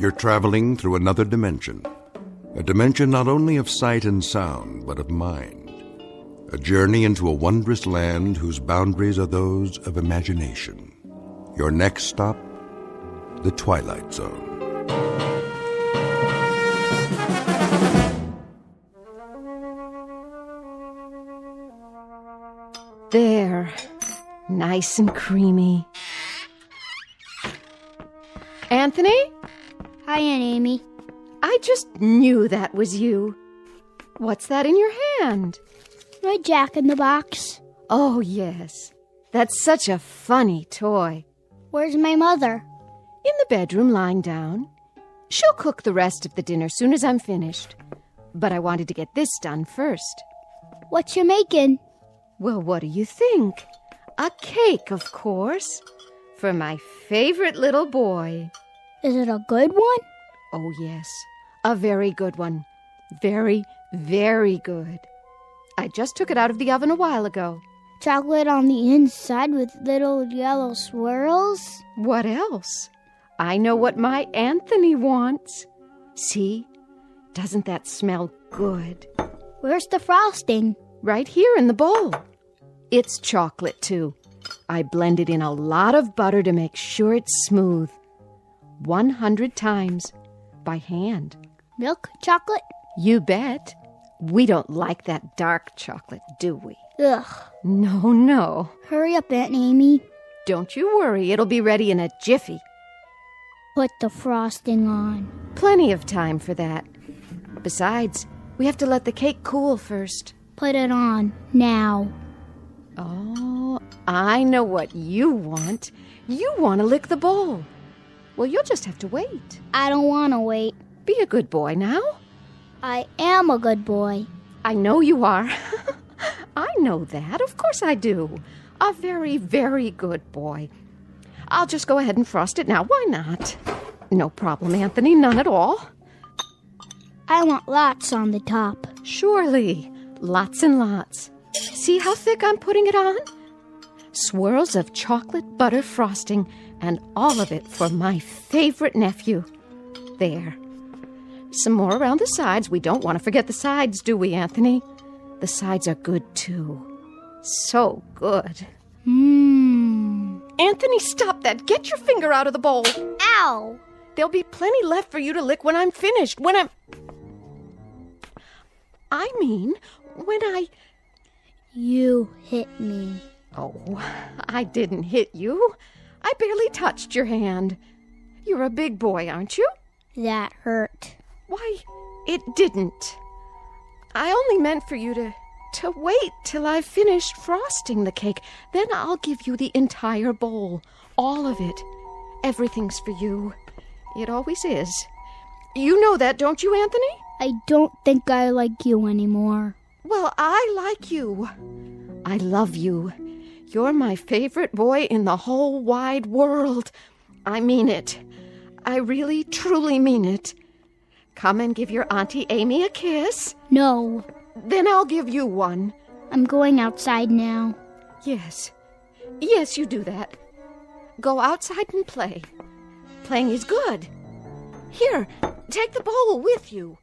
You're traveling through another dimension. A dimension not only of sight and sound, but of mind. A journey into a wondrous land whose boundaries are those of imagination. Your next stop, the Twilight Zone. There. Nice and creamy. Anthony? Hi, Aunt Amy. I just knew that was you. What's that in your hand? My Jack-in-the-Box. Oh, yes. That's such a funny toy. Where's my mother? In the bedroom, lying down. She'll cook the rest of the dinner soon as I'm finished. But I wanted to get this done first. What you making? Well, what do you think? A cake, of course. For my favorite little boy. Is it a good one? Oh, yes. A very good one. Very, very good. I just took it out of the oven a while ago. Chocolate on the inside with little yellow swirls? What else? I know what my Anthony wants. See? Doesn't that smell good? Where's the frosting? Right here in the bowl. It's chocolate, too. I blended in a lot of butter to make sure it's smooth. 100 times. By hand. Milk chocolate? You bet. We don't like that dark chocolate, do we? Ugh. No. Hurry up, Aunt Amy. Don't you worry, it'll be ready in a jiffy. Put the frosting on. Plenty of time for that. Besides, we have to let the cake cool first. Put it on, now. Oh, I know what you want. You want to lick the bowl. Well, you'll just have to wait. I don't want to wait. Be a good boy now. I am a good boy. I know you are. I know that. Of course I do. A very, very good boy. I'll just go ahead and frost it now. Why not? No problem, Anthony. None at all. I want lots on the top. Surely. Lots and lots. See how thick I'm putting it on? Swirls of chocolate butter frosting, and all of it for my favorite nephew. There. Some more around the sides. We don't want to forget the sides, do we, Anthony? The sides are good, too. So good. Anthony, stop that. Get your finger out of the bowl. Ow! There'll be plenty left for you to lick when I'm finished. I mean, when I... You hit me. Oh, I didn't hit you. I barely touched your hand. You're a big boy, aren't you? That hurt. Why, it didn't. I only meant for you to wait till I've finished frosting the cake. Then I'll give you the entire bowl. All of it. Everything's for you. It always is. You know that, don't you, Anthony? I don't think I like you anymore. Well, I like you. I love you. You're my favorite boy in the whole wide world. I mean it. I really, truly mean it. Come and give your Auntie Amy a kiss. No. Then I'll give you one. I'm going outside now. Yes. Yes, you do that. Go outside and play. Playing is good. Here, take the bowl with you.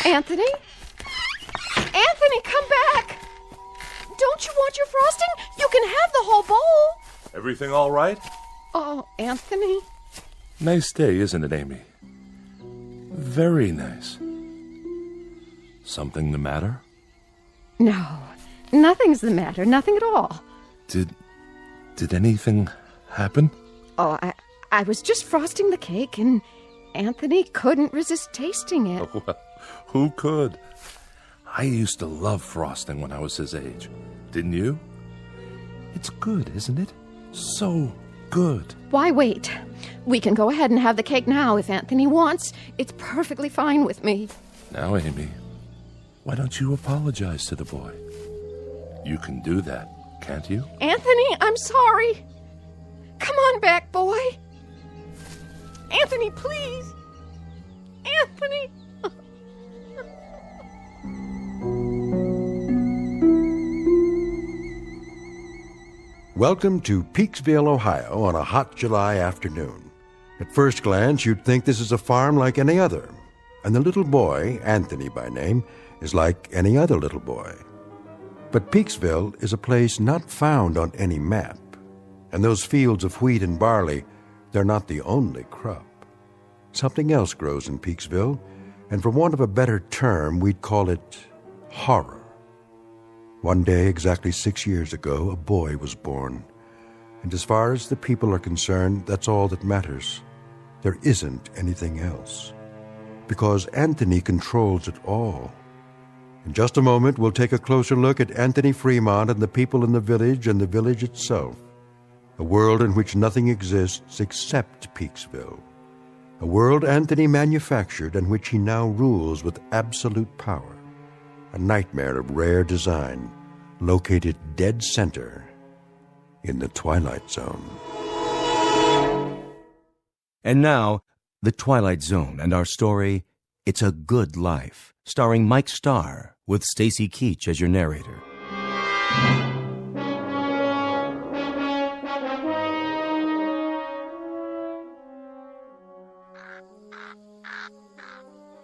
Anthony? Anthony, come back! Don't you want your frosting? You can have the whole bowl. Everything all right? Oh, Anthony. Nice day, isn't it, Amy? Very nice. Something the matter? No, nothing's the matter. Nothing at all. Did anything happen? Oh, I was just frosting the cake, and Anthony couldn't resist tasting it. Well, who could? I used to love frosting when I was his age. Didn't you? It's good, isn't it? So good. Why wait? We can go ahead and have the cake now if Anthony wants. It's perfectly fine with me. Now, Amy, why don't you apologize to the boy? You can do that, can't you? Anthony, I'm sorry. Come on back, boy. Anthony, please. Anthony. Welcome to Peaksville, Ohio on a hot July afternoon. At first glance, you'd think this is a farm like any other, and the little boy, Anthony by name, is like any other little boy. But Peaksville is a place not found on any map, and those fields of wheat and barley, they're not the only crop. Something else grows in Peaksville, and for want of a better term, we'd call it horror. One day, exactly 6 years ago, a boy was born. And as far as the people are concerned, that's all that matters. There isn't anything else. Because Anthony controls it all. In just a moment, we'll take a closer look at Anthony Fremont and the people in the village and the village itself. A world in which nothing exists except Peaksville. A world Anthony manufactured and which he now rules with absolute power. A nightmare of rare design, located dead center in the Twilight Zone. And now, The Twilight Zone and our story, It's a Good Life, starring Mike Starr, with Stacy Keach as your narrator.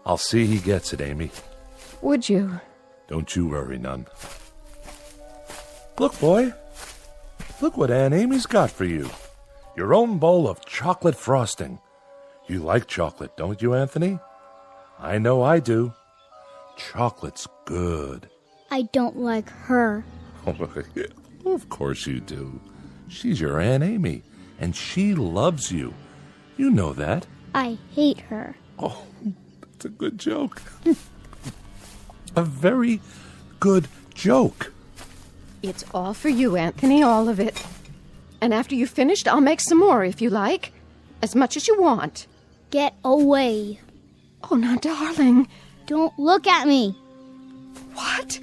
I'll see he gets it, Amy. Would you? Don't you worry none. Look, boy. Look what Aunt Amy's got for you. Your own bowl of chocolate frosting. You like chocolate, don't you, Anthony? I know I do. Chocolate's good. I don't like her. Of course you do. She's your Aunt Amy, and she loves you. You know that. I hate her. Oh, that's a good joke. A very good joke. It's all for you, Anthony, all of it. And after you've finished, I'll make some more if you like. As much as you want. Get away. Oh, now, darling. Don't look at me. What?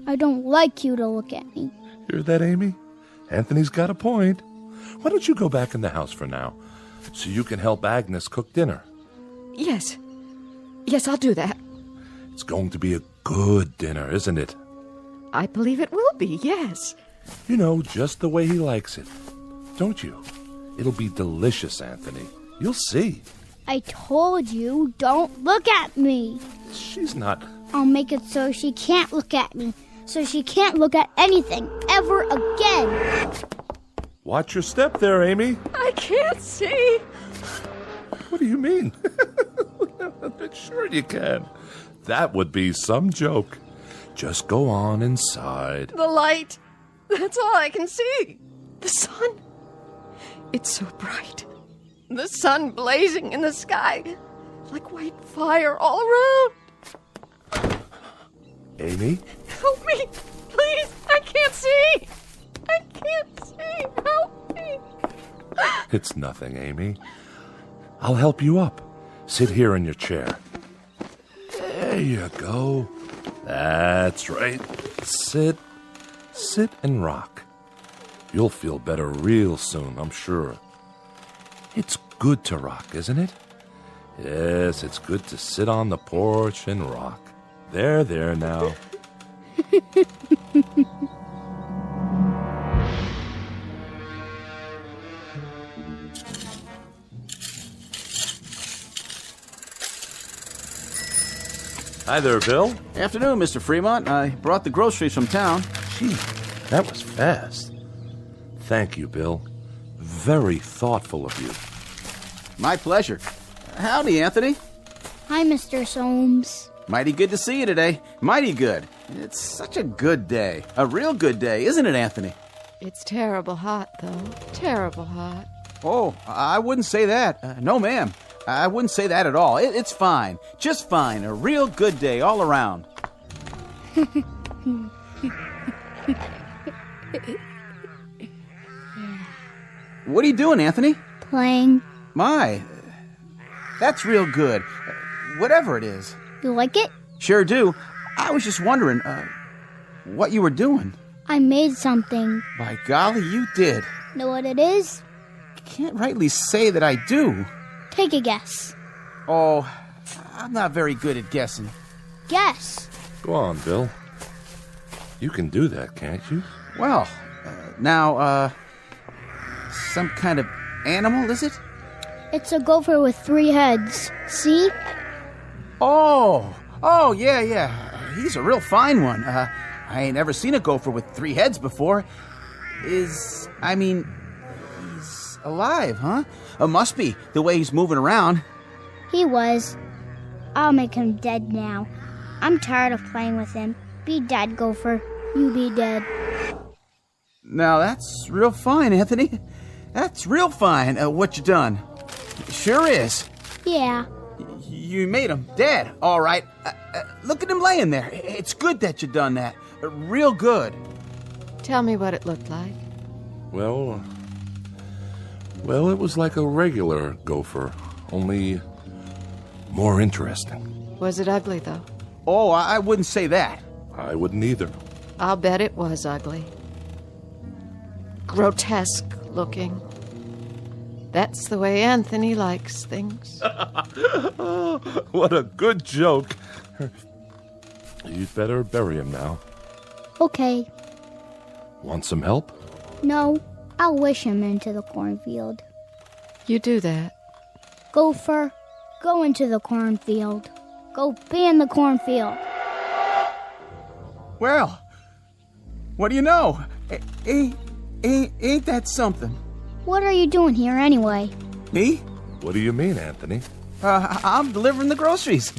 I don't like you to look at me. Hear that, Amy? Anthony's got a point. Why don't you go back in the house for now, so you can help Agnes cook dinner? Yes. Yes, I'll do that. It's going to be a good dinner, isn't it? I believe it will be, yes. You know, just the way he likes it. Don't you? It'll be delicious, Anthony. You'll see. I told you, don't look at me. She's not... I'll make it so she can't look at me. So she can't look at anything ever again. Watch your step there, Amy. I can't see. What do you mean? Sure you can. That would be some joke. Just go on inside. The light. That's all I can see. The sun. It's so bright. The sun blazing in the sky. Like white fire all around. Amy? Help me. Please. I can't see. I can't see. Help me. It's nothing, Amy. I'll help you up. Sit here in your chair. There you go. That's right. Sit and rock. You'll feel better real soon, I'm sure. It's good to rock, isn't it? Yes, it's good to sit on the porch and rock. There now. Hi there, Bill. Afternoon, Mr. Fremont. I brought the groceries from town. Gee, that was fast. Thank you, Bill. Very thoughtful of you. My pleasure. Howdy, Anthony. Hi, Mr. Soames. Mighty good to see you today. Mighty good. It's such a good day. A real good day, isn't it, Anthony? It's terrible hot, though. Terrible hot. Oh, I wouldn't say that. No, ma'am. I wouldn't say that at all. It's fine. Just fine. A real good day all around. What are you doing, Anthony? Playing. My, that's real good. Whatever it is. You like it? Sure do. I was just wondering, what you were doing. I made something. By golly, you did. Know what it is? Can't rightly say that I do. Take a guess. Oh, I'm not very good at guessing. Guess. Go on, Bill. You can do that, can't you? Well, now, some kind of animal, is it? It's a gopher with 3 heads. See? Oh, yeah. He's a real fine one. I ain't ever seen a gopher with 3 heads before. He's alive, huh? Must be, the way he's moving around. He was. I'll make him dead now. I'm tired of playing with him. Be dead, gopher. You be dead. Now, that's real fine, Anthony. That's real fine, what you done. Sure is. Yeah. You made him dead, all right. Look at him laying there. It's good that you done that. Real good. Tell me what it looked like. Well, it was like a regular gopher, only more interesting. Was it ugly, though? Oh, I wouldn't say that. I wouldn't either. I'll bet it was ugly. Grotesque looking. That's the way Anthony likes things. What a good joke. You'd better bury him now. Okay. Want some help? No, I'll wish him into the cornfield. You do that. Gopher, go into the cornfield. Go be in the cornfield. Well, what do you know? Ain't that something? What are you doing here anyway? Me? What do you mean, Anthony? I'm delivering the groceries.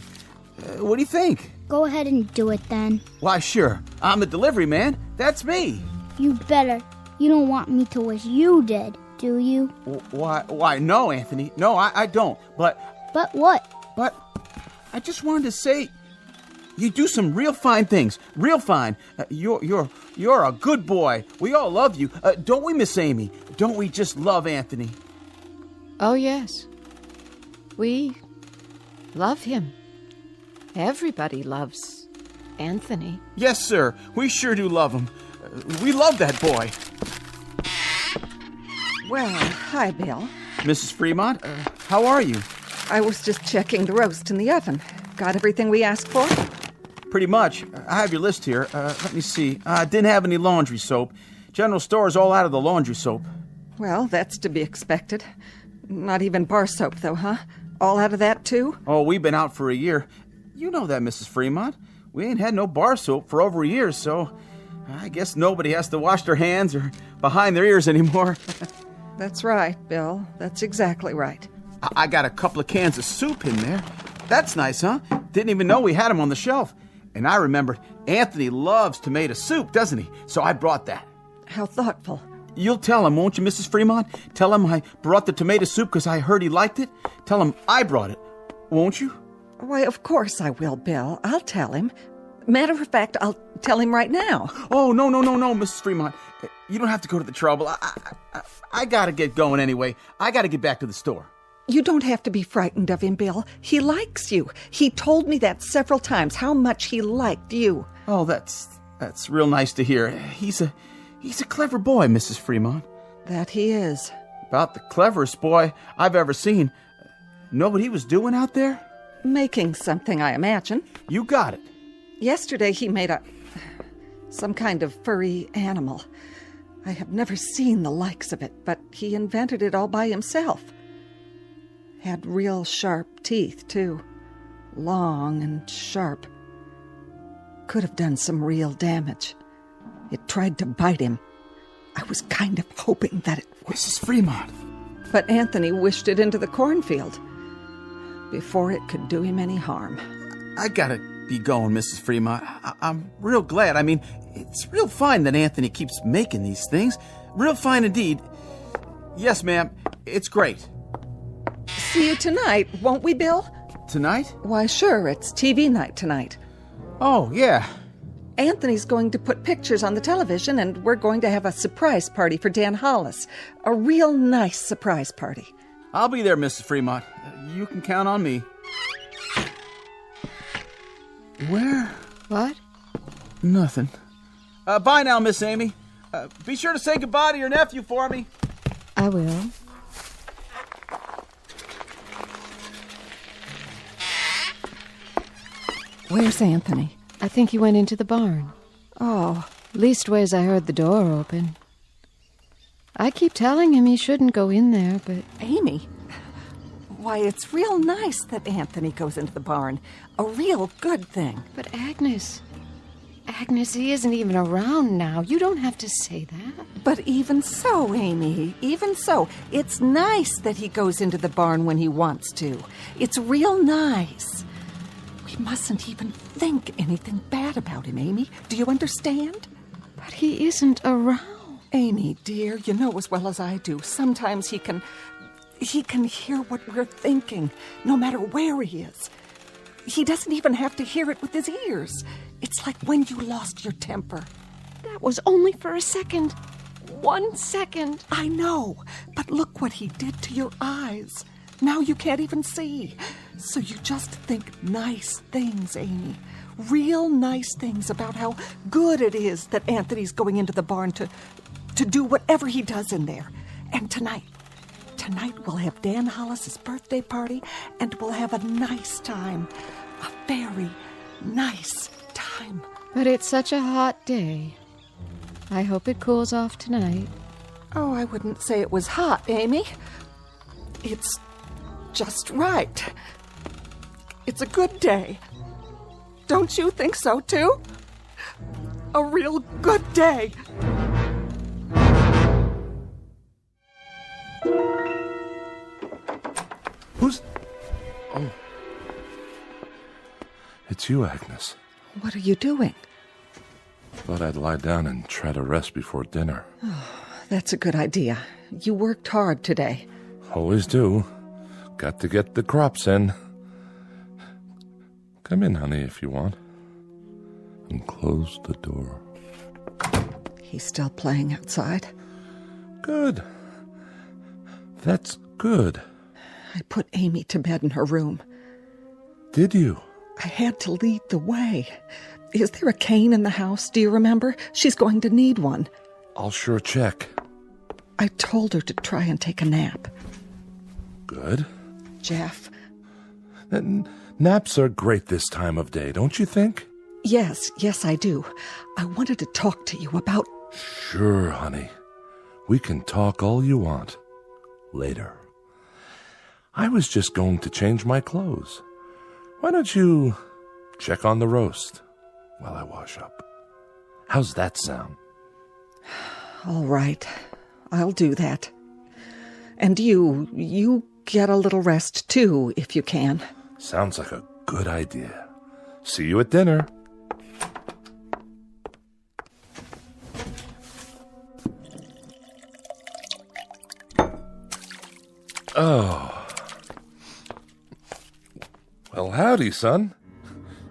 What do you think? Go ahead and do it then. Why, sure. I'm the delivery man. That's me. You better. You don't want me to wish you did, do you? Why, no, Anthony. No, I don't. But what? But I just wanted to say, you do some real fine things. Real fine. You're a good boy. We all love you. Don't we, Miss Amy? Don't we just love Anthony? Oh, yes. We love him. Everybody loves Anthony. Yes, sir. We sure do love him. We love that boy. Well, hi, Bill. Mrs. Fremont, how are you? I was just checking the roast in the oven. Got everything we asked for? Pretty much. I have your list here. Let me see. Didn't have any laundry soap. General store's all out of the laundry soap. Well, that's to be expected. Not even bar soap, though, huh? All out of that, too? Oh, we've been out for a year. You know that, Mrs. Fremont. We ain't had no bar soap for over a year, so I guess nobody has to wash their hands or behind their ears anymore. That's right, Bill. That's exactly right. I got a couple of cans of soup in there. That's nice, huh? Didn't even know we had them on the shelf. And I remembered Anthony loves tomato soup, doesn't he? So I brought that. How thoughtful. You'll tell him, won't you, Mrs. Fremont? Tell him I brought the tomato soup because I heard he liked it. Tell him I brought it, won't you? Why, of course I will, Bill. I'll tell him. Matter of fact, I'll tell him right now. Oh, no, Mrs. Fremont. You don't have to go to the trouble. I gotta get going anyway. I gotta get back to the store. You don't have to be frightened of him, Bill. He likes you. He told me that several times, how much he liked you. Oh, that's real nice to hear. He's a clever boy, Mrs. Fremont. That he is. About the cleverest boy I've ever seen. Know what he was doing out there? Making something, I imagine. You got it. Yesterday he made some kind of furry animal. I have never seen the likes of it, but he invented it all by himself. Had real sharp teeth, too. Long and sharp. Could have done some real damage. It tried to bite him. I was kind of hoping that it would. Mrs. Fremont. But Anthony wished it into the cornfield before it could do him any harm. I gotta be going, Mrs. Fremont. I'm real glad. I mean, it's real fine that Anthony keeps making these things. Real fine indeed. Yes, ma'am. It's great. See you tonight, won't we, Bill? Tonight? Why, sure. It's TV night tonight. Oh, yeah. Anthony's going to put pictures on the television, and we're going to have a surprise party for Dan Hollis. A real nice surprise party. I'll be there, Mrs. Fremont. You can count on me. Where? What? Nothing. Bye now, Miss Amy. Be sure to say goodbye to your nephew for me. I will. Where's Anthony? I think he went into the barn. Oh. Leastways, I heard the door open. I keep telling him he shouldn't go in there, but... Amy, Why, it's real nice that Anthony goes into the barn. A real good thing. But Agnes, he isn't even around now. You don't have to say that. But even so, Amy, even so, it's nice that he goes into the barn when he wants to. It's real nice. We mustn't even think anything bad about him, Amy. Do you understand? But he isn't around. Amy, dear, you know as well as I do, sometimes he can hear what we're thinking, no matter where he is. He doesn't even have to hear it with his ears. It's like when you lost your temper. That was only for a second. 1 second. I know, but look what he did to your eyes. Now you can't even see. So you just think nice things, Amy. Real nice things about how good it is that Anthony's going into the barn to do whatever he does in there. And tonight we'll have Dan Hollis's birthday party, and we'll have a nice time. A very nice time. But it's such a hot day. I hope it cools off tonight. Oh, I wouldn't say it was hot, Amy. It's just right. It's a good day. Don't you think so, too? A real good day. Who's... Oh. It's you, Agnes. What are you doing? Thought I'd lie down and try to rest before dinner. That's a good idea. You worked hard today. Always do. Got to get the crops in. Come in, honey, if you want. And close the door. He's still playing outside. Good. That's good. I put Amy to bed in her room. Did you? I had to lead the way. Is there a cane in the house? Do you remember? She's going to need one. I'll sure check. I told her to try and take a nap. Good. Jeff. Naps are great this time of day, don't you think? Yes, I do. I wanted to talk to you about... Sure, honey. We can talk all you want. Later. I was just going to change my clothes. Why don't you check on the roast while I wash up? How's that sound? All right. I'll do that. And you get a little rest, too, if you can. Sounds like a good idea. See you at dinner. Oh. Well, howdy, son.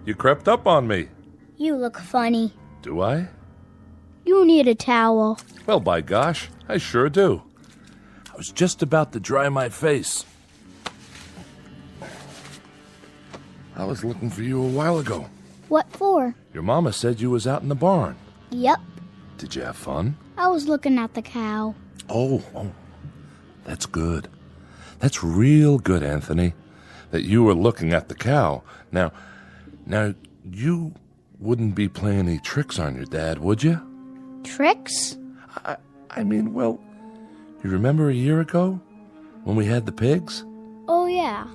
You crept up on me. You look funny. Do I? You need a towel. Well, by gosh, I sure do. I was just about to dry my face. I was looking for you a while ago. What for? Your mama said you was out in the barn. Yep. Did you have fun? I was looking at the cow. Oh, that's good. That's real good, Anthony, that you were looking at the cow. Now, you wouldn't be playing any tricks on your dad, would you? Tricks? I mean, well, you remember a year ago when we had the pigs? Oh, yeah.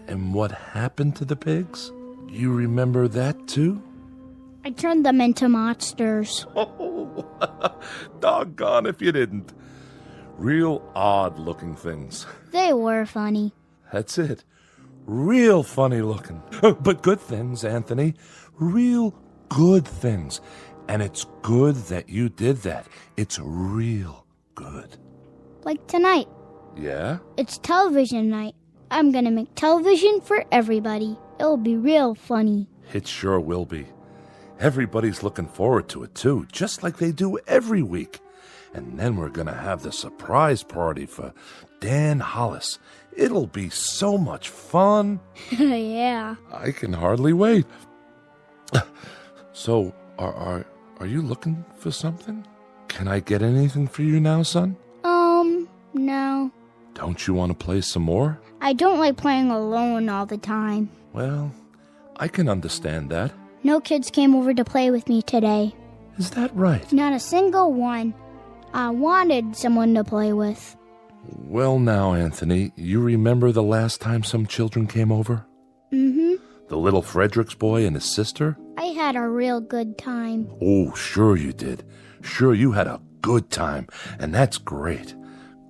And what happened to the pigs? You remember that, too? I turned them into monsters. Oh, doggone if you didn't. Real odd-looking things. They were funny. That's it. Real funny looking. But good things, Anthony. Real good things. And it's good that you did that. It's real good. Like tonight. Yeah? It's television night. I'm gonna make television for everybody. It'll be real funny. It sure will be. Everybody's looking forward to it, too, just like they do every week. And then we're going to have the surprise party for Dan Hollis. It'll be so much fun. Yeah. I can hardly wait. So, are you looking for something? Can I get anything for you now, son? No. Don't you want to play some more? I don't like playing alone all the time. Well, I can understand that. No kids came over to play with me today. Is that right? Not a single one. I wanted someone to play with. Well, now, Anthony, you remember the last time some children came over? Mm-hmm. The little Fredericks boy and his sister? I had a real good time. Oh, sure you did. Sure, you had a good time, and that's great.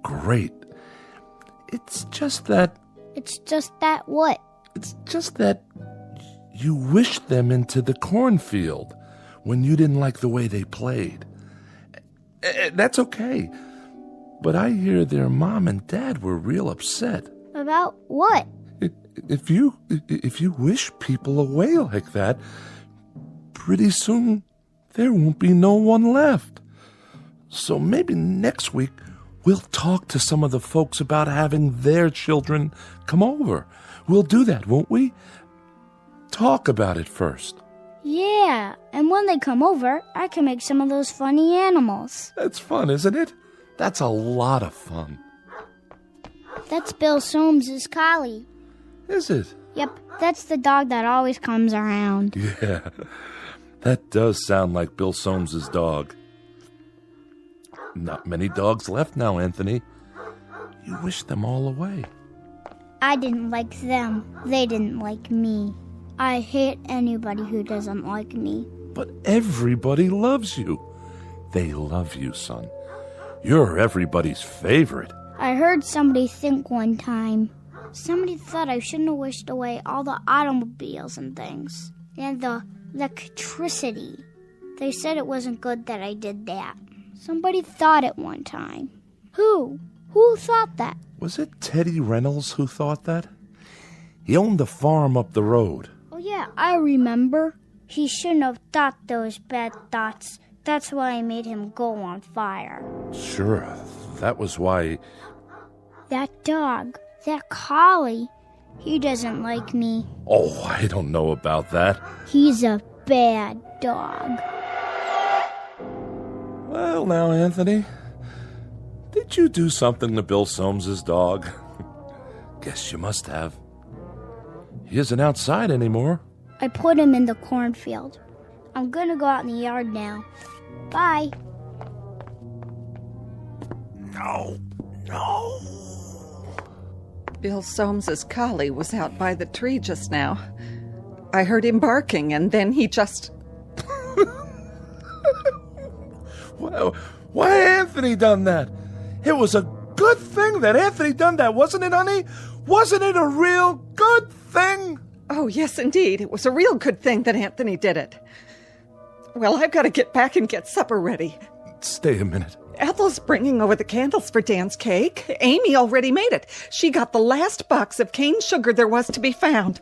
Great. It's just that What? It's just that you wished them into the cornfield when you didn't like the way they played. That's okay. But I hear their mom and dad were real upset. About what? If you wish people away like that, pretty soon there won't be no one left. So maybe next week we'll talk to some of the folks about having their children come over. We'll do that, won't we? Talk about it first. Yeah, and when they come over, I can make some of those funny animals. That's fun, isn't it? That's a lot of fun. That's Bill Soames's collie. Is it? Yep, that's the dog that always comes around. Yeah, that does sound like Bill Soames's dog. Not many dogs left now, Anthony. You wish them all away. I didn't like them. They didn't like me. I hate anybody who doesn't like me. But everybody loves you. They love you, son. You're everybody's favorite. I heard somebody think one time. Somebody thought I shouldn't have wished away all the automobiles and things. And the electricity. They said it wasn't good that I did that. Somebody thought it one time. Who? Who thought that? Was it Teddy Reynolds who thought that? He owned the farm up the road. Oh yeah, I remember. He shouldn't have thought those bad thoughts. That's why I made him go on fire. Sure, that was why... That dog, that collie, he doesn't like me. Oh, I don't know about that. He's a bad dog. Well, now, Anthony, did you do something to Bill Soames's dog? Guess you must have. He isn't outside anymore. I put him in the cornfield. I'm gonna go out in the yard now. Bye. No. Bill Soames's collie was out by the tree just now. I heard him barking, and then he just... Well, why Anthony done that? It was a good thing that Anthony done that, wasn't it, honey? Wasn't it a real good thing? Oh, yes, indeed. It was a real good thing that Anthony did it. Well, I've got to get back and get supper ready. Stay a minute. Ethel's bringing over the candles for Dan's cake. Amy already made it. She got the last box of cane sugar there was to be found.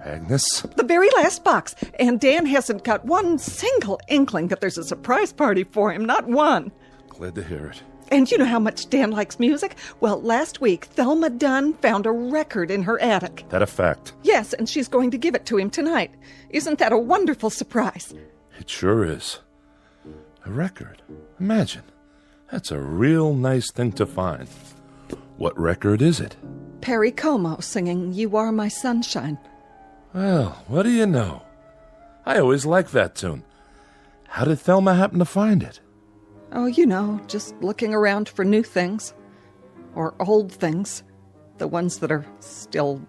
Agnes? The very last box. And Dan hasn't got one single inkling that there's a surprise party for him. Not one. Glad to hear it. And you know how much Dan likes music? Well, last week, Thelma Dunn found a record in her attic. That a fact? Yes, and she's going to give it to him tonight. Isn't that a wonderful surprise? It sure is. A record. Imagine. That's a real nice thing to find. What record is it? Perry Como singing You Are My Sunshine. Well, what do you know? I always liked that tune. How did Thelma happen to find it? Oh, you know, just looking around for new things. Or old things. The ones that are still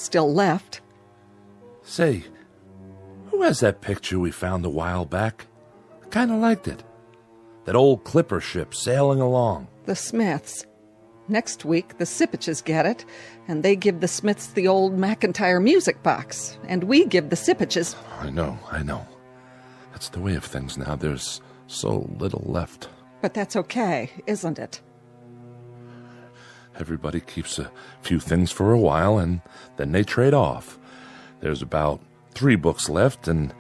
left. Say, who has that picture we found a while back? I kind of liked it. That old clipper ship sailing along. The Smiths. Next week, the Sipaches get it, and they give the Smiths the old McIntyre music box, and we give the Sipaches... I know. That's the way of things now. There's so little left. But that's okay, isn't it? Everybody keeps a few things for a while, and then they trade off. There's about 3 books left, and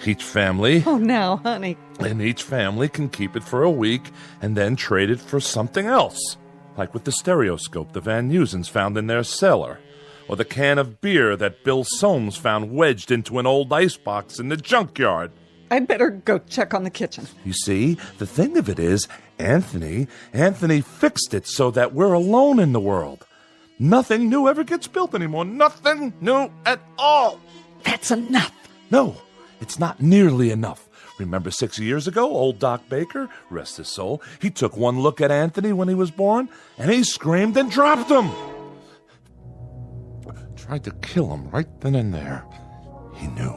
each family... Oh, now, honey. And each family can keep it for a week, and then trade it for something else. Like with the stereoscope the Van Nusens found in their cellar, or the can of beer that Bill Soames found wedged into an old icebox in the junkyard. I'd better go check on the kitchen. You see, the thing of it is, Anthony fixed it so that we're alone in the world. Nothing new ever gets built anymore. Nothing new at all. That's enough. No, it's not nearly enough. Remember 6 years ago, old Doc Baker, rest his soul, he took one look at Anthony when he was born, and he screamed and dropped him. Tried to kill him right then and there. He knew.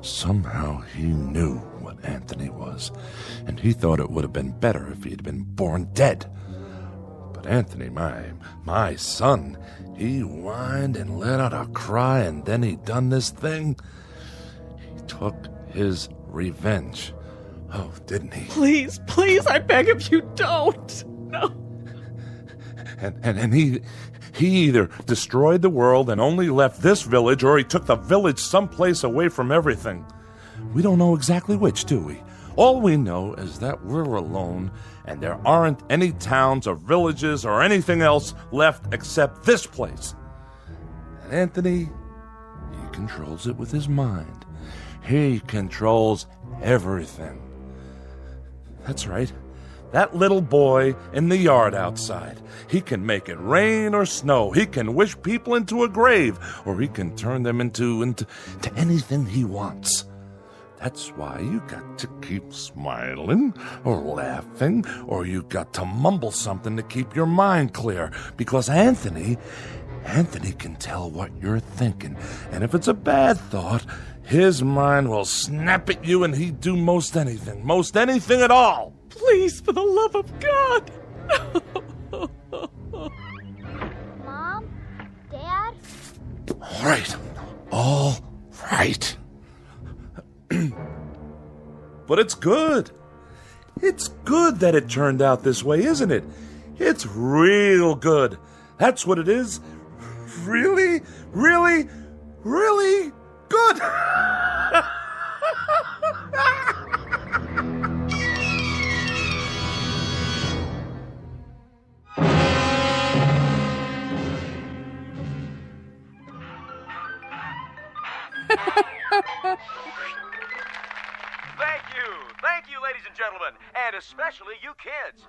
Somehow he knew what Anthony was, and he thought it would have been better if he had been born dead. But Anthony, my son, he whined and let out a cry, and then he done this thing. He took his revenge. Oh, didn't he? Please, please, I beg of you, don't. No. And he either destroyed the world and only left this village, or he took the village someplace away from everything. We don't know exactly which, do we? All we know is that we're alone, and there aren't any towns or villages or anything else left except this place. And Anthony, he controls it with his mind. He controls everything. That's right. That little boy in the yard outside. He can make it rain or snow. He can wish people into a grave, or he can turn them into anything he wants. That's why you got to keep smiling or laughing, or you got to mumble something to keep your mind clear, because Anthony can tell what you're thinking, and if it's a bad thought, his mind will snap at you, and he'd do most anything at all. Please, for the love of God. Mom? Dad? All right. But it's good. It's good that it turned out this way, isn't it? It's real good. That's what it is. Really, really, really good. Thank you, ladies and gentlemen, and especially you kids.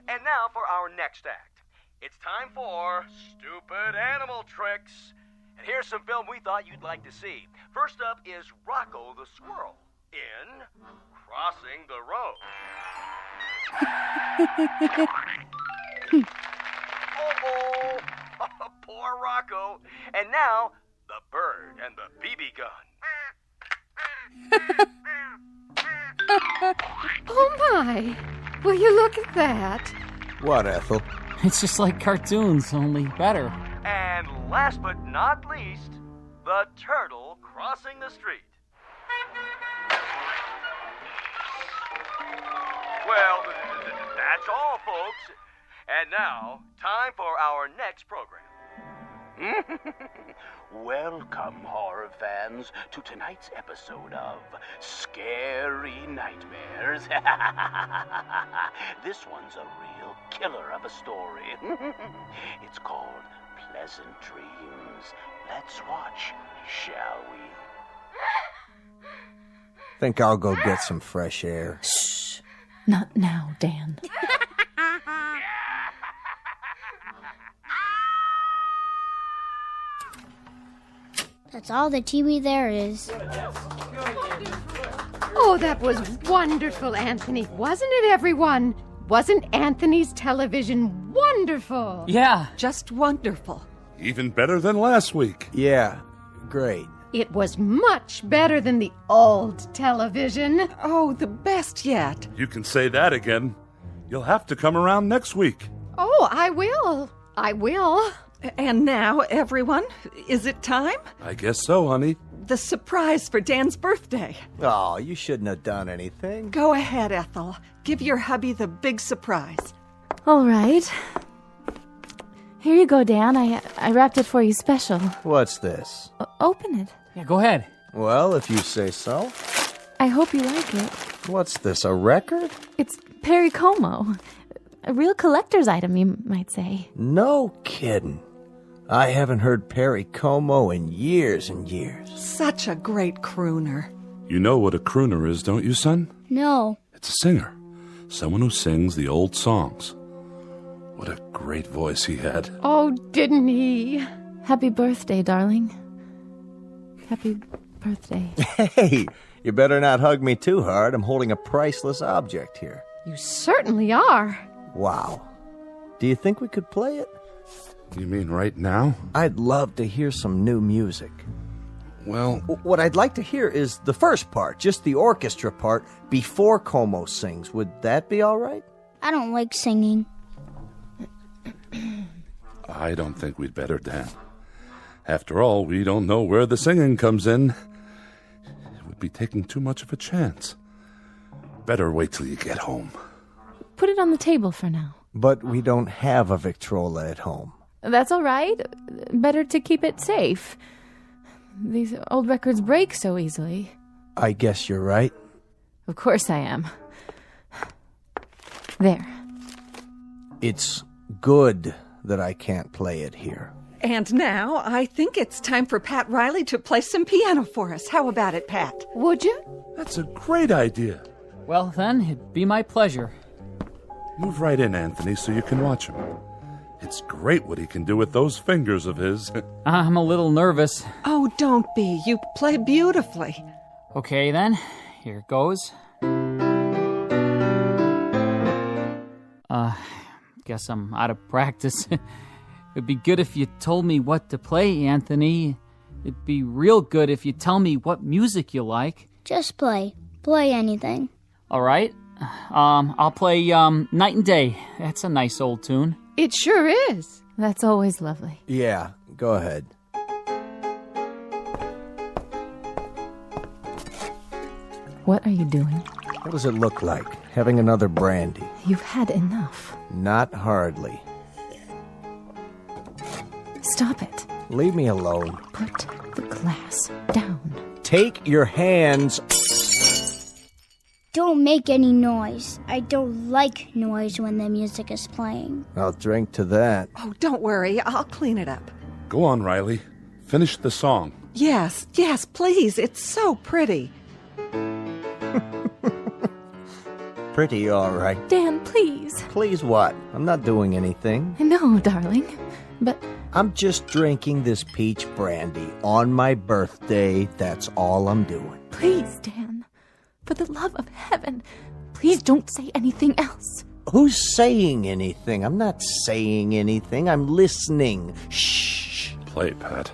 And now for our next act. It's time for Stupid Animal Tricks. And here's some film we thought you'd like to see. First up is Rocco the Squirrel in Crossing the Road. Oh, poor Rocco. And now, the bird and the BB gun. Oh, my. Will you look at that? What, Ethel? It's just like cartoons, only better. And last but not least, the turtle crossing the street. Well, that's all, folks. And now, time for our next program. Welcome, horror fans, to tonight's episode of Scary Nightmares. This one's a real killer of a story. It's called Pleasant Dreams. Let's watch, shall we? Think I'll go get some fresh air. Shh. Not now, Dan. That's all the TV there is. Oh, that was wonderful, Anthony. Wasn't it, everyone? Wasn't Anthony's television wonderful? Yeah, just wonderful. Even better than last week. Yeah, great. It was much better than the old television. Oh, the best yet. You can say that again. You'll have to come around next week. Oh, I will. I will. And now, everyone, is it time? I guess so, honey. The surprise for Dan's birthday. Oh, you shouldn't have done anything. Go ahead, Ethel. Give your hubby the big surprise. All right. Here you go, Dan. I wrapped it for you special. What's this? Open it. Yeah, go ahead. Well, if you say so. I hope you like it. What's this, a record? It's Perry Como. A real collector's item, you might say. No kidding. I haven't heard Perry Como in years and years. Such a great crooner. You know what a crooner is, don't you, son? No. It's a singer. Someone who sings the old songs. What a great voice he had. Oh, didn't he? Happy birthday, darling. Happy birthday. Hey, You better not hug me too hard. I'm holding a priceless object here. You certainly are. Wow. Do you think we could play it? You mean right now? I'd love to hear some new music. Well, What I'd like to hear is the first part, just the orchestra part, before Como sings. Would that be all right? I don't like singing. I don't think we'd better, Dan. After all, we don't know where the singing comes in. It would be taking too much of a chance. Better wait till you get home. Put it on the table for now. But we don't have a Victrola at home. That's all right. Better to keep it safe. These old records break so easily. I guess you're right. Of course I am. There. It's good that I can't play it here. And now I think it's time for Pat Riley to play some piano for us. How about it, Pat? Would you? That's a great idea. Well, then, it'd be my pleasure. Move right in, Anthony, so you can watch him. It's great what he can do with those fingers of his. I'm a little nervous. Oh, don't be. You play beautifully. Okay, then. Here goes. Guess I'm out of practice. It'd be good if you told me what to play, Anthony. It'd be real good if you tell me what music you like. Just play. Play anything. All right. I'll play Night and Day. That's a nice old tune. It sure is. That's always lovely. Yeah, go ahead. What are you doing? What does it look like? Having another brandy? You've had enough. Not hardly. Stop it. Leave me alone. Put the glass down. Take your hands. Don't make any noise. I don't like noise when the music is playing. I'll drink to that. Oh, don't worry. I'll clean it up. Go on, Riley. Finish the song. Yes, please. It's so pretty. Pretty all right. Dan, please. Please what? I'm not doing anything. No, darling. But I'm just drinking this peach brandy on my birthday. That's all I'm doing. please, Dan. For the love of heaven, please don't say anything else. Who's saying anything? I'm not saying anything. I'm listening. Shh. Play, Pat.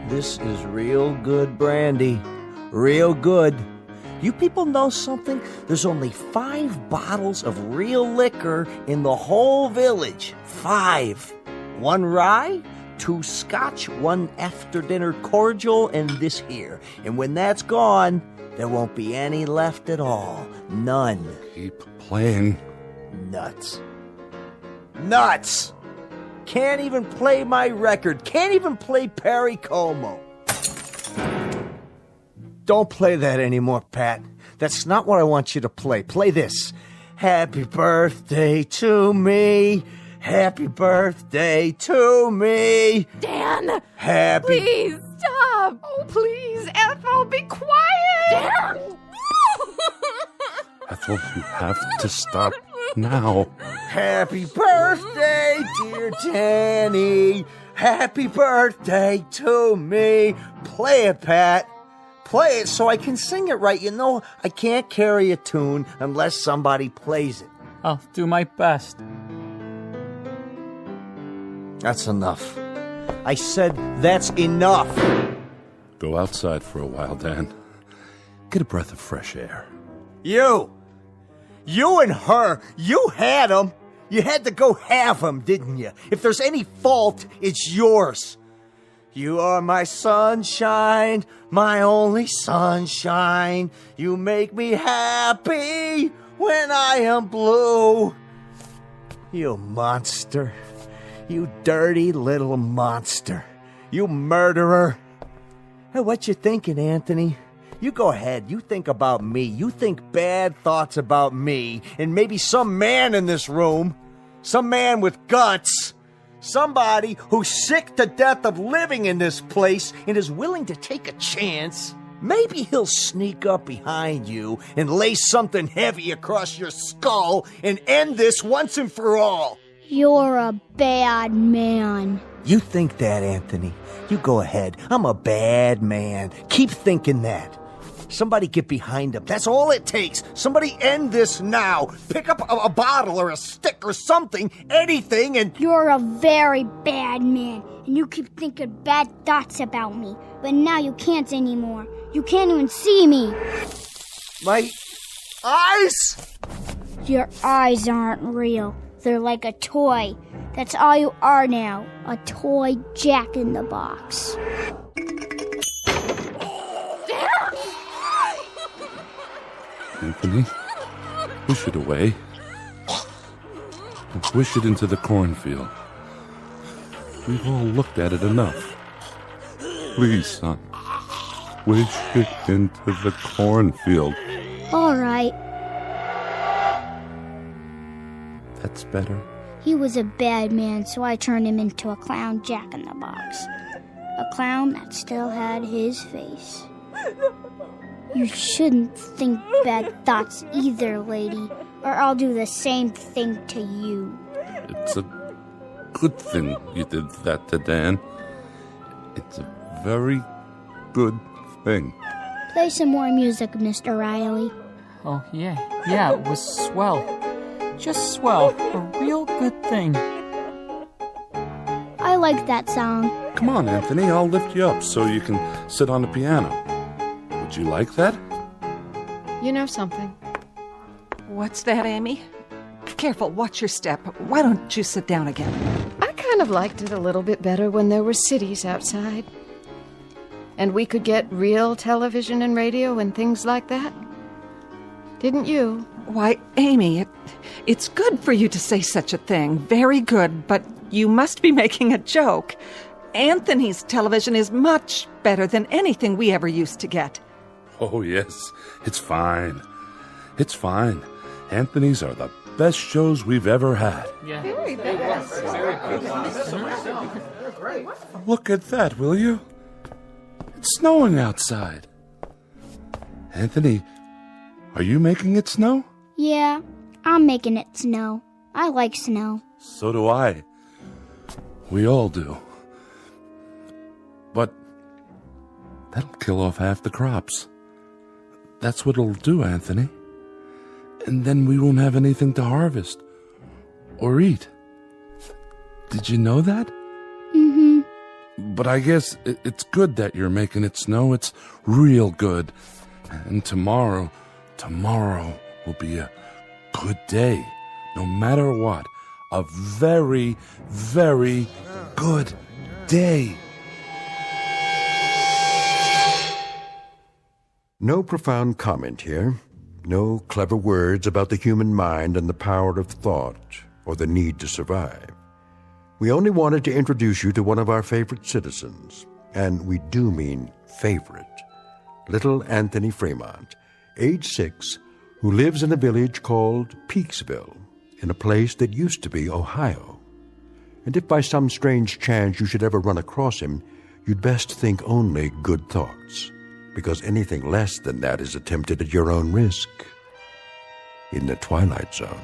This is real good brandy. Real good. You people know something? There's only 5 bottles of real liquor in the whole village. 5. 1 rye, 2 scotch, 1 after-dinner cordial, and this here. And when that's gone, there won't be any left at all. None. Keep playing. Nuts. Nuts! Can't even play my record. Can't even play Perry Como. Don't play that anymore, Pat. That's not what I want you to play. Play this. Happy birthday to me. Happy birthday to me. Dan! Happy... Please, stop! Oh, please, Ethel, be quiet! Dan! Ethel, you have to stop now. Happy birthday, dear Danny. Happy birthday to me. Play it, Pat. Play it so I can sing it right. You know, I can't carry a tune unless somebody plays it. I'll do my best. That's enough. I said that's enough. Go outside for a while, Dan. Get a breath of fresh air. You and her, you had 'em. You had to go have 'em, didn't you? If there's any fault, it's yours. You are my sunshine, my only sunshine. You make me happy when I am blue. You monster. You dirty little monster. You murderer. Hey, what you thinking, Anthony? You go ahead. You think about me. You think bad thoughts about me and maybe some man in this room. Some man with guts. Somebody who's sick to death of living in this place and is willing to take a chance. Maybe he'll sneak up behind you and lay something heavy across your skull and end this once and for all. You're a bad man. You think that, Anthony. You go ahead. I'm a bad man. Keep thinking that. Somebody get behind him. That's all it takes. Somebody end this now. Pick up a bottle or a stick or something, anything, and... You're a very bad man, and you keep thinking bad thoughts about me. But now you can't anymore. You can't even see me. My eyes? Your eyes aren't real. They're like a toy. That's all you are now. A toy jack-in-the-box. Anthony, push it away. And push it into the cornfield. We've all looked at it enough. Please, son. Push it into the cornfield. All right. That's better. He was a bad man, so I turned him into a clown jack-in-the-box. A clown that still had his face. You shouldn't think bad thoughts either, lady, or I'll do the same thing to you. It's a good thing you did that to Dan. It's a very good thing. Play some more music, Mr. Riley. Oh, yeah, it was swell. Just swell. A real good thing. I like that song. Come on, Anthony, I'll lift you up so you can sit on the piano. Would you like that? You know something? What's that, Amy? Careful, watch your step. Why don't you sit down again? I kind of liked it a little bit better when there were cities outside. And we could get real television and radio and things like that. Didn't you? Why, Amy, it's good for you to say such a thing. Very good, but you must be making a joke. Anthony's television is much better than anything we ever used to get. Oh, yes. It's fine. It's fine. Anthony's are the best shows we've ever had. Yeah. Very best. Look at that, will you? It's snowing outside. Anthony, are you making it snow? Yeah, I'm making it snow. I like snow. So do I. We all do. But that'll kill off half the crops. That's what it'll do, Anthony. And then we won't have anything to harvest or eat. Did you know that? Mm-hmm. But I guess it's good that you're making it snow. It's real good. And tomorrow will be a good day. No matter what. A very, very good day. No profound comment here. No clever words about the human mind and the power of thought or the need to survive. We only wanted to introduce you to one of our favorite citizens, and we do mean favorite, little Anthony Fremont, age 6, who lives in a village called Peaksville, in a place that used to be Ohio. And if by some strange chance you should ever run across him, you'd best think only good thoughts, because anything less than that is attempted at your own risk in the Twilight Zone.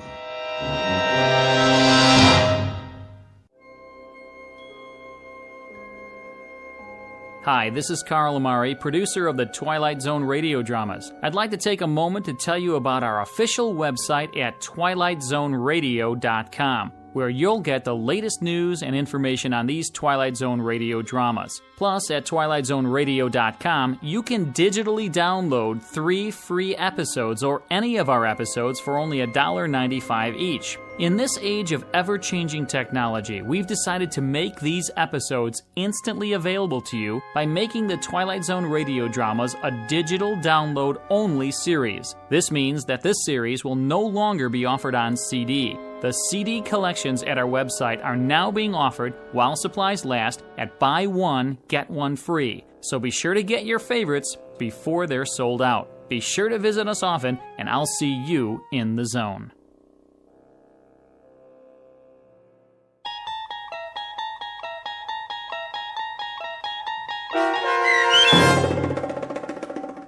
Hi, this is Carl Amari, producer of the Twilight Zone radio dramas. I'd like to take a moment to tell you about our official website at twilightzoneradio.com, where you'll get the latest news and information on these Twilight Zone radio dramas. Plus, at twilightzoneradio.com, you can digitally download 3 free episodes or any of our episodes for only $1.95 each. In this age of ever-changing technology, we've decided to make these episodes instantly available to you by making the Twilight Zone radio dramas a digital download-only series. This means that this series will no longer be offered on CD. The CD collections at our website are now being offered while supplies last at buy one, get one free. So be sure to get your favorites before they're sold out. Be sure to visit us often, and I'll see you in the zone.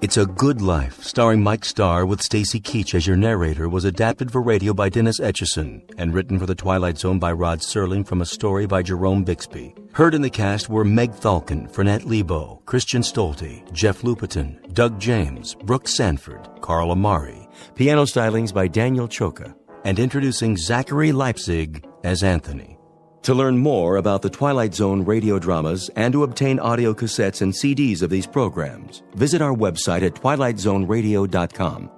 It's a Good Life, starring Mike Starr with Stacy Keach as your narrator, was adapted for radio by Dennis Etchison and written for The Twilight Zone by Rod Serling from a story by Jerome Bixby. Heard in the cast were Meg Thalken, Fernette Lebo, Christian Stolte, Jeff Lupetin, Doug James, Brooke Sanford, Carl Amari. Piano stylings by Daniel Choka. And introducing Zachary Leipzig as Anthony. To learn more about the Twilight Zone radio dramas and to obtain audio cassettes and CDs of these programs, visit our website at twilightzoneradio.com.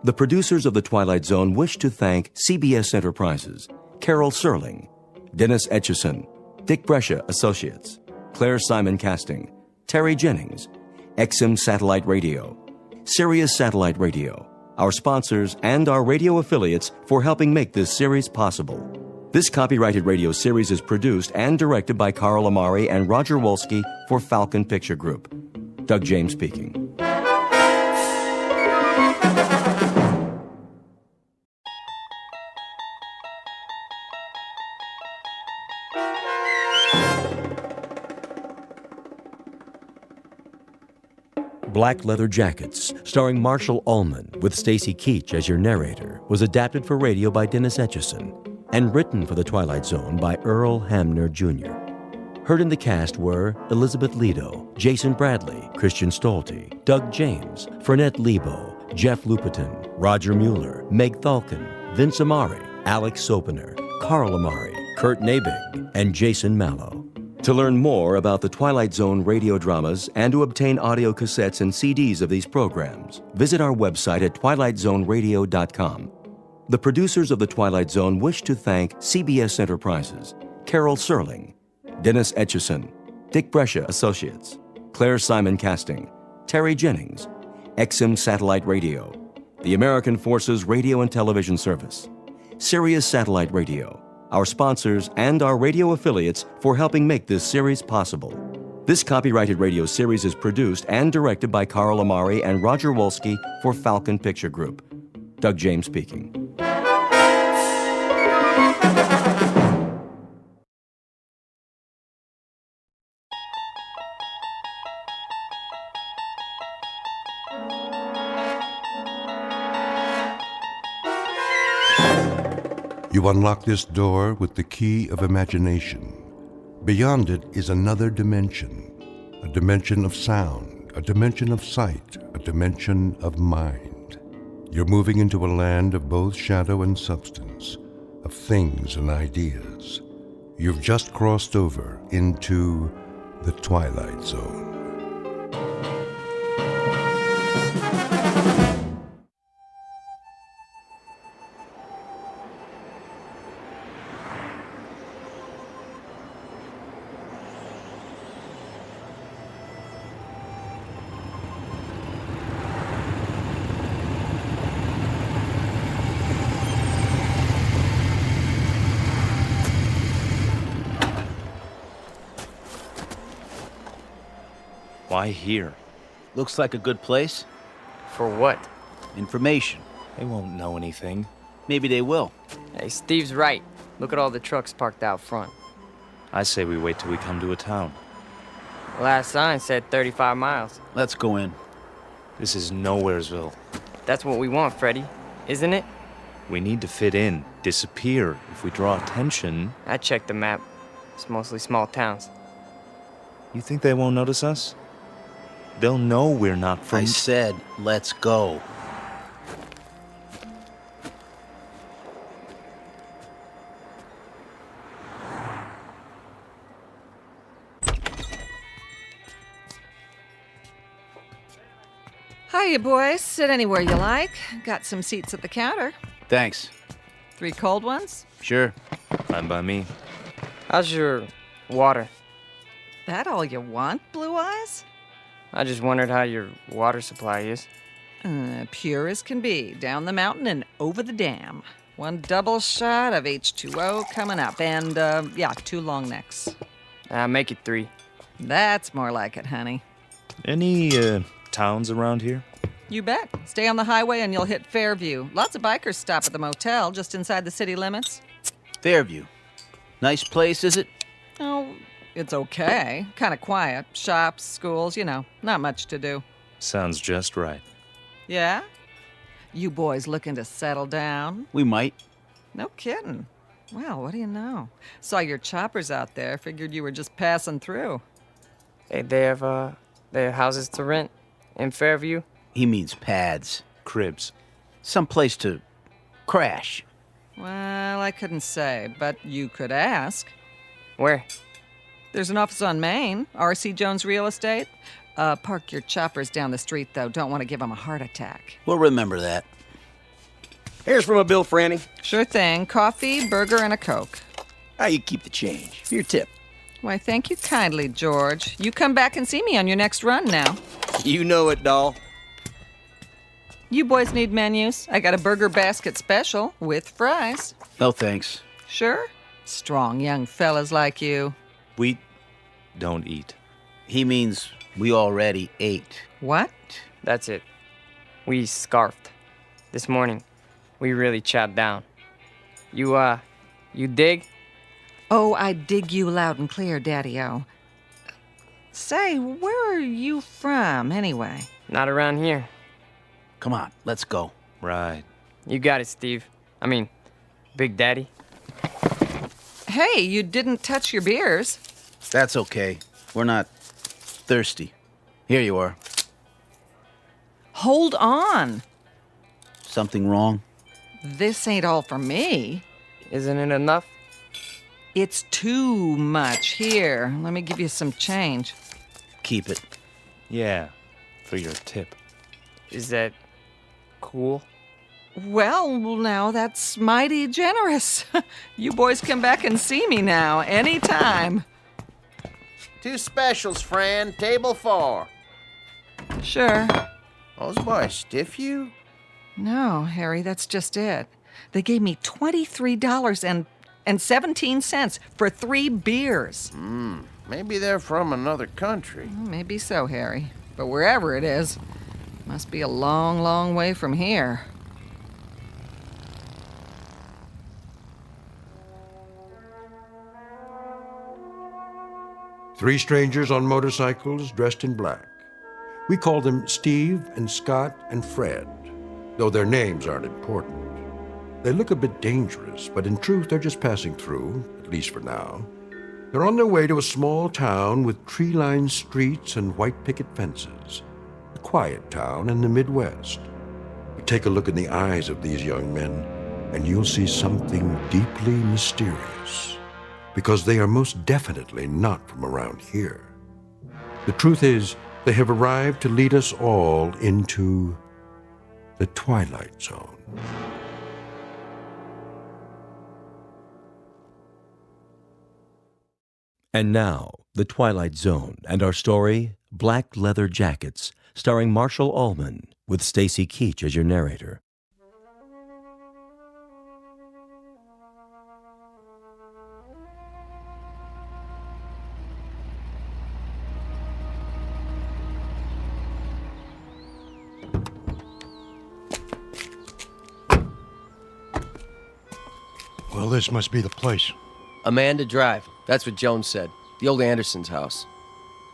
The producers of The Twilight Zone wish to thank CBS Enterprises, Carol Serling, Dennis Etchison, Dick Brescia Associates, Claire Simon Casting, Terry Jennings, XM Satellite Radio, Sirius Satellite Radio, our sponsors, and our radio affiliates for helping make this series possible. This copyrighted radio series is produced and directed by Carl Amari and Roger Wolski for Falcon Picture Group. Doug James speaking. Black Leather Jackets, starring Marshall Ullman with Stacy Keach as your narrator, was adapted for radio by Dennis Etchison and written for The Twilight Zone by Earl Hamner Jr. Heard in the cast were Elizabeth Lido, Jason Bradley, Christian Stolte, Doug James, Fernette Lebo, Jeff Lupetin, Roger Mueller, Meg Thalken, Vince Amari, Alex Sopener, Carl Amari, Kurt Nabig, and Jason Mallow. To learn more about the Twilight Zone radio dramas and to obtain audio cassettes and CDs of these programs, visit our website at twilightzoneradio.com. The producers of The Twilight Zone wish to thank CBS Enterprises, Carol Serling, Dennis Etchison, Dick Brescia Associates, Claire Simon Casting, Terry Jennings, XM Satellite Radio, the American Forces Radio and Television Service, Sirius Satellite Radio, our sponsors, and our radio affiliates for helping make this series possible. This copyrighted radio series is produced and directed by Carl Amari and Roger Wolski for Falcon Picture Group. Doug James speaking. You unlock this door with the key of imagination. Beyond it is another dimension, a dimension of sound, a dimension of sight, a dimension of mind. You're moving into a land of both shadow and substance, of things and ideas. You've just crossed over into the Twilight Zone. Why here? Looks like a good place. For what? Information. They won't know anything. Maybe they will. Hey, Steve's right. Look at all the trucks parked out front. I say we wait till we come to a town. Last sign said 35 miles. Let's go in. This is Nowheresville. That's what we want, Freddy. Isn't it? We need to fit in, disappear. If we draw attention... I checked the map. It's mostly small towns. You think they won't notice us? They'll know we're not from... I said, let's go. Hiya, boys. Sit anywhere you like. Got some seats at the counter. Thanks. 3 cold ones? Sure. Fine by me. How's your water? That all you want, Blue Eyes? I just wondered how your water supply is. Pure as can be. Down the mountain and over the dam. 1 double shot of H2O coming up. And, 2 long necks. Make it 3. That's more like it, honey. Any, towns around here? You bet. Stay on the highway and you'll hit Fairview. Lots of bikers stop at the motel just inside the city limits. Fairview. Nice place, is it? Oh, it's okay. Kind of quiet. Shops, schools, not much to do. Sounds just right. Yeah? You boys looking to settle down? We might. No kidding. Well, what do you know? Saw your choppers out there. Figured you were just passing through. Hey, they have houses to rent in Fairview? He means pads. Cribs. Some place to crash. Well, I couldn't say, but you could ask. Where? There's an office on Main, R.C. Jones Real Estate. Park your choppers down the street, though. Don't want to give them a heart attack. We'll remember that. Here's from a bill, Franny. Sure thing. Coffee, burger, and a Coke. How you keep the change? For your tip. Why, thank you kindly, George. You come back and see me on your next run now. You know it, doll. You boys need menus. I got a burger basket special with fries. No thanks. Sure? Strong young fellas like you. We don't eat. He means we already ate. What? That's it. We scarfed. This morning, we really chopped down. You dig? Oh, I dig you loud and clear, Daddy-O. Say, where are you from, anyway? Not around here. Come on, let's go. Right. You got it, Steve. I mean, Big Daddy. Hey, you didn't touch your beers. That's okay. We're not thirsty. Here you are. Hold on. Something wrong? This ain't all for me. Isn't it enough? It's too much. Here, let me give you some change. Keep it. Yeah, for your tip. Is that cool? Well, now that's mighty generous. You boys come back and see me now, anytime. 2 specials, Fran. Table 4. Sure. Those boys stiff you? No, Harry, that's just it. They gave me $23.17 for 3 beers. Maybe they're from another country. Maybe so, Harry. But wherever it is, must be a long, long way from here. Three strangers on motorcycles dressed in black. We call them Steve and Scott and Fred, though their names aren't important. They look a bit dangerous, but in truth they're just passing through, at least for now. They're on their way to a small town with tree-lined streets and white picket fences. A quiet town in the Midwest. But take a look in the eyes of these young men, and you'll see something deeply mysterious. Because they are most definitely not from around here. The truth is, they have arrived to lead us all into the Twilight Zone. And now, The Twilight Zone and our story, Black Leather Jackets, starring Marshall Allman, with Stacy Keach as your narrator. Well, this must be the place. Amanda Drive. That's what Jones said. The old Anderson's house.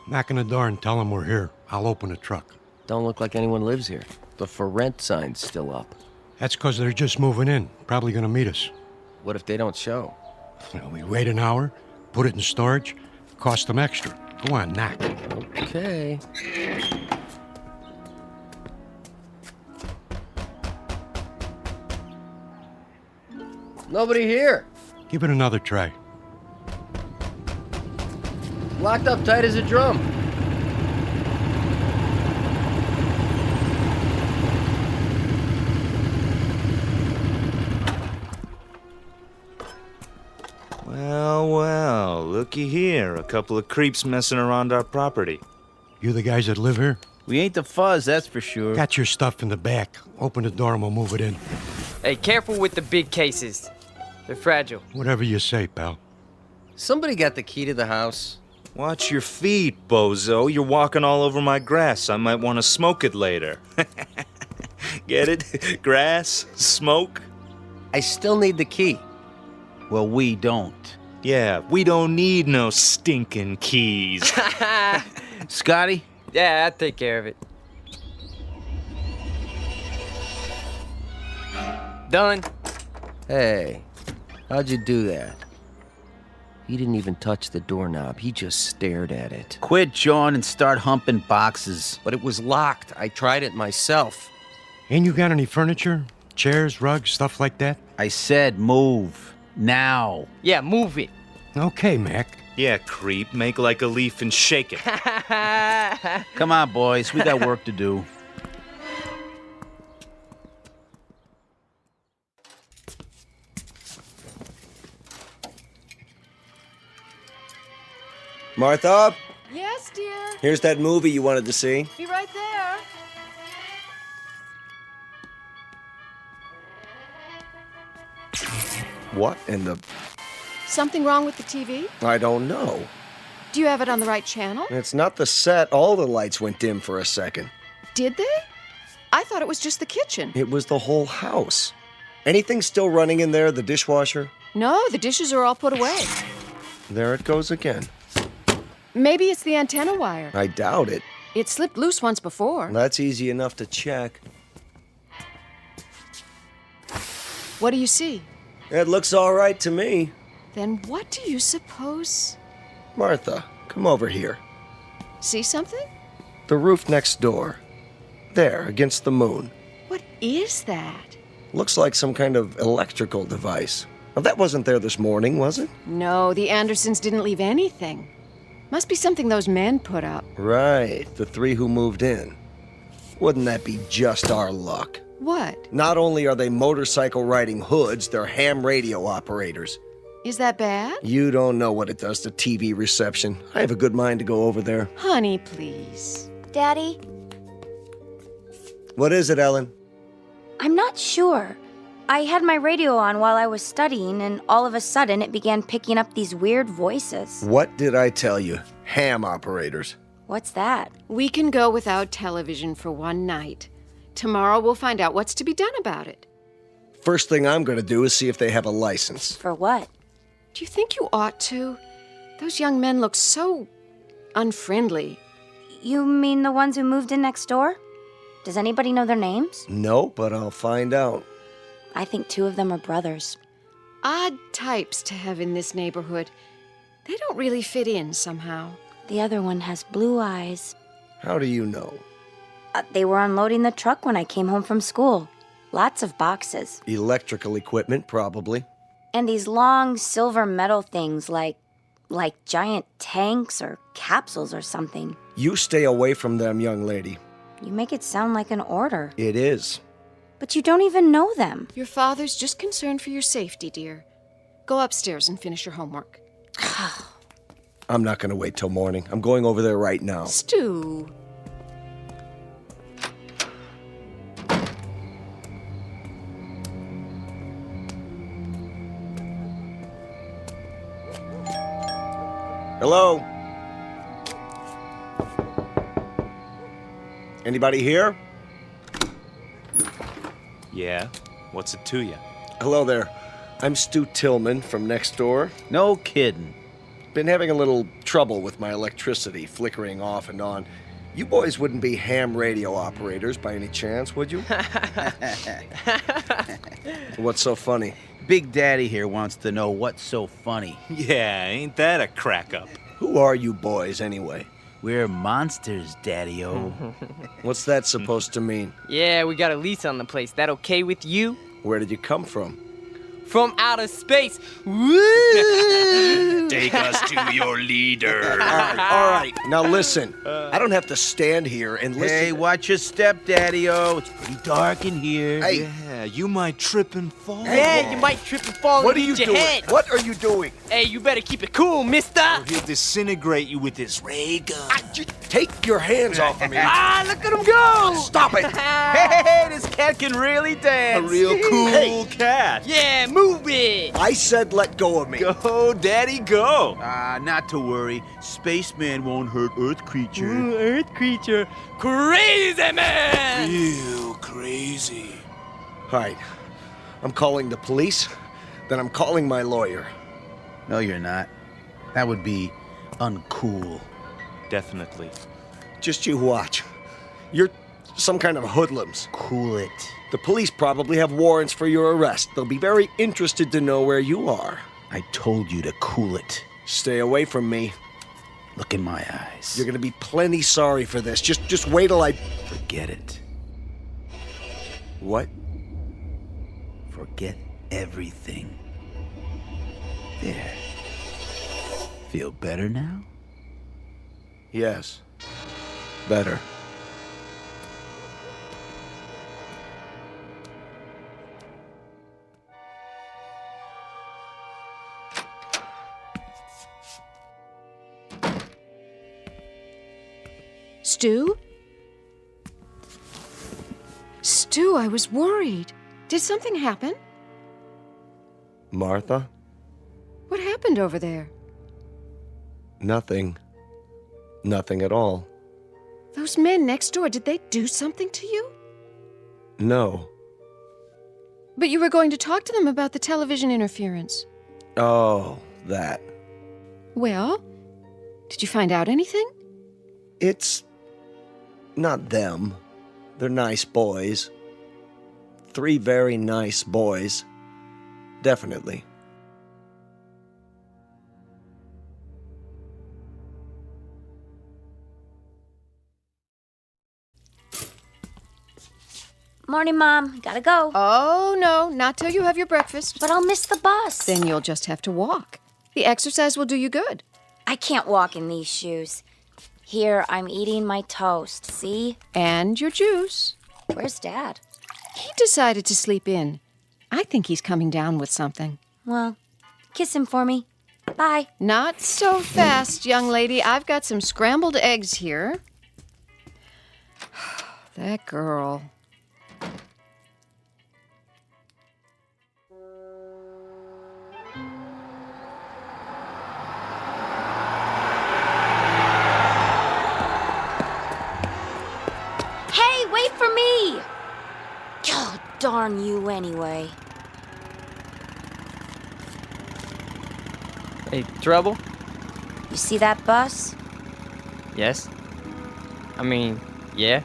Knock on the door and tell them we're here. I'll open the truck. Don't look like anyone lives here. The for rent sign's still up. That's because they're just moving in. Probably going to meet us. What if they don't show? Well, we wait an hour, put it in storage, cost them extra. Go on, knock. Okay. Nobody here. Give it another try. Locked up tight as a drum. Well, looky here. A couple of creeps messing around our property. You the guys that live here? We ain't the fuzz, that's for sure. Got your stuff in the back. Open the door and we'll move it in. Hey, careful with the big cases. They're fragile. Whatever you say, pal. Somebody got the key to the house. Watch your feet, bozo. You're walking all over my grass. I might want to smoke it later. Get it? Grass? Smoke? I still need the key. Well, we don't. Yeah, we don't need no stinking keys. Scotty? Yeah, I'll take care of it. Done. Hey, how'd you do that? He didn't even touch the doorknob. He just stared at it. Quit jawing and start humping boxes. But it was locked. I tried it myself. Ain't you got any furniture? Chairs, rugs, stuff like that? I said move. Now. Yeah, move it. Okay, Mac. Yeah, creep. Make like a leaf and shake it. Come on, boys. We got work to do. Martha, Yes, dear. here's that movie you wanted to see. Be right there. What in the... Something wrong with the TV? I don't know. Do you have it on the right channel? It's not the set. All the lights went dim for a second. Did they? I thought it was just the kitchen. It was the whole house. Anything still running in there, the dishwasher? No, the dishes are all put away. There it goes again. Maybe it's the antenna wire. I doubt it. It slipped loose once before. That's easy enough to check. What do you see? It looks all right to me. Then what do you suppose? Martha, come over here. See something? The roof next door. There, against the moon. What is that? Looks like some kind of electrical device. Well, that wasn't there this morning, was it? No, the Andersons didn't leave anything. Must be something those men put up. Right, the three who moved in. Wouldn't that be just our luck? What? Not only are they motorcycle-riding hoods, they're ham radio operators. Is that bad? You don't know what it does to TV reception. I have a good mind to go over there. Honey, please. Daddy, What is it, Ellen? I'm not sure. I had my radio on while I was studying, and all of a sudden it began picking up these weird voices. What did I tell you? Ham operators. What's that? We can go without television for one night. Tomorrow we'll find out what's to be done about it. First thing I'm going to do is see if they have a license. For what? Do you think you ought to? Those young men look so unfriendly. You mean the ones who moved in next door? Does anybody know their names? No, but I'll find out. I think 2 of them are brothers. Odd types to have in this neighborhood. They don't really fit in somehow. The other one has blue eyes. How do you know? They were unloading the truck when I came home from school. Lots of boxes. Electrical equipment, probably. And these long silver metal things like giant tanks or capsules or something. You stay away from them, young lady. You make it sound like an order. It is. But you don't even know them. Your father's just concerned for your safety, dear. Go upstairs and finish your homework. I'm not going to wait till morning. I'm going over there right now. Stu. Hello? Anybody here? Yeah? What's it to you? Hello there. I'm Stu Tillman from next door. No kidding. Been having a little trouble with my electricity, flickering off and on. You boys wouldn't be ham radio operators by any chance, would you? What's so funny? Big Daddy here wants to know what's so funny. Yeah, ain't that a crack up? Who are you boys, anyway? We're monsters, Daddy-o. What's that supposed to mean? Yeah, we got a lease on the place. That okay with you? Where did you come from? From outer space. Woo! Take us to your leader. All right. Now listen. I don't have to stand here and listen. Hey, watch your step, Daddy-o. It's pretty dark in here. Hey. Yeah, you might trip and fall. Yeah, you might trip and fall What and are you hit your doing? head. What are you doing? Hey, you better keep it cool, mister. He'll disintegrate you with his ray gun. Take your hands off of me. Ah, look at him go! Stop it. Hey, this cat can really dance. A real cool cat. Yeah, move it. I said let go of me. Go, Daddy, go. Not to worry. Spaceman won't hurt Earth creature. Earth creature. Crazy man! Real crazy. All right. I'm calling the police. Then I'm calling my lawyer. No, you're not. That would be uncool. Definitely. Just you watch. You're some kind of hoodlums. Cool it. The police probably have warrants for your arrest. They'll be very interested to know where you are. I told you to cool it. Stay away from me. Look in my eyes. You're gonna be plenty sorry for this. Just wait till I... Forget it. What? Forget everything. There. Feel better now? Yes. Better. Stu? Stu, I was worried. Did something happen? Martha? What happened over there? Nothing. Nothing at all. Those men next door, did they do something to you? No. But you were going to talk to them about the television interference. Oh, that. Well, did you find out anything? It's not them. They're nice boys. 3 very nice boys. Definitely. Morning, Mom. Gotta go. Oh, no, not till you have your breakfast. But I'll miss the bus. Then you'll just have to walk. The exercise will do you good. I can't walk in these shoes. Here, I'm eating my toast, see? And your juice. Where's Dad? He decided to sleep in. I think he's coming down with something. Well, kiss him for me. Bye. Not so fast, young lady. I've got some scrambled eggs here. That girl. Hey, wait for me! God darn you anyway. Hey, trouble? You see that bus? Yes. I mean, yeah.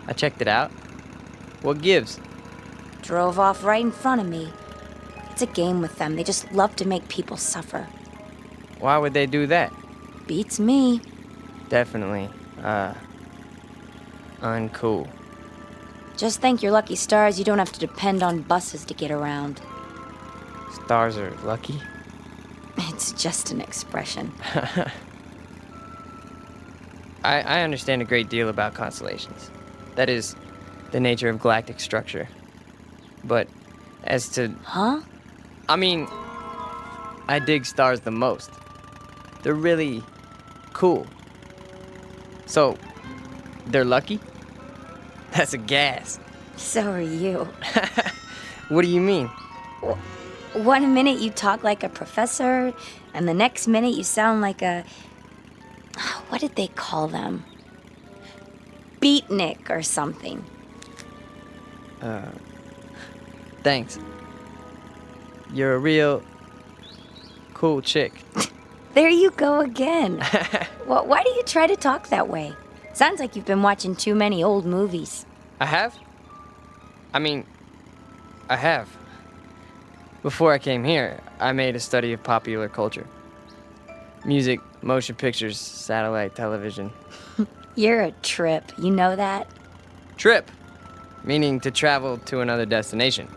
I checked it out. What gives? Drove off right in front of me. It's a game with them. They just love to make people suffer. Why would they do that? Beats me. Definitely, uncool. Just thank your lucky stars you don't have to depend on buses to get around. Stars are lucky? It's just an expression. I understand a great deal about constellations. That is, the nature of galactic structure. But as to... Huh? I mean, I dig stars the most. They're really cool. So, they're lucky? That's a gas. So are you. What do you mean? One minute you talk like a professor, and the next minute you sound like a... What did they call them? Beatnik or something. Thanks. You're a real cool chick. There you go again. Well, why do you try to talk that way? Sounds like you've been watching too many old movies. I have? I mean, I have. Before I came here, I made a study of popular culture. Music, motion pictures, satellite television. You're a trip, you know that? Trip, meaning to travel to another destination.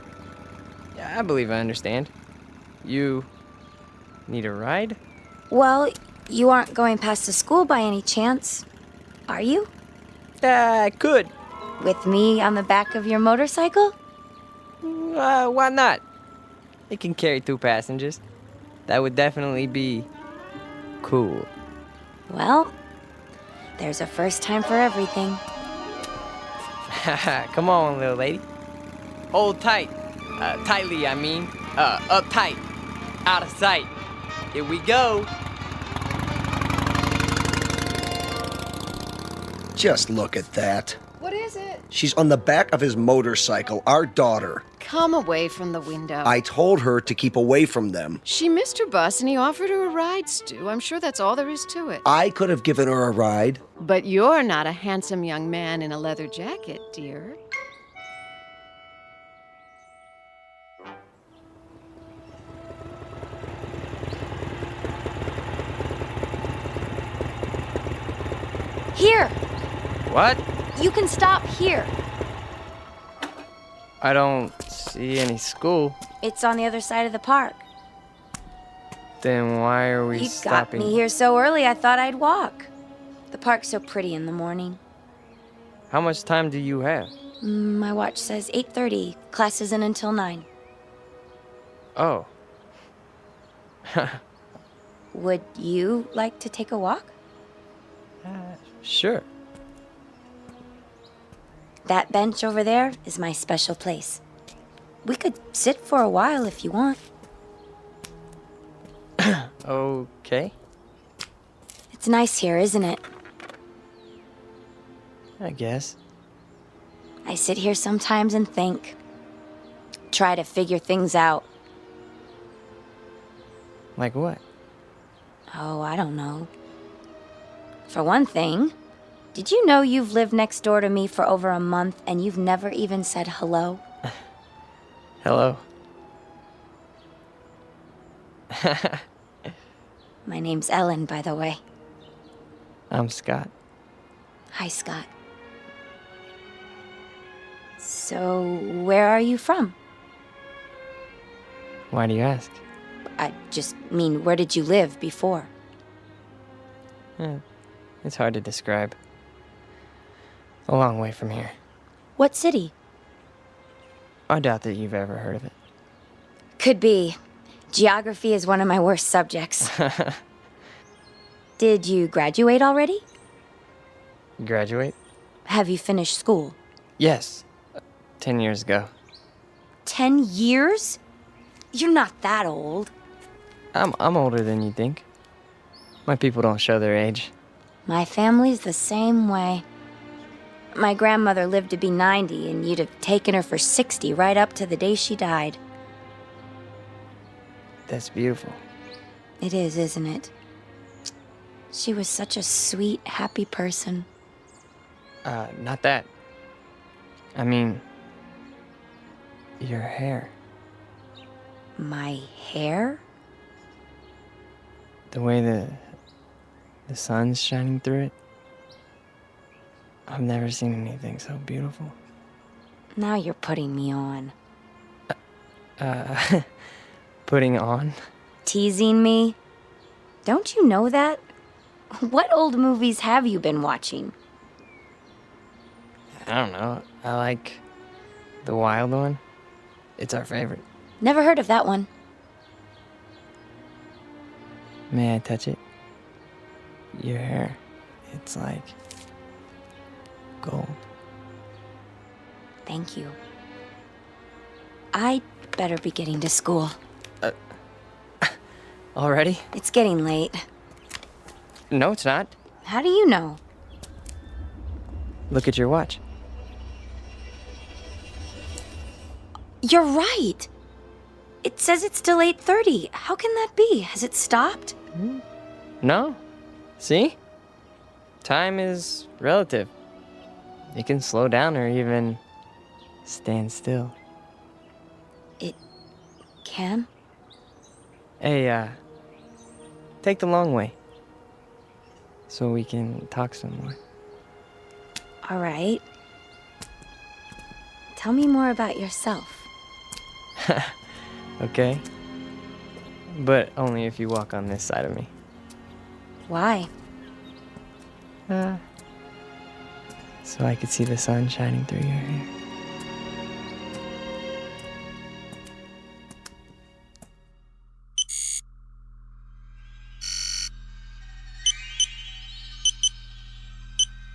Yeah, I believe I understand. You need a ride? Well, you aren't going past the school by any chance, are you? I could. With me on the back of your motorcycle? Why not? It can carry 2 passengers. That would definitely be cool. Well, there's a first time for everything. Come on, little lady. Hold tight. Tightly, I mean. Uptight. Out of sight. Here we go. Just look at that. What is it? She's on the back of his motorcycle, our daughter. Come away from the window. I told her to keep away from them. She missed her bus and he offered her a ride, Stu. I'm sure that's all there is to it. I could have given her a ride. But you're not a handsome young man in a leather jacket, dear. Here! What? You can stop here. I don't see any school. It's on the other side of the park. Then why are we You stopping? got me here so early, I thought I'd walk. The park's so pretty in the morning. How much time do you have? My watch says 8:30. Class isn't until 9. Oh. Would you like to take a walk? Sure. That bench over there is my special place. We could sit for a while if you want. Okay. It's nice here, isn't it? I guess. I sit here sometimes and think. Try to figure things out. Like what? Oh, I don't know. For one thing, did you know you've lived next door to me for over a month and you've never even said hello? Hello. My name's Ellen, by the way. I'm Scott. Hi, Scott. So, where are you from? Why do you ask? I just mean, where did you live before? It's hard to describe. A long way from here. What city? I doubt that you've ever heard of it. Could be. Geography is one of my worst subjects. Did you graduate already? Graduate? Have you finished school? Yes. 10 years ago. 10 years? You're not that old. I'm older than you think. My people don't show their age. My family's the same way. My grandmother lived to be 90, and you'd have taken her for 60 right up to the day she died. That's beautiful. It is, isn't it? She was such a sweet, happy person. Not that. I mean, your hair. My hair? The way the sun's shining through it. I've never seen anything so beautiful. Now you're putting me on. Putting on? Teasing me? Don't you know that? What old movies have you been watching? I don't know. I like the wild one. It's our favorite. Never heard of that one. May I touch it? Your hair. It's like gold. Thank you. I'd better be getting to school. Already? It's getting late. No, it's not. How do you know? Look at your watch. You're right. It says it's still 8:30. How can that be? Has it stopped? No. See? Time is relative. It can slow down or even stand still. It can? Hey, take the long way. So we can talk some more. All right. Tell me more about yourself. Okay? But only if you walk on this side of me. Why? So I could see the sun shining through your hair.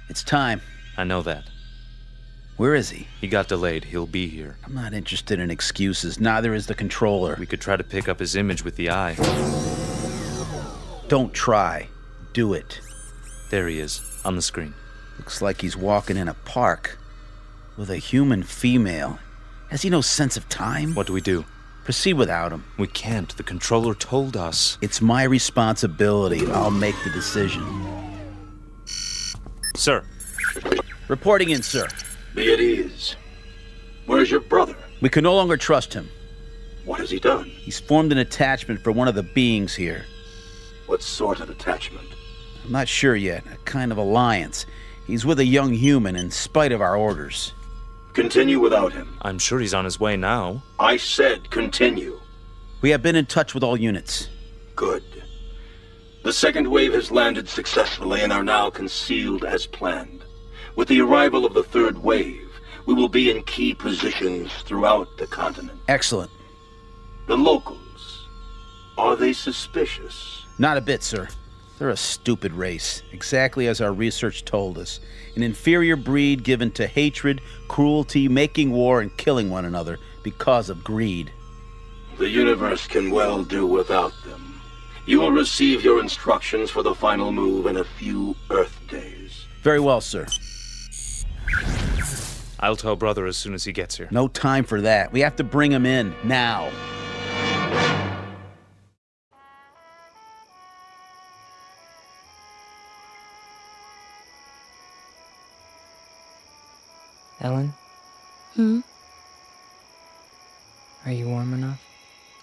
It's time. I know that. Where is he? He got delayed. He'll be here. I'm not interested in excuses. Neither is the controller. We could try to pick up his image with the eye. Don't try. Do it. There he is, on the screen. Looks like he's walking in a park with a human female. Has he no sense of time? What do we do? Proceed without him. We can't. The controller told us. It's my responsibility. I'll make the decision. Sir. Reporting in, sir. Be at ease. Where's your brother? We can no longer trust him. What has he done? He's formed an attachment for one of the beings here. What sort of attachment? I'm not sure yet. A kind of alliance. He's with a young human in spite of our orders. Continue without him. I'm sure he's on his way now. I said continue. We have been in touch with all units. Good. The second wave has landed successfully and are now concealed as planned. With the arrival of the third wave, we will be in key positions throughout the continent. Excellent. The locals, are they suspicious? Not a bit, sir. They're a stupid race, exactly as our research told us. An inferior breed given to hatred, cruelty, making war, and killing one another because of greed. The universe can well do without them. You will receive your instructions for the final move in a few Earth days. Very well, sir. I'll tell brother as soon as he gets here. No time for that. We have to bring him in, now. Ellen? Are you warm enough?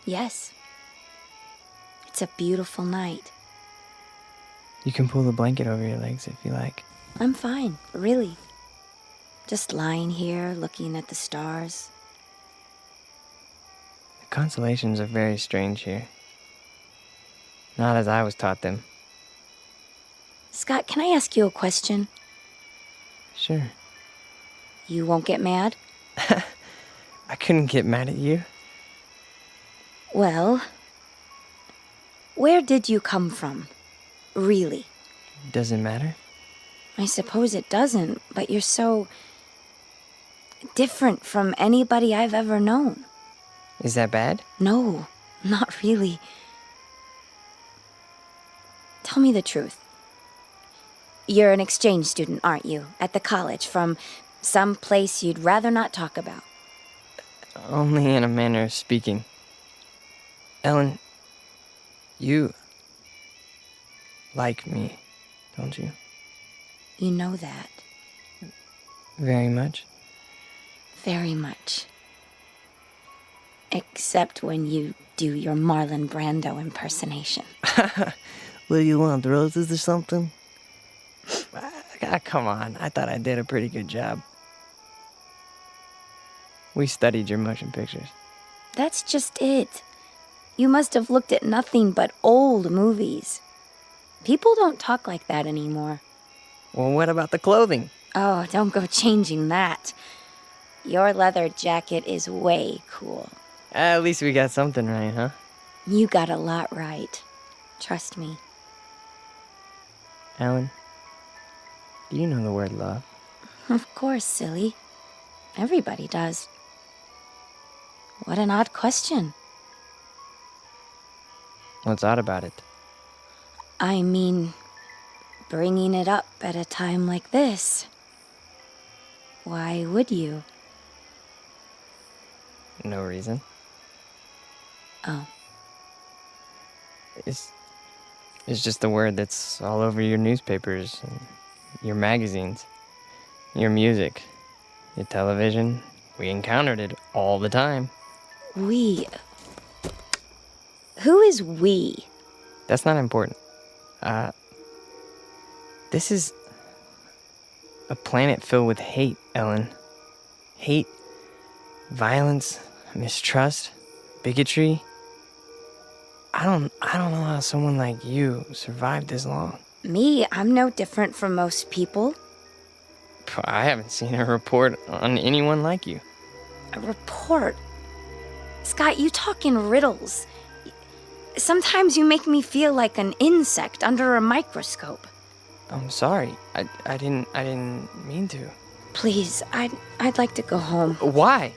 Yes. It's a beautiful night. You can pull the blanket over your legs if you like. I'm fine, really. Just lying here, looking at the stars. The constellations are very strange here. Not as I was taught them. Scott, can I ask you a question? Sure. You won't get mad? I couldn't get mad at you. Well, where did you come from? Really? Does it matter? I suppose it doesn't, but you're so different from anybody I've ever known. Is that bad? No, not really. Tell me the truth. You're an exchange student, aren't you? At the college, from some place you'd rather not talk about. Only in a manner of speaking. Ellen, you like me, don't you? You know that. Very much? Very much. Except when you do your Marlon Brando impersonation. What do you want, roses or something? Come on, I thought I did a pretty good job. We studied your motion pictures. That's just it. You must have looked at nothing but old movies. People don't talk like that anymore. Well, what about the clothing? Oh, don't go changing that. Your leather jacket is way cool. At least we got something right, huh? You got a lot right. Trust me. Ellen, do you know the word love? Of course, silly. Everybody does. What an odd question. What's odd about it? I mean, bringing it up at a time like this. Why would you? No reason. Oh. It's just the word that's all over your newspapers, and your magazines, your music, your television. We encountered it all the time. We? Who is we? That's not important. This is a planet filled with hate, Ellen. Hate, violence, mistrust, bigotry. I don't know how someone like you survived this long. Me? I'm no different from most people. I haven't seen a report on anyone like you. A report? Scott, you talk in riddles. Sometimes you make me feel like an insect under a microscope. I'm sorry. I didn't mean to. Please, I'd like to go home. Why?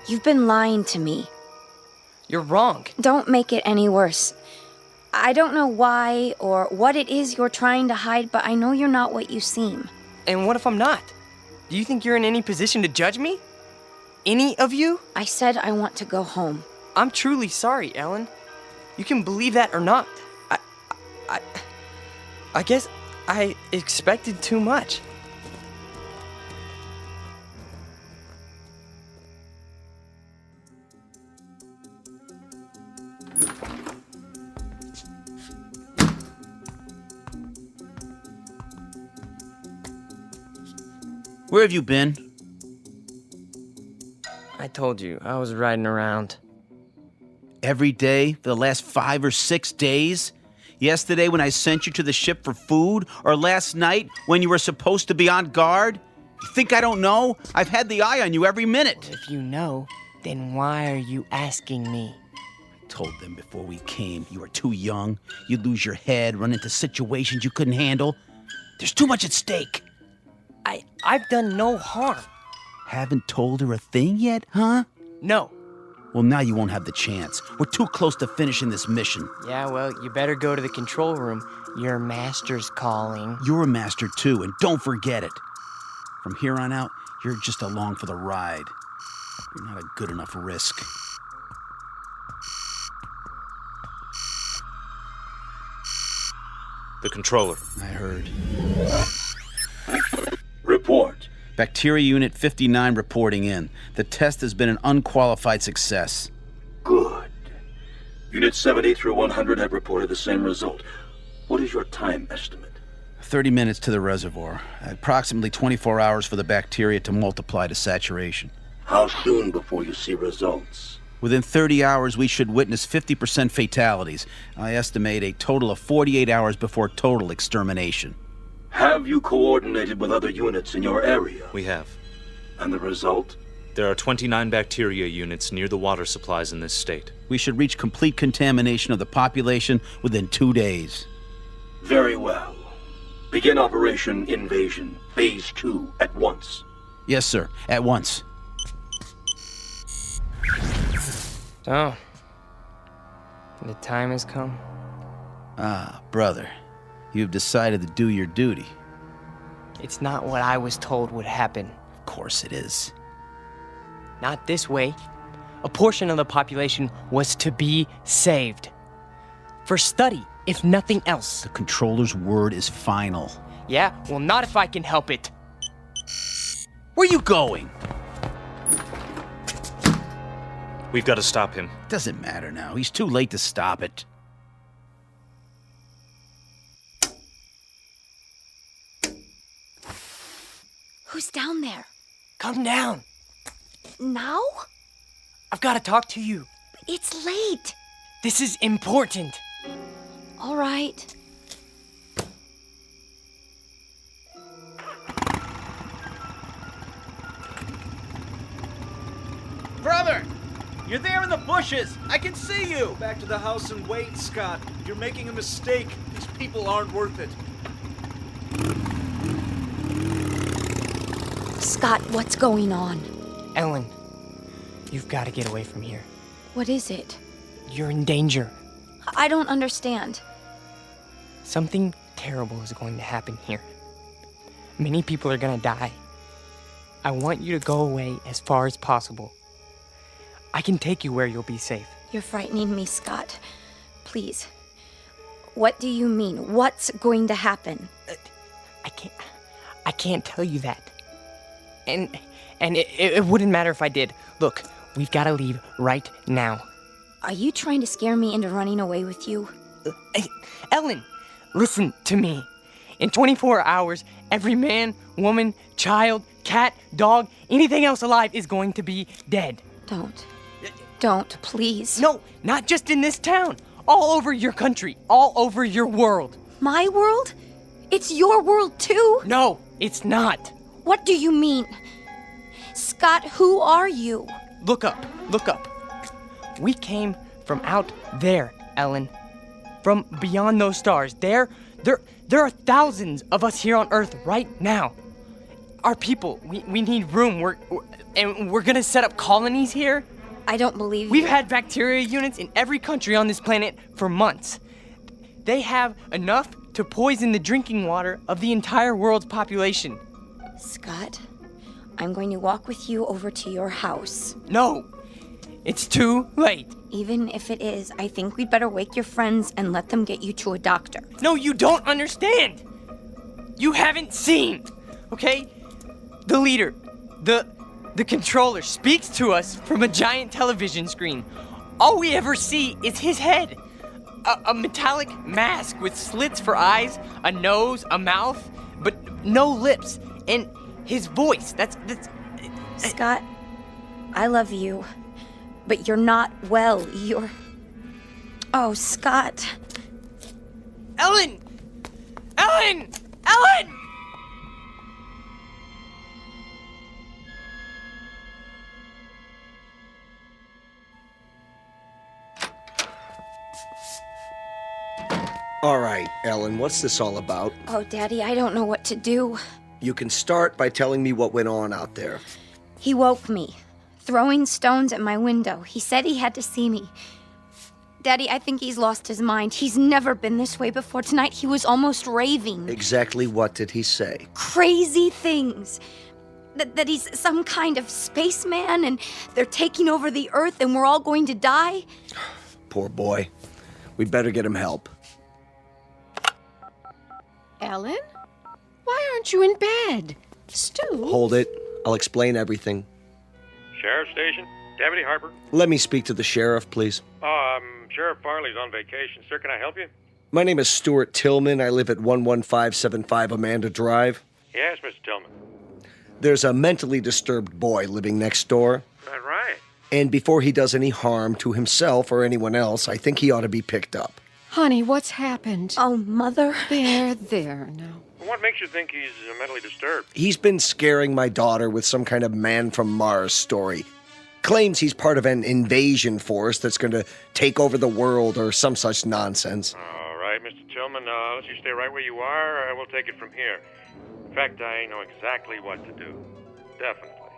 You've been lying to me. You're wrong. Don't make it any worse. I don't know why or what it is you're trying to hide, but I know you're not what you seem. And what if I'm not? Do you think you're in any position to judge me? Any of you? I said I want to go home. I'm truly sorry, Ellen. You can believe that or not. I guess I expected too much. Where have you been? I told you, I was riding around. Every day for the last 5 or 6 days? Yesterday when I sent you to the ship for food? Or last night when you were supposed to be on guard? You think I don't know? I've had the eye on you every minute. If you know, then why are you asking me? I told them before we came you were too young. You'd lose your head, run into situations you couldn't handle. There's too much at stake. I've done no harm. Haven't told her a thing yet, huh? No. Well, now you won't have the chance. We're too close to finishing this mission. Yeah, well, you better go to the control room. Your master's calling. You're a master too, and don't forget it. From here on out, you're just along for the ride. You're not a good enough risk. The controller. I heard. Report. Bacteria Unit 59 reporting in. The test has been an unqualified success. Good. Unit 70 through 100 have reported the same result. What is your time estimate? 30 minutes to the reservoir. Approximately 24 hours for the bacteria to multiply to saturation. How soon before you see results? Within 30 hours, we should witness 50% fatalities. I estimate a total of 48 hours before total extermination. Have you coordinated with other units in your area? We have. And the result? There are 29 bacteria units near the water supplies in this state. We should reach complete contamination of the population within 2 days. Very well. Begin Operation Invasion, Phase 2, at once. Yes, sir. At once. So, the time has come. Ah, brother. You've decided to do your duty. It's not what I was told would happen. Of course it is. Not this way. A portion of the population was to be saved. For study, if nothing else. The controller's word is final. Yeah, well, not if I can help it. Where are you going? We've got to stop him. Doesn't matter now. He's too late to stop it. Who's down there? Come down. Now? I've got to talk to you. It's late. This is important. All right. Brother! You're there in the bushes! I can see you! Back to the house and wait, Scott. You're making a mistake. These people aren't worth it. Scott, what's going on? Ellen, you've got to get away from here. What is it? You're in danger. I don't understand. Something terrible is going to happen here. Many people are going to die. I want you to go away as far as possible. I can take you where you'll be safe. You're frightening me, Scott. Please. What do you mean? What's going to happen? I can't tell you that. And it wouldn't matter if I did. Look, we've got to leave right now. Are you trying to scare me into running away with you? Ellen, listen to me. In 24 hours, every man, woman, child, cat, dog, anything else alive is going to be dead. Don't, please. No, not just in this town. All over your country. All over your world. My world? It's your world too? No, it's not. What do you mean? Scott, who are you? Look up. We came from out there, Ellen. From beyond those stars. There are thousands of us here on Earth right now. Our people, we need room. We're gonna set up colonies here. I don't believe you. We've had bacteria units in every country on this planet for months. They have enough to poison the drinking water of the entire world's population. Scott, I'm going to walk with you over to your house. No! It's too late. Even if it is, I think we'd better wake your friends and let them get you to a doctor. No, you don't understand! You haven't seen, okay? The leader, the controller speaks to us from a giant television screen. All we ever see is his head. A metallic mask with slits for eyes, a nose, a mouth, but no lips. And his voice, that's... Scott, I love you, but you're not well. You're... Oh, Scott. Ellen! Ellen! Ellen! All right, Ellen, what's this all about? Oh, Daddy, I don't know what to do. You can start by telling me what went on out there. He woke me, throwing stones at my window. He said he had to see me. Daddy, I think he's lost his mind. He's never been this way before. Tonight, he was almost raving. Exactly what did he say? Crazy things. That he's some kind of spaceman and they're taking over the Earth and we're all going to die. Poor boy. We'd better get him help. Ellen? Why aren't you in bed? Stu? Hold it. I'll explain everything. Sheriff Station? Deputy Harper? Let me speak to the sheriff, please. Sheriff Farley's on vacation. Sir, can I help you? My name is Stuart Tillman. I live at 11575 Amanda Drive. Yes, Mr. Tillman. There's a mentally disturbed boy living next door. That right? And before he does any harm to himself or anyone else, I think he ought to be picked up. Honey, what's happened? Oh, Mother. There now. What makes you think he's mentally disturbed? He's been scaring my daughter with some kind of man from Mars story. Claims he's part of an invasion force that's going to take over the world or some such nonsense. All right, Mr. Tillman, let's you stay right where you are. We'll take it from here. In fact, I know exactly what to do. Definitely.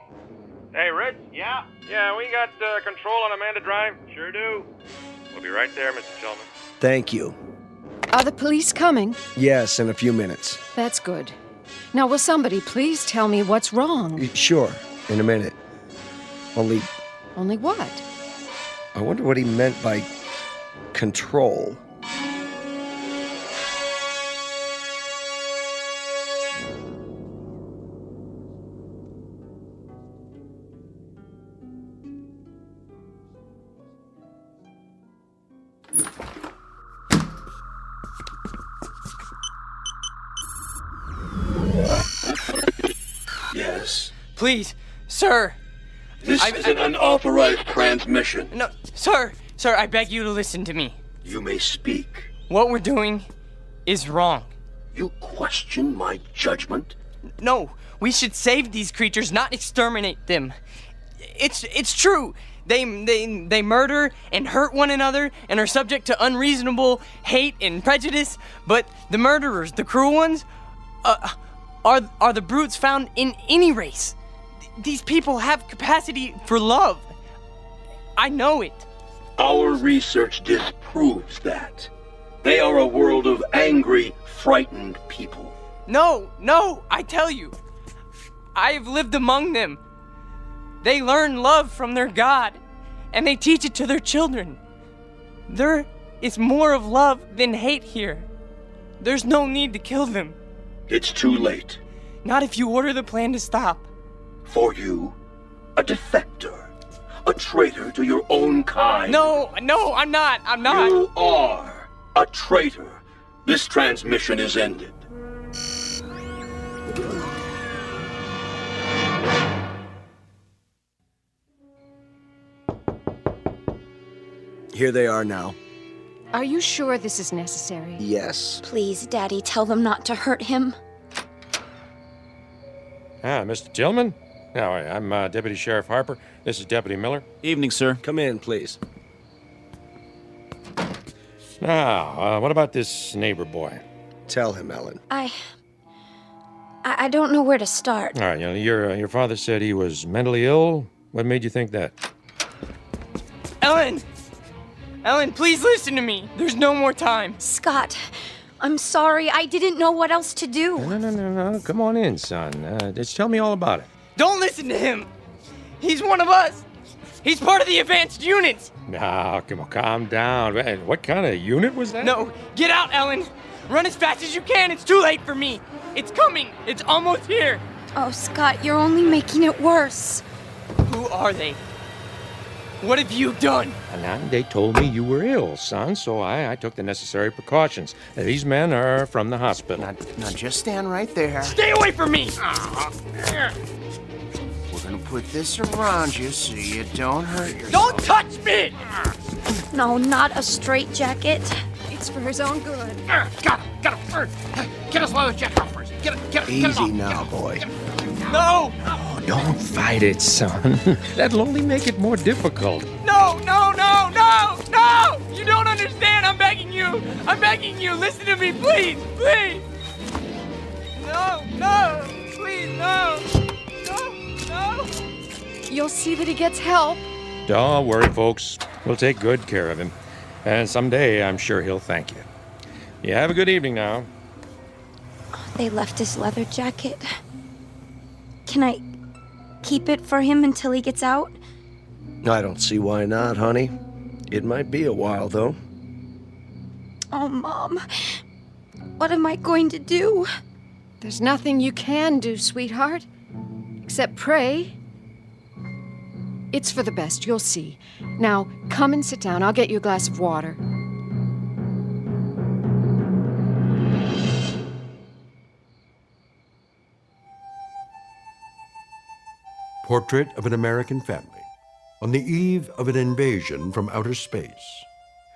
Hey, Ritz? Yeah? Yeah, we got control on Amanda Drive. Sure do. We'll be right there, Mr. Tillman. Thank you. Are the police coming? Yes, in a few minutes. That's good. Now, will somebody please tell me what's wrong? Sure, in a minute. Only what? I wonder what he meant by control. Yes. Please, sir. This is an unauthorized transmission. No, sir, I beg you to listen to me. You may speak. What we're doing is wrong. You question my judgment? No, we should save these creatures, not exterminate them. It's true. They murder and hurt one another and are subject to unreasonable hate and prejudice, but the murderers, the cruel ones, are the brutes found in any race. These people have capacity for love. I know it. Our research disproves that. They are a world of angry, frightened people. No, I tell you. I have lived among them. They learn love from their God, and they teach it to their children. There is more of love than hate here. There's no need to kill them. It's too late. Not if you order the plan to stop. For you, a defector, a traitor to your own kind. No, I'm not. You are a traitor. This transmission is ended. Here they are now. Are you sure this is necessary? Yes. Please, Daddy, tell them not to hurt him. Mr. Tillman? No, I'm Deputy Sheriff Harper. This is Deputy Miller. Evening, sir. Come in, please. Now, what about this neighbor boy? Tell him, Ellen. I don't know where to start. All right, your father said he was mentally ill. What made you think that? Ellen, please listen to me. There's no more time. Scott, I'm sorry. I didn't know what else to do. No. Come on in, son. Just tell me all about it. Don't listen to him. He's one of us. He's part of the advanced units. Now, come on, calm down. Man, what kind of unit was that? No, get out, Ellen. Run as fast as you can. It's too late for me. It's coming. It's almost here. Oh, Scott, you're only making it worse. Who are they? What have you done? And they told me you were ill, son, so I took the necessary precautions. These men are from the hospital. Now, just stand right there. Stay away from me! We're gonna put this around you so you don't hurt yourself. Don't touch me! No, not a straitjacket. It's for his own good. Got him! Get us leather jacket off first. Get it Easy off. now, boy. No! Oh, don't fight it, son. That'll only make it more difficult. No! You don't understand. I'm begging you. Listen to me, please. No. Please, no. You'll see that he gets help. Don't worry, folks. We'll take good care of him. And someday, I'm sure he'll thank you. You have a good evening now. They left his leather jacket. Can I keep it for him until he gets out? I don't see why not, honey. It might be a while, though. Oh, Mom. What am I going to do? There's nothing you can do, sweetheart, except pray. It's for the best, you'll see. Now, come and sit down. I'll get you a glass of water. Portrait of an American family on the eve of an invasion from outer space.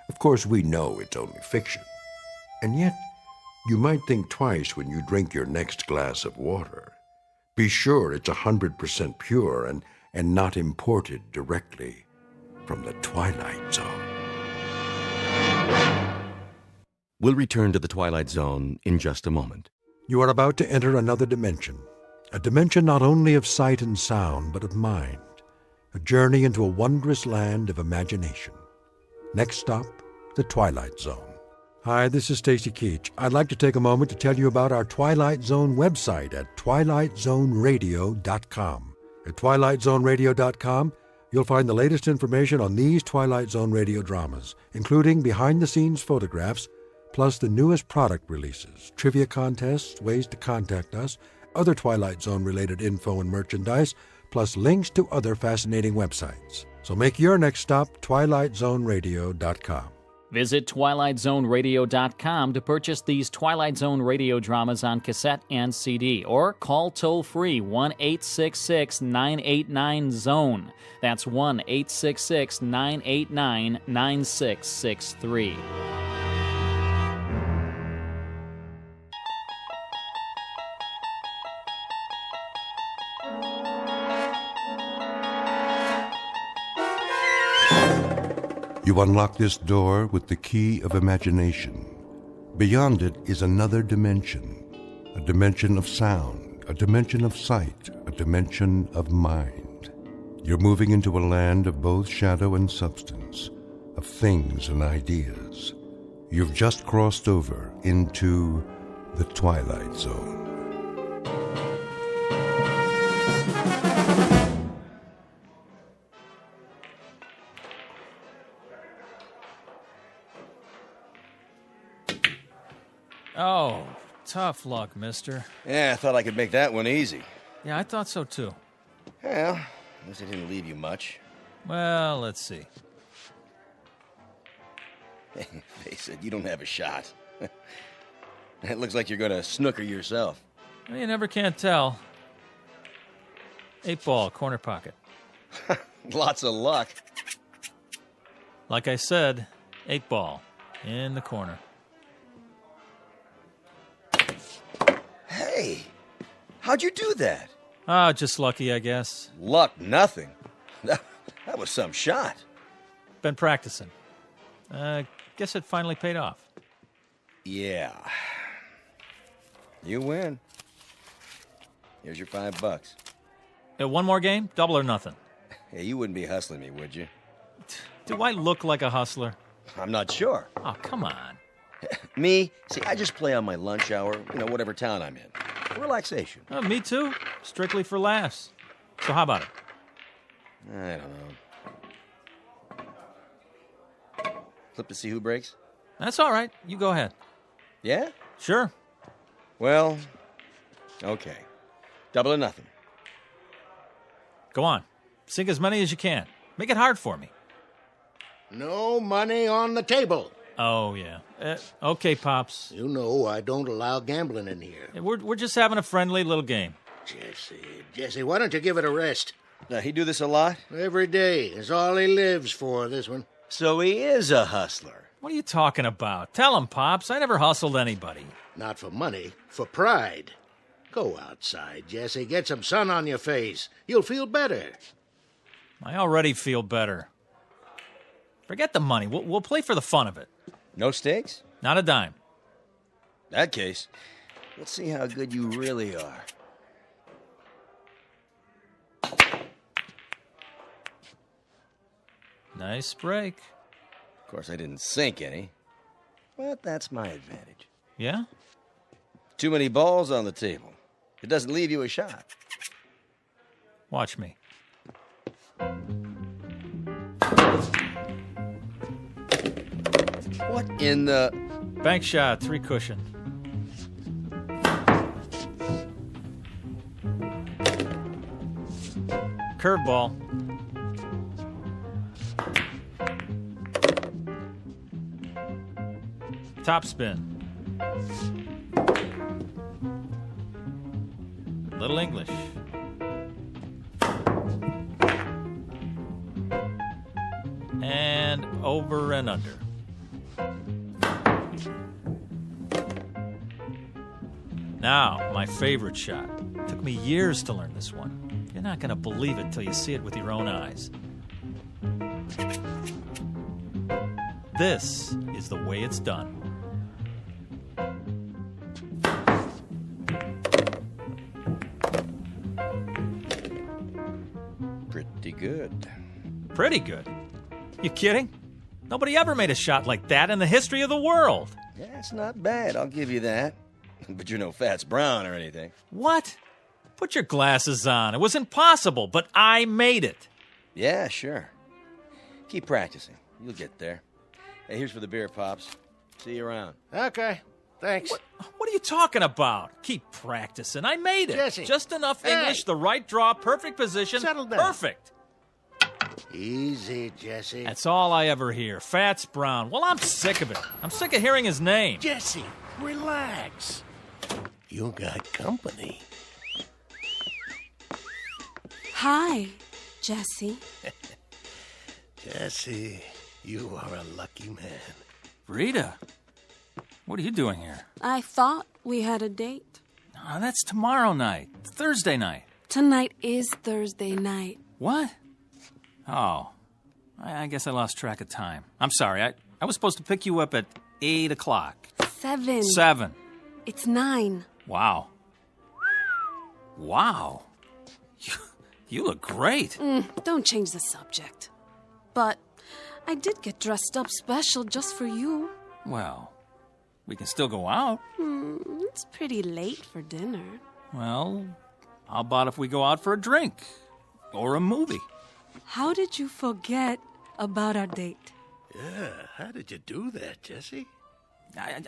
Of course, we know it's only fiction. And yet, you might think twice when you drink your next glass of water. Be sure it's 100% pure and not imported directly from the Twilight Zone. We'll return to the Twilight Zone in just a moment. You are about to enter another dimension. A dimension not only of sight and sound, but of mind. A journey into a wondrous land of imagination. Next stop, the Twilight Zone. Hi, this is Stacy Keach. I'd like to take a moment to tell you about our Twilight Zone website at twilightzoneradio.com. At twilightzoneradio.com, you'll find the latest information on these Twilight Zone radio dramas, including behind-the-scenes photographs, plus the newest product releases, trivia contests, ways to contact us, other Twilight Zone-related info and merchandise, plus links to other fascinating websites. So make your next stop twilightzoneradio.com. Visit twilightzoneradio.com to purchase these Twilight Zone radio dramas on cassette and CD, or call toll-free 1-866-989-ZONE. That's 1-866-989-9663. You unlock this door with the key of imagination. Beyond it is another dimension, a dimension of sound, a dimension of sight, a dimension of mind. You're moving into a land of both shadow and substance, of things and ideas. You've just crossed over into the Twilight Zone. Oh, tough luck, mister. Yeah, I thought I could make that one easy. Yeah, I thought so too. Well, at least I didn't leave you much. Well, let's see. Face it, you don't have a shot. It looks like you're gonna snooker yourself. Well, you never can tell. 8-ball, corner pocket. Lots of luck. Like I said, 8-ball, in the corner. Hey, how'd you do that? Ah, just lucky, I guess. Luck, nothing. That was some shot. Been practicing. Guess it finally paid off. Yeah. You win. Here's your $5. One more game? Double or nothing? Hey, you wouldn't be hustling me, would you? Do I look like a hustler? I'm not sure. Oh, come on. Me? See, I just play on my lunch hour, whatever town I'm in. Relaxation. Me too. Strictly for laughs. So how about it? I don't know. Flip to see who breaks? That's all right. You go ahead. Yeah? Sure. Well, okay. Double or nothing. Go on. Sink as many as you can. Make it hard for me. No money on the table. Oh, yeah. Okay, Pops. You know I don't allow gambling in here. We're just having a friendly little game. Jesse, why don't you give it a rest? Now, he do this a lot? Every day is all he lives for, this one. So he is a hustler. What are you talking about? Tell him, Pops. I never hustled anybody. Not for money, for pride. Go outside, Jesse. Get some sun on your face. You'll feel better. I already feel better. Forget the money. We'll play for the fun of it. No stakes? Not a dime. That case, let's see how good you really are. Nice break. Of course, I didn't sink any, but that's my advantage. Yeah? Too many balls on the table. It doesn't leave you a shot. Watch me. What in the... Bank shot, 3 cushion. Curveball. Top spin. Little English. And over and under. Now, my favorite shot. Took me years to learn this one. You're not going to believe it till you see it with your own eyes. This is the way it's done. Pretty good. Pretty good? You kidding? Nobody ever made a shot like that in the history of the world. Yeah, it's not bad, I'll give you that. But you're no Fats Brown or anything. What? Put your glasses on. It was impossible, but I made it. Yeah, sure. Keep practicing. You'll get there. Hey, here's for the beer, Pops. See you around. Okay, thanks. What are you talking about? Keep practicing. I made it. Jesse. Just enough Hey. English, the right draw, perfect position. Settle down. Perfect. Easy, Jesse. That's all I ever hear. Fats Brown. Well, I'm sick of it. I'm sick of hearing his name. Jesse, relax. You got company. Hi, Jesse. Jesse, you are a lucky man. Rita, what are you doing here? I thought we had a date. Oh, that's tomorrow night. Thursday night. Tonight is Thursday night. What? Oh, I guess I lost track of time. I'm sorry. I was supposed to pick you up at 8 o'clock. 7. 7. It's 9. Wow. Wow. You look great. Don't change the subject. But I did get dressed up special just for you. Well, we can still go out. It's pretty late for dinner. Well, how about if we go out for a drink? Or a movie? How did you forget about our date? Yeah, how did you do that, Jesse?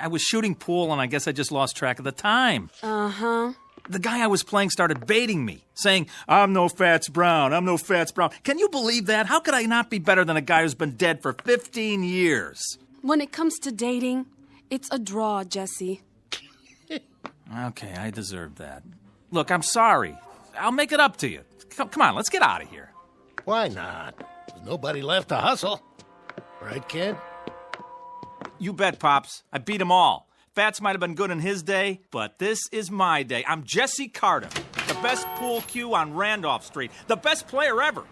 I was shooting pool, and I guess I just lost track of the time. Uh-huh. The guy I was playing started baiting me, saying, I'm no Fats Brown, I'm no Fats Brown. Can you believe that? How could I not be better than a guy who's been dead for 15 years? When it comes to dating, it's a draw, Jesse. Okay, I deserve that. Look, I'm sorry. I'll make it up to you. Come on, let's get out of here. Why not? There's nobody left to hustle. Right, kid? You bet, Pops. I beat them all. Fats might have been good in his day, but this is my day. I'm Jesse Carter, the best pool cue on Randolph Street, the best player ever.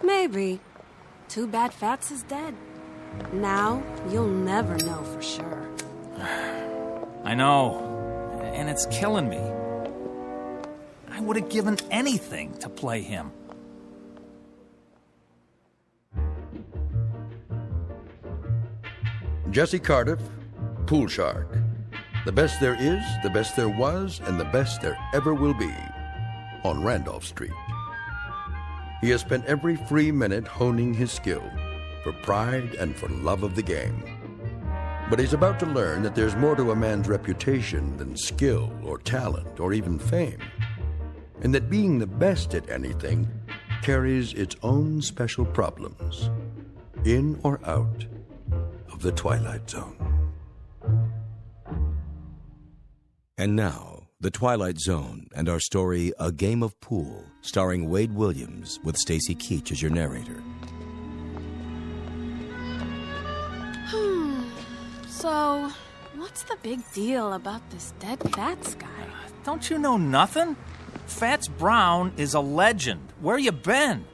Maybe. Too bad Fats is dead. Now, you'll never know for sure. I know, and it's killing me. I would have given anything to play him. Jesse Cardiff, Pool Shark. The best there is, the best there was, and the best there ever will be on Randolph Street. He has spent every free minute honing his skill for pride and for love of the game. But he's about to learn that there's more to a man's reputation than skill or talent or even fame, and that being the best at anything carries its own special problems, in or out of the Twilight Zone. And now, The Twilight Zone and our story, A Game of Pool, starring Wade Williams with Stacy Keach as your narrator. So, what's the big deal about this dead Fats guy? Don't you know nothing? Fats Brown is a legend. Where you been?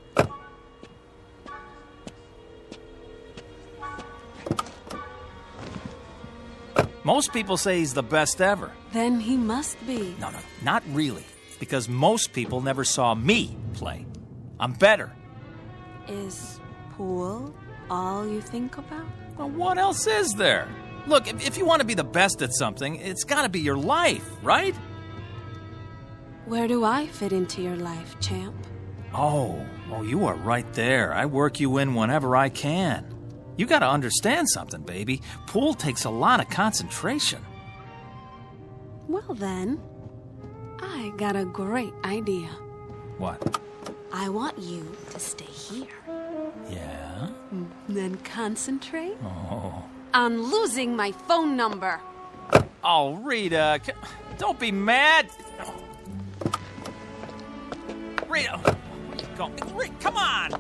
Most people say he's the best ever. Then he must be. No, not really. Because most people never saw me play. I'm better. Is pool all you think about? Well, what else is there? Look, if you want to be the best at something, it's got to be your life, right? Where do I fit into your life, champ? Oh, you are right there. I work you in whenever I can. You got to understand something, baby. Pool takes a lot of concentration. Well then, I got a great idea. What? I want you to stay here. Yeah? Then concentrate Oh. on losing my phone number. Oh, Rita, don't be mad. Rita, where you going? Rita, come on.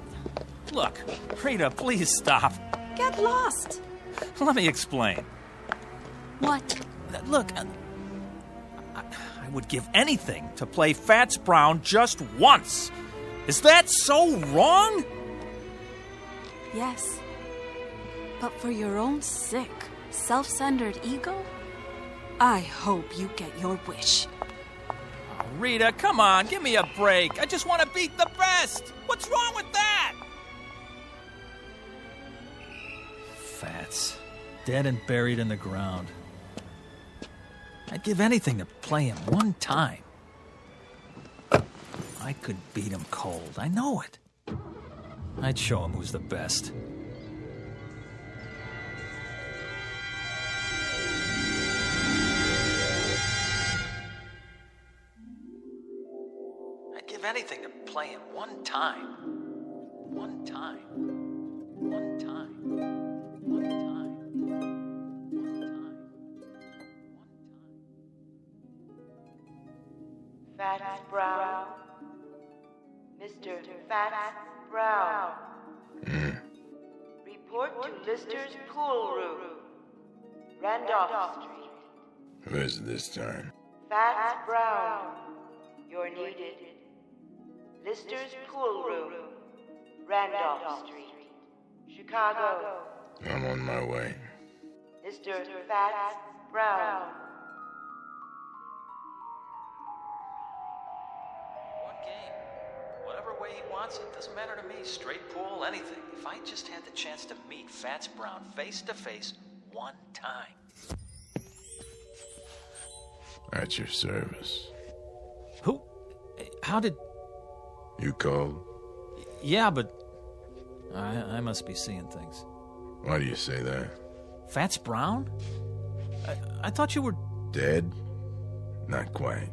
Look, Rita, please stop. Get lost. Let me explain. What? Look, I would give anything to play Fats Brown just once. Is that so wrong? Yes. But for your own sick, self-centered ego, I hope you get your wish. Oh, Rita, come on, give me a break. I just want to beat the best. What's wrong with that? Fats, dead and buried in the ground. I'd give anything to play him one time. I could beat him cold, I know it. I'd show him who's the best. I'd give anything to play him one time. One time. One time. One time. One time. Fats Brown. Mr. Fats Brown. Report to Lister's pool room. Randolph Street. Who is it this time? Fats Brown. You're needed. Lister's pool room. Randolph Street. Chicago. I'm on my way. Mr. Fats Brown. One game. Whatever way he wants it. Doesn't matter to me. Straight pool, anything. If I just had the chance to meet Fats Brown face to face one time. At your service. Who? How did... You called? Yeah, but... I must be seeing things. Why do you say that? Fats Brown? I thought you were... Dead? Not quite.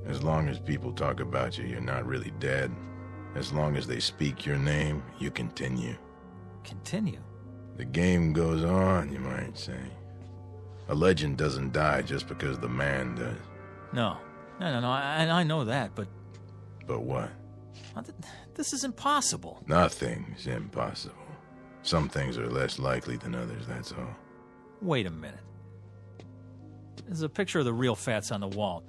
As long as people talk about you, you're not really dead. As long as they speak your name, you continue. Continue? The game goes on, you might say. A legend doesn't die just because the man does. No. I know that, but... But what? This is impossible. Nothing's impossible. Some things are less likely than others, that's all. Wait a minute. There's a picture of the real Fats on the wall.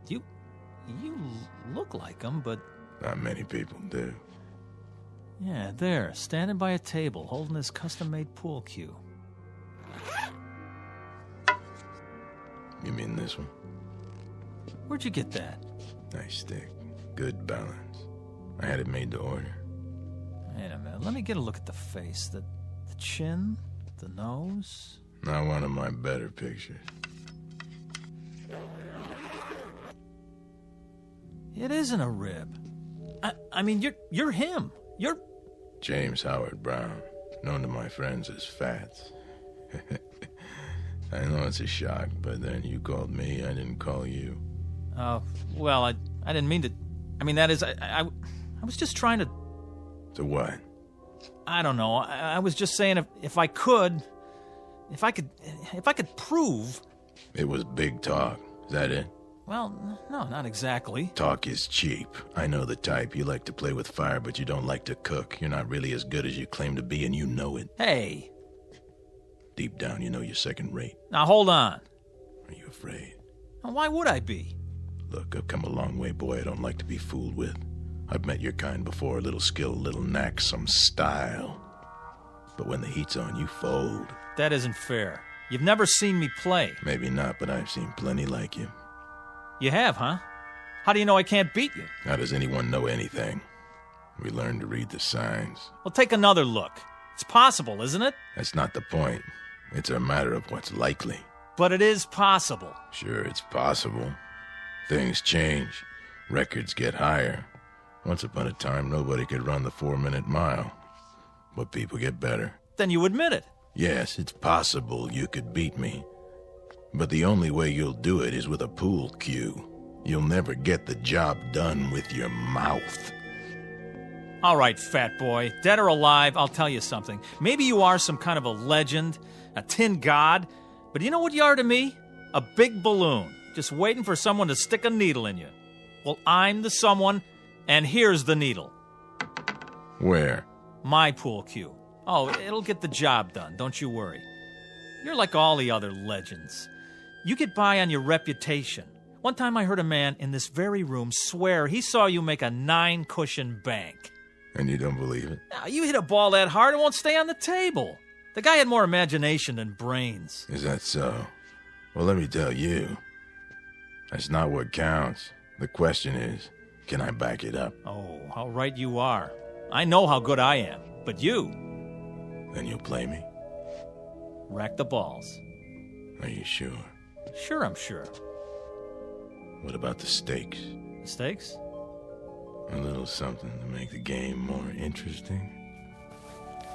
You look like him, but... Not many people do. Yeah, there, standing by a table, holding his custom-made pool cue. You mean this one? Where'd you get that? Nice stick. Good balance. I had it made to order. Wait a minute, let me get a look at the face. The chin, The nose. Not one of my better pictures. It isn't a rib. I mean, you're him. You're James Howard Brown, known to my friends as Fats. I know it's a shock, but then you called me, I didn't call you. Well, I didn't mean to. I mean, that is, I was just trying to. To what? I don't know. I was just saying if I could prove. It was big talk. Is that it? Well, no, not exactly. Talk is cheap. I know the type. You like to play with fire, but you don't like to cook. You're not really as good as you claim to be, and you know it. Hey. Deep down, you know you're second rate. Now, hold on. Are you afraid? Now, why would I be? Look, I've come a long way, boy. I don't like to be fooled with. I've met your kind before. A little skill, a little knack, some style. But when the heat's on, you fold. That isn't fair. You've never seen me play. Maybe not, but I've seen plenty like you. You have, huh? How do you know I can't beat you? How does anyone know anything? We learn to read the signs. Well, take another look. It's possible, isn't it? That's not the point. It's a matter of what's likely. But it is possible. Sure, it's possible. Things change. Records get higher. Once upon a time, nobody could run the 4-minute mile. But people get better. Then you admit it. Yes, it's possible you could beat me. But the only way you'll do it is with a pool cue. You'll never get the job done with your mouth. All right, fat boy. Dead or alive, I'll tell you something. Maybe you are some kind of a legend, a tin god, but you know what you are to me? A big balloon, just waiting for someone to stick a needle in you. Well, I'm the someone, and here's the needle. Where? My pool cue. Oh, it'll get the job done, don't you worry. You're like all the other legends. You get by on your reputation. One time I heard a man in this very room swear he saw you make a 9-cushion bank. And you don't believe it? Now, you hit a ball that hard, it won't stay on the table. The guy had more imagination than brains. Is that so? Well, let me tell you. That's not what counts. The question is, can I back it up? Oh, how right you are. I know how good I am, but you... Then you'll play me? Rack the balls. Are you sure? Sure, I'm sure. What about the stakes? Stakes? A little something to make the game more interesting.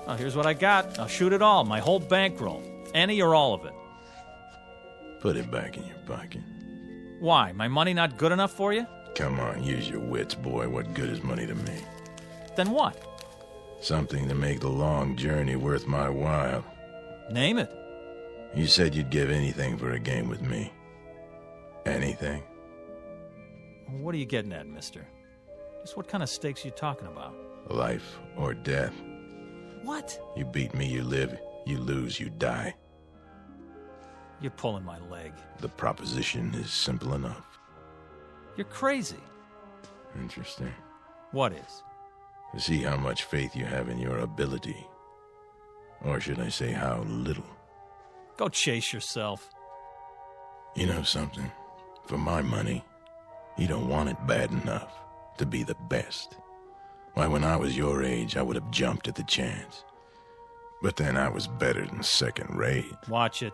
Oh, here's what I got. I'll shoot it all, my whole bankroll. Any or all of it. Put it back in your pocket. Why? My money not good enough for you? Come on, use your wits, boy. What good is money to me? Then what? Something to make the long journey worth my while. Name it. You said you'd give anything for a game with me. Anything? What are you getting at, mister? Just what kind of stakes you talking about? Life or death. What? You beat me, you live. You lose, you die. You're pulling my leg. The proposition is simple enough. You're crazy. Interesting. What is? To see how much faith you have in your ability. Or should I say how little? Go chase yourself. You know something? For my money, you don't want it bad enough to be the best. Why, when I was your age, I would have jumped at the chance. But then I was better than second rate. Watch it.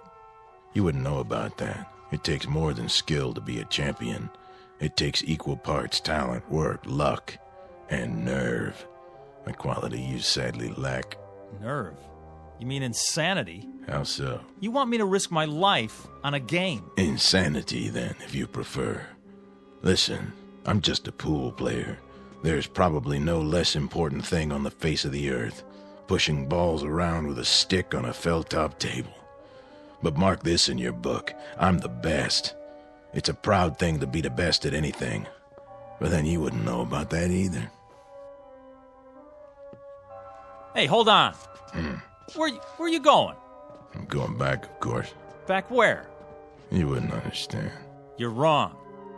You wouldn't know about that. It takes more than skill to be a champion. It takes equal parts talent, work, luck, and nerve. A quality you sadly lack. Nerve? You mean insanity? How so? You want me to risk my life on a game? Insanity, then, if you prefer. Listen, I'm just a pool player. There's probably no less important thing on the face of the earth. Pushing balls around with a stick on a felt-top table. But mark this in your book. I'm the best. It's a proud thing to be the best at anything. But then you wouldn't know about that either. Hey, hold on. Where you going? I'm going back, of course. Back where? You wouldn't understand. You're wrong.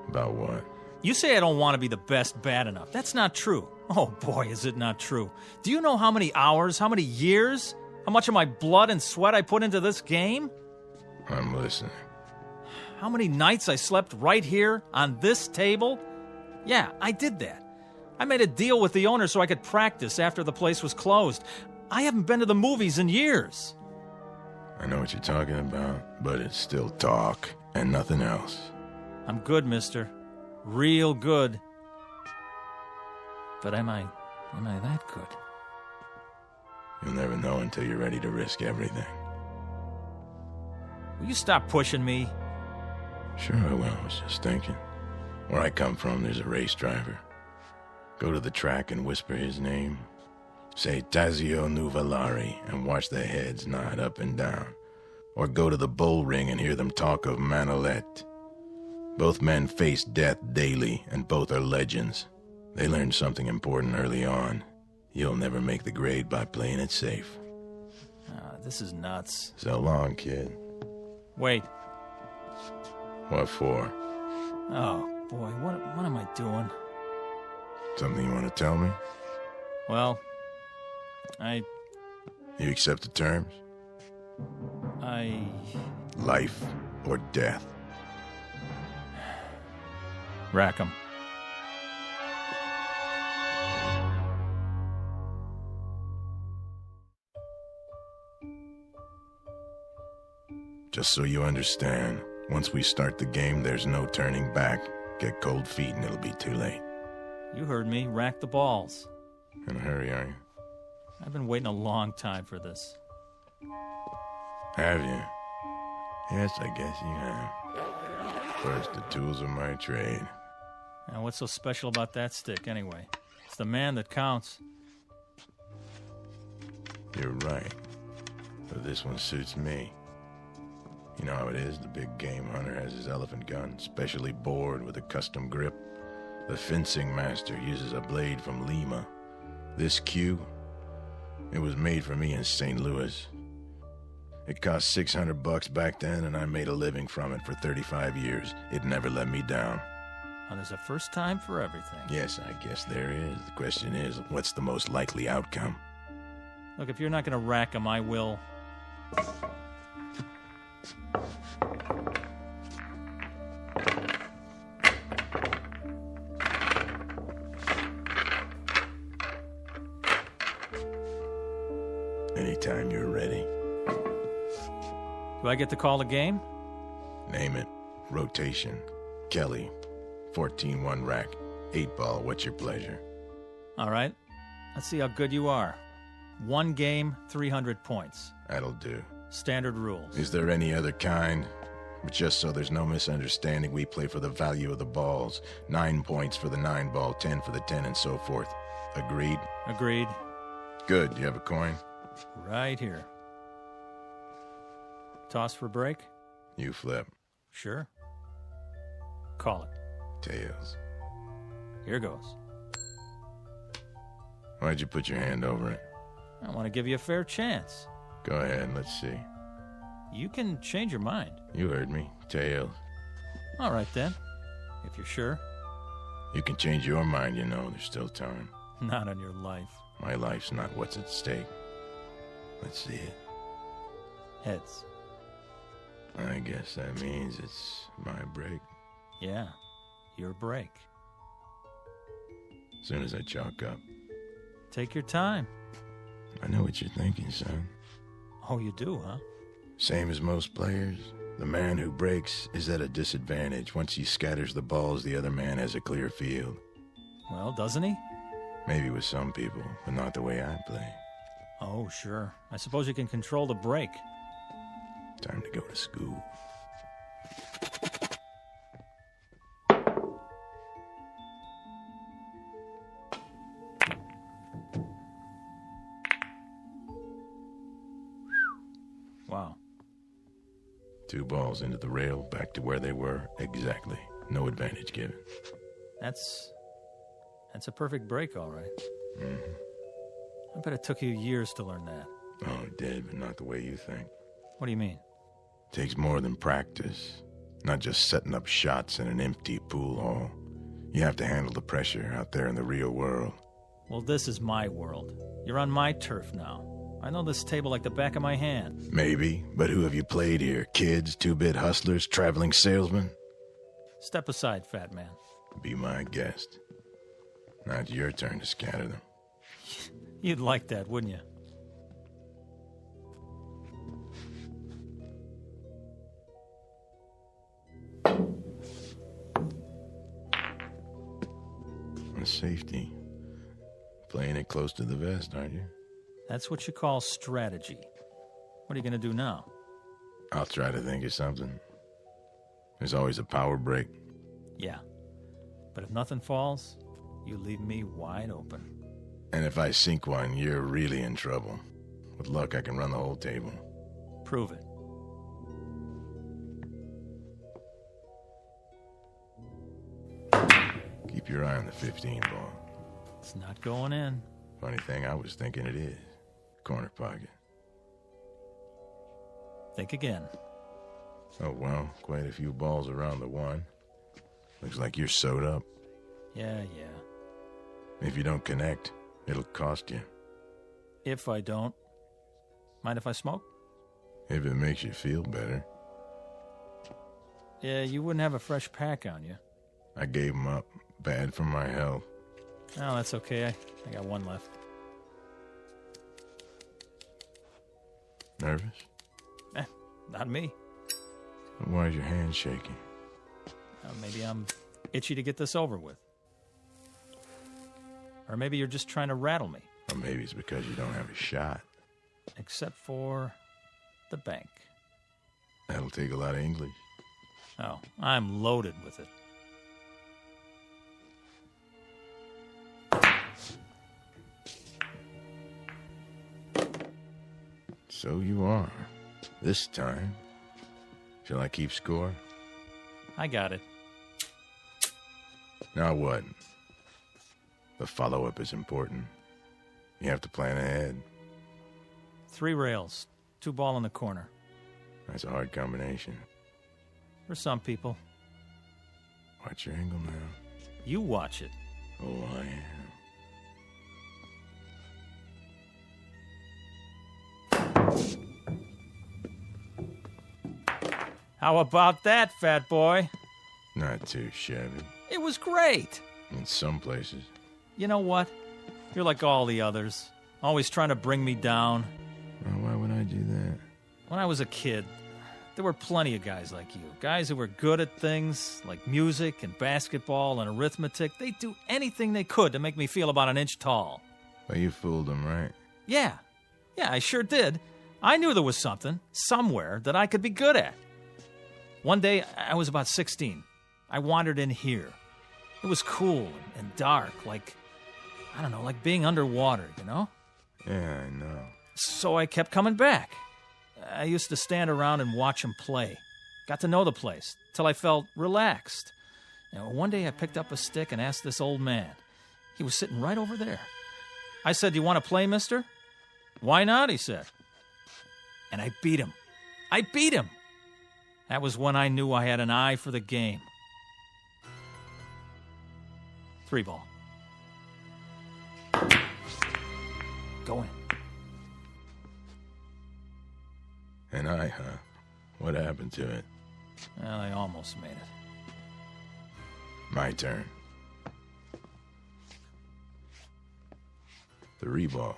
About what? You say I don't want to be the best bad enough. That's not true. Oh boy, is it not true. Do you know how many hours, how many years, how much of my blood and sweat I put into this game? I'm listening. How many nights I slept right here on this table? Yeah, I did that. I made a deal with the owner so I could practice after the place was closed. I haven't been to the movies in years. I know what you're talking about, but it's still talk and nothing else. I'm good, mister. Real good. But am I that good? You'll never know until you're ready to risk everything. Will you stop pushing me? Sure I will. I was just thinking. Where I come from, there's a race driver. Go to the track and whisper his name. Say Tazio Nuvolari and watch their heads nod up and down. Or go to the bull ring and hear them talk of Manolete. Both men face death daily, and both are legends. They learned something important early on. You'll never make the grade by playing it safe. This is nuts. So long, kid. Wait. What for? Oh, boy, what am I doing? Something you want to tell me? Well, You accept the terms? Life or death? Rack 'em. Just so you understand, once we start the game, there's no turning back. Get cold feet and it'll be too late. You heard me. Rack the balls. In a hurry, are you? I've been waiting a long time for this. Have you? Yes, I guess you have. First, the tools of my trade. Now, what's so special about that stick, anyway? It's the man that counts. You're right. But this one suits me. You know how it is, the big game hunter has his elephant gun, specially bored with a custom grip. The fencing master uses a blade from Lima. This cue, it was made for me in St. Louis. It cost $600 back then, and I made a living from it for 35 years. It never let me down. Well, there's a first time for everything. Yes, I guess there is. The question is, what's the most likely outcome? Look, if you're not going to rack 'em, I will. Anytime you're ready. Do I get to call the game? Name it. Rotation. Kelly. 14-1 rack. 8-ball. What's your pleasure? All right. Let's see how good you are. 1 game, 300 points. That'll do. Standard rules. Is there any other kind? But just so there's no misunderstanding, we play for the value of the balls. 9 points for the 9-ball, 10 for the 10, and so forth. Agreed? Agreed. Good. Do you have a coin? Right here. Toss for break? You flip. Sure. Call it. Tails. Here goes. Why'd you put your hand over it? I want to give you a fair chance. Go ahead, let's see. You can change your mind. You heard me. Tails. All right, then. If you're sure. You can change your mind, you know. There's still time. Not on your life. My life's not what's at stake. Let's see it. Heads. I guess that means it's my break. Yeah, your break. As soon as I chalk up. Take your time. I know what you're thinking, son. Oh, you do, huh? Same as most players. The man who breaks is at a disadvantage. Once he scatters the balls, the other man has a clear field. Well, doesn't he? Maybe with some people, but not the way I play. Oh, sure. I suppose you can control the break. Time to go to school. Wow. 2 balls into the rail, back to where they were. Exactly. No advantage given. That's a perfect break, all right. Mm-hmm. I bet it took you years to learn that. Oh, it did, but not the way you think. What do you mean? Takes more than practice. Not just setting up shots in an empty pool hall. You have to handle the pressure out there in the real world. Well, this is my world. You're on my turf now. I know this table like the back of my hand. Maybe, but who have you played here? Kids, 2-bit hustlers, traveling salesmen? Step aside, fat man. Be my guest. Now it's your turn to scatter them. You'd like that, wouldn't you? and safety. Playing it close to the vest, aren't you? That's what you call strategy. What are you going to do now? I'll try to think of something. There's always a power break. Yeah. But if nothing falls, you leave me wide open. And if I sink one, you're really in trouble. With luck, I can run the whole table. Prove it. Keep your eye on the 15 ball. It's not going in. Funny thing, I was thinking it is. Corner pocket. Think again. Oh, well, quite a few balls around the one. Looks like you're sewed up. Yeah. If you don't connect, it'll cost you. If I don't. Mind if I smoke? If it makes you feel better. Yeah, you wouldn't have a fresh pack on you. I gave 'em up. Bad for my health. Oh, that's okay. I got one left. Nervous? Not me. Why is your hand shaking? Maybe I'm itchy to get this over with. Or maybe you're just trying to rattle me. Or maybe it's because you don't have a shot. Except for the bank. That'll take a lot of English. Oh, I'm loaded with it. So you are. This time. Shall I keep score? I got it. Now what? The follow-up is important. You have to plan ahead. 3 rails, 2 ball in the corner. That's a hard combination. For some people. Watch your angle now. You watch it. Oh, I am. How about that, fat boy? Not too shabby. It was great. In some places. You know what? You're like all the others. Always trying to bring me down. Well, why would I do that? When I was a kid, there were plenty of guys like you. Guys who were good at things like music and basketball and arithmetic. They'd do anything they could to make me feel about an inch tall. Well, you fooled them, right? Yeah, I sure did. I knew there was something, somewhere, that I could be good at. One day, I was about 16. I wandered in here. It was cool and dark, like being underwater, you know? Yeah, I know. So I kept coming back. I used to stand around and watch them play. Got to know the place, till I felt relaxed. One day I picked up a stick and asked this old man. He was sitting right over there. I said, "You want to play, mister?" "Why not?" he said. And I beat him. That was when I knew I had an eye for the game. 3 ball. Go in. An eye, huh? What happened to it? Well, I almost made it. My turn. 3 ball.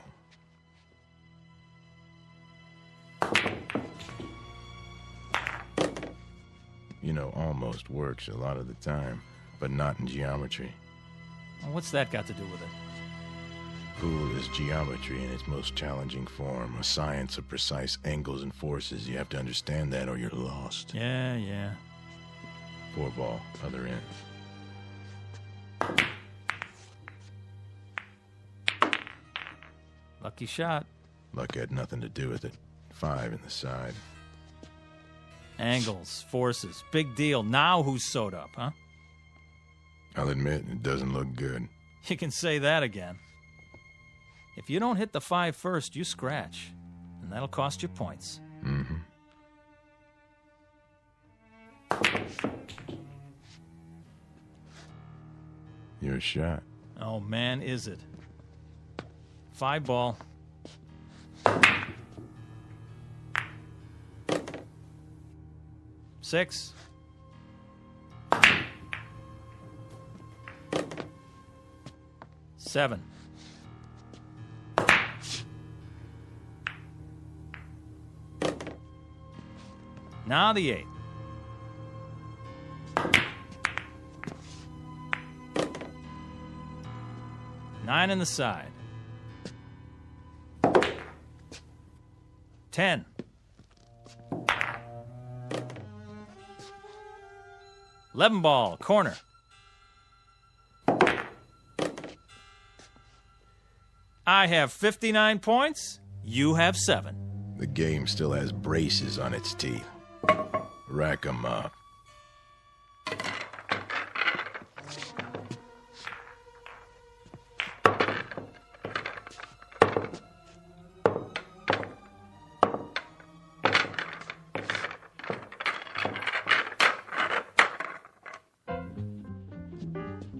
You know, almost works a lot of the time, but not in geometry. Well, what's that got to do with it? Pool is geometry in its most challenging form, a science of precise angles and forces. You have to understand that or you're lost. Yeah. 4 ball, other end. Lucky shot. Luck had nothing to do with it. 5 in the side. Angles, forces, big deal. Now who's sewed up, huh? I'll admit, it doesn't look good. You can say that again. If you don't hit the 5 first, you scratch. And that'll cost you points. Mm-hmm. Your shot. Oh, man, is it. 5 ball. Six. Seven. Now the 8. 9 in the side. 10. 11 ball, corner. I have 59 points. You have 7. The game still has braces on its teeth. Rack 'em up.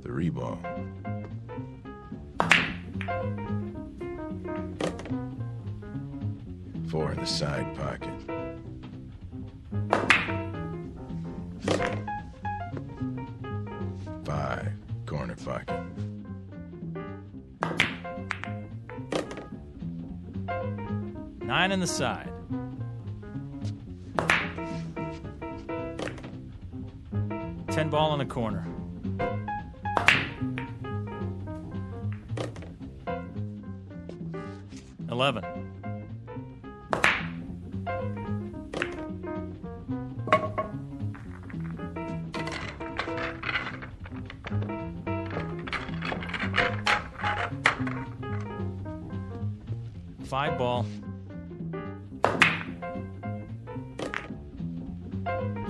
Three ball. Four in the side pocket. Five, corner pocket. Nine in the side. 10 ball in the corner. $11. Five ball.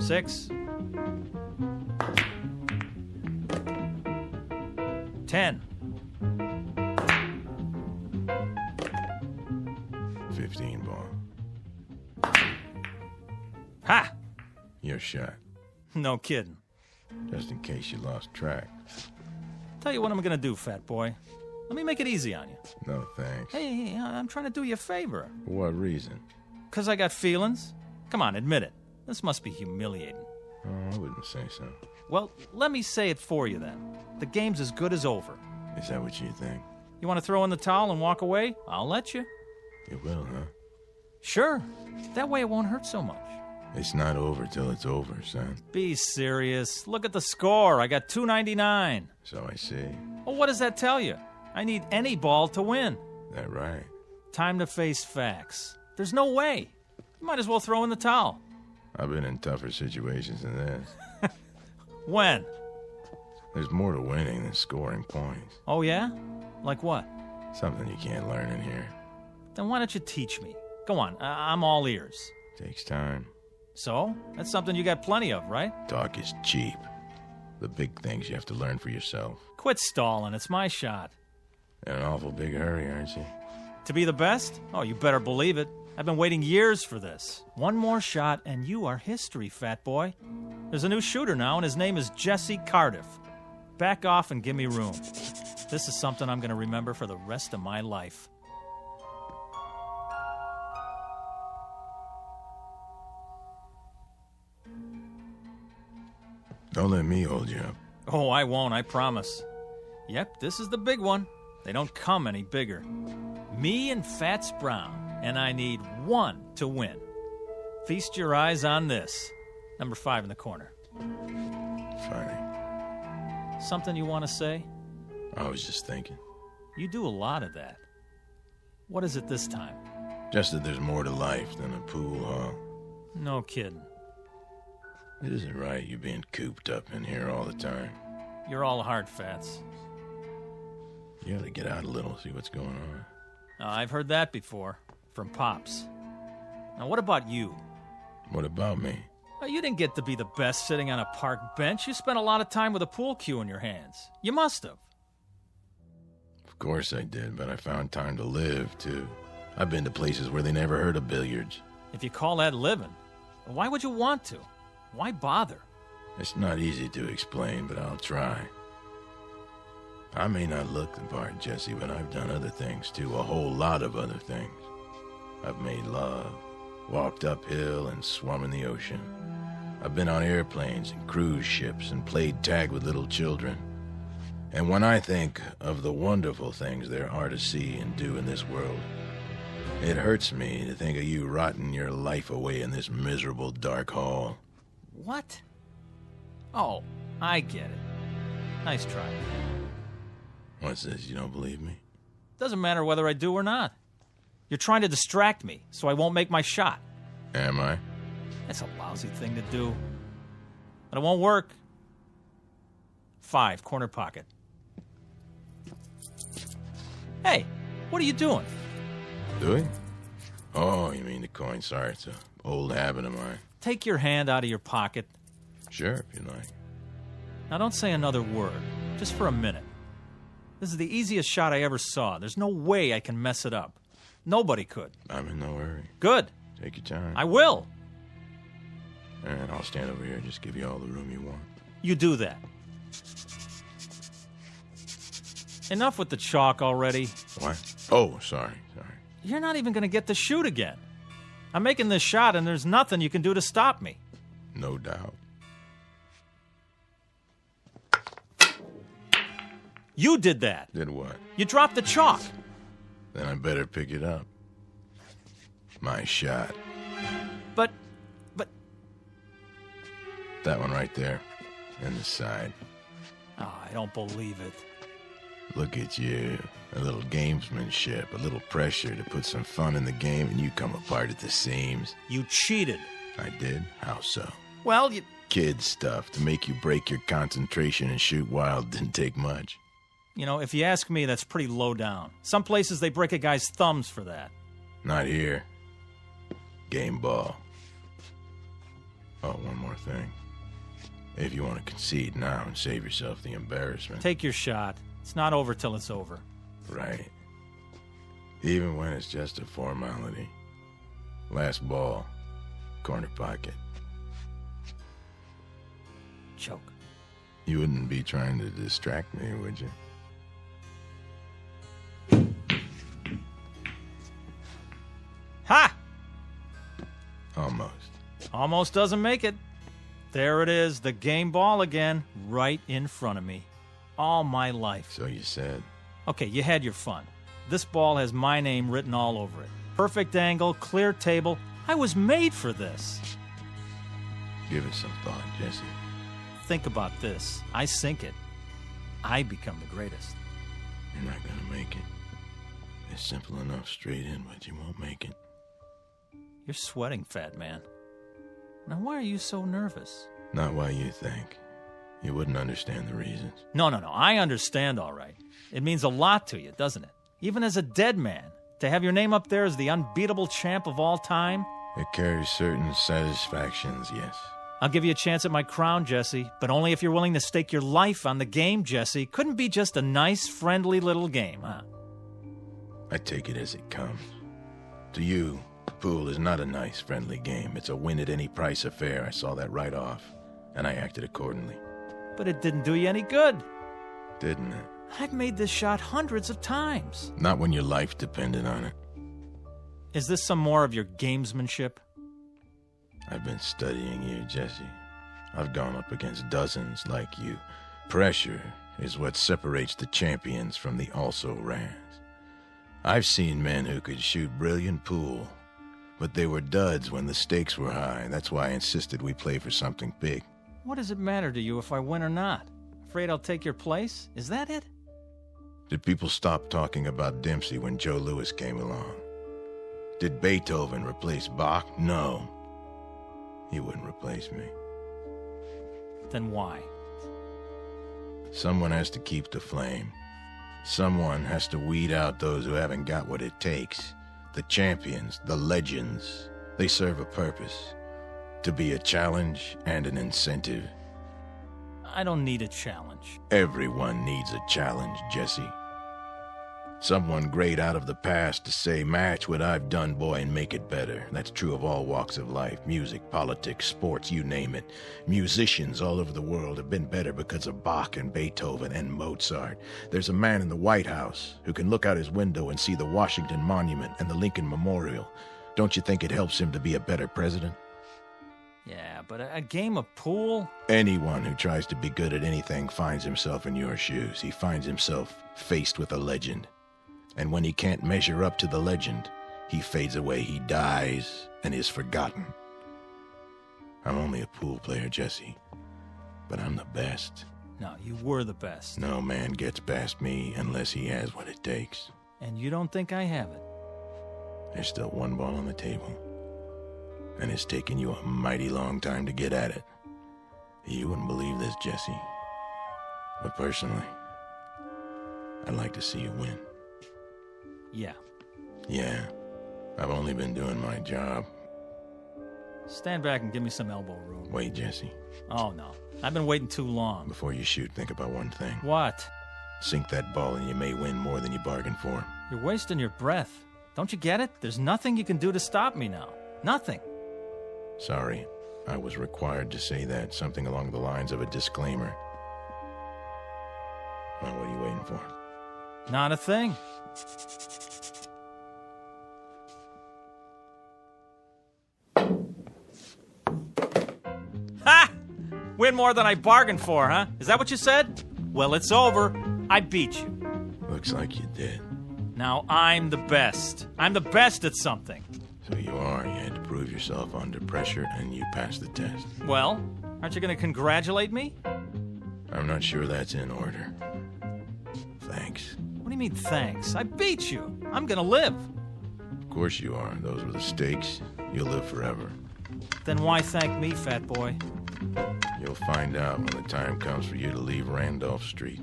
6. 10. 15 ball. Ha! Your shot. No kidding. Just in case you lost track. Tell you what I'm gonna do, fat boy. Let me make it easy on you. No thanks. Hey, I'm trying to do you a favor. For what reason? 'Cause I got feelings. Come on, admit it. This must be humiliating. Oh, I wouldn't say so. Well, let me say it for you then. The game's as good as over. Is that what you think? You want to throw in the towel and walk away? I'll let you. You will, huh? Sure. That way it won't hurt so much. It's not over till it's over, son. Be serious. Look at the score. I got 299. So I see. Well, what does that tell you? I need any ball to win. That right? Time to face facts. There's no way. You might as well throw in the towel. I've been in tougher situations than this. When? There's more to winning than scoring points. Oh, yeah? Like what? Something you can't learn in here. Then why don't you teach me? Go on, I'm all ears. Takes time. So? That's something you got plenty of, right? Talk is cheap. The big things you have to learn for yourself. Quit stalling. It's my shot. In an awful big hurry, aren't you? To be the best? Oh, you better believe it. I've been waiting years for this. One more shot, and you are history, fat boy. There's a new shooter now, and his name is Jesse Cardiff. Back off and give me room. This is something I'm going to remember for the rest of my life. Don't let me hold you up. Oh, I won't, I promise. Yep, this is the big one. They don't come any bigger. Me and Fats Brown, and I need one to win. Feast your eyes on this. Number 5 in the corner. Funny. Something you want to say? I was just thinking. You do a lot of that. What is it this time? Just that there's more to life than a pool hall. No kidding. It isn't right you being cooped up in here all the time. You're all hard, Fats. You ought to get out a little, see what's going on. I've heard that before. From Pops. Now, what about you? What about me? You didn't get to be the best sitting on a park bench. You spent a lot of time with a pool cue in your hands. You must have. Of course I did, but I found time to live, too. I've been to places where they never heard of billiards. If you call that living, why would you want to? Why bother? It's not easy to explain, but I'll try. I may not look the part, Jesse, but I've done other things, too. A whole lot of other things. I've made love, walked uphill, and swum in the ocean. I've been on airplanes and cruise ships and played tag with little children. And when I think of the wonderful things there are to see and do in this world, it hurts me to think of you rotting your life away in this miserable dark hall. What? Oh, I get it. Nice try. What's this, you don't believe me? Doesn't matter whether I do or not. You're trying to distract me, so I won't make my shot. Am I? That's a lousy thing to do. But it won't work. 5, corner pocket. Hey, what are you doing? Doing? Oh, you mean the coin. Sorry, it's an old habit of mine. Take your hand out of your pocket. Sure, if you like. Now don't say another word, just for a minute. This is the easiest shot I ever saw. There's no way I can mess it up. Nobody could. I'm in no hurry. Good. Take your time. I will. And I'll stand over here, just give you all the room you want. You do that. Enough with the chalk already. What? Oh, sorry. You're not even going to get to shoot again. I'm making this shot, and there's nothing you can do to stop me. No doubt. You did that. Did what? You dropped the chalk. Then I better pick it up. My shot. But... That one right there. And the side. Oh, I don't believe it. Look at you. A little gamesmanship, a little pressure to put some fun in the game, and you come apart at the seams. You cheated. I did? How so? Well, you... Kid stuff to make you break your concentration and shoot wild didn't take much. You know, if you ask me, that's pretty low down. Some places they break a guy's thumbs for that. Not here. Game ball. Oh, one more thing. If you want to concede now and save yourself the embarrassment. Take your shot. It's not over till it's over. Right. Even when it's just a formality. Last ball. Corner pocket. Choke. You wouldn't be trying to distract me, would you? Ha! Almost. Almost doesn't make it. There it is, the game ball again, right in front of me. All my life. So you said. Okay, you had your fun. This ball has my name written all over it. Perfect angle, clear table. I was made for this. Give it some thought, Jesse. Think about this. I sink it. I become the greatest. You're not gonna make it. It's simple enough straight in, but you won't make it. You're sweating, fat man. Now, why are you so nervous? Not why you think. You wouldn't understand the reasons. No. I understand, all right. It means a lot to you, doesn't it? Even as a dead man, to have your name up there as the unbeatable champ of all time? It carries certain satisfactions, yes. I'll give you a chance at my crown, Jesse, but only if you're willing to stake your life on the game, Jesse. Couldn't be just a nice, friendly little game, huh? I take it as it comes. To you, pool is not a nice, friendly game. It's a win-at-any-price affair. I saw that right off, and I acted accordingly. But it didn't do you any good. Didn't it? I've made this shot hundreds of times. Not when your life depended on it. Is this some more of your gamesmanship? I've been studying you, Jesse. I've gone up against dozens like you. Pressure is what separates the champions from the also-rans. I've seen men who could shoot brilliant pool, but they were duds when the stakes were high. That's why I insisted we play for something big. What does it matter to you if I win or not? Afraid I'll take your place? Is that it? Did people stop talking about Dempsey when Joe Louis came along? Did Beethoven replace Bach? No. He wouldn't replace me. Then why? Someone has to keep the flame. Someone has to weed out those who haven't got what it takes. The champions, the legends, they serve a purpose. To be a challenge and an incentive. I don't need a challenge. Everyone needs a challenge, Jesse. Someone great out of the past to say, match what I've done, boy, and make it better. That's true of all walks of life. Music, politics, sports, you name it. Musicians all over the world have been better because of Bach and Beethoven and Mozart. There's a man in the White House who can look out his window and see the Washington Monument and the Lincoln Memorial. Don't you think it helps him to be a better president? Yeah, but a game of pool? Anyone who tries to be good at anything finds himself in your shoes. He finds himself faced with a legend. And when he can't measure up to the legend, he fades away, he dies, and is forgotten. I'm only a pool player, Jesse, but I'm the best. No, you were the best. No man gets past me unless he has what it takes. And you don't think I have it? There's still one ball on the table. And it's taken you a mighty long time to get at it. You wouldn't believe this, Jesse. But personally, I'd like to see you win. Yeah. Yeah. I've only been doing my job. Stand back and give me some elbow room. Wait, Jesse. Oh, no. I've been waiting too long. Before you shoot, think about one thing. What? Sink that ball and you may win more than you bargained for. You're wasting your breath. Don't you get it? There's nothing you can do to stop me now. Nothing. Sorry. I was required to say that. Something along the lines of a disclaimer. Well, what are you waiting for? Not a thing. Ha! Win more than I bargained for, huh? Is that what you said? Well, it's over. I beat you. Looks like you did. Now I'm the best. I'm the best at something. So you are. You had to prove yourself under pressure, and you passed the test. Well, aren't you going to congratulate me? I'm not sure that's in order. Thanks. What do you mean, thanks? I beat you. I'm going to live. Of course you are. Those were the stakes. You'll live forever. Then why thank me, fat boy? You'll find out when the time comes for you to leave Randolph Street.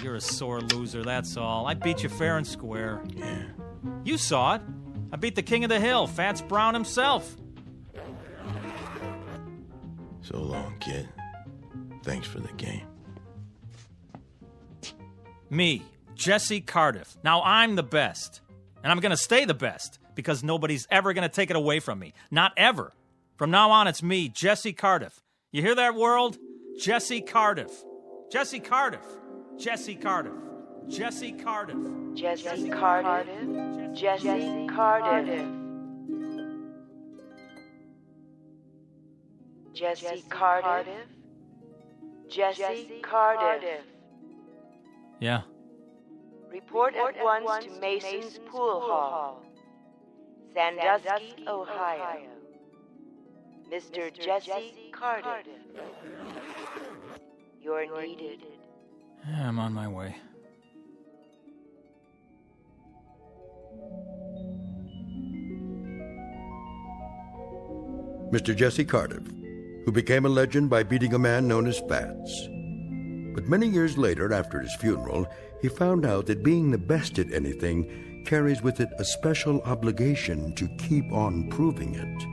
You're a sore loser, that's all. I beat you fair and square. Yeah. You saw it. I beat the king of the hill, Fats Brown himself. So long, kid. Thanks for the game. Me, Jesse Cardiff. Now I'm the best. And I'm going to stay the best, because nobody's ever going to take it away from me. Not ever. From now on, it's me, Jesse Cardiff. You hear that, world? Jesse Cardiff. Jesse Cardiff. Jesse Cardiff. Jesse Cardiff. Jesse Cardiff. Jesse Cardiff. Jesse Cardiff. Jesse Cardiff. Yeah. Report at once to Mason's Pool Hall, Sandusky, Ohio. Mr. Jesse Cardiff. You're needed. Yeah, I'm on my way. Mr. Jesse Cardiff, who became a legend by beating a man known as Fats. But many years later, after his funeral, he found out that being the best at anything carries with it a special obligation to keep on proving it.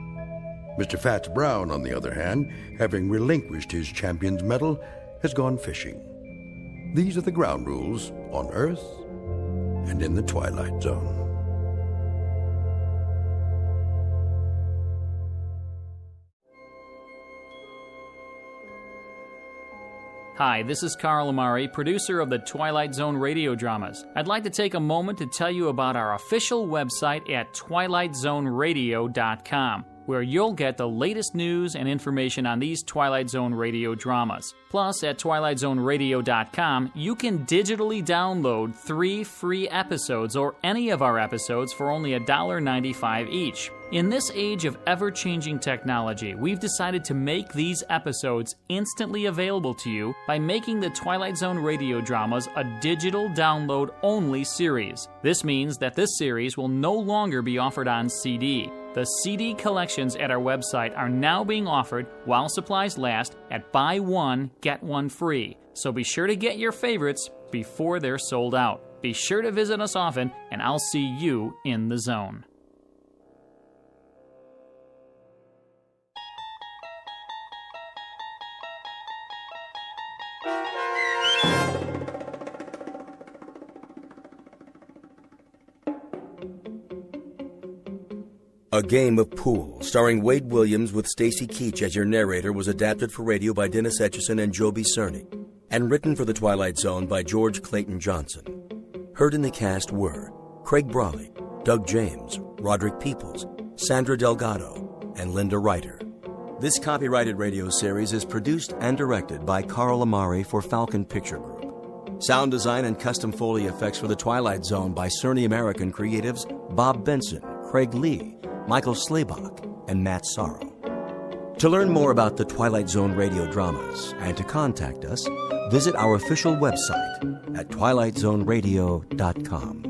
Mr. Fats Brown, on the other hand, having relinquished his champion's medal, has gone fishing. These are the ground rules on Earth and in the Twilight Zone. Hi, this is Carl Amari, producer of the Twilight Zone radio dramas. I'd like to take a moment to tell you about our official website at twilightzoneradio.com, where you'll get the latest news and information on these Twilight Zone radio dramas. Plus, at twilightzoneradio.com, you can digitally download 3 free episodes or any of our episodes for only $1.95 each. In this age of ever-changing technology, we've decided to make these episodes instantly available to you by making the Twilight Zone radio dramas a digital download-only series. This means that this series will no longer be offered on CD. The CD collections at our website are now being offered while supplies last at buy one, get one free. So be sure to get your favorites before they're sold out. Be sure to visit us often, and I'll see you in the zone. A Game of Pool, starring Wade Williams with Stacy Keach as your narrator, was adapted for radio by Dennis Etchison and Joby Cerny, and written for The Twilight Zone by George Clayton Johnson. Heard in the cast were Craig Brawley, Doug James, Roderick Peoples, Sandra Delgado, and Linda Ryder. This copyrighted radio series is produced and directed by Carl Amari for Falcon Picture Group. Sound design and custom Foley effects for The Twilight Zone by Cerny American creatives Bob Benson, Craig Lee, Michael Slaybach, and Matt Sorrow. To learn more about the Twilight Zone radio dramas and to contact us, visit our official website at twilightzoneradio.com.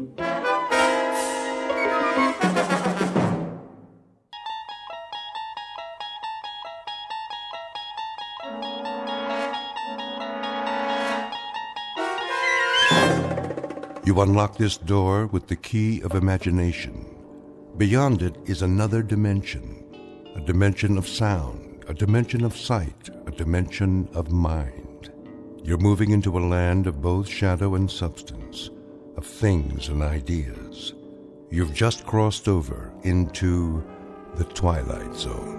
You unlock this door with the key of imagination. Beyond it is another dimension, a dimension of sound, a dimension of sight, a dimension of mind. You're moving into a land of both shadow and substance, of things and ideas. You've just crossed over into the Twilight Zone.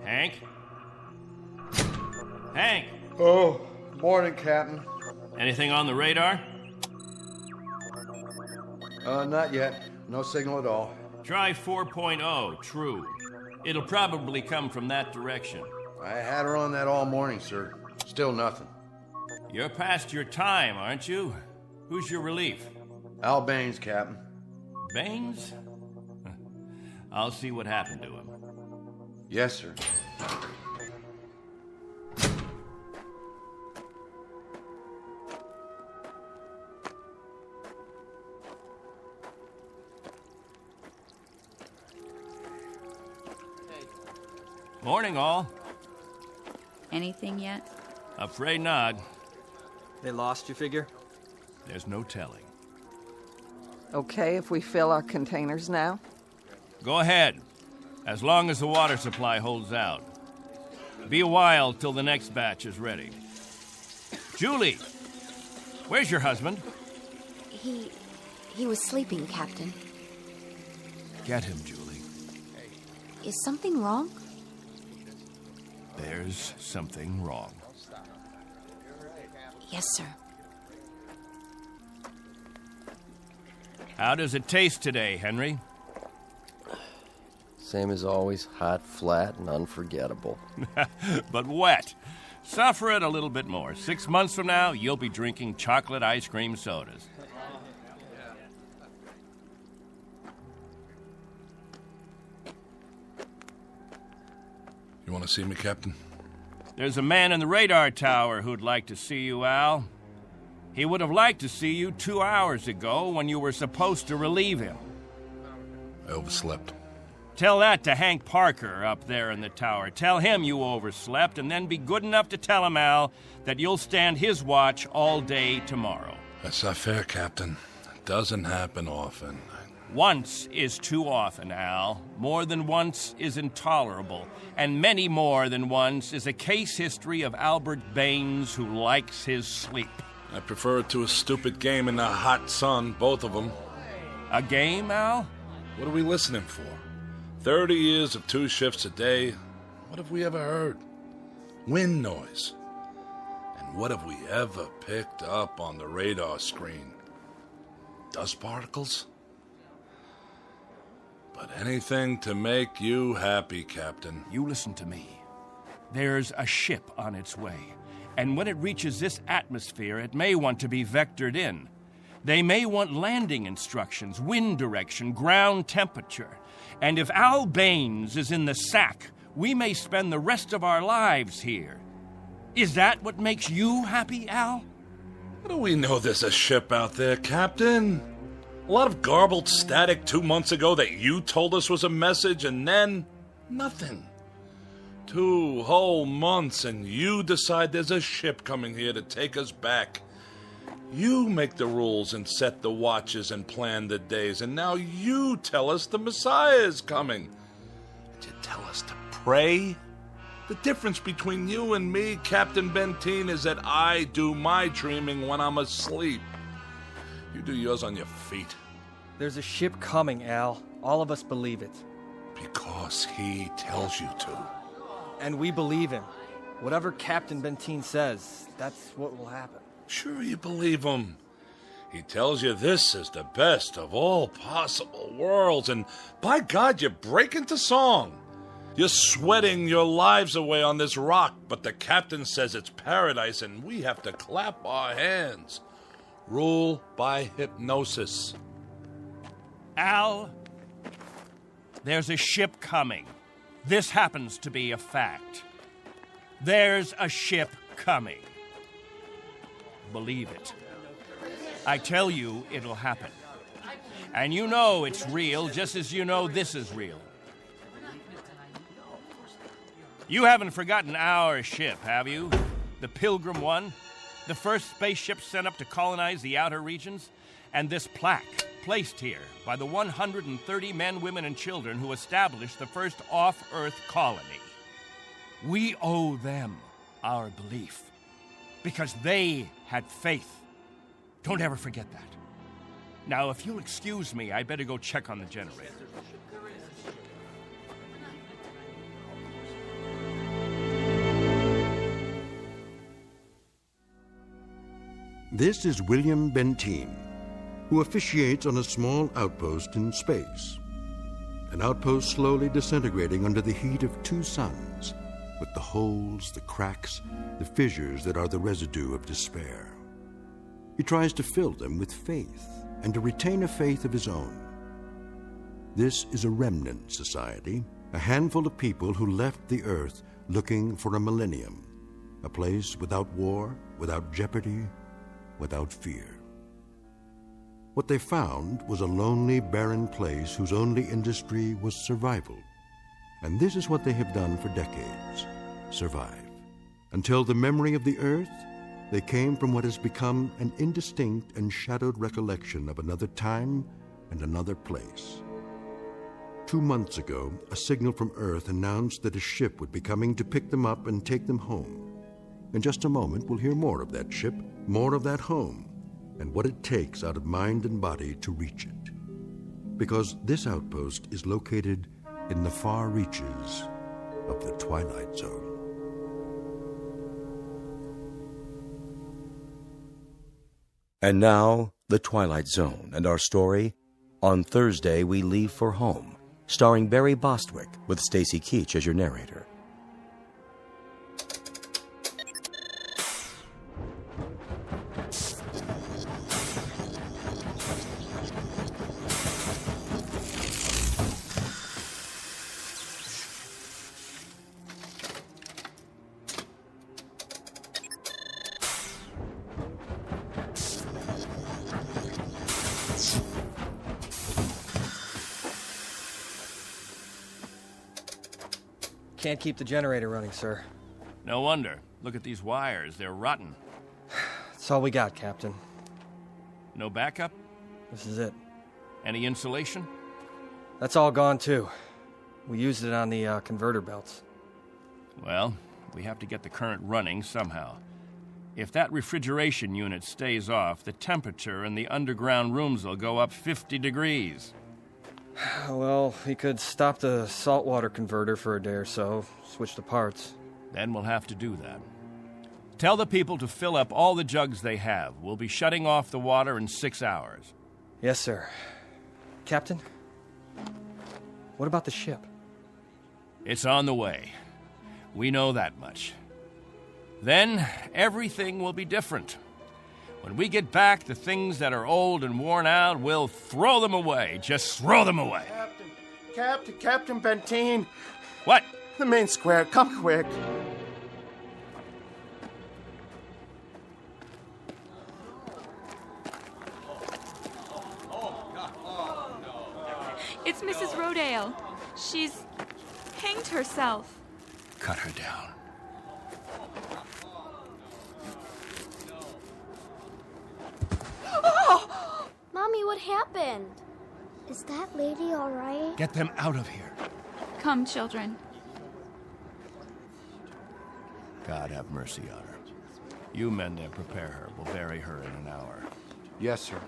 Hank? Hank! Oh, morning, Captain. Anything on the radar? Not yet. No signal at all. Try 4.0, true. It'll probably come from that direction. I had her on that all morning, sir. Still nothing. You're past your time, aren't you? Who's your relief? Al Baines, Captain. Baines? I'll see what happened to him. Yes, sir. Morning, all. Anything yet? Afraid not. They lost, you figure? There's no telling. Okay if we fill our containers now? Go ahead, as long as the water supply holds out. Be a while till the next batch is ready. Julie, where's your husband? He was sleeping, Captain. Get him, Julie. Is something wrong? There's something wrong. Yes, sir. How does it taste today, Henry? Same as always, hot, flat, and unforgettable. But wet. Suffer it a little bit more. 6 months from now, you'll be drinking chocolate ice cream sodas. You want to see me, Captain? There's a man in the radar tower who'd like to see you, Al. He would have liked to see you 2 hours ago when you were supposed to relieve him. I overslept. Tell that to Hank Parker up there in the tower. Tell him you overslept, and then be good enough to tell him, Al, that you'll stand his watch all day tomorrow. That's not fair, Captain. It doesn't happen often. Once is too often, Al. More than once is intolerable. And many more than once is a case history of Albert Baines who likes his sleep. I prefer it to a stupid game in the hot sun, both of them. A game, Al? What are we listening for? 30 years of 2 shifts a day. What have we ever heard? Wind noise. And what have we ever picked up on the radar screen? Dust particles? But anything to make you happy, Captain. You listen to me. There's a ship on its way, and when it reaches this atmosphere, it may want to be vectored in. They may want landing instructions, wind direction, ground temperature. And if Al Baines is in the sack, we may spend the rest of our lives here. Is that what makes you happy, Al? How do we know there's a ship out there, Captain? A lot of garbled static 2 months ago that you told us was a message, and then nothing. 2 whole months, and you decide there's a ship coming here to take us back. You make the rules and set the watches and plan the days, and now you tell us the Messiah is coming. And you tell us to pray? The difference between you and me, Captain Benteen, is that I do my dreaming when I'm asleep. You do yours on your feet. There's a ship coming, Al. All of us believe it. Because he tells you to. And we believe him. Whatever Captain Benteen says, that's what will happen. Sure you believe him. He tells you this is the best of all possible worlds, and by God, you break into song. You're sweating your lives away on this rock, but the captain says it's paradise, and we have to clap our hands. Rule by hypnosis. Al, there's a ship coming. This happens to be a fact. There's a ship coming. Believe it. I tell you, it'll happen. And you know it's real, just as you know this is real. You haven't forgotten our ship, have you? The Pilgrim 1? The first spaceship sent up to colonize the outer regions? And this plaque, placed here by the 130 men, women, and children who established the first off-Earth colony. We owe them our belief, because they had faith. Don't ever forget that. Now, if you'll excuse me, I'd better go check on the generator. This is William Benteen, who officiates on a small outpost in space. An outpost slowly disintegrating under the heat of two suns, with the holes, the cracks, the fissures that are the residue of despair. He tries to fill them with faith and to retain a faith of his own. This is a remnant society, a handful of people who left the earth looking for a millennium, a place without war, without jeopardy, without fear. What they found was a lonely, barren place whose only industry was survival. And this is what they have done for decades, survive. Until the memory of the earth, they came from what has become an indistinct and shadowed recollection of another time and another place. 2 months ago, a signal from Earth announced that a ship would be coming to pick them up and take them home. In just a moment, we'll hear more of that ship, more of that home, and what it takes out of mind and body to reach it. Because this outpost is located in the far reaches of the Twilight Zone. And now, The Twilight Zone and our story, On Thursday We Leave for Home, starring Barry Bostwick with Stacy Keach as your narrator. Can't keep the generator running, sir. No wonder. Look at these wires. They're rotten. That's all we got, Captain. No backup? This is it. Any insulation? That's all gone, too. We used it on the converter belts. Well, we have to get the current running somehow. If that refrigeration unit stays off, the temperature in the underground rooms will go up 50 degrees. Well, we could stop the saltwater converter for a day or so, switch the parts. Then we'll have to do that. Tell the people to fill up all the jugs they have. We'll be shutting off the water in 6 hours. Yes, sir. Captain, what about the ship? It's on the way. We know that much. Then everything will be different. When we get back, the things that are old and worn out, we'll throw them away. Just throw them away. Captain Benteen. What? The main square. Come quick. It's Mrs. Rodale. She's hanged herself. Cut her down. Mommy, what happened? Is that lady all right? Get them out of here. Come, children. God have mercy on her. You men there prepare her. We'll bury her in an hour. Yes, sir.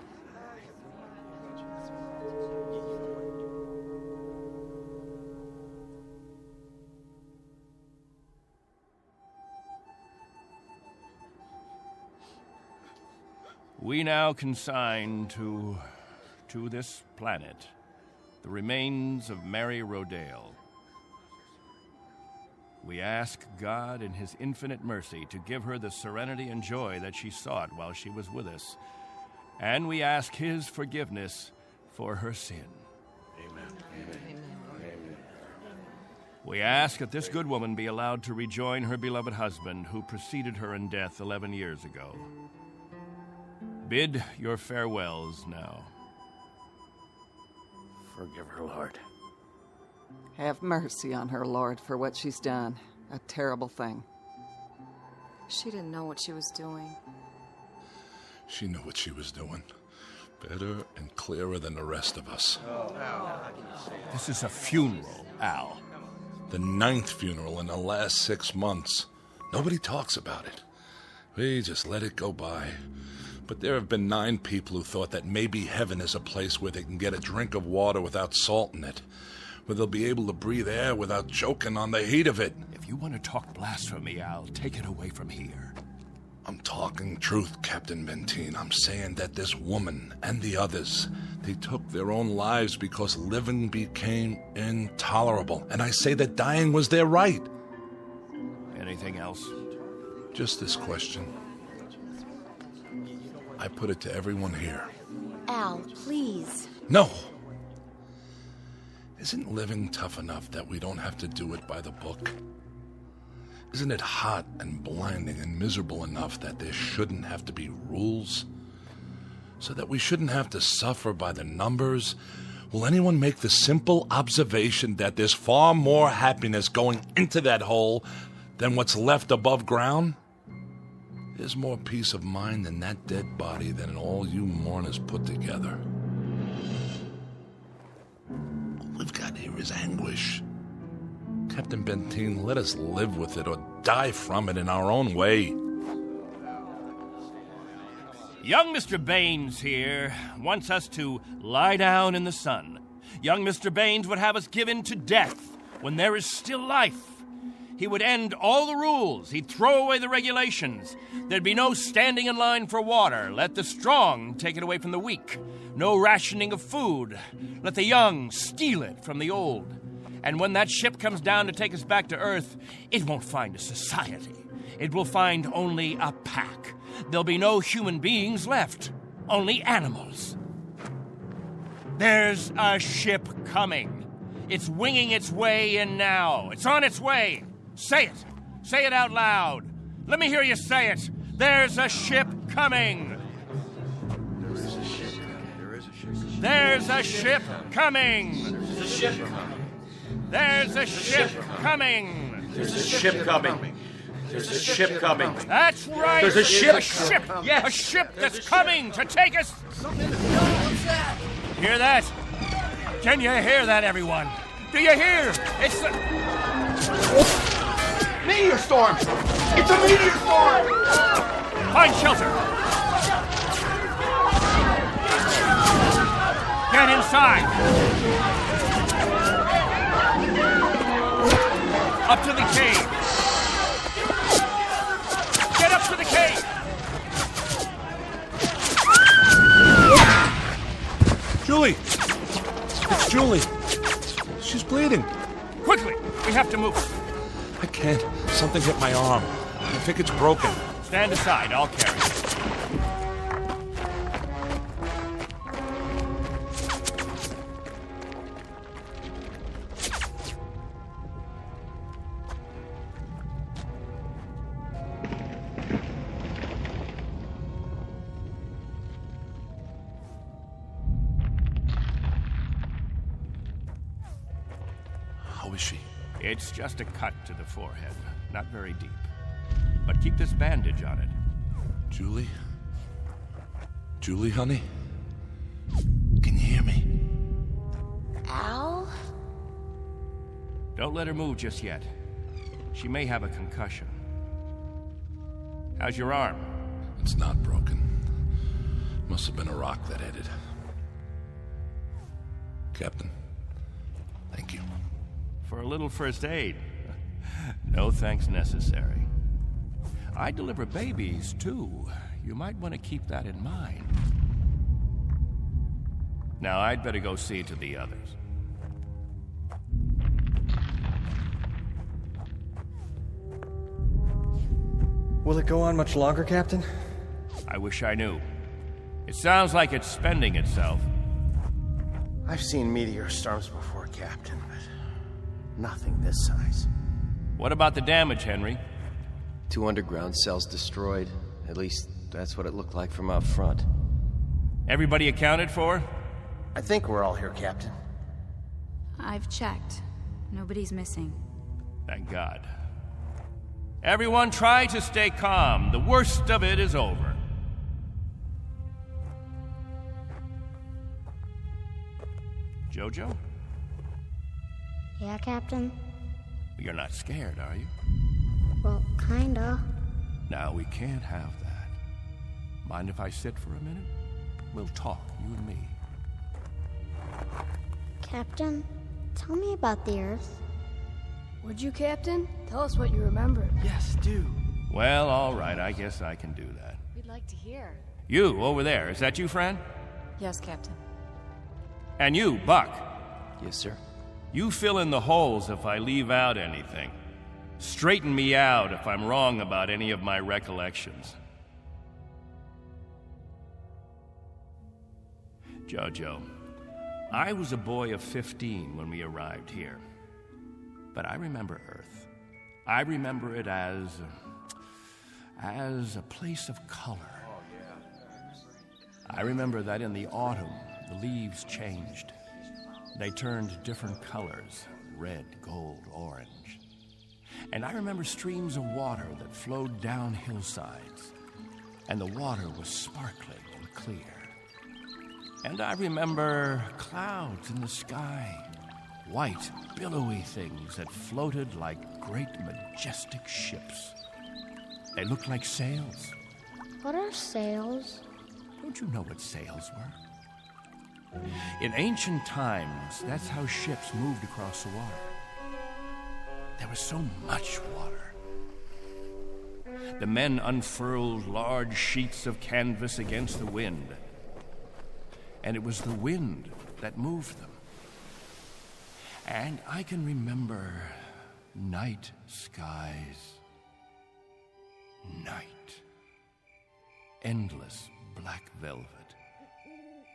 We now consign to this planet the remains of Mary Rodale. We ask God in His infinite mercy to give her the serenity and joy that she sought while she was with us. And we ask His forgiveness for her sin. Amen. Amen. We ask that this good woman be allowed to rejoin her beloved husband who preceded her in death 11 years ago. Bid your farewells now. Forgive her, Lord. Have mercy on her, Lord, for what she's done. A terrible thing. She didn't know what she was doing. She knew what she was doing. Better and clearer than the rest of us. This is a funeral, Al. The 9th funeral in the last 6 months. Nobody talks about it. We just let it go by. But there have been 9 people who thought that maybe heaven is a place where they can get a drink of water without salt in it, where they'll be able to breathe air without choking on the heat of it. If you want to talk blasphemy, Al, take it away from here. I'm talking truth, Captain Benteen. I'm saying that this woman and the others, they took their own lives because living became intolerable. And I say that dying was their right. Anything else? Just this question. I put it to everyone here. Al, please. No! Isn't living tough enough that we don't have to do it by the book? Isn't it hot and blinding and miserable enough that there shouldn't have to be rules? So that we shouldn't have to suffer by the numbers? Will anyone make the simple observation that there's far more happiness going into that hole than what's left above ground? There's more peace of mind in that dead body than all you mourners put together. All we've got here is anguish. Captain Benteen, let us live with it or die from it in our own way. Young Mr. Baines here wants us to lie down in the sun. Young Mr. Baines would have us give in to death when there is still life. He would end all the rules. He'd throw away the regulations. There'd be no standing in line for water. Let the strong take it away from the weak. No rationing of food. Let the young steal it from the old. And when that ship comes down to take us back to Earth, it won't find a society. It will find only a pack. There'll be no human beings left, only animals. There's a ship coming. It's winging its way in now. It's on its way. Say it. Say it out loud. Let me hear you say it. There's a ship coming. There is a ship. There's a ship coming. There's a ship coming. There's a ship coming. There's a ship coming. There's a ship coming. That's right. There's a ship. A ship. Yes. A ship that's coming to take us. Hear that? Can you hear that, everyone? Do you hear? It's the meteor storm. It's a meteor storm. Find shelter. Get inside. Up to the cave. Get up to the cave. Julie! It's Julie. She's bleeding. Quickly, we have to move. I can't. Something hit my arm. I think it's broken. Stand aside, I'll carry it. How is she? It's just a cut to the forehead, not very deep. But keep this bandage on it. Julie? Julie, honey? Can you hear me? Al? Don't let her move just yet. She may have a concussion. How's your arm? It's not broken. Must have been a rock that hit it. Captain, thank you. For a little first aid. No thanks necessary. I deliver babies, too. you might want to keep that in mind. Now, I'd better go see to the others. Will it go on much longer, Captain? I wish I knew. It sounds like it's spending itself. I've seen meteor storms before, Captain, but nothing this size. What about the damage, Henry? 2 underground cells destroyed. At least, that's what it looked like from out front. Everybody accounted for? I think we're all here, Captain. I've checked. Nobody's missing. Thank God. Everyone try to stay calm. The worst of it is over. Jojo? Yeah, Captain? You're not scared, are you? Well, kinda. Now, we can't have that. Mind if I sit for a minute? We'll talk, you and me. Captain, tell me about the Earth. Would you, Captain? Tell us what you remember. Yes, do. Well, all right, I guess I can do that. We'd like to hear. You, over there, is that you, friend? Yes, Captain. And you, Buck. Yes, sir. You fill in the holes if I leave out anything. Straighten me out if I'm wrong about any of my recollections. Jojo, I was a boy of 15 when we arrived here. But I remember Earth. I remember it as a place of color. I remember that in the autumn, the leaves changed. They turned different colors, red, gold, orange. And I remember streams of water that flowed down hillsides, and the water was sparkling and clear. And I remember clouds in the sky, white, billowy things that floated like great, majestic ships. They looked like sails. What are sails? Don't you know what sails were? In ancient times, that's how ships moved across the water. There was so much water. The men unfurled large sheets of canvas against the wind, and it was the wind that moved them. And I can remember night skies. Night. Endless black velvet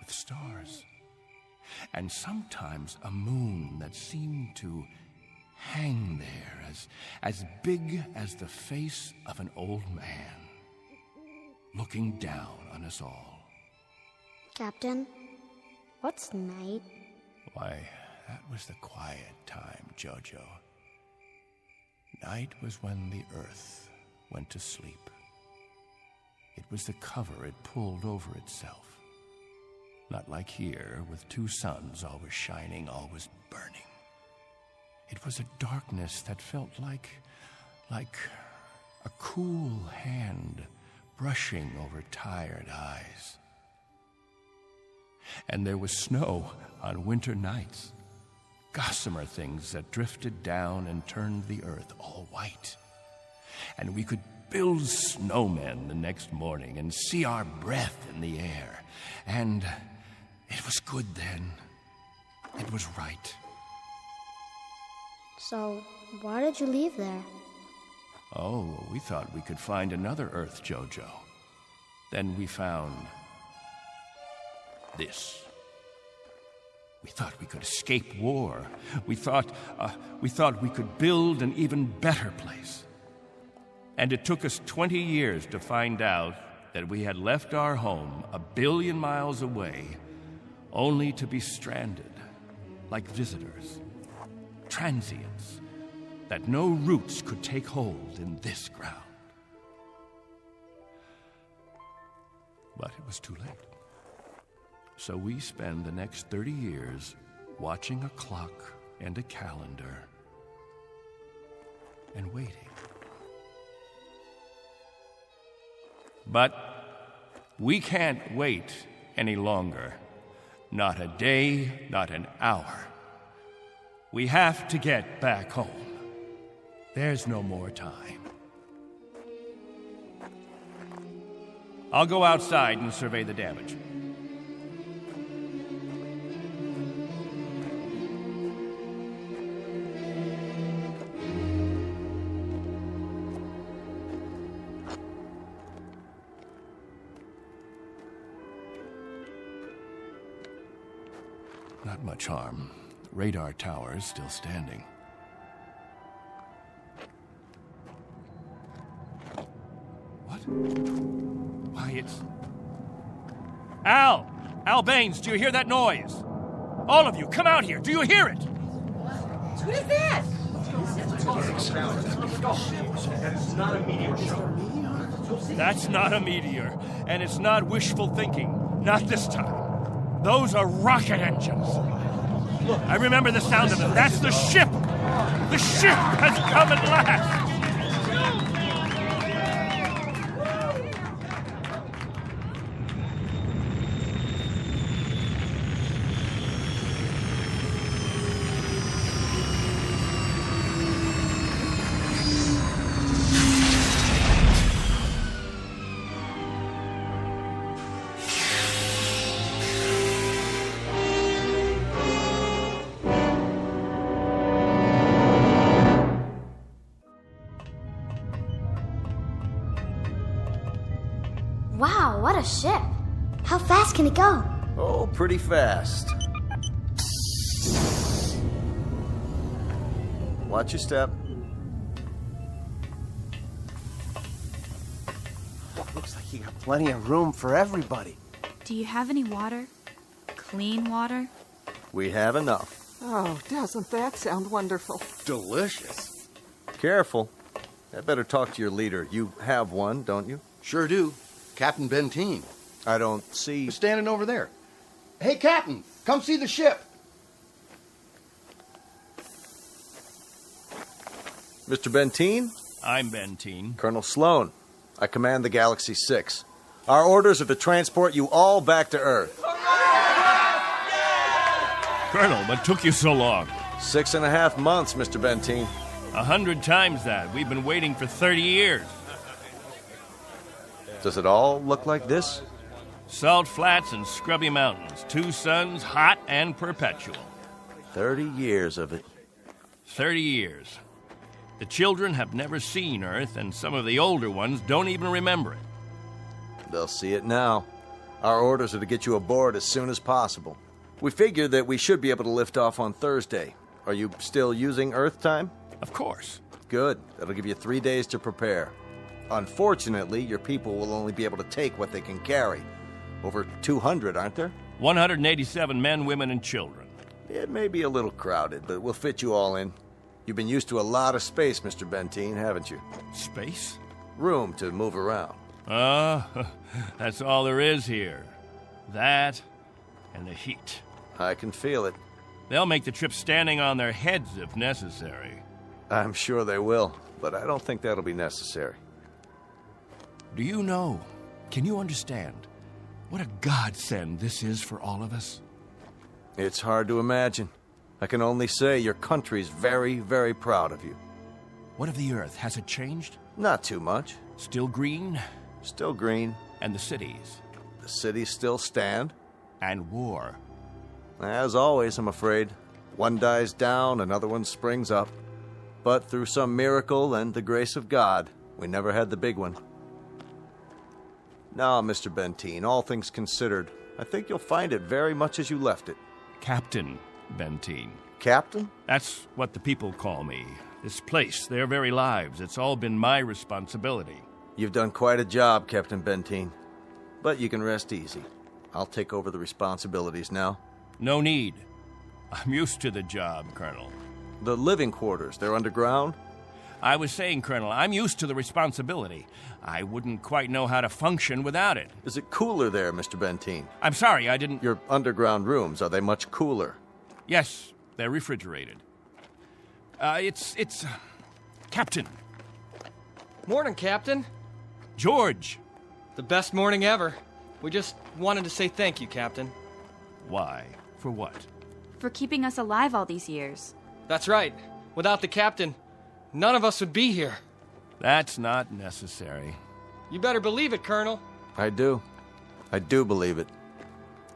with stars. And sometimes a moon that seemed to hang there as big as the face of an old man, looking down on us all. Captain, what's night? Why, that was the quiet time, Jojo. Night was when the earth went to sleep. It was the cover it pulled over itself. Not like here, with 2 suns always shining, always burning. It was a darkness that felt like a cool hand brushing over tired eyes. And there was snow on winter nights. Gossamer things that drifted down and turned the earth all white. And we could build snowmen the next morning and see our breath in the air. And it was good then. It was right. So, why did you leave there? Oh, we thought we could find another Earth, Jojo. Then we found this. We thought we could escape war. We thought we could build an even better place. And it took us 20 years to find out that we had left our home 1 billion miles away, only to be stranded, like visitors, transients, that no roots could take hold in this ground. But it was too late. So we spend the next 30 years watching a clock and a calendar and waiting. But we can't wait any longer. Not a day, not an hour. We have to get back home. There's no more time. I'll go outside and survey the damage. Not much harm. Radar tower is still standing. What? Why, it's... Al! Al Baines, do you hear that noise? All of you, come out here. Do you hear it? What is that? That's not a meteor, and it's not wishful thinking. Not this time. Those are rocket engines. Look, I remember the sound of them. That's the ship! The ship has come at last! Wow, what a ship. How fast can it go? Oh, pretty fast. Watch your step. Looks like you got plenty of room for everybody. Do you have any water? Clean water? We have enough. Oh, doesn't that sound wonderful? Delicious. Careful. I better talk to your leader. You have one, don't you? Sure do. Captain Benteen. I don't see... He's standing over there. Hey, Captain, come see the ship. Mr. Benteen? I'm Benteen. Colonel Sloan. I command the Galaxy 6. Our orders are to transport you all back to Earth. Colonel, what took you so long? 6.5 months, Mr. Benteen. 100 times that. We've been waiting for 30 years. Does it all look like this? Salt flats and scrubby mountains. 2 suns, hot and perpetual. 30 years of it. 30 years. The children have never seen Earth, and some of the older ones don't even remember it. They'll see it now. Our orders are to get you aboard as soon as possible. We figure that we should be able to lift off on Thursday. Are you still using Earth time? Of course. Good. That'll give you 3 days to prepare. Unfortunately, your people will only be able to take what they can carry. Over 200, aren't there? 187 men, women, and children. It may be a little crowded, but we'll fit you all in. You've been used to a lot of space, Mr. Benteen, haven't you? Space? Room to move around. That's all there is here. That and the heat. I can feel it. They'll make the trip standing on their heads if necessary. I'm sure they will, but I don't think that'll be necessary. Do you know, can you understand what a godsend this is for all of us? It's hard to imagine. I can only say your country's very, very proud of you. What of the Earth? Has it changed? Not too much. Still green? Still green. And the cities? The cities still stand. And war? As always, I'm afraid. One dies down, another one springs up. But through some miracle and the grace of God, we never had the big one. Now, Mr. Benteen, all things considered, I think you'll find it very much as you left it. Captain Benteen. Captain? That's what the people call me. This place, their very lives, it's all been my responsibility. You've done quite a job, Captain Benteen. But you can rest easy. I'll take over the responsibilities now. No need. I'm used to the job, Colonel. The living quarters, they're underground? I was saying, Colonel, I'm used to the responsibility. I wouldn't quite know how to function without it. Is it cooler there, Mr. Benteen? I'm sorry, I didn't... Your underground rooms, are they much cooler? Yes, they're refrigerated. It's... Captain. Morning, Captain. George. The best morning ever. We just wanted to say thank you, Captain. Why? For what? For keeping us alive all these years. That's right. Without the Captain, none of us would be here. That's not necessary. You better believe it, Colonel. I do. I do believe it.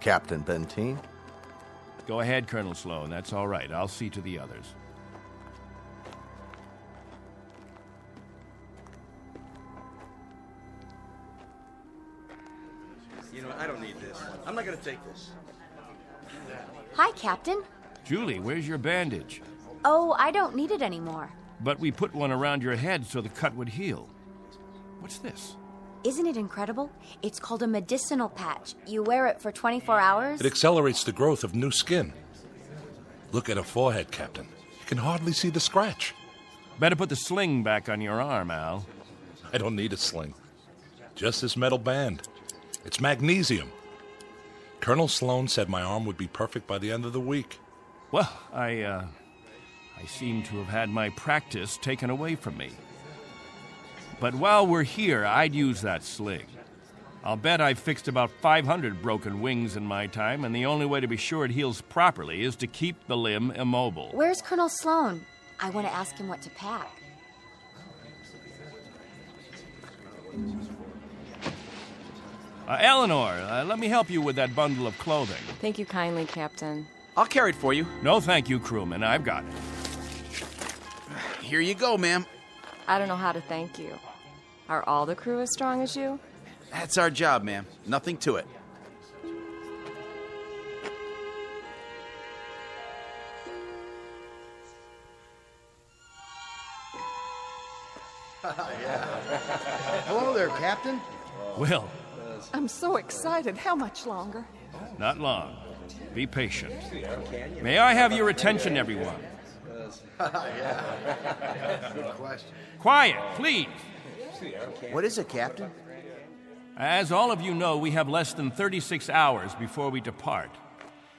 Captain Benteen. Go ahead, Colonel Sloan. That's all right. I'll see to the others. You know, I don't need this. I'm not gonna take this. Hi, Captain. Julie, where's your bandage? Oh, I don't need it anymore. But we put one around your head so the cut would heal. What's this? Isn't it incredible? It's called a medicinal patch. You wear it for 24 hours. It accelerates the growth of new skin. Look at her forehead, Captain. You can hardly see the scratch. Better put the sling back on your arm, Al. I don't need a sling. Just this metal band. It's magnesium. Colonel Sloan said my arm would be perfect by the end of the week. Well, I seem to have had my practice taken away from me. But while we're here, I'd use that sling. I'll bet I've fixed about 500 broken wings in my time, and the only way to be sure it heals properly is to keep the limb immobile. Where's Colonel Sloan? I want to ask him what to pack. Eleanor, let me help you with that bundle of clothing. Thank you kindly, Captain. I'll carry it for you. No, thank you, crewman. I've got it. Here you go, ma'am. I don't know how to thank you. Are all the crew as strong as you? That's our job, ma'am. Nothing to it. Hello there, Captain. Will. I'm so excited. How much longer? Not long. Be patient. May I have your attention, everyone? Good question. Quiet, please. What is it, Captain? As all of you know, we have less than 36 hours before we depart.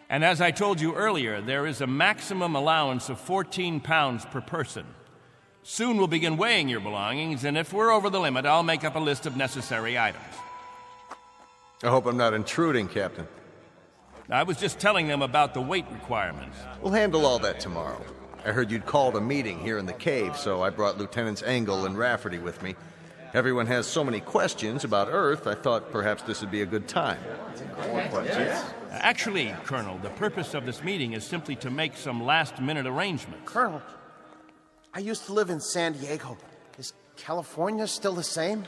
And as I told you earlier, there is a maximum allowance of 14 pounds per person. Soon we'll begin weighing your belongings, and if we're over the limit, I'll make up a list of necessary items. I hope I'm not intruding, Captain. I was just telling them about the weight requirements. We'll handle all that tomorrow. I heard you'd called a meeting here in the cave, so I brought Lieutenants Engel and Rafferty with me. Everyone has so many questions about Earth, I thought perhaps this would be a good time. Actually, Colonel, the purpose of this meeting is simply to make some last-minute arrangements. Colonel, I used to live in San Diego. Is California still the same?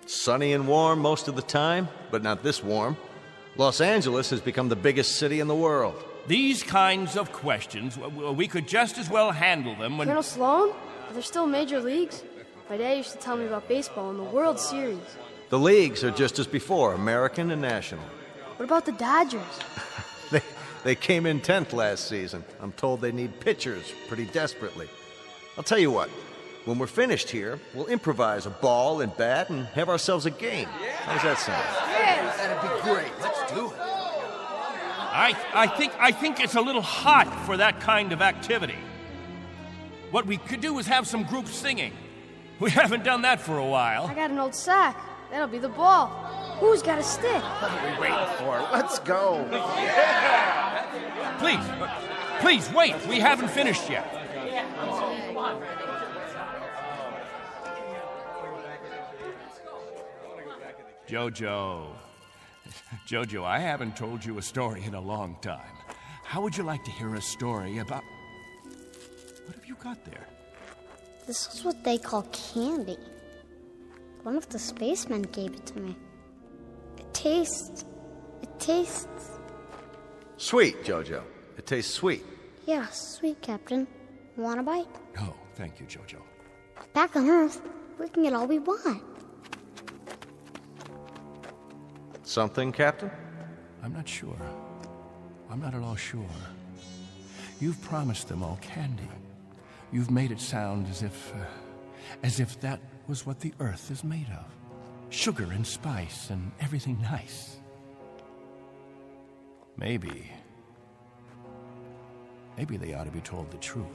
Sunny and warm most of the time, but not this warm. Los Angeles has become the biggest city in the world. These kinds of questions, we could just as well handle them when... Colonel Sloan? Are there still major leagues? My dad used to tell me about baseball and the World Series. The leagues are just as before, American and national. What about the Dodgers? They came in 10th last season. I'm told they need pitchers pretty desperately. I'll tell you what, when we're finished here, we'll improvise a ball and bat and have ourselves a game. How's that sound? Yes! That'd be great. Let's do it. I think it's a little hot for that kind of activity. What we could do is have some group singing. We haven't done that for a while. I got an old sack. That'll be the ball. Who's got a stick? What are we waiting for? Let's go. Please, wait. We haven't finished yet. Jojo, I haven't told you a story in a long time. How would you like to hear a story about... What have you got there? This is what they call candy. One of the spacemen gave it to me. It tastes... Sweet, Jojo. It tastes sweet. Yeah, sweet, Captain. Want a bite? No, thank you, Jojo. Back on Earth, we can get all we want. Something, Captain? I'm not sure. I'm not at all sure. You've promised them all candy. You've made it sound as if that was what the Earth is made of. Sugar and spice and everything nice. Maybe they ought to be told the truth.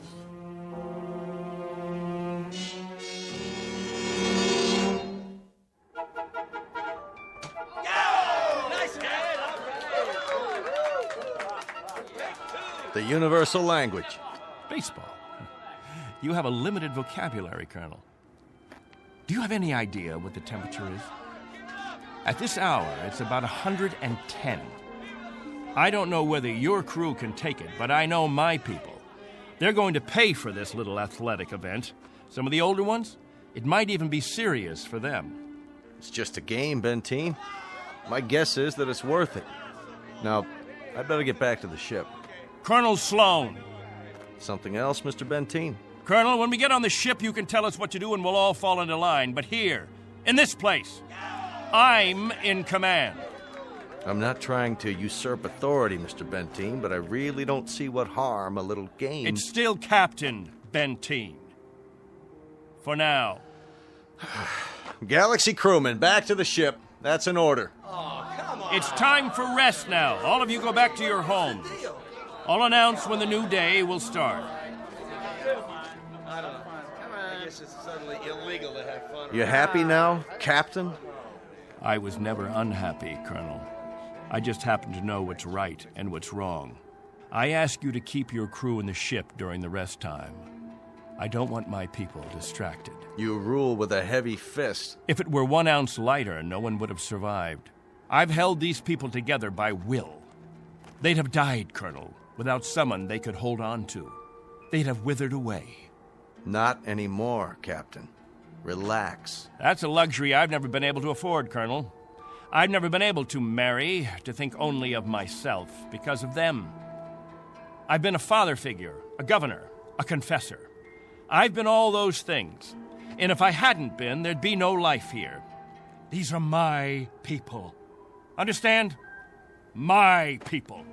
The universal language. Baseball. You have a limited vocabulary, Colonel. Do you have any idea what the temperature is? At this hour, it's about 110. I don't know whether your crew can take it, but I know my people. They're going to pay for this little athletic event. Some of the older ones, it might even be serious for them. It's just a game, Benteen. My guess is that it's worth it. Now, I'd better get back to the ship. Colonel Sloan. Something else, Mr. Benteen? Colonel, when we get on the ship, you can tell us what to do and we'll all fall into line. But here, in this place, I'm in command. I'm not trying to usurp authority, Mr. Benteen, but I really don't see what harm a little game... It's still Captain Benteen. For now. Galaxy crewmen, back to the ship. That's an order. It's time for rest now. All of you go back to your homes. I'll announce when the new day will start. I don't know. I guess it's suddenly illegal to have fun. You happy now, Captain? I was never unhappy, Colonel. I just happen to know what's right and what's wrong. I ask you to keep your crew in the ship during the rest time. I don't want my people distracted. You rule with a heavy fist. If it were 1 ounce lighter, no one would have survived. I've held these people together by will. They'd have died, Colonel, without someone they could hold on to. They'd have withered away. Not anymore, Captain. Relax. That's a luxury I've never been able to afford, Colonel. I've never been able to marry, to think only of myself, because of them. I've been a father figure, a governor, a confessor. I've been all those things. And if I hadn't been, there'd be no life here. These are my people. Understand? My people.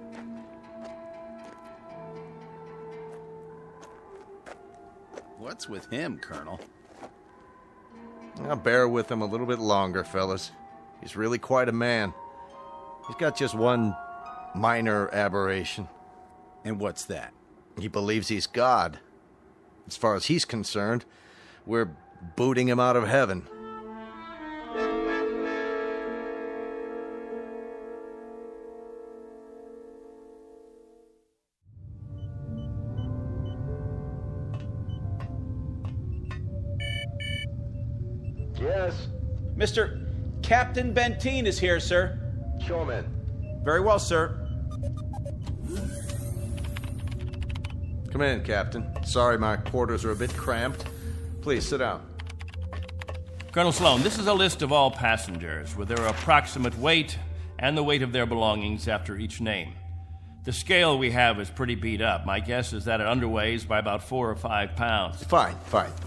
What's with him, Colonel? I'll bear with him a little bit longer, fellas. He's really quite a man. He's got just one minor aberration. And what's that? He believes he's God. As far as he's concerned, we're booting him out of heaven. Yes? Mr. Captain Benteen is here, sir. Show him in. Very well, sir. Come in, Captain. Sorry my quarters are a bit cramped. Please, sit down. Colonel Sloan, this is a list of all passengers with their approximate weight and the weight of their belongings after each name. The scale we have is pretty beat up. My guess is that it underweighs by about 4 or 5 pounds. Fine.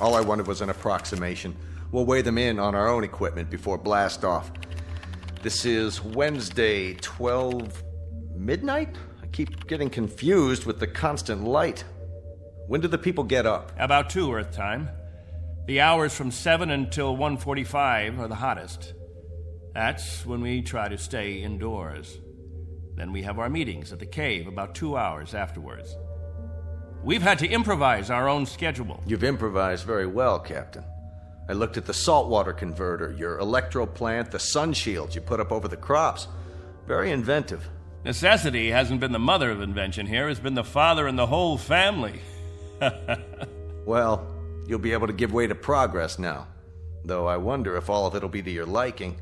All I wanted was an approximation. We'll weigh them in on our own equipment before blast off. This is Wednesday, 12 midnight? I keep getting confused with the constant light. When do the people get up? About 2 Earth time. The hours from 7 until 1:45 are the hottest. That's when we try to stay indoors. Then we have our meetings at the cave about 2 hours afterwards. We've had to improvise our own schedule. You've improvised very well, Captain. I looked at the saltwater converter, your electro plant, the sun shields you put up over the crops. Very inventive. Necessity hasn't been the mother of invention here. It's been the father and the whole family. Well, you'll be able to give way to progress now. Though I wonder if all of it'll be to your liking.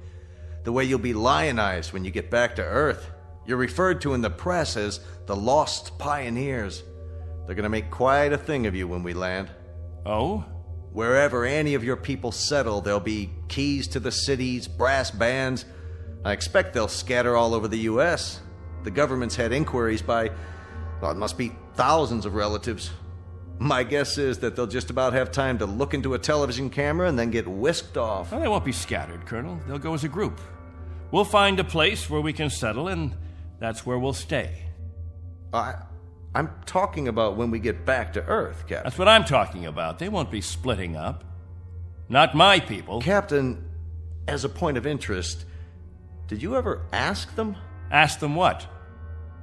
The way you'll be lionized when you get back to Earth. You're referred to in the press as the Lost Pioneers. They're gonna make quite a thing of you when we land. Oh? Wherever any of your people settle, there'll be keys to the cities, brass bands. I expect they'll scatter all over the U.S. The government's had inquiries by, well, it must be thousands of relatives. My guess is that they'll just about have time to look into a television camera and then get whisked off. Well, they won't be scattered, Colonel. They'll go as a group. We'll find a place where we can settle, and that's where we'll stay. I'm talking about when we get back to Earth, Captain. That's what I'm talking about. They won't be splitting up. Not my people. Captain, as a point of interest, did you ever ask them? Ask them what?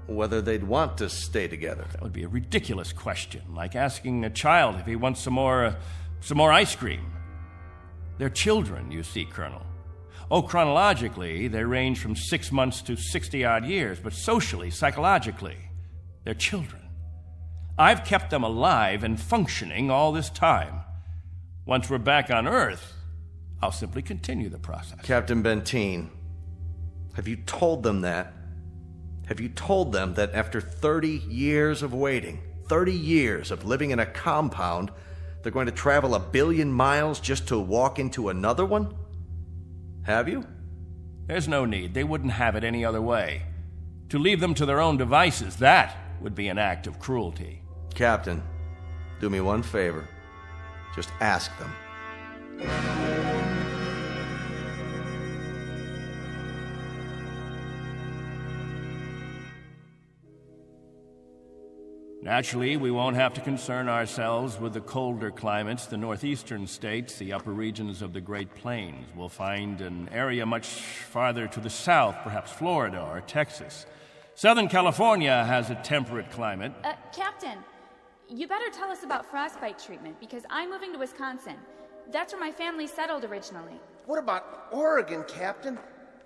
Whether they'd want to stay together. That would be a ridiculous question, like asking a child if he wants some more ice cream. They're children, you see, Colonel. Oh, chronologically, they range from 6 months to 60-odd years, but socially, psychologically, they're children. I've kept them alive and functioning all this time. Once we're back on Earth, I'll simply continue the process. Captain Benteen, Have you told them that? Have you told them that after 30 years of waiting, 30 years of living in a compound, they're going to travel 1 billion miles just to walk into another one? Have you? There's no need. They wouldn't have it any other way. To leave them to their own devices, that would be an act of cruelty. Captain, do me one favor. Just ask them. Naturally, we won't have to concern ourselves with the colder climates. The northeastern states, the upper regions of the Great Plains, will find an area much farther to the south, perhaps Florida or Texas. Southern California has a temperate climate. Captain, you better tell us about frostbite treatment, because I'm moving to Wisconsin. That's where my family settled originally. What about Oregon, Captain?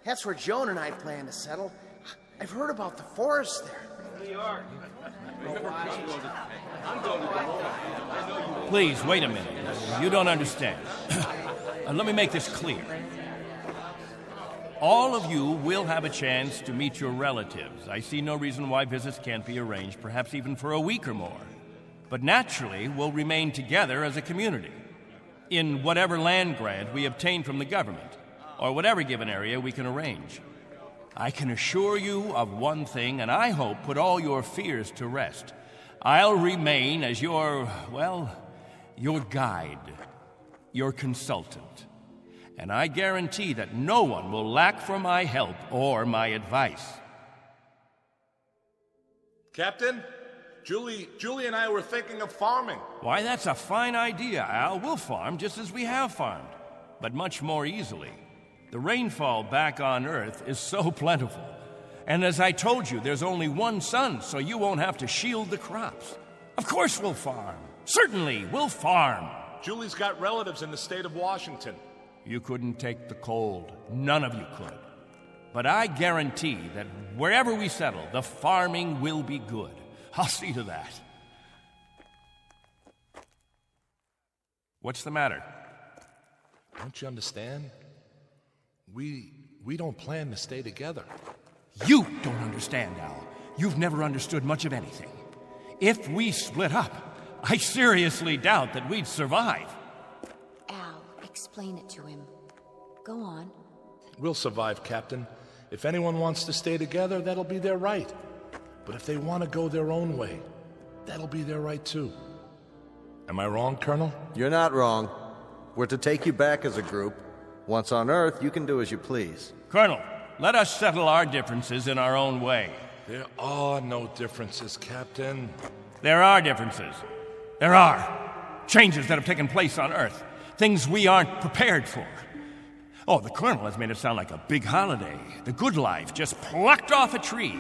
That's where Joan and I plan to settle. I've heard about the forest there. New York. Please, wait a minute. You don't understand. Let me make this clear. All of you will have a chance to meet your relatives. I see no reason why visits can't be arranged, perhaps even for a week or more. But naturally, we'll remain together as a community in whatever land grant we obtain from the government, or whatever given area we can arrange. I can assure you of one thing, and I hope put all your fears to rest. I'll remain as your guide, your consultant. And I guarantee that no one will lack for my help or my advice. Captain, Julie and I were thinking of farming. Why, that's a fine idea, Al. We'll farm just as we have farmed, but much more easily. The rainfall back on Earth is so plentiful. And as I told you, there's only one sun, so you won't have to shield the crops. Of course we'll farm. Certainly, we'll farm. Julie's got relatives in the state of Washington. You couldn't take the cold. None of you could. But I guarantee that wherever we settle, the farming will be good. I'll see to that. What's the matter? Don't you understand? We don't plan to stay together. You don't understand, Al. You've never understood much of anything. If we split up, I seriously doubt that we'd survive. Al, explain it to him. Go on. We'll survive, Captain. If anyone wants to stay together, that'll be their right. But if they want to go their own way, that'll be their right too. Am I wrong, Colonel? You're not wrong. We're to take you back as a group. Once on Earth, you can do as you please. Colonel, let us settle our differences in our own way. There are no differences, Captain. There are differences. There are. Changes that have taken place on Earth. Things we aren't prepared for. Oh, the Colonel has made it sound like a big holiday. The good life just plucked off a tree.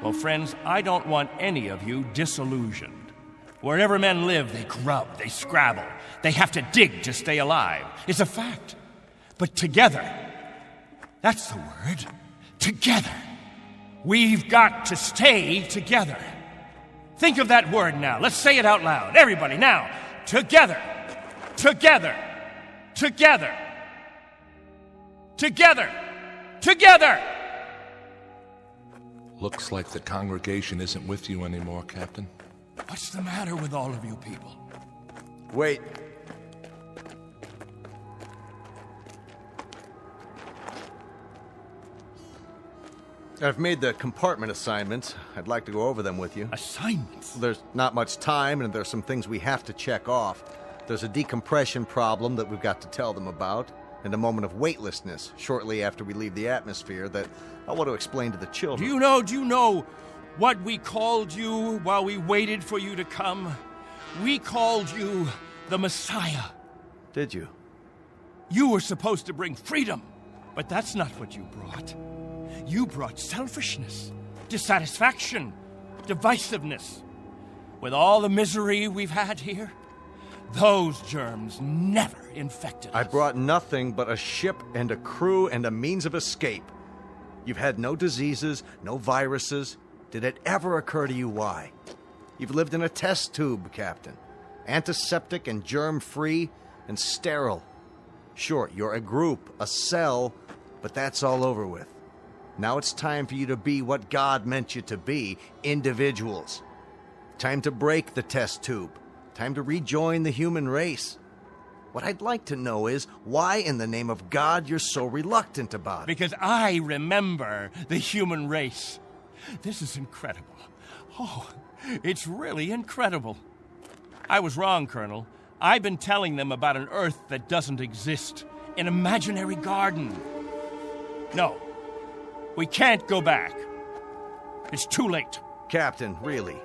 Well, friends, I don't want any of you disillusioned. Wherever men live, they grub, they scrabble. They have to dig to stay alive. It's a fact. But together, that's the word, together. We've got to stay together. Think of that word now. Let's say it out loud. Everybody, now. Together. Together. Together. Together. Together. Looks like the congregation isn't with you anymore, Captain. What's the matter with all of you people? Wait. I've made the compartment assignments. I'd like to go over them with you. Assignments? There's not much time, and there's some things we have to check off. There's a decompression problem that we've got to tell them about, and a moment of weightlessness shortly after we leave the atmosphere that I want to explain to the children. Do you know what we called you while we waited for you to come? We called you the Messiah. Did you? You were supposed to bring freedom, but that's not what you brought. You brought selfishness, dissatisfaction, divisiveness. With all the misery we've had here, those germs never infected us. I brought nothing but a ship and a crew and a means of escape. You've had no diseases, no viruses. Did it ever occur to you why? You've lived in a test tube, Captain. Antiseptic and germ-free and sterile. Sure, you're a group, a cell, but that's all over with. Now it's time for you to be what God meant you to be, individuals. Time to break the test tube. Time to rejoin the human race. What I'd like to know is why in the name of God you're so reluctant about it. Because I remember the human race. This is incredible. Oh, it's really incredible. I was wrong, Colonel. I've been telling them about an Earth that doesn't exist. An imaginary garden. No, we can't go back. It's too late. Captain, really?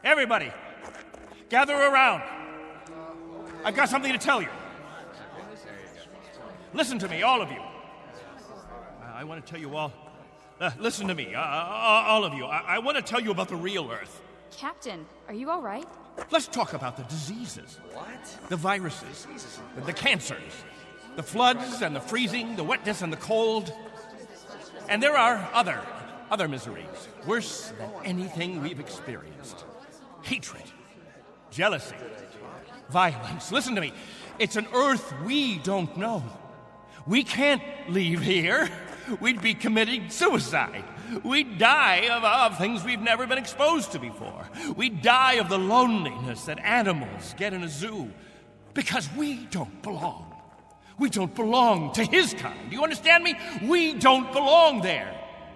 Everybody, gather around. I've got something to tell you. Listen to me, all of you. I want to tell you all. Listen to me, all of you. I want to tell you about the real Earth. Captain, are you all right? Let's talk about the diseases. What? The viruses, the cancers, the floods and the freezing, the wetness and the cold. And there are other miseries, worse than anything we've experienced. Hatred, jealousy, violence. Listen to me. It's an Earth we don't know. We can't leave here. We'd be committing suicide. We'd die of things we've never been exposed to before. We'd die of the loneliness that animals get in a zoo. Because we don't belong. We don't belong to his kind. Do you understand me? We don't belong there.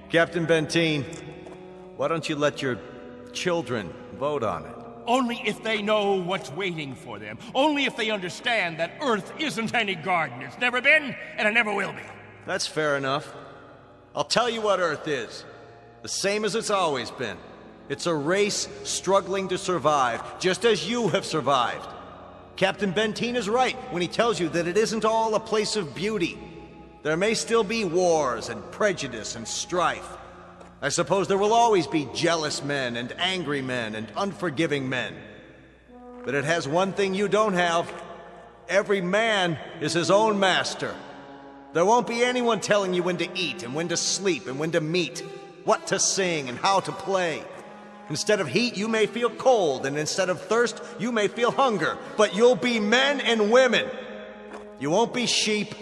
Captain Benteen, why don't you let your children vote on it? Only if they know what's waiting for them. Only if they understand that Earth isn't any garden. It's never been, and it never will be. That's fair enough. I'll tell you what Earth is. The same as it's always been. It's a race struggling to survive, just as you have survived. Captain Benteen is right when he tells you that it isn't all a place of beauty. There may still be wars and prejudice and strife. I suppose there will always be jealous men and angry men and unforgiving men. But it has one thing you don't have. Every man is his own master. There won't be anyone telling you when to eat and when to sleep and when to meet, what to sing and how to play. Instead of heat, you may feel cold, and instead of thirst, you may feel hunger. But you'll be men and women. You won't be sheep.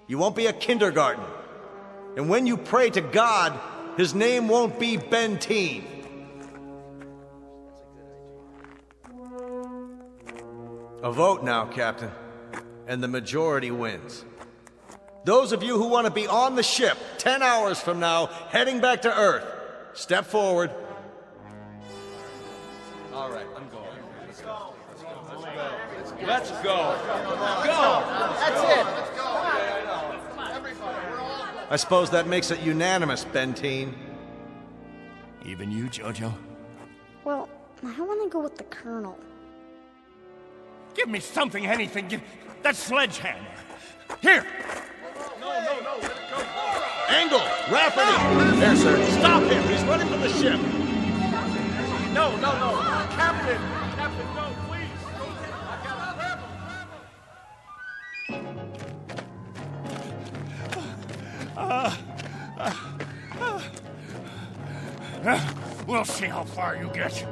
You won't be a kindergarten. And when you pray to God, his name won't be Benteen. A vote now, Captain, and the majority wins. Those of you who want to be on the ship 10 hours from now, heading back to Earth, step forward. All right, I'm going. Let's go. Go. That's it. I suppose that makes it unanimous, Benteen. Even you, Jojo? Well, I want to go with the Colonel. Give me something, anything. Give that sledgehammer. Here. No, let it go. Angle! Rafferty! There, sir. Stop him! He's running from the ship! No. Captain, no, please. We'll see how far you get.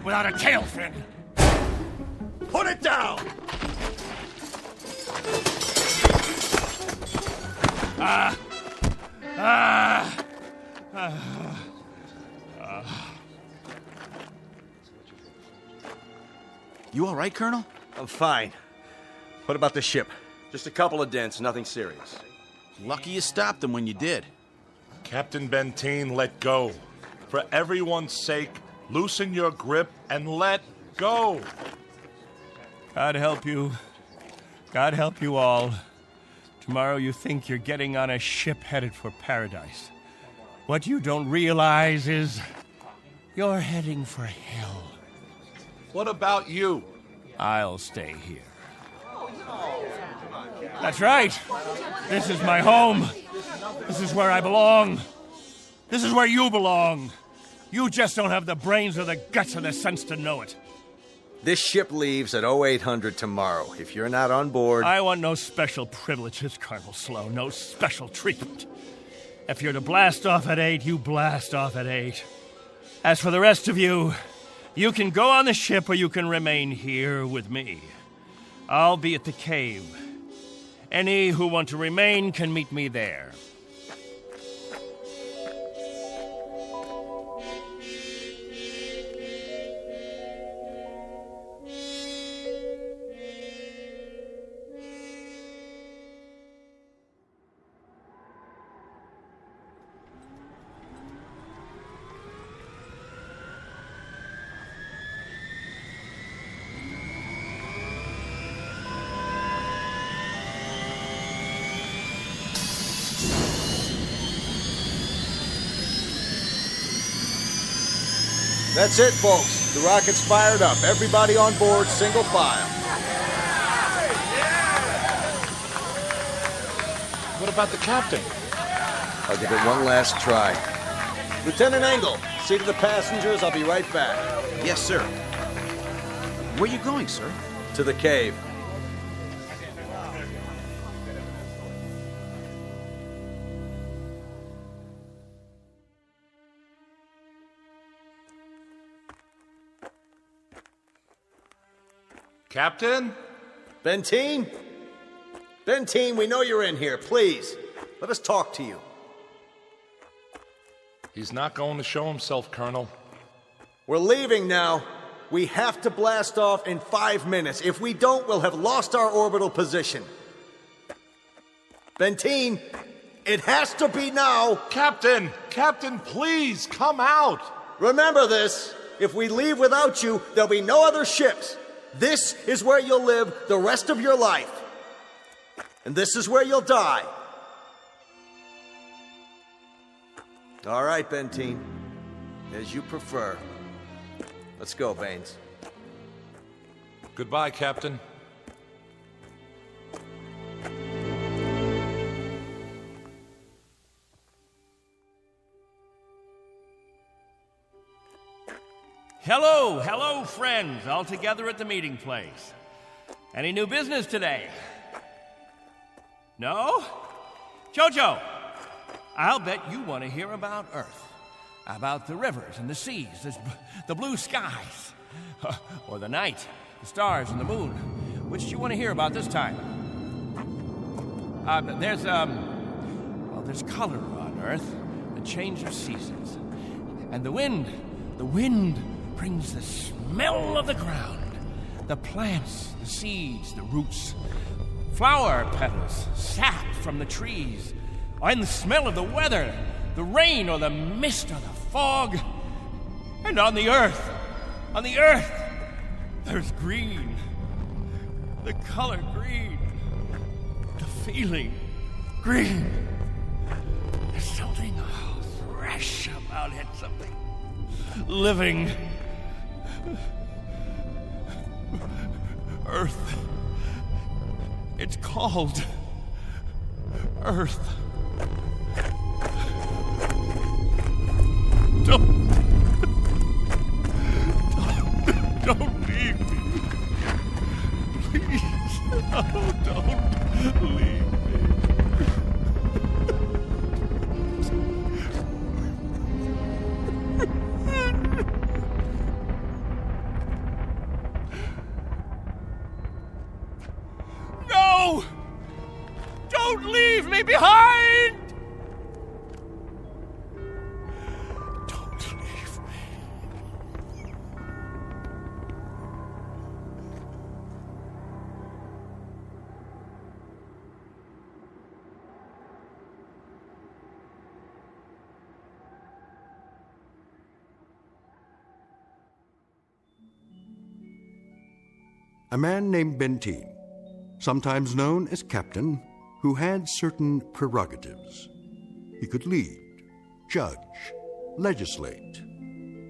Without a tail fin. Put it down! You all right, Colonel? I'm fine. What about the ship? Just a couple of dents, nothing serious. Lucky you stopped them when you did. Captain Benteen, let go. For everyone's sake, loosen your grip and let go. God help you. God help you all. Tomorrow you think you're getting on a ship headed for paradise. What you don't realize is you're heading for hell. What about you? I'll stay here. That's right. This is my home. This is where I belong. This is where you belong. You just don't have the brains or the guts or the sense to know it. This ship leaves at 0800 tomorrow. If you're not on board... I want no special privileges, Colonel Slow. No special treatment. If you're to blast off at 8, you blast off at 8. As for the rest of you, you can go on the ship or you can remain here with me. I'll be at the cave. Any who want to remain can meet me there. That's it, folks. The rocket's fired up. Everybody on board, single file. What about the captain? I'll give it one last try. Lieutenant Engel, see to the passengers. I'll be right back. Yes, sir. Where you going, sir? To the cave. Captain? Benteen? Benteen, we know you're in here. Please, let us talk to you. He's not going to show himself, Colonel. We're leaving now. We have to blast off in 5 minutes. If we don't, we'll have lost our orbital position. Benteen, it has to be now. Captain! Captain, please, come out! Remember this. If we leave without you, there'll be no other ships. This is where you'll live the rest of your life. And this is where you'll die. All right, Benteen. As you prefer. Let's go, Baines. Goodbye, Captain. Hello, friends, all together at the meeting place. Any new business today? No? Jojo, I'll bet you want to hear about Earth. About the rivers and the seas, the blue skies, or the night, the stars and the moon. Which do you want to hear about this time? There's color on Earth, the change of seasons. And the wind brings the smell of the ground, the plants, the seeds, the roots, flower petals, sap from the trees, and the smell of the weather, the rain or the mist or the fog. And on the earth, there's green, the color green, the feeling green. There's something fresh about it, something living. Earth. It's called Earth. Don't leave me. Please. Oh, don't leave me. No! Don't leave me behind! Don't leave me. A man named Benteen, sometimes known as Captain, who had certain prerogatives. He could lead, judge, legislate,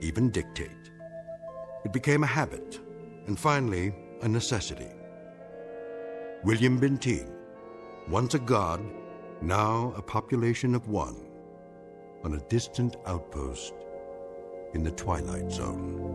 even dictate. It became a habit, and finally, a necessity. William Benteen, once a god, now a population of one, on a distant outpost in the Twilight Zone.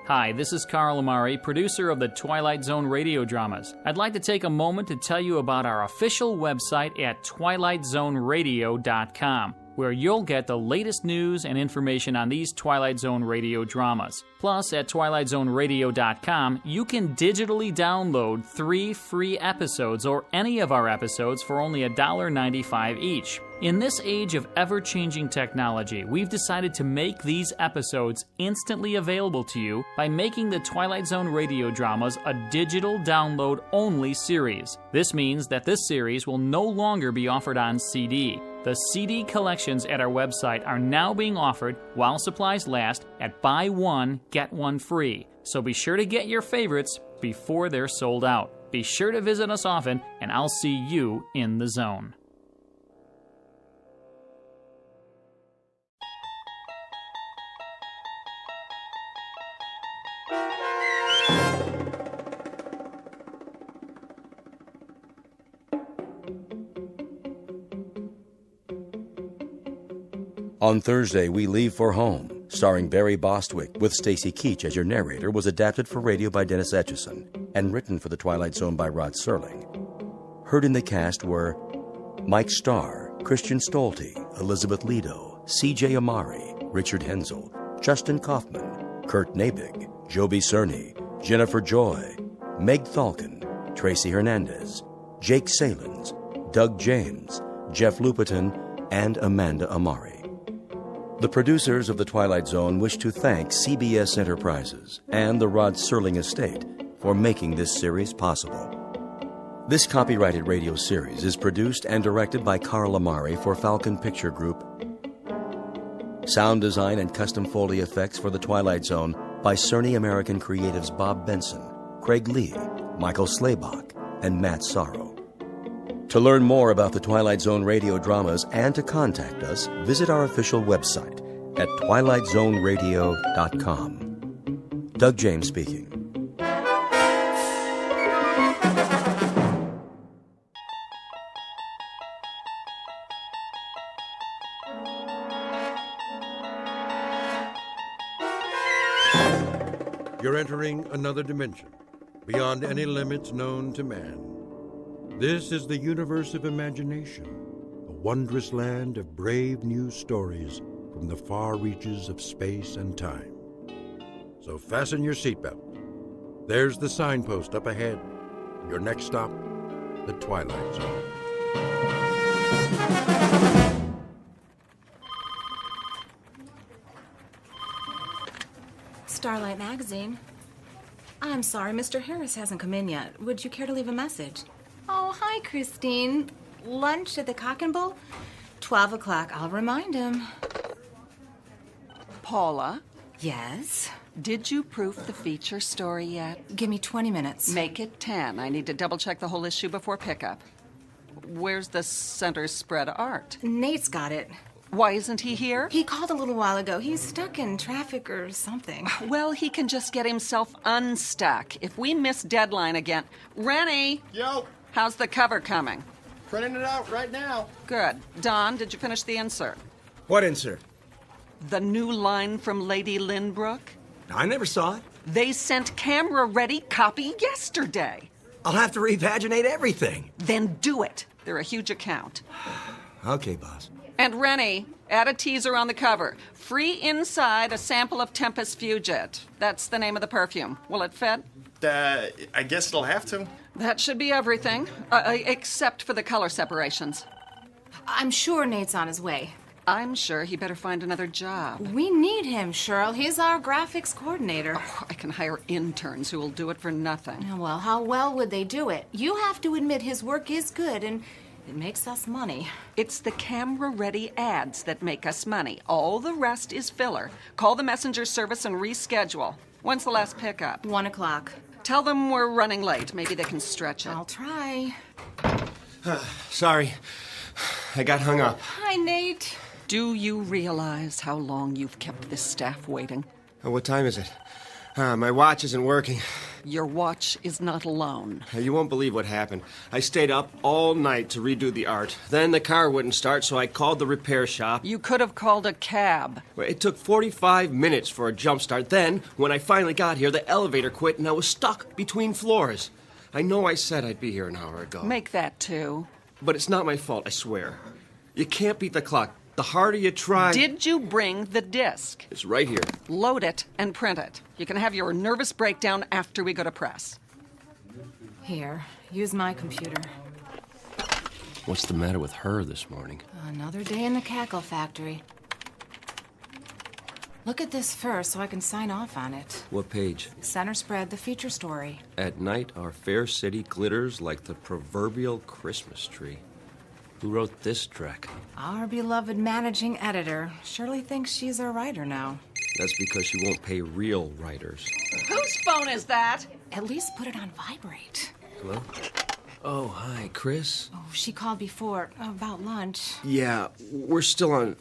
Hi, this is Carl Amari, producer of the Twilight Zone radio dramas. I'd like to take a moment to tell you about our official website at twilightzoneradio.com, where you'll get the latest news and information on these Twilight Zone radio dramas. Plus, at twilightzoneradio.com, you can digitally download 3 free episodes or any of our episodes for only $1.95 each. In this age of ever-changing technology, we've decided to make these episodes instantly available to you by making the Twilight Zone radio dramas a digital download-only series. This means that this series will no longer be offered on CD. The CD collections at our website are now being offered, while supplies last, at buy one, get one free. So be sure to get your favorites before they're sold out. Be sure to visit us often, and I'll see you in the zone. On Thursday, We Leave for Home, starring Barry Bostwick with Stacy Keach as your narrator, was adapted for radio by Dennis Etchison and written for The Twilight Zone by Rod Serling. Heard in the cast were Mike Starr, Christian Stolte, Elizabeth Lido, C.J. Amari, Richard Hensel, Justin Kaufman, Kurt Nabig, Joby Cerny, Jennifer Joy, Meg Thalken, Tracy Hernandez, Jake Salins, Doug James, Jeff Lupetin, and Amanda Amari. The producers of The Twilight Zone wish to thank CBS Enterprises and the Rod Serling Estate for making this series possible. This copyrighted radio series is produced and directed by Carl Amari for Falcon Picture Group. Sound design and custom Foley effects for The Twilight Zone by Cerny American Creatives Bob Benson, Craig Lee, Michael Slaybach, and Matt Sorrow. To learn more about the Twilight Zone radio dramas and to contact us, visit our official website at twilightzoneradio.com. Doug James speaking. You're entering another dimension, beyond any limits known to man. This is the universe of imagination, a wondrous land of brave new stories from the far reaches of space and time. So fasten your seatbelt. There's the signpost up ahead. Your next stop, the Twilight Zone. Starlight Magazine. I'm sorry, Mr. Harris hasn't come in yet. Would you care to leave a message? Oh, hi, Christine. Lunch at the Cock and Bull? 12 o'clock. I'll remind him. Paula? Yes? Did you proof the feature story yet? Give me 20 minutes. Make it 10. I need to double-check the whole issue before pickup. Where's the center spread art? Nate's got it. Why isn't he here? He called a little while ago. He's stuck in traffic or something. Well, he can just get himself unstuck. If we miss deadline again... Rennie! Yo! How's the cover coming? Printing it out right now. Good. Don, did you finish the insert? What insert? The new line from Lady Lynbrook? I never saw it. They sent camera-ready copy yesterday. I'll have to repaginate everything. Then do it. They're a huge account. Okay, boss. And Rennie, add a teaser on the cover. Free inside a sample of Tempest Fugit. That's the name of the perfume. Will it fit? I guess it'll have to. That should be everything, except for the color separations. I'm sure Nate's on his way. I'm sure he better find another job. We need him, Cheryl. He's our graphics coordinator. Oh, I can hire interns who will do it for nothing. Well, how well would they do it? You have to admit his work is good, and it makes us money. It's the camera-ready ads that make us money. All the rest is filler. Call the messenger service and reschedule. When's the last pickup? 1 o'clock. Tell them we're running late. Maybe they can stretch it. I'll try. Sorry. I got hung up. Hi, Nate. Do you realize how long you've kept this staff waiting? What time is it? My watch isn't working. Your watch is not alone. You won't believe what happened. I stayed up all night to redo the art. Then the car wouldn't start, so I called the repair shop. You could have called a cab. It took 45 minutes for a jump start. Then, when I finally got here, the elevator quit and I was stuck between floors. I know I said I'd be here an hour ago. Make that 2. But it's not my fault, I swear. You can't beat the clock. The harder you try... Did you bring the disc? It's right here. Load it and print it. You can have your nervous breakdown after we go to press. Here, use my computer. What's the matter with her this morning? Another day in the cackle factory. Look at this first so I can sign off on it. What page? Center spread, the feature story. At night, our fair city glitters like the proverbial Christmas tree. Who wrote this dreck? Our beloved managing editor. Shirley thinks she's a writer now. That's because she won't pay real writers. Whose phone is that? At least put it on vibrate. Hello? Oh, hi, Chris. Oh, she called before about lunch. Yeah, we're still on...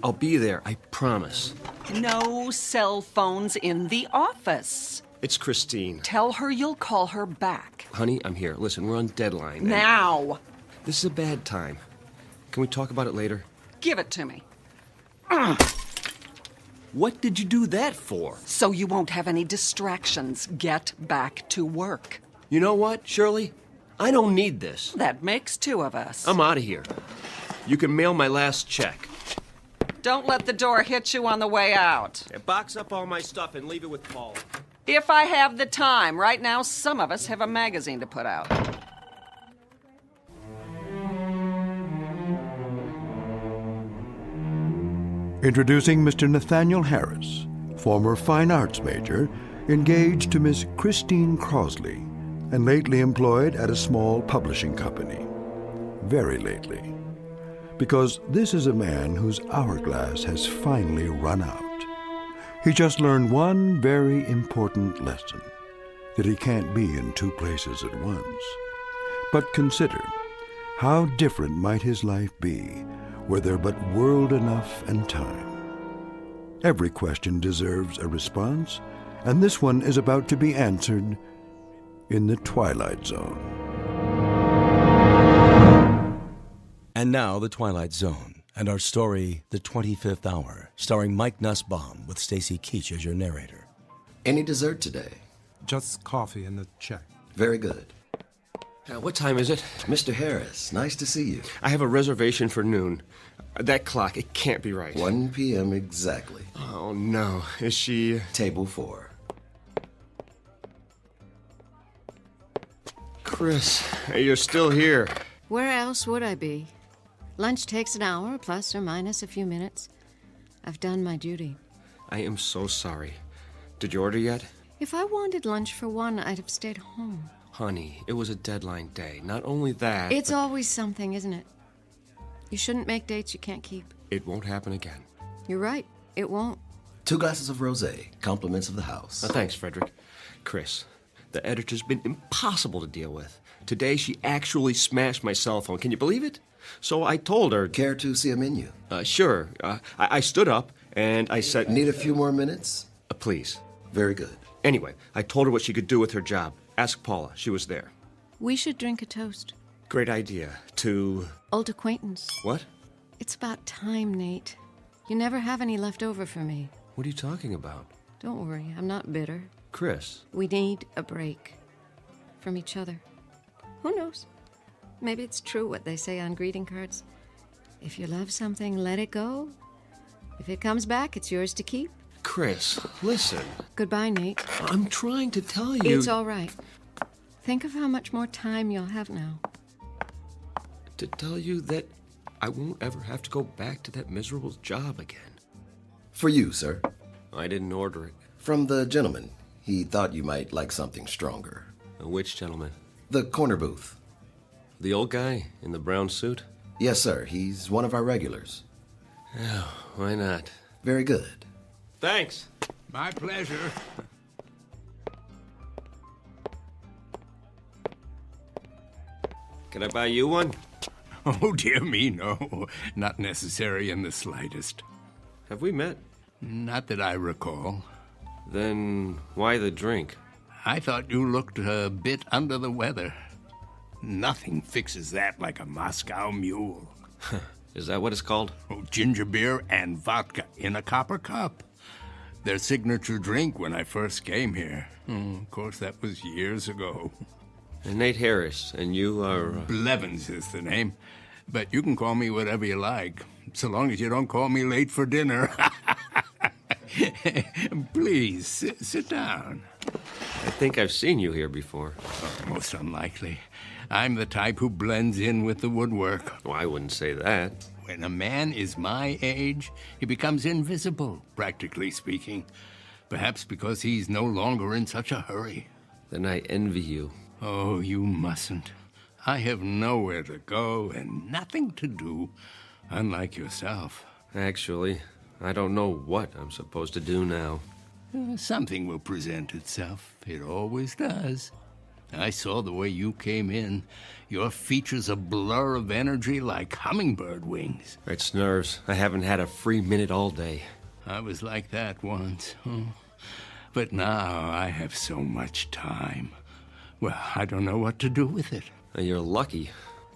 I'll be there, I promise. No cell phones in the office. It's Christine. Tell her you'll call her back. Honey, I'm here. Listen, we're on deadline. Now! This is a bad time. Can we talk about it later? Give it to me. What did you do that for? So you won't have any distractions. Get back to work. You know what, Shirley? I don't need this. That makes 2 of us. I'm out of here. You can mail my last check. Don't let the door hit you on the way out. Yeah, box up all my stuff and leave it with Paul. If I have the time. Right now, some of us have a magazine to put out. Introducing Mr. Nathaniel Harris, former fine arts major, engaged to Miss Christine Crosley, and lately employed at a small publishing company. Very lately. Because this is a man whose hourglass has finally run out. He just learned one very important lesson, that he can't be in 2 places at once. But consider, how different might his life be were there but world enough and time. Every question deserves a response, and this one is about to be answered in the Twilight Zone. And now, The Twilight Zone, and our story, The 25th Hour, starring Mike Nussbaum with Stacy Keach as your narrator. Any dessert today? Just coffee and a check. Very good. What time is it? Mr. Harris, nice to see you. I have a reservation for noon. That clock, it can't be right. 1 p.m. exactly. Oh, no. Is she... Table 4. Chris, you're still here. Where else would I be? Lunch takes an hour, plus or minus a few minutes. I've done my duty. I am so sorry. Did you order yet? If I wanted lunch for 1, I'd have stayed home. Honey, it was a deadline day. Not only that... It's always something, isn't it? You shouldn't make dates you can't keep. It won't happen again. You're right. It won't. 2 glasses of rosé, compliments of the house. Thanks, Frederick. Chris, the editor's been impossible to deal with. Today, she actually smashed my cell phone. Can you believe it? So I told her... Care to see a menu? Sure. I stood up, and I said... Need a few more minutes? Please. Very good. Anyway, I told her what she could do with her job. Ask Paula. She was there. We should drink a toast. Great idea. To... Old acquaintance. What? It's about time, Nate. You never have any left over for me. What are you talking about? Don't worry, I'm not bitter. Chris. We need a break. From each other. Who knows? Maybe it's true what they say on greeting cards. If you love something, let it go. If it comes back, it's yours to keep. Chris, listen. Goodbye, Nate. I'm trying to tell you... It's all right. Think of how much more time you'll have now. To tell you that I won't ever have to go back to that miserable job again. For you, sir. I didn't order it. From the gentleman. He thought you might like something stronger. Which gentleman? The corner booth. The old guy in the brown suit? Yes, sir. He's one of our regulars. Oh, why not? Very good. Thanks. My pleasure. Can I buy you one? Oh, dear me, no. Not necessary in the slightest. Have we met? Not that I recall. Then why the drink? I thought you looked a bit under the weather. Nothing fixes that like a Moscow mule. Is that what it's called? Oh, ginger beer and vodka in a copper cup. Their signature drink when I first came here. Of course, that was years ago. And Nate Harris, and you are... Blevins is the name. But you can call me whatever you like, so long as you don't call me late for dinner. Please, sit down. I think I've seen you here before. Oh, most unlikely. I'm the type who blends in with the woodwork. Well, I wouldn't say that. When a man is my age, he becomes invisible, practically speaking. Perhaps because he's no longer in such a hurry. Then I envy you. Oh, you mustn't. I have nowhere to go and nothing to do, unlike yourself. Actually, I don't know what I'm supposed to do now. Something will present itself. It always does. I saw the way you came in. Your features a blur of energy like hummingbird wings. It's nerves. I haven't had a free minute all day. I was like that once. But now I have so much time. Well, I don't know what to do with it. You're lucky.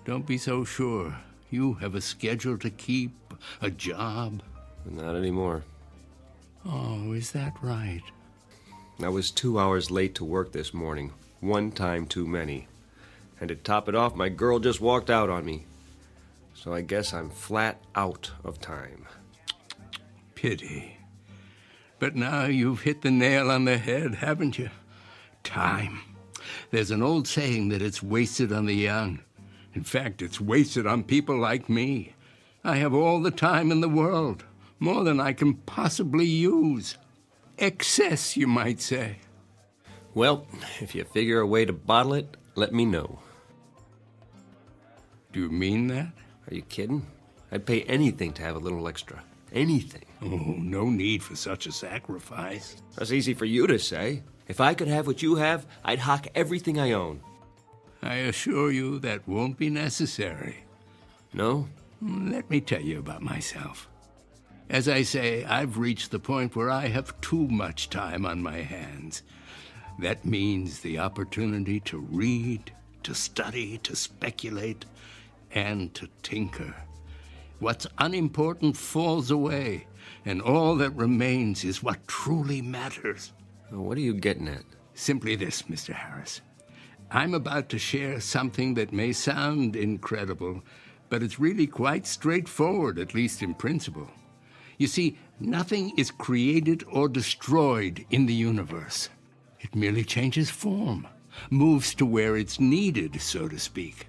Don't be so sure. You have a schedule to keep, a job. Not anymore. Oh, is that right? I was 2 hours late to work this morning. One time too many. And to top it off, my girl just walked out on me. So I guess I'm flat out of time. Pity. But now you've hit the nail on the head, haven't you? Time. There's an old saying that it's wasted on the young. In fact, it's wasted on people like me. I have all the time in the world, more than I can possibly use. Excess, you might say. Well, if you figure a way to bottle it, let me know. Do you mean that? Are you kidding? I'd pay anything to have a little extra. Anything. Oh, no need for such a sacrifice. That's easy for you to say. If I could have what you have, I'd hock everything I own. I assure you that won't be necessary. No? Let me tell you about myself. As I say, I've reached the point where I have too much time on my hands. That means the opportunity to read, to study, to speculate, and to tinker. What's unimportant falls away, and all that remains is what truly matters. What are you getting at? Simply this, Mr. Harris. I'm about to share something that may sound incredible, but it's really quite straightforward, at least in principle. You see, nothing is created or destroyed in the universe. It merely changes form, moves to where it's needed, so to speak.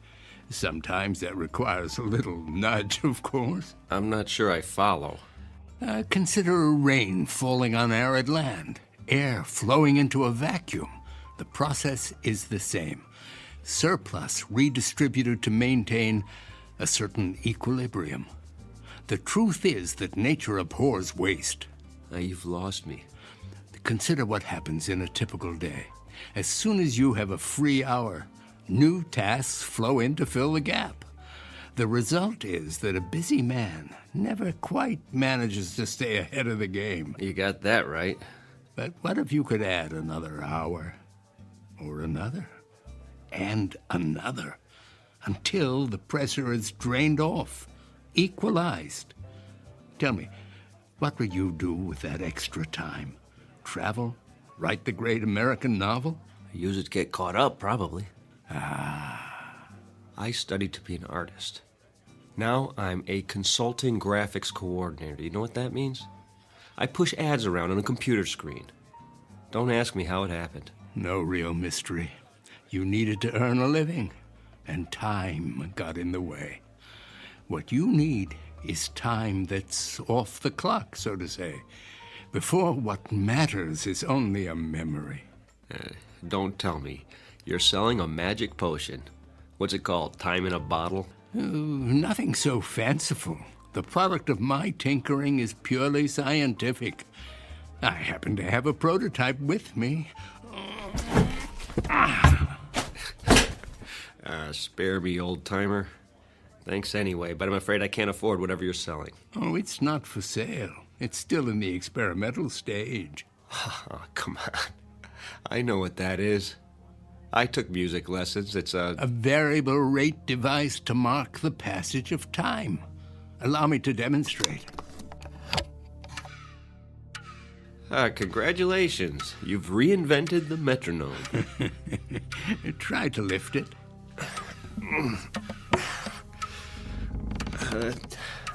Sometimes that requires a little nudge, of course. I'm not sure I follow. Consider rain falling on arid land, air flowing into a vacuum. The process is the same. Surplus redistributed to maintain a certain equilibrium. The truth is that nature abhors waste. Now you've lost me. Consider what happens in a typical day. As soon as you have a free hour, new tasks flow in to fill the gap. The result is that a busy man never quite manages to stay ahead of the game. You got that right. But what if you could add another hour, or another, and another, until the pressure is drained off, equalized? Tell me, what would you do with that extra time? Travel? Write the great American novel? Use it to get caught up, probably. Ah. I studied to be an artist. Now I'm a consulting graphics coordinator. You know what that means? I push ads around on a computer screen. Don't ask me how it happened. No real mystery. You needed to earn a living, and time got in the way. What you need is time that's off the clock, so to say, before what matters is only a memory. Don't tell me. You're selling a magic potion. What's it called? Time in a bottle? Nothing so fanciful. The product of my tinkering is purely scientific. I happen to have a prototype with me. Spare me, old-timer. Thanks anyway, but I'm afraid I can't afford whatever you're selling. Oh, it's not for sale. It's still in the experimental stage. Oh, come on. I know what that is. I took music lessons. It's a variable rate device to mark the passage of time. Allow me to demonstrate. Congratulations. You've reinvented the metronome. Try to lift it.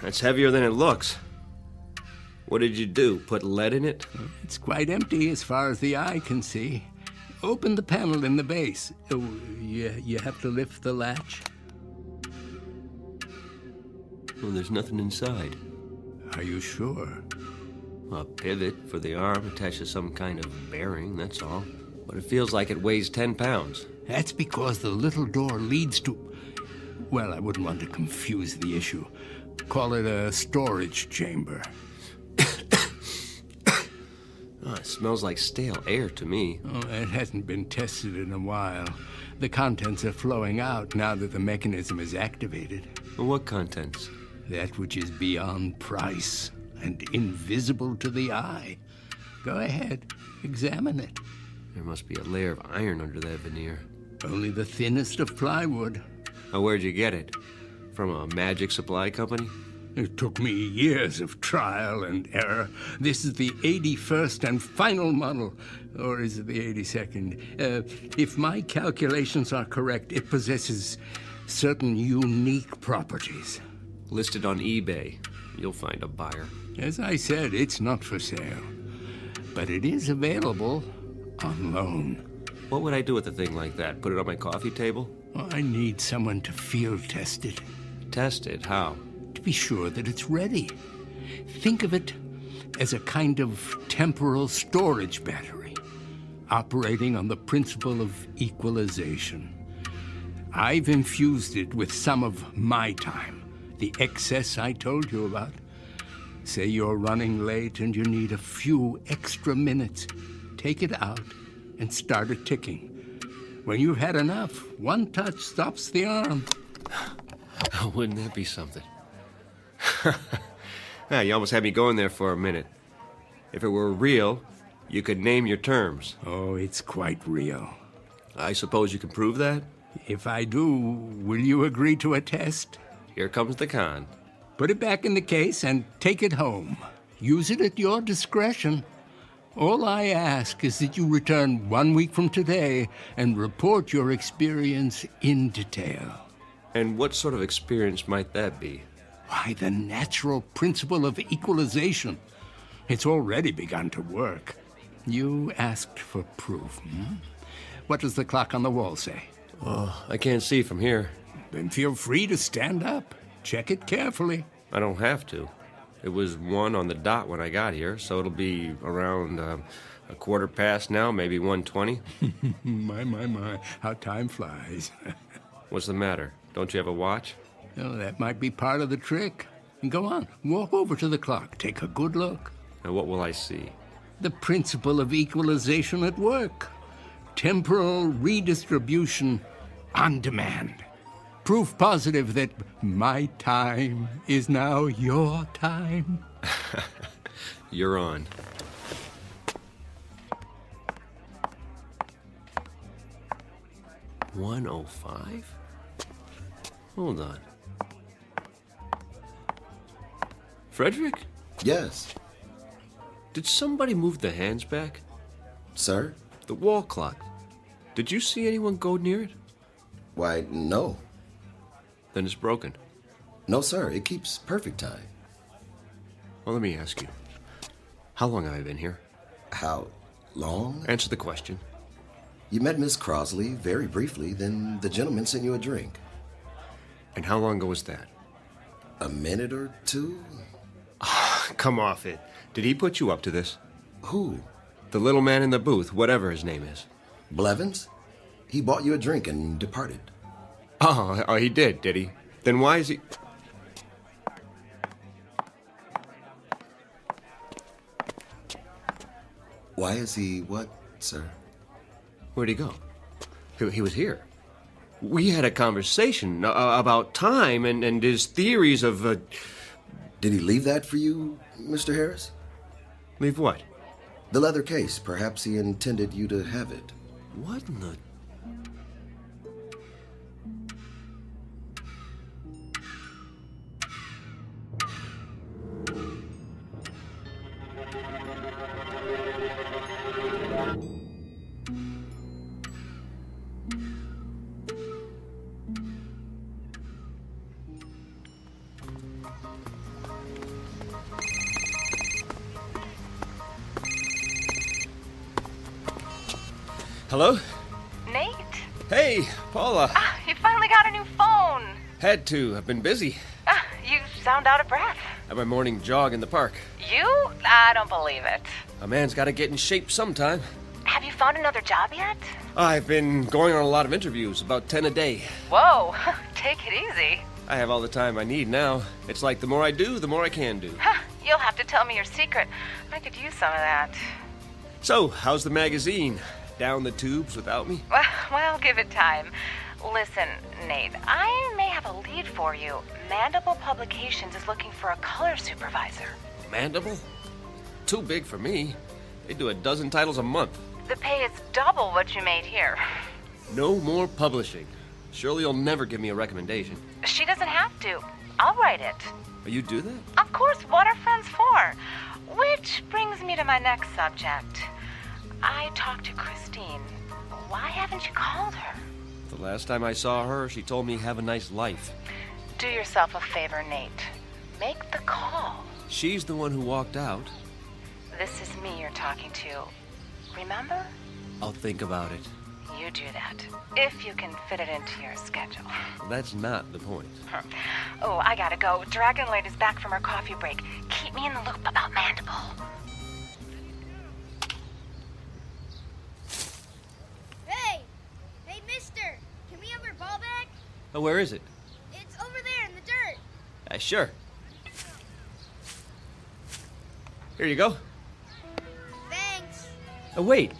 That's heavier than it looks. What did you do? Put lead in it? It's quite empty as far as the eye can see. Open the panel in the base. Oh, you have to lift the latch. Well, there's nothing inside. Are you sure? A pivot for the arm attached to some kind of bearing, that's all. But it feels like it weighs 10 pounds. That's because the little door leads to... Well, I wouldn't want to confuse the issue. Call it a storage chamber. It smells like stale air to me. Oh, it hasn't been tested in a while. The contents are flowing out now that the mechanism is activated. Well, what contents? That which is beyond price and invisible to the eye. Go ahead, examine it. There must be a layer of iron under that veneer. Only the thinnest of plywood. Oh, where'd you get it? From a magic supply company? It took me years of trial and error. This is the 81st and final model. Or is it the 82nd? If my calculations are correct, it possesses certain unique properties. Listed on eBay. You'll find a buyer. As I said, it's not for sale. But it is available on loan. What would I do with a thing like that? Put it on my coffee table? Well, I need someone to field test it. Test it? How? To be sure that it's ready. Think of it as a kind of temporal storage battery, operating on the principle of equalization. I've infused it with some of my time, the excess I told you about. Say you're running late and you need a few extra minutes. Take it out and start it ticking. When you've had enough, one touch stops the arm. Wouldn't that be something? You almost had me going there for a minute. If it were real, you could name your terms. Oh, it's quite real. I suppose you can prove that? If I do, will you agree to a test? Here comes the con. Put it back in the case and take it home. Use it at your discretion. All I ask is that you return 1 week from today and report your experience in detail. And what sort of experience might that be? Why, the natural principle of equalization. It's already begun to work. You asked for proof, What does the clock on the wall say? Oh, I can't see from here. Then feel free to stand up. Check it carefully. I don't have to. It was 1 on the dot when I got here, so it'll be around a quarter past now, maybe 1:20. My, how time flies. What's the matter? Don't you have a watch? Oh, that might be part of the trick. Go on, walk over to the clock. Take a good look. And what will I see? The principle of equalization at work. Temporal redistribution on demand. Proof positive that my time is now your time. You're on. $105? Hold on. Frederick? Yes. Did somebody move the hands back? Sir? The wall clock. Did you see anyone go near it? Why, no. Then it's broken. No, sir. It keeps perfect time. Well, let me ask you. How long have I been here? How long? Answer the question. You met Miss Crosley very briefly, then the gentleman sent you a drink. And how long ago was that? A minute or two? Come off it. Did he put you up to this? Who? The little man in the booth, whatever his name is. Blevins? He bought you a drink and departed. Oh, he did he? Then why is he... Why is he what, sir? Where'd he go? He was here. We had a conversation about time and his theories of... Did he leave that for you, Mr. Harris? Leave what? The leather case. Perhaps he intended you to have it. What in the... Hello? Nate? Hey, Paula. You finally got a new phone. Had to. I've been busy. You sound out of breath. At my morning jog in the park. You? I don't believe it. A man's got to get in shape sometime. Have you found another job yet? I've been going on a lot of interviews, about 10 a day. Whoa, take it easy. I have all the time I need now. It's like the more I do, the more I can do. You'll have to tell me your secret. I could use some of that. So, how's the magazine? Down the tubes without me? Well, give it time. Listen, Nate, I may have a lead for you. Mandible Publications is looking for a color supervisor. Mandible? Too big for me. They do a dozen titles a month. The pay is double what you made here. No more publishing. Surely you'll never give me a recommendation. She doesn't have to. I'll write it. Oh, you do that? Of course, what are friends for? Which brings me to my next subject. I talked to Christine. Why haven't you called her? The last time I saw her, she told me have a nice life. Do yourself a favor, Nate. Make the call. She's the one who walked out. This is me you're talking to. Remember? I'll think about it. You do that, if you can fit it into your schedule. Well, that's not the point. Oh, I gotta go. Dragonlight is back from her coffee break. Keep me in the loop about Mandible. Hey, mister! Can we have our ball back? Oh, where is it? It's over there in the dirt. Sure. Here you go. Thanks. Oh, wait.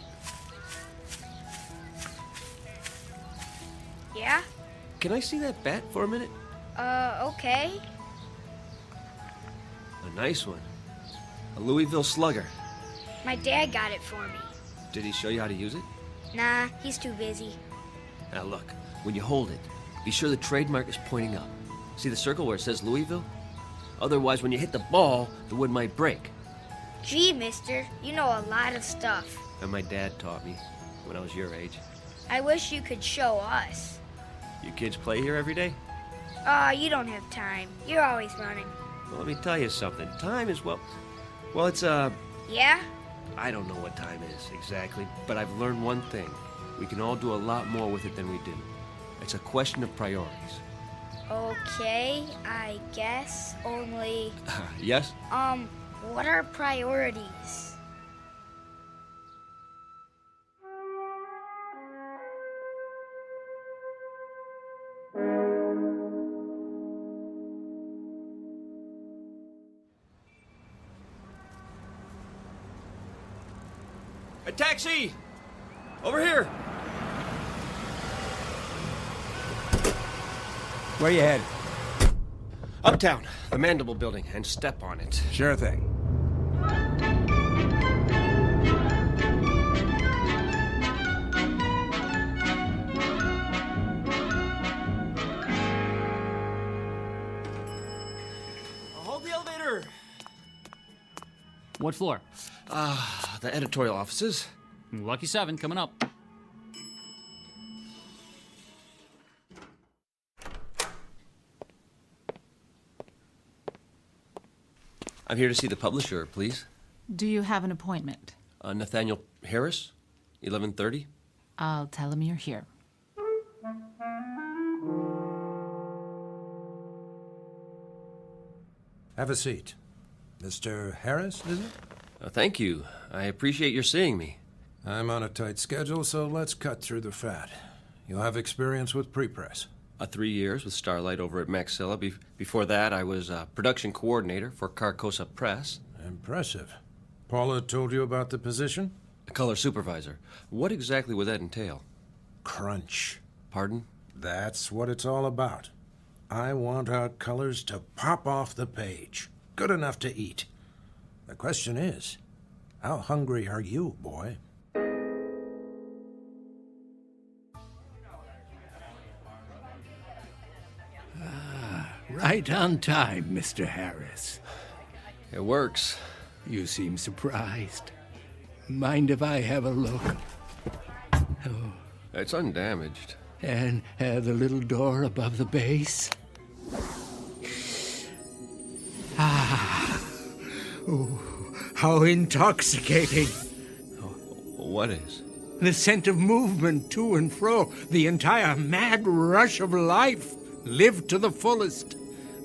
Yeah? Can I see that bat for a minute? Okay. A nice one. A Louisville Slugger. My dad got it for me. Did he show you how to use it? Nah, he's too busy. Now look, when you hold it, be sure the trademark is pointing up. See the circle where it says Louisville? Otherwise, when you hit the ball, the wood might break. Gee, mister, you know a lot of stuff. And my dad taught me when I was your age. I wish you could show us. You kids play here every day? You don't have time. You're always running. Well, let me tell you something. Time is, well, it's, Yeah? I don't know what time is exactly, but I've learned one thing. We can all do a lot more with it than we do. It's a question of priorities. Okay, I guess, only... Yes? What are priorities? A taxi! Over here! Where you headed? Uptown, the Mandible Building, and step on it. Sure thing. Hold the elevator! What floor? The editorial offices. Lucky 7 coming up. I'm here to see the publisher, please. Do you have an appointment? Nathaniel Harris, 11:30. I'll tell him you're here. Have a seat. Mr. Harris, is it? Thank you. I appreciate your seeing me. I'm on a tight schedule, so let's cut through the fat. You'll have experience with prepress. 3 years with Starlight over at Maxilla. Before that, I was production coordinator for Carcosa Press. Impressive. Paula told you about the position? Color supervisor. What exactly would that entail? Crunch. Pardon? That's what it's all about. I want our colors to pop off the page. Good enough to eat. The question is, How hungry are you, boy? Right on time, Mr. Harris. It works. You seem surprised. Mind if I have a look? Oh. It's undamaged. And the little door above the base? Ah. Oh, how intoxicating. What is? The scent of movement to and fro, the entire mad rush of life, lived to the fullest.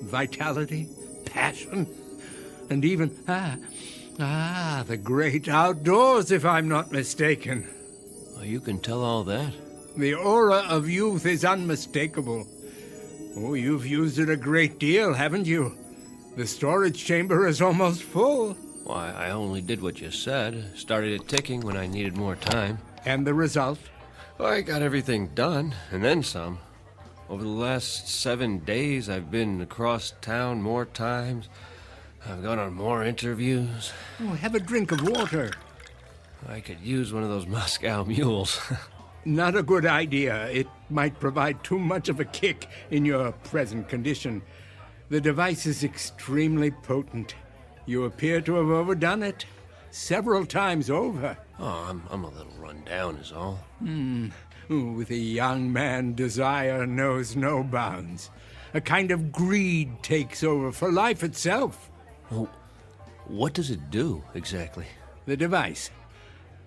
Vitality, passion, and even, the great outdoors, if I'm not mistaken. Well, you can tell all that. The aura of youth is unmistakable. Oh, you've used it a great deal, haven't you? The storage chamber is almost full. Why, I only did what you said. Started it ticking when I needed more time. And the result? Well, I got everything done, and then some. Over the last 7 days, I've been across town more times. I've gone on more interviews. Oh, have a drink of water. I could use one of those Moscow mules. Not a good idea. It might provide too much of a kick in your present condition. The device is extremely potent. You appear to have overdone it. Several times over. Oh, I'm a little run down is all. With a young man, desire knows no bounds. A kind of greed takes over for life itself. Well, what does it do, exactly? The device.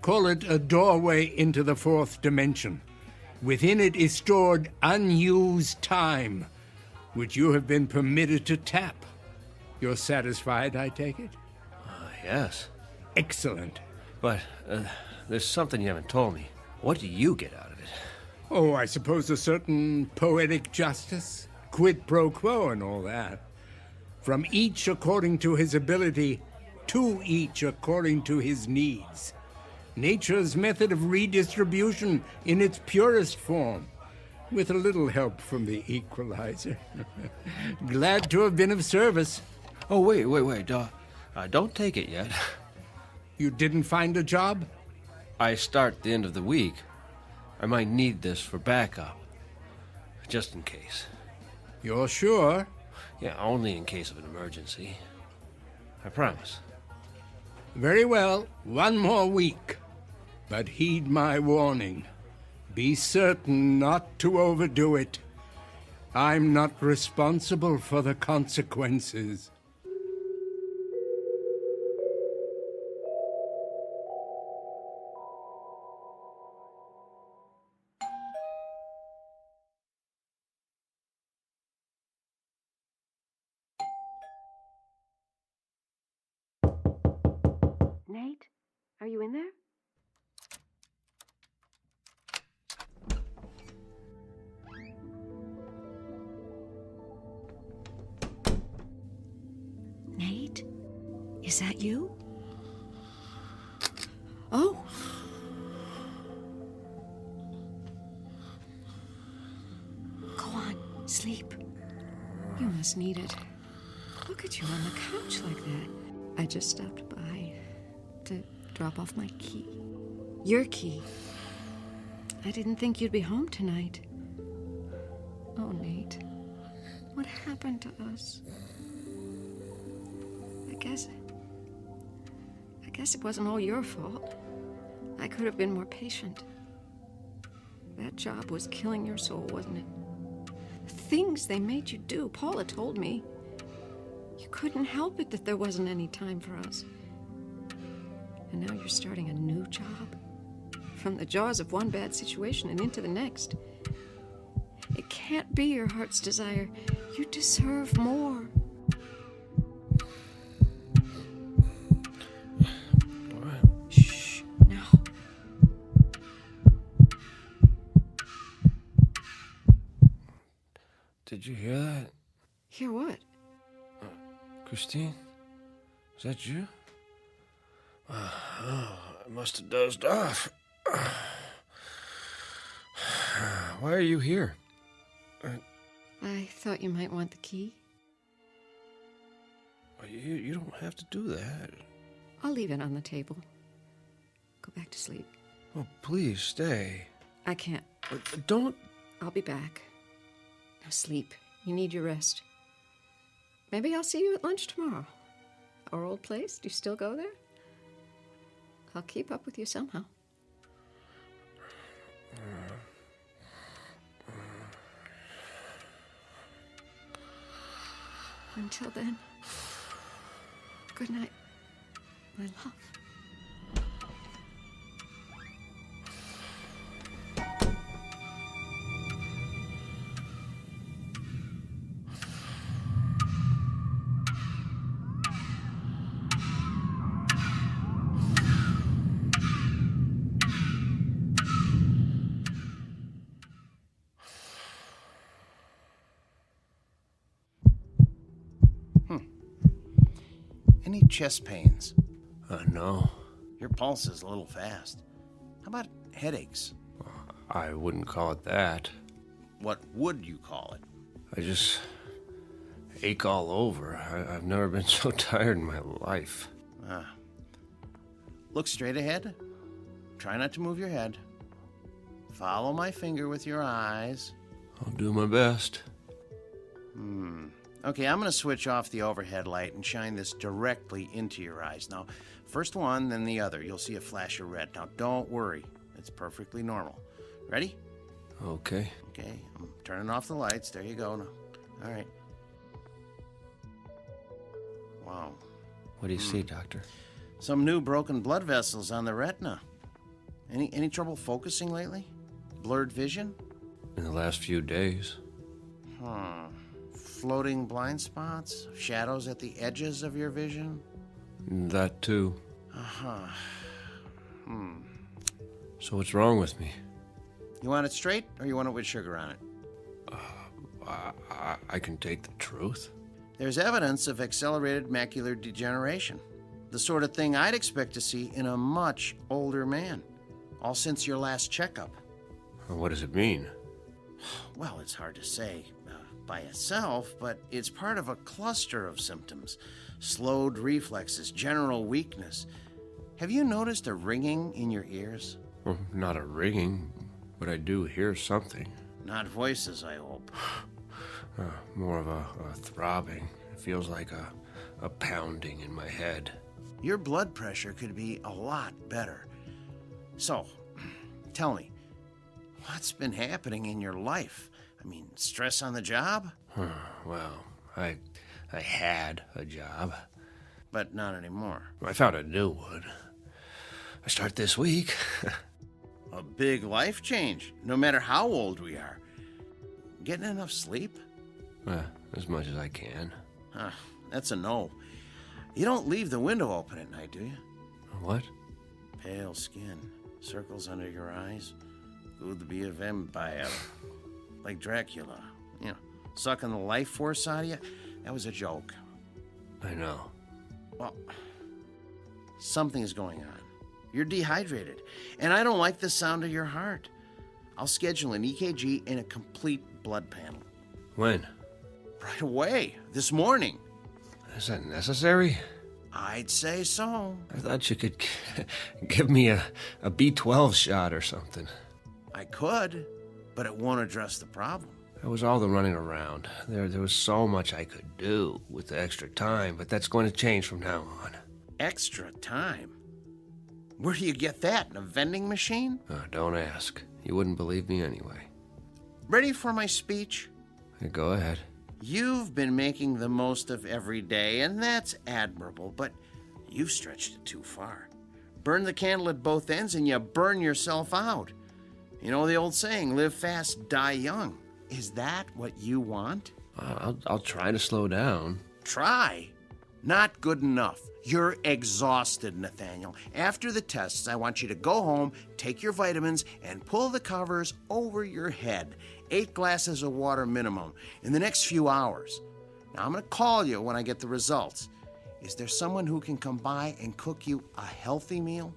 Call it a doorway into the fourth dimension. Within it is stored unused time, which you have been permitted to tap. You're satisfied, I take it? Yes. Excellent. But there's something you haven't told me. What do you get out of it? Oh, I suppose a certain poetic justice, quid pro quo and all that. From each according to his ability, to each according to his needs. Nature's method of redistribution in its purest form, with a little help from the equalizer. Glad to have been of service. Oh, wait. Don't take it yet. You didn't find a job? I start the end of the week. I might need this for backup. Just in case. You're sure? Yeah, only in case of an emergency. I promise. Very well. 1 more week. But heed my warning. Be certain not to overdo it. I'm not responsible for the consequences. Nate, are you in there? Nate? Is that you? Oh. Go on, sleep. You must need it. Look at you on the couch like that. I just stopped by to drop off my key. Your key. I didn't think you'd be home tonight. Oh, Nate. What happened to us? I guess it wasn't all your fault. I could have been more patient. That job was killing your soul, wasn't it? The things they made you do, Paula told me. You couldn't help it that there wasn't any time for us. And now you're starting a new job. From the jaws of one bad situation and into the next. It can't be your heart's desire. You deserve more. Shh, now. Did you hear that? Hear what? Christine? Is that you? I must have dozed off. Why are you here? I thought you might want the key. You don't have to do that. I'll leave it on the table. back to sleep. Oh, please stay. I can't. Don't. I'll be back. Now sleep. You need your rest. Maybe I'll see you at lunch tomorrow. Our old place? Do you still go there? I'll keep up with you somehow. Until then, good night, my love. Any chest pains? No. Your pulse is a little fast. How about headaches? I wouldn't call it that. What would you call it? I just ache all over. I've never been so tired in my life. Look straight ahead. Try not to move your head. Follow my finger with your eyes. I'll do my best. Okay, I'm going to switch off the overhead light and shine this directly into your eyes. Now, first one, then the other. You'll see a flash of red. Now, don't worry. It's perfectly normal. Ready? Okay. Okay, I'm turning off the lights. There you go. Now. All right. Wow. What do you see, Doctor? Some new broken blood vessels on the retina. Any trouble focusing lately? Blurred vision? In the last few days. Floating blind spots? Shadows at the edges of your vision? That too. So what's wrong with me? You want it straight, or you want it with sugar on it? I can take the truth. There's evidence of accelerated macular degeneration. The sort of thing I'd expect to see in a much older man. All since your last checkup. What does it mean? Well, it's hard to say by itself, but it's part of a cluster of symptoms. Slowed reflexes, general weakness. Have you noticed a ringing in your ears? Well, not a ringing, but I do hear something. Not voices, I hope. More of a throbbing. It feels like a pounding in my head. Your blood pressure could be a lot better. So, tell me, what's been happening in your life? I mean, stress on the job? Well, I had a job. But not anymore. I found a new one. I start this week. A big life change, no matter how old we are. Getting enough sleep? As much as I can. That's a no. You don't leave the window open at night, do you? What? Pale skin, circles under your eyes. Could be a vampire. Like Dracula. You know, sucking the life force out of you. That was a joke. I know. Well, something's going on. You're dehydrated. And I don't like the sound of your heart. I'll schedule an EKG and a complete blood panel. When? Right away. This morning. Is that necessary? I'd say so. I thought you could give me a B12 shot or something. I could, but it won't address the problem. That was all the running around. There was so much I could do with the extra time, but that's going to change from now on. Extra time? Where do you get that? In a vending machine? Don't ask. You wouldn't believe me anyway. Ready for my speech? Go ahead. You've been making the most of every day, and that's admirable, but you've stretched it too far. Burn the candle at both ends and you burn yourself out. You know the old saying, live fast, die young. Is that what you want? I'll try to slow down. Try? Not good enough. You're exhausted, Nathaniel. After the tests, I want you to go home, take your vitamins, and pull the covers over your head. 8 glasses of water minimum in the next few hours. Now, I'm going to call you when I get the results. Is there someone who can come by and cook you a healthy meal?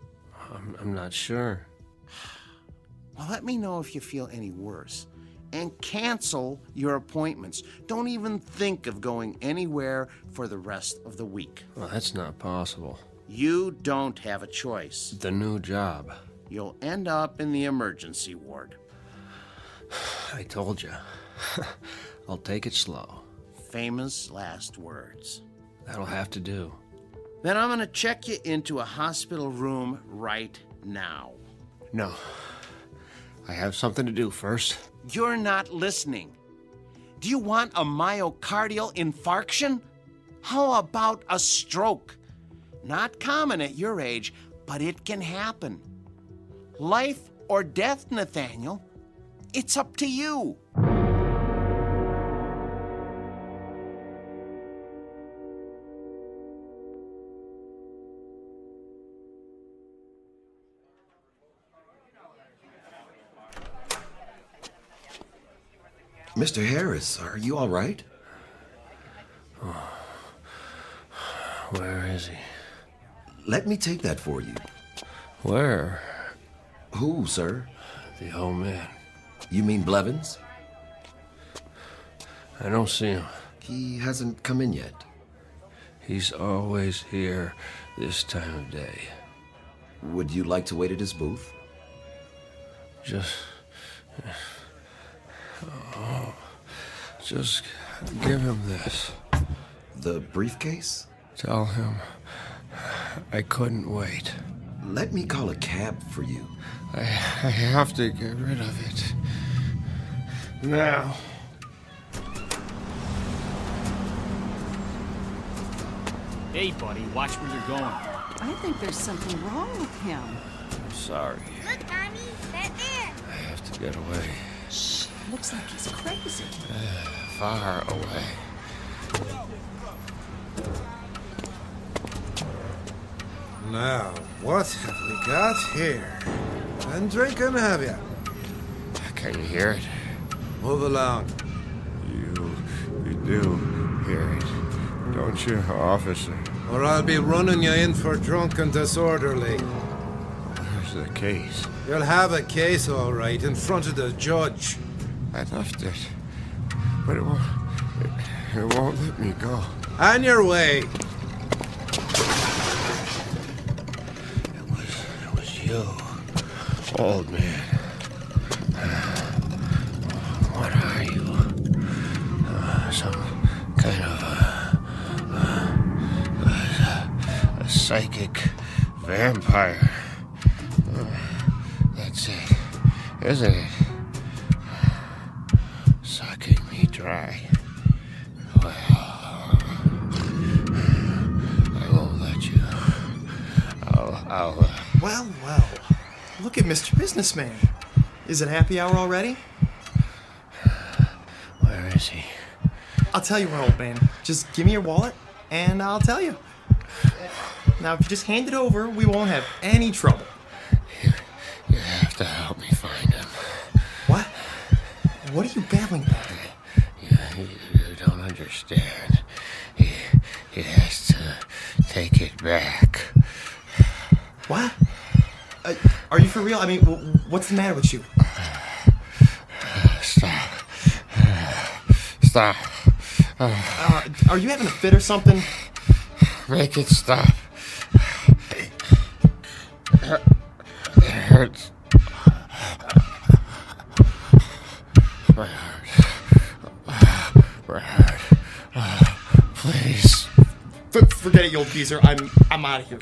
I'm not sure. Well, let me know if you feel any worse. And cancel your appointments. Don't even think of going anywhere for the rest of the week. Well, that's not possible. You don't have a choice. The new job. You'll end up in the emergency ward. I told you. I'll take it slow. Famous last words. That'll have to do. Then I'm gonna check you into a hospital room right now. No. I have something to do first. You're not listening. Do you want a myocardial infarction? How about a stroke? Not common at your age, but it can happen. Life or death, Nathaniel. It's up to you. Mr. Harris, are you all right? Oh. Where is he? Let me take that for you. Where? Who, sir? The old man. You mean Blevins? I don't see him. He hasn't come in yet. He's always here this time of day. Would you like to wait at his booth? Just give him this. The briefcase? Tell him I couldn't wait. Let me call a cab for you. I have to get rid of it. Now. Hey, buddy, watch where you're going. I think there's something wrong with him. I'm sorry. Look, Mommy, that man. I have to get away. Shh, looks like he's crazy. Far away. Now, what have we got here? Been drinking, have you? Can you hear it? Move along. You do hear it, don't you, officer? Or I'll be running you in for drunk and disorderly. Where's the case? You'll have a case, all right, in front of the judge. I left it, but it won't let me go. On your way. It was you, old man. What are you? Some kind of a psychic vampire. That's it, isn't it? Sucking me dry. Well, I won't let you. I'll Well. Look at Mr. Businessman. Is it happy hour already? Where is he? I'll tell you what, old man. Just give me your wallet, and I'll tell you. Now, if you just hand it over, we won't have any trouble. You have to help me find him. What? What are you babbling about? You don't understand. He has to take it back. What? Are you for real? I mean, what's the matter with you? Stop. Are you having a fit or something? Make it stop. It hurts. My heart. Please. Forget it, you old geezer. I'm out of here.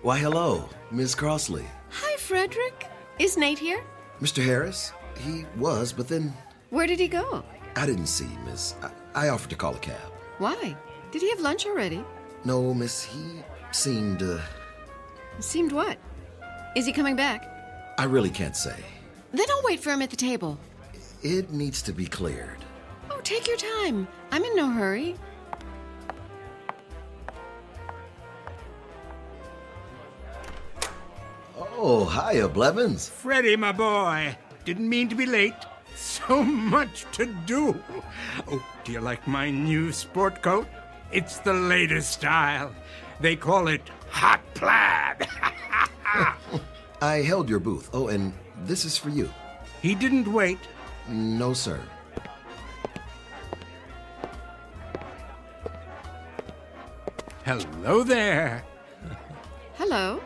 Why, hello, Miss Crossley. Hi, Frederick. Is Nate here? Mr. Harris? He was, but then Where did he go? I didn't see him, miss. I offered to call a cab. Why? Did he have lunch already? No, miss, he seemed, Seemed what? Is he coming back? I really can't say. Then I'll wait for him at the table. It needs to be cleared. Oh, take your time. I'm in no hurry. Oh, hiya, Blevins. Freddie, my boy. Didn't mean to be late. So much to do. Oh, do you like my new sport coat? It's the latest style. They call it hot plaid. I held your booth. Oh, and this is for you. He didn't wait. No, sir. Hello there. Hello.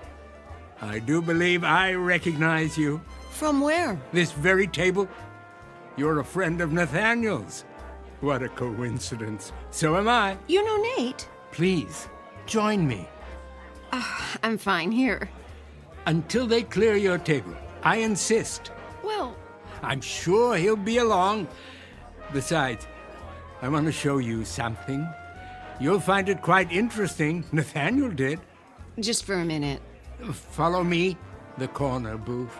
I do believe I recognize you. From where? This very table. You're a friend of Nathaniel's. What a coincidence. So am I. You know Nate? Please, join me. I'm fine here. Until they clear your table. I insist. Well, I'm sure he'll be along. Besides, I want to show you something. You'll find it quite interesting. Nathaniel did. just for a minute. Follow me, the corner booth.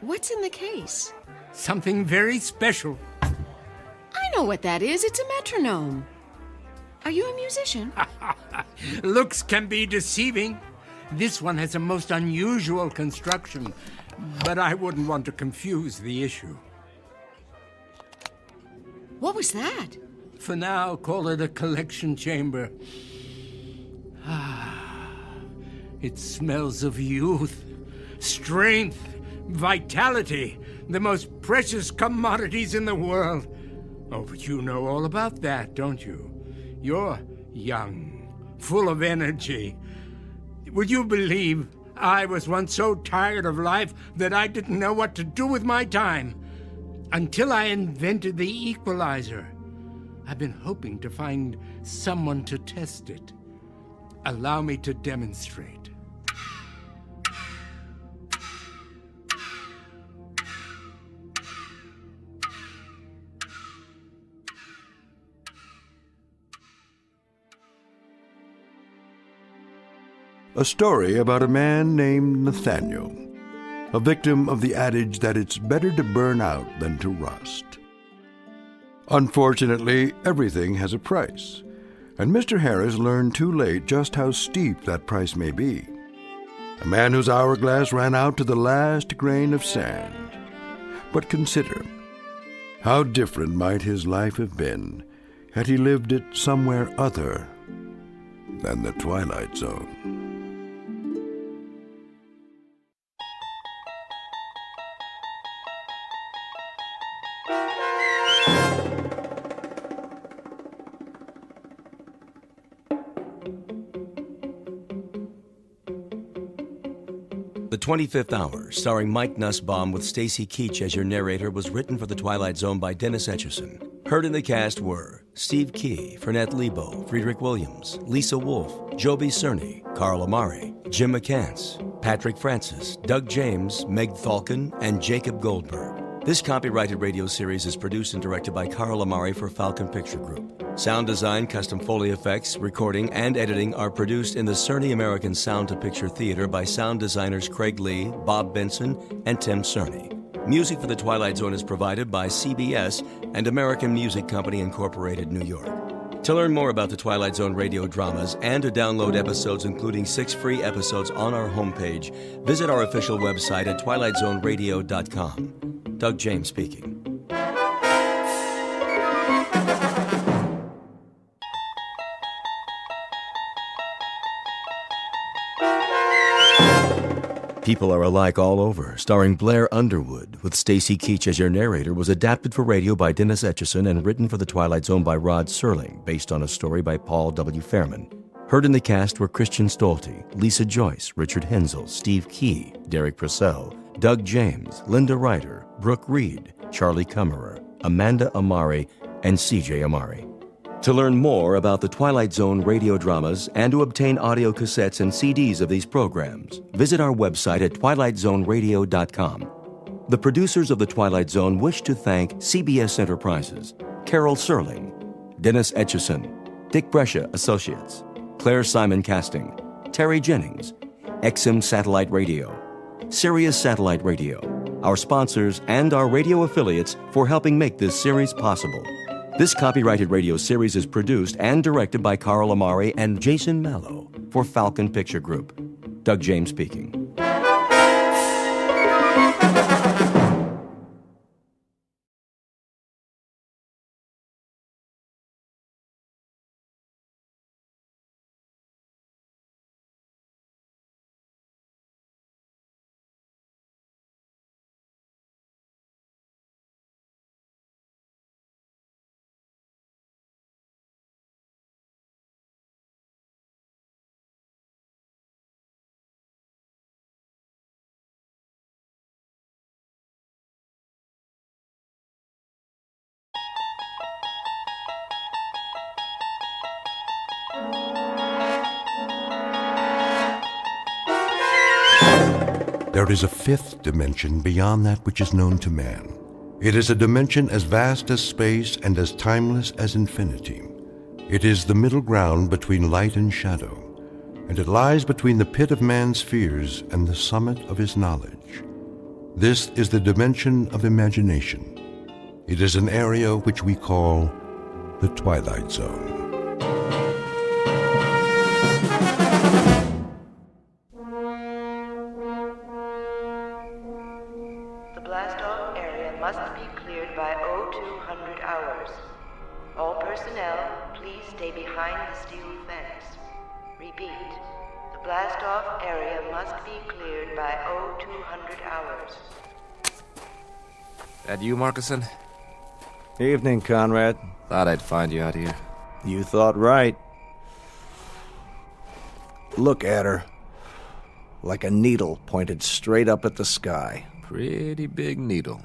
What's in the case? Something very special. I know what that is. It's a metronome. Are you a musician? Looks can be deceiving. This one has a most unusual construction, but I wouldn't want to confuse the issue. What was that? For now, call it a collection chamber. It smells of youth, strength, vitality, the most precious commodities in the world. Oh, but you know all about that, don't you? You're young, full of energy. Would you believe I was once so tired of life that I didn't know what to do with my time? Until I invented the equalizer. I've been hoping to find someone to test it. Allow me to demonstrate. A story about a man named Nathaniel, a victim of the adage that it's better to burn out than to rust. Unfortunately, everything has a price, and Mr. Harris learned too late just how steep that price may be. A man whose hourglass ran out to the last grain of sand. But consider, how different might his life have been had he lived it somewhere other than the Twilight Zone. The 25th Hour, starring Mike Nussbaum with Stacy Keach as your narrator, was written for The Twilight Zone by Dennis Etchison. Heard in the cast were Steve Key, Fernette Lebo, Friedrich Williams, Lisa Wolfe, Joby Cerny, Carl Amari, Jim McCants, Patrick Francis, Doug James, Meg Thalken, and Jacob Goldberg. This copyrighted radio series is produced and directed by Carl Amari for Falcon Picture Group. Sound design, custom Foley effects, recording, and editing are produced in the Cerny American Sound to Picture Theater by sound designers Craig Lee, Bob Benson, and Tim Cerny. Music for The Twilight Zone is provided by CBS and American Music Company Incorporated, New York. To learn more about the Twilight Zone radio dramas and to download episodes, including 6 free episodes on our homepage, visit our official website at twilightzoneradio.com. Doug James speaking. People Are Alike All Over, starring Blair Underwood, with Stacy Keach as your narrator, was adapted for radio by Dennis Etchison and written for The Twilight Zone by Rod Serling, based on a story by Paul W. Fairman. Heard in the cast were Christian Stolte, Lisa Joyce, Richard Hensel, Steve Key, Derek Purcell, Doug James, Linda Ryder, Brooke Reed, Charlie Kummerer, Amanda Amari, and C.J. Amari. To learn more about the Twilight Zone radio dramas and to obtain audio cassettes and CDs of these programs, visit our website at twilightzoneradio.com. The producers of The Twilight Zone wish to thank CBS Enterprises, Carol Serling, Dennis Etchison, Dick Brescia Associates, Claire Simon Casting, Terry Jennings, XM Satellite Radio, Sirius Satellite Radio, our sponsors, and our radio affiliates for helping make this series possible. This copyrighted radio series is produced and directed by Carl Amari and Jason Mallow. For Falcon Picture Group, Doug James speaking. There is a fifth dimension beyond that which is known to man. It is a dimension as vast as space and as timeless as infinity. It is the middle ground between light and shadow, and it lies between the pit of man's fears and the summit of his knowledge. This is the dimension of imagination. It is an area which we call the Twilight Zone. The blast-off area must be cleared by 0200 hours. All personnel, please stay behind the steel fence. Repeat, the blast-off area must be cleared by 0200 hours. That you, Markison? Evening, Conrad. Thought I'd find you out here. You thought right. Look at her. Like a needle pointed straight up at the sky. Pretty big needle.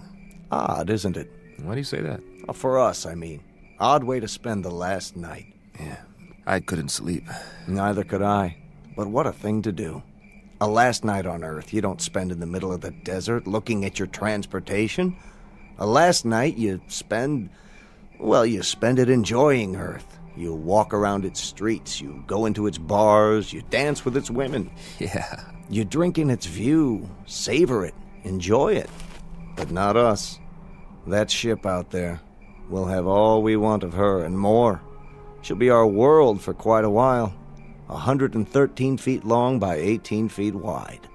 Odd, isn't it? Why do you say that? For us, I mean. Odd way to spend the last night. Yeah, I couldn't sleep. Neither could I. But what a thing to do. A last night on Earth you don't spend in the middle of the desert looking at your transportation. A last night you spend it enjoying Earth. You walk around its streets, you go into its bars, you dance with its women. Yeah. You drink in its view, savor it, enjoy it. But not us. That ship out there. We'll have all we want of her and more. She'll be our world for quite a while. 113 feet long by 18 feet wide.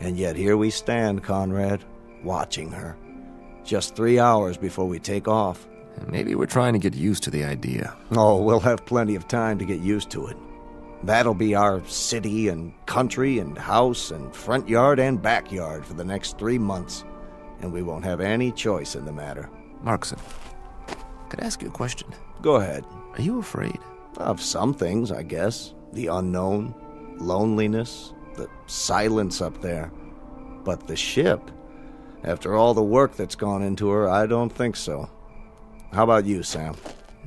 And yet here we stand, Conrad, watching her. Just 3 hours before we take off. Maybe we're trying to get used to the idea. Oh, we'll have plenty of time to get used to it. That'll be our city and country and house and front yard and backyard for the next 3 months. And we won't have any choice in the matter. Markson, could I ask you a question? Go ahead. Are you afraid? Of some things, I guess. The unknown, loneliness, the silence up there. But the ship, after all the work that's gone into her, I don't think so. How about you, Sam?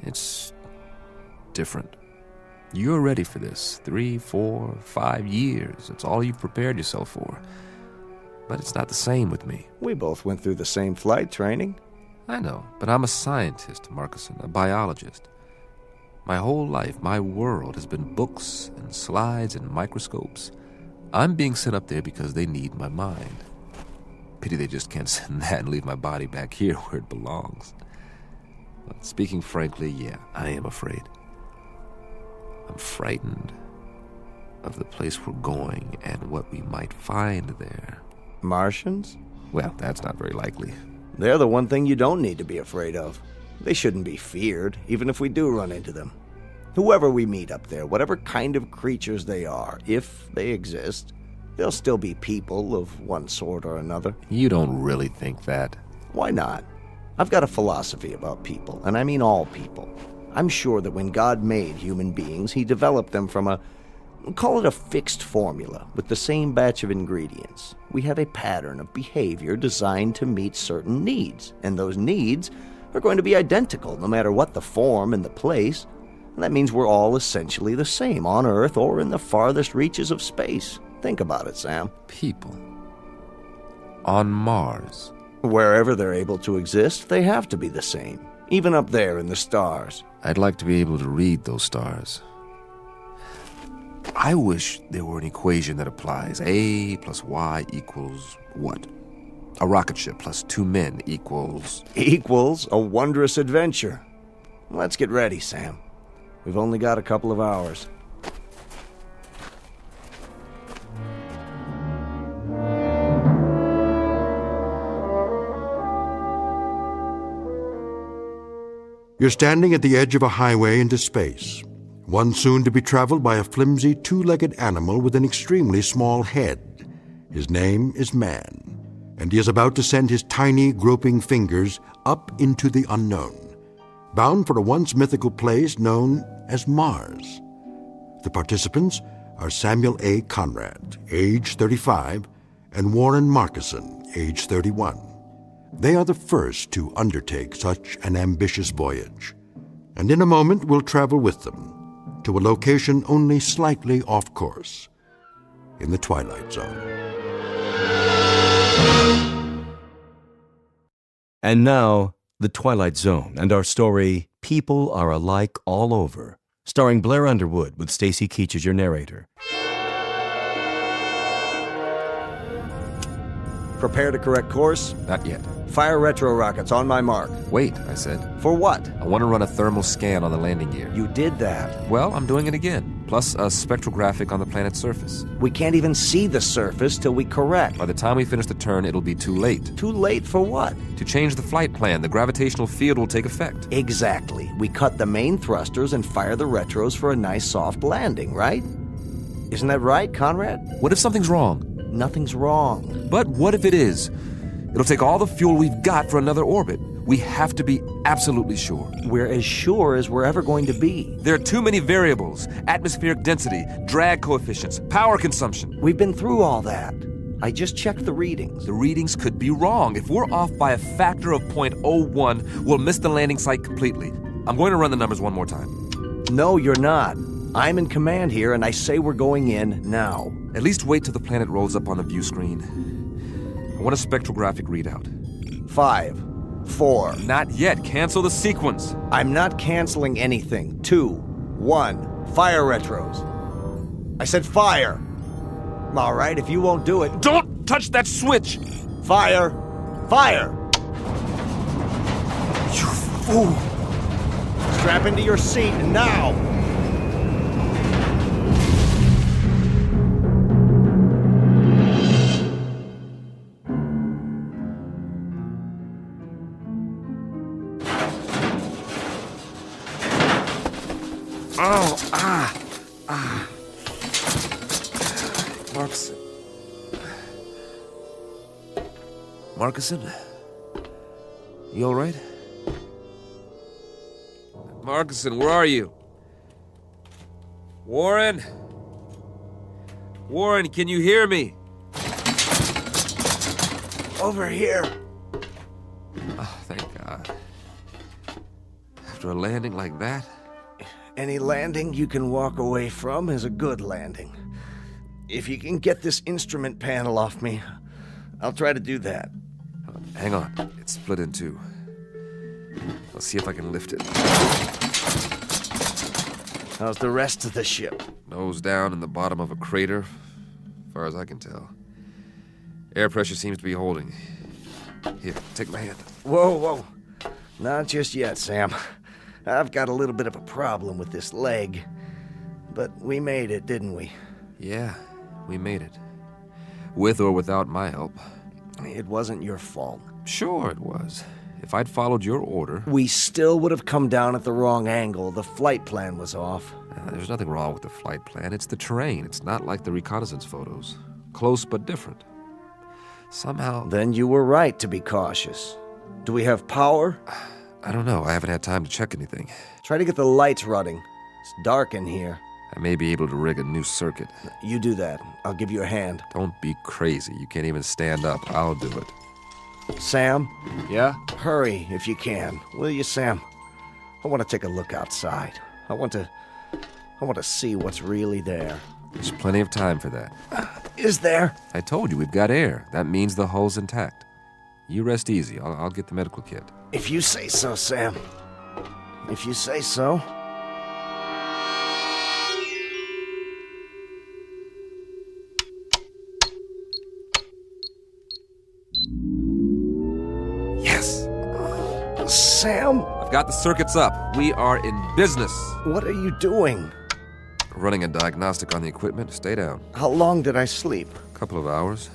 It's different. You're ready for this. 3, 4, 5 years. It's all you've prepared yourself for. But it's not the same with me. We both went through the same flight training. I know, but I'm a scientist, Markison, a biologist. My whole life, my world has been books and slides and microscopes. I'm being sent up there because they need my mind. Pity they just can't send that and leave my body back here where it belongs. But speaking frankly, yeah, I am afraid. I'm frightened of the place we're going and what we might find there. Martians? Well, that's not very likely. They're the one thing you don't need to be afraid of. They shouldn't be feared, even if we do run into them. Whoever we meet up there, whatever kind of creatures they are, if they exist, they'll still be people of one sort or another. You don't really think that? Why not? I've got a philosophy about people, and I mean all people. I'm sure that when God made human beings, he developed them from call it a fixed formula, with the same batch of ingredients. We have a pattern of behavior designed to meet certain needs, and those needs are going to be identical no matter what the form and the place. And that means we're all essentially the same on Earth or in the farthest reaches of space. Think about it, Sam. People. On Mars. Wherever they're able to exist, they have to be the same, even up there in the stars. I'd like to be able to read those stars. I wish there were an equation that applies. A plus Y equals what? A rocket ship plus 2 men equals... Equals a wondrous adventure. Let's get ready, Sam. We've only got a couple of hours. You're standing at the edge of a highway into space, one soon to be traveled by a flimsy two-legged animal with an extremely small head. His name is Man, and he is about to send his tiny, groping fingers up into the unknown, bound for a once mythical place known as Mars. The participants are Samuel A. Conrad, age 35, and Warren Markison, age 31. They are the first to undertake such an ambitious voyage, and in a moment we'll travel with them to a location only slightly off course, in the Twilight Zone. And now, the Twilight Zone and our story, People Are Alike All Over, starring Blair Underwood with Stacy Keach as your narrator. Prepare to correct course? Not yet. Fire retro rockets on my mark. Wait, I said. For what? I want to run a thermal scan on the landing gear. You did that. Well, I'm doing it again, plus a spectrographic on the planet's surface. We can't even see the surface till we correct. By the time we finish the turn, it'll be too late. Too late for what? To change the flight plan, the gravitational field will take effect. Exactly. We cut the main thrusters and fire the retros for a nice soft landing, right? Isn't that right, Conrad? What if something's wrong? Nothing's wrong. But what if it is? It'll take all the fuel we've got for another orbit. We have to be absolutely sure. We're as sure as we're ever going to be. There are too many variables. Atmospheric density, drag coefficients, power consumption. We've been through all that. I just checked the readings. The readings could be wrong. If we're off by a factor of 0.01, we'll miss the landing site completely. I'm going to run the numbers one more time. No, you're not. I'm in command here, and I say we're going in now. At least wait till the planet rolls up on the view screen. I want a spectrographic readout. 5, 4. Not yet. Cancel the sequence. I'm not canceling anything. 2, 1. Fire retros. I said fire. All right, if you won't do it... Don't touch that switch! Fire! Fire! You fool! Strap into your seat now! Markison? You all right? Markison, where are you? Warren? Warren, can you hear me? Over here. Oh, thank God. After a landing like that? Any landing you can walk away from is a good landing. If you can get this instrument panel off me, I'll try to do that. Hang on. It's split in two. I'll see if I can lift it. How's the rest of the ship? Nose down in the bottom of a crater, as far as I can tell. Air pressure seems to be holding. Here, take my hand. Whoa, whoa. Not just yet, Sam. I've got a little bit of a problem with this leg. But we made it, didn't we? Yeah, we made it. With or without my help. It wasn't your fault. Sure it was. If I'd followed your order... We still would have come down at the wrong angle. The flight plan was off. There's nothing wrong with the flight plan. It's the terrain. It's not like the reconnaissance photos. Close but different. Somehow... Then you were right to be cautious. Do we have power? I don't know. I haven't had time to check anything. Try to get the lights running. It's dark in here. I may be able to rig a new circuit. You do that. I'll give you a hand. Don't be crazy. You can't even stand up. I'll do it. Sam? Yeah? Hurry if you can. Will you, Sam? I want to take a look outside. I want to see what's really there. There's plenty of time for that. Is there? I told you, we've got air. That means the hull's intact. You rest easy. I'll get the medical kit. If you say so, Sam. If you say so. Yes! Sam? I've got the circuits up. We are in business. What are you doing? Running a diagnostic on the equipment. Stay down. How long did I sleep? A couple of hours.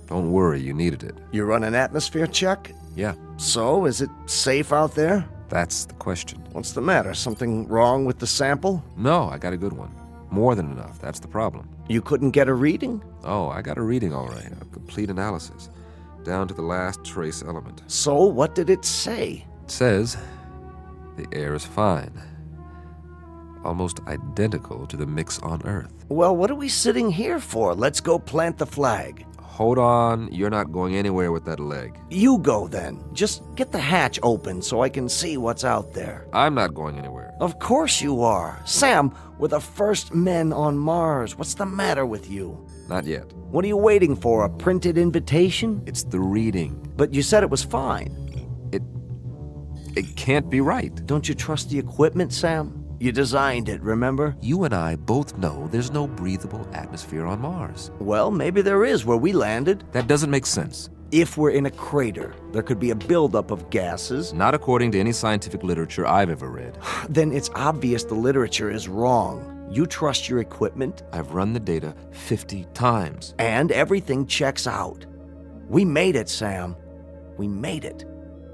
Don't worry, you needed it. You run an atmosphere check? Yeah. So, is it safe out there? That's the question. What's the matter? Something wrong with the sample? No, I got a good one. More than enough. That's the problem. You couldn't get a reading? Oh, I got a reading all right. A complete analysis. Down to the last trace element. So, what did it say? It says the air is fine. Almost identical to the mix on Earth. Well, what are we sitting here for? Let's go plant the flag. Hold on. You're not going anywhere with that leg. You go then. Just get the hatch open so I can see what's out there. I'm not going anywhere. Of course you are. Sam, we're the first men on Mars. What's the matter with you? Not yet. What are you waiting for, a printed invitation? It's the reading. But you said it was fine. It can't be right. Don't you trust the equipment, Sam? You designed it, remember? You and I both know there's no breathable atmosphere on Mars. Well, maybe there is where we landed. That doesn't make sense. If we're in a crater, there could be a buildup of gases. Not according to any scientific literature I've ever read. Then it's obvious the literature is wrong. You trust your equipment? I've run the data 50 times. And everything checks out. We made it, Sam. We made it.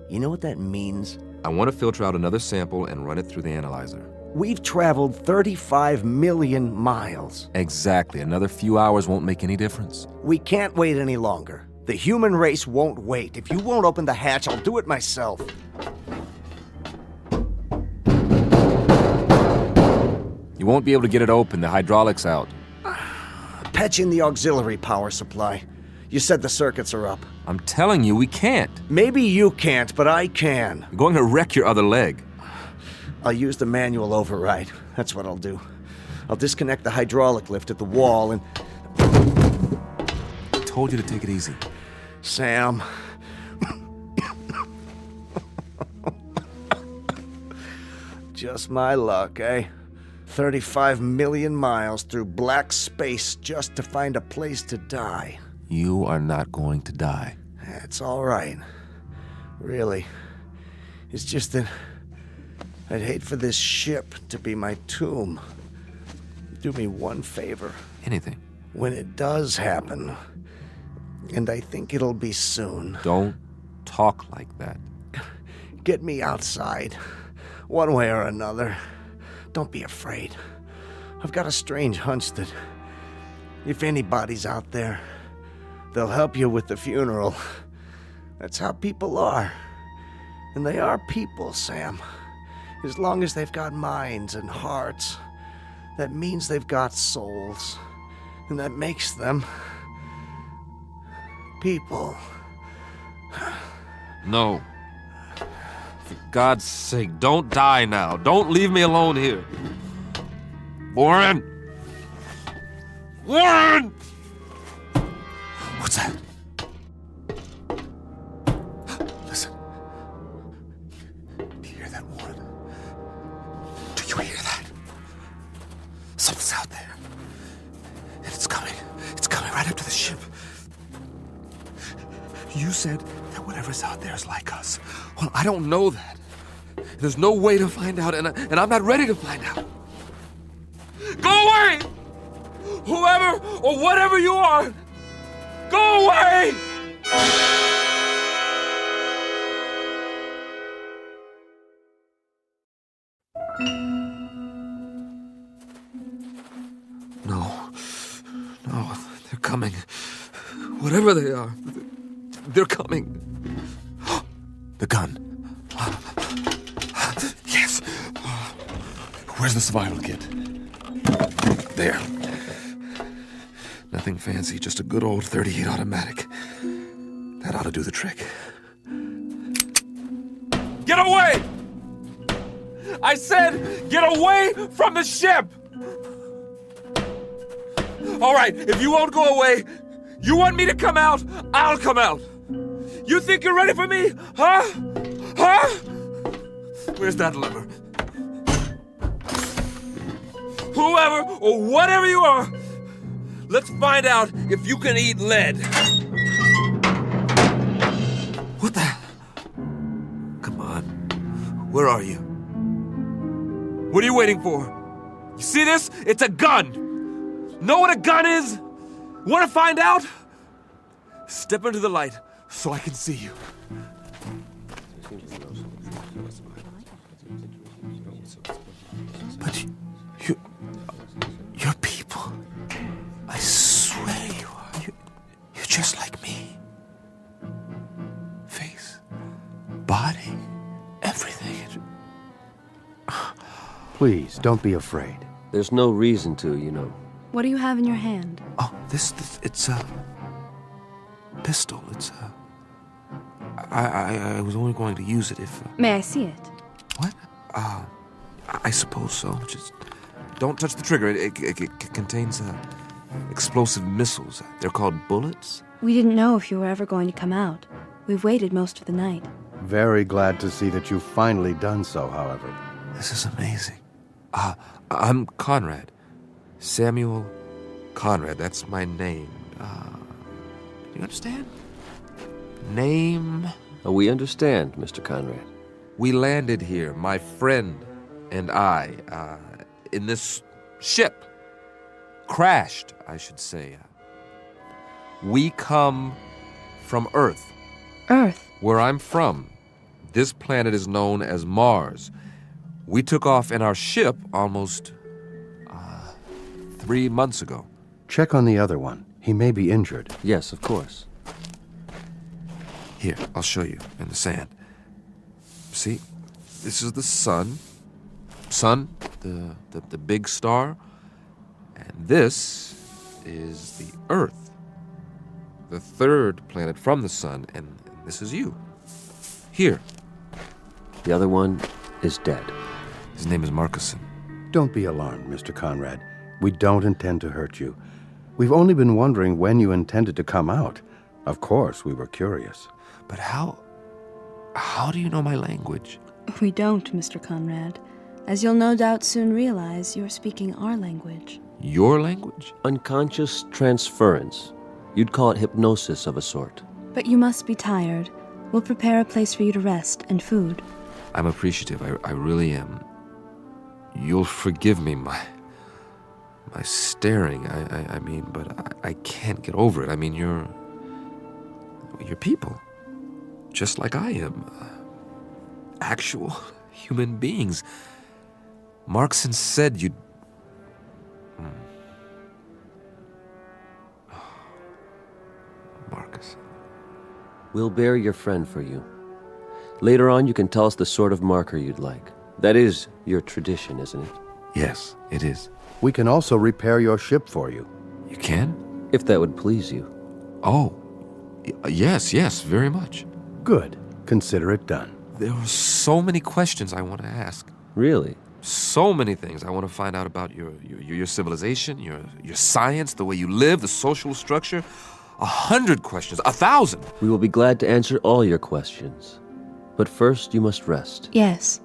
You know what that means? I want to filter out another sample and run it through the analyzer. We've traveled 35 million miles. Exactly. Another few hours won't make any difference. We can't wait any longer. The human race won't wait. If you won't open the hatch, I'll do it myself. You won't be able to get it open. The hydraulics out. Patch in the auxiliary power supply. You said the circuits are up. I'm telling you, we can't. Maybe you can't, but I can. You're going to wreck your other leg. I'll use the manual override. That's what I'll do. I'll disconnect the hydraulic lift at the wall and... I told you to take it easy. Sam. Just my luck, eh? 35 million miles through black space just to find a place to die. You are not going to die. It's all right. Really. It's just that I'd hate for this ship to be my tomb. Do me one favor. Anything. When it does happen, and I think it'll be soon. Don't talk like that. Get me outside, one way or another. Don't be afraid. I've got a strange hunch that if anybody's out there, they'll help you with the funeral. That's how people are. And they are people, Sam. As long as they've got minds and hearts, that means they've got souls. And that makes them people. No. For God's sake, don't die now. Don't leave me alone here. Warren! Warren! What's that? Listen. Do you hear that, Warren? Do you hear that? Something's out there. And it's coming. It's coming right up to the ship. You said that whatever's out there is like us. Well, I don't know that. There's no way to find out, and I'm not ready to find out. Go away! Whoever or whatever you are, go away! No, they're coming. Whatever they are, they're coming. The gun. Yes. Where's the survival kit? There. Nothing fancy, just a good old .38 automatic. That ought to do the trick. Get away! I said, get away from the ship! All right, if you won't go away, you want me to come out, I'll come out. You think you're ready for me? Huh? Huh? Where's that lever? Whoever or whatever you are, let's find out if you can eat lead. What the? Come on. Where are you? What are you waiting for? You see this? It's a gun. Know what a gun is? Want to find out? Step into the light so I can see you. But you're people. I swear you are. You're just like me. Face, body, everything. Please, don't be afraid. There's no reason to, you know. What do you have in your hand? Oh, this it's a pistol. It's a... I was only going to use it if... May I see it? What? I suppose so. Just don't touch the trigger. It contains explosive missiles. They're called bullets. We didn't know if you were ever going to come out. We've waited most of the night. Very glad to see that you've finally done so, however. This is amazing. I'm Conrad. Samuel Conrad. That's my name. You understand? Name? We understand, Mr. Conrad. We landed here, my friend and I, in this ship. Crashed, I should say. We come from Earth. Earth? Where I'm from, this planet is known as Mars. We took off in our ship almost 3 months ago. Check on the other one. He may be injured. Yes, of course. Here, I'll show you in the sand. See, this is the sun. Sun, the big star. And this is the Earth, the third planet from the sun, and this is you. Here. The other one is dead. His name is Marcuson. Don't be alarmed, Mr. Conrad. We don't intend to hurt you. We've only been wondering when you intended to come out. Of course, we were curious. But how do you know my language? We don't, Mr. Conrad. As you'll no doubt soon realize, you're speaking our language. Your language? Unconscious transference. You'd call it hypnosis of a sort. But you must be tired. We'll prepare a place for you to rest and food. I'm appreciative. I really am. You'll forgive me, my staring. I mean, but I can't get over it. I mean, you're people. Just like I am. Actual human beings. Markson said you'd... Marcus. We'll bury your friend for you. Later on, you can tell us the sort of marker you'd like. That is your tradition, isn't it? Yes, it is. We can also repair your ship for you. You can? If that would please you. Oh, yes, very much. Good. Consider it done. There are so many questions I want to ask. Really? So many things I want to find out about your civilization, your science, the way you live, the social structure. 100 questions, 1,000. We will be glad to answer all your questions. But first, you must rest. Yes.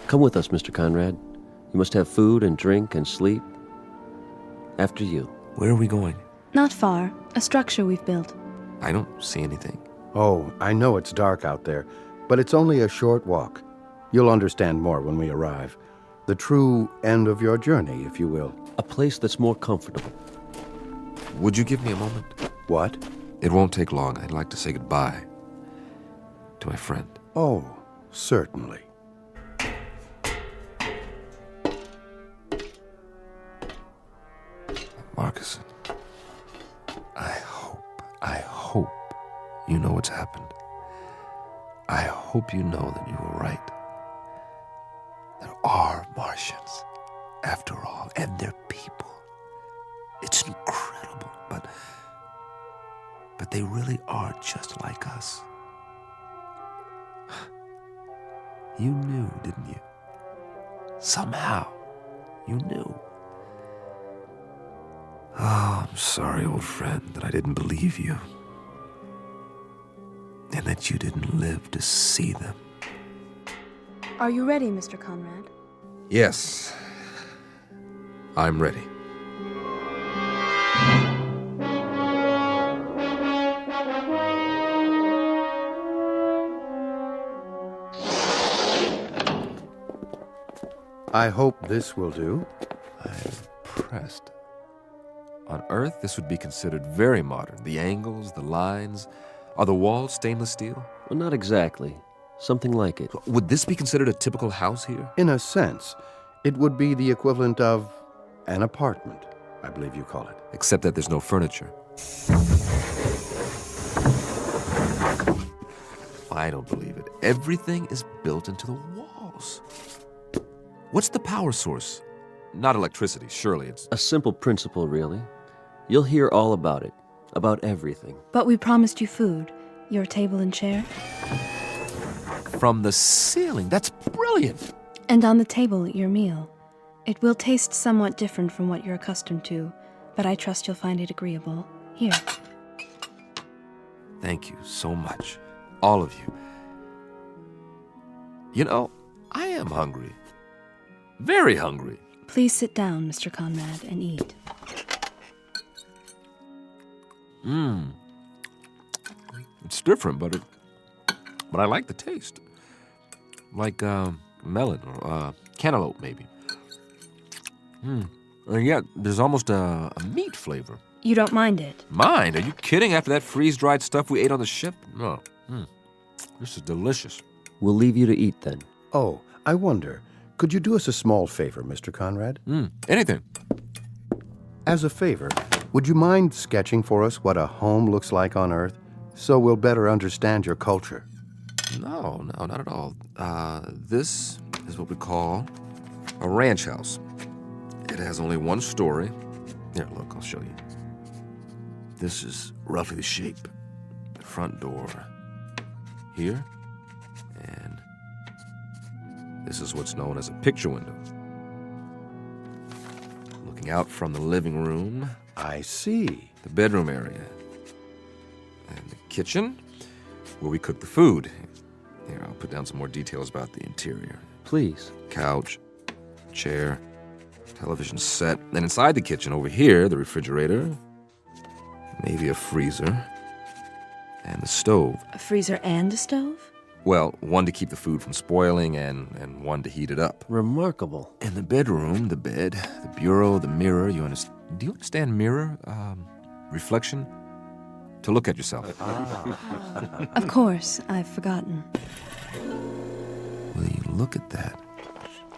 Come with us, Mr. Conrad. You must have food and drink and sleep. After you. Where are we going? Not far. A structure we've built. I don't see anything. Oh, I know it's dark out there, but it's only a short walk. You'll understand more when we arrive. The true end of your journey, if you will. A place that's more comfortable. Would you give me a moment? What? It won't take long. I'd like to say goodbye to my friend. Oh, certainly. Marcus, I hope you know what's happened. I hope you know that you were right. There are Martians, after all, and they're people. It's incredible, but they really are just like us. You knew, didn't you? Somehow, you knew. Oh, I'm sorry, old friend, that I didn't believe you. And that you didn't live to see them. Are you ready, Mr. Conrad? Yes, I'm ready. I hope this will do. I'm impressed. On Earth, this would be considered very modern. The angles, the lines. Are the walls stainless steel? Well, not exactly. Something like it. Would this be considered a typical house here? In a sense. It would be the equivalent of an apartment, I believe you call it. Except that there's no furniture. I don't believe it. Everything is built into the walls. What's the power source? Not electricity, surely. It's a simple principle, really. You'll hear all about it, about everything. But we promised you food, your table and chair. From the ceiling. That's brilliant. And on the table, your meal. It will taste somewhat different from what you're accustomed to, but I trust you'll find it agreeable. Here. Thank you so much. All of you. You know, I am hungry. Very hungry. Please sit down, Mr. Conrad, and eat. It's different, but I like the taste. Like melon or cantaloupe, maybe. And yet, there's almost a meat flavor. You don't mind it? Mind? Are you kidding? After that freeze-dried stuff we ate on the ship? No. This is delicious. We'll leave you to eat then. Oh, I wonder, could you do us a small favor, Mr. Conrad? Anything. As a favor, would you mind sketching for us what a home looks like on Earth, so we'll better understand your culture? No, not at all. This is what we call a ranch house. It has only one story. Here, look, I'll show you. This is roughly the shape. The front door here, and this is what's known as a picture window. Looking out from the living room. I see. The bedroom area. And the kitchen, where we cook the food. Here, I'll put down some more details about the interior. Please. Couch, chair, television set. Then inside the kitchen, over here, the refrigerator, maybe a freezer, and the stove. A freezer and a stove? Well, one to keep the food from spoiling and one to heat it up. Remarkable. In the bedroom, the bed, the bureau, the mirror. Do you understand mirror? Reflection? To look at yourself. Of course, I've forgotten. Will you look at that?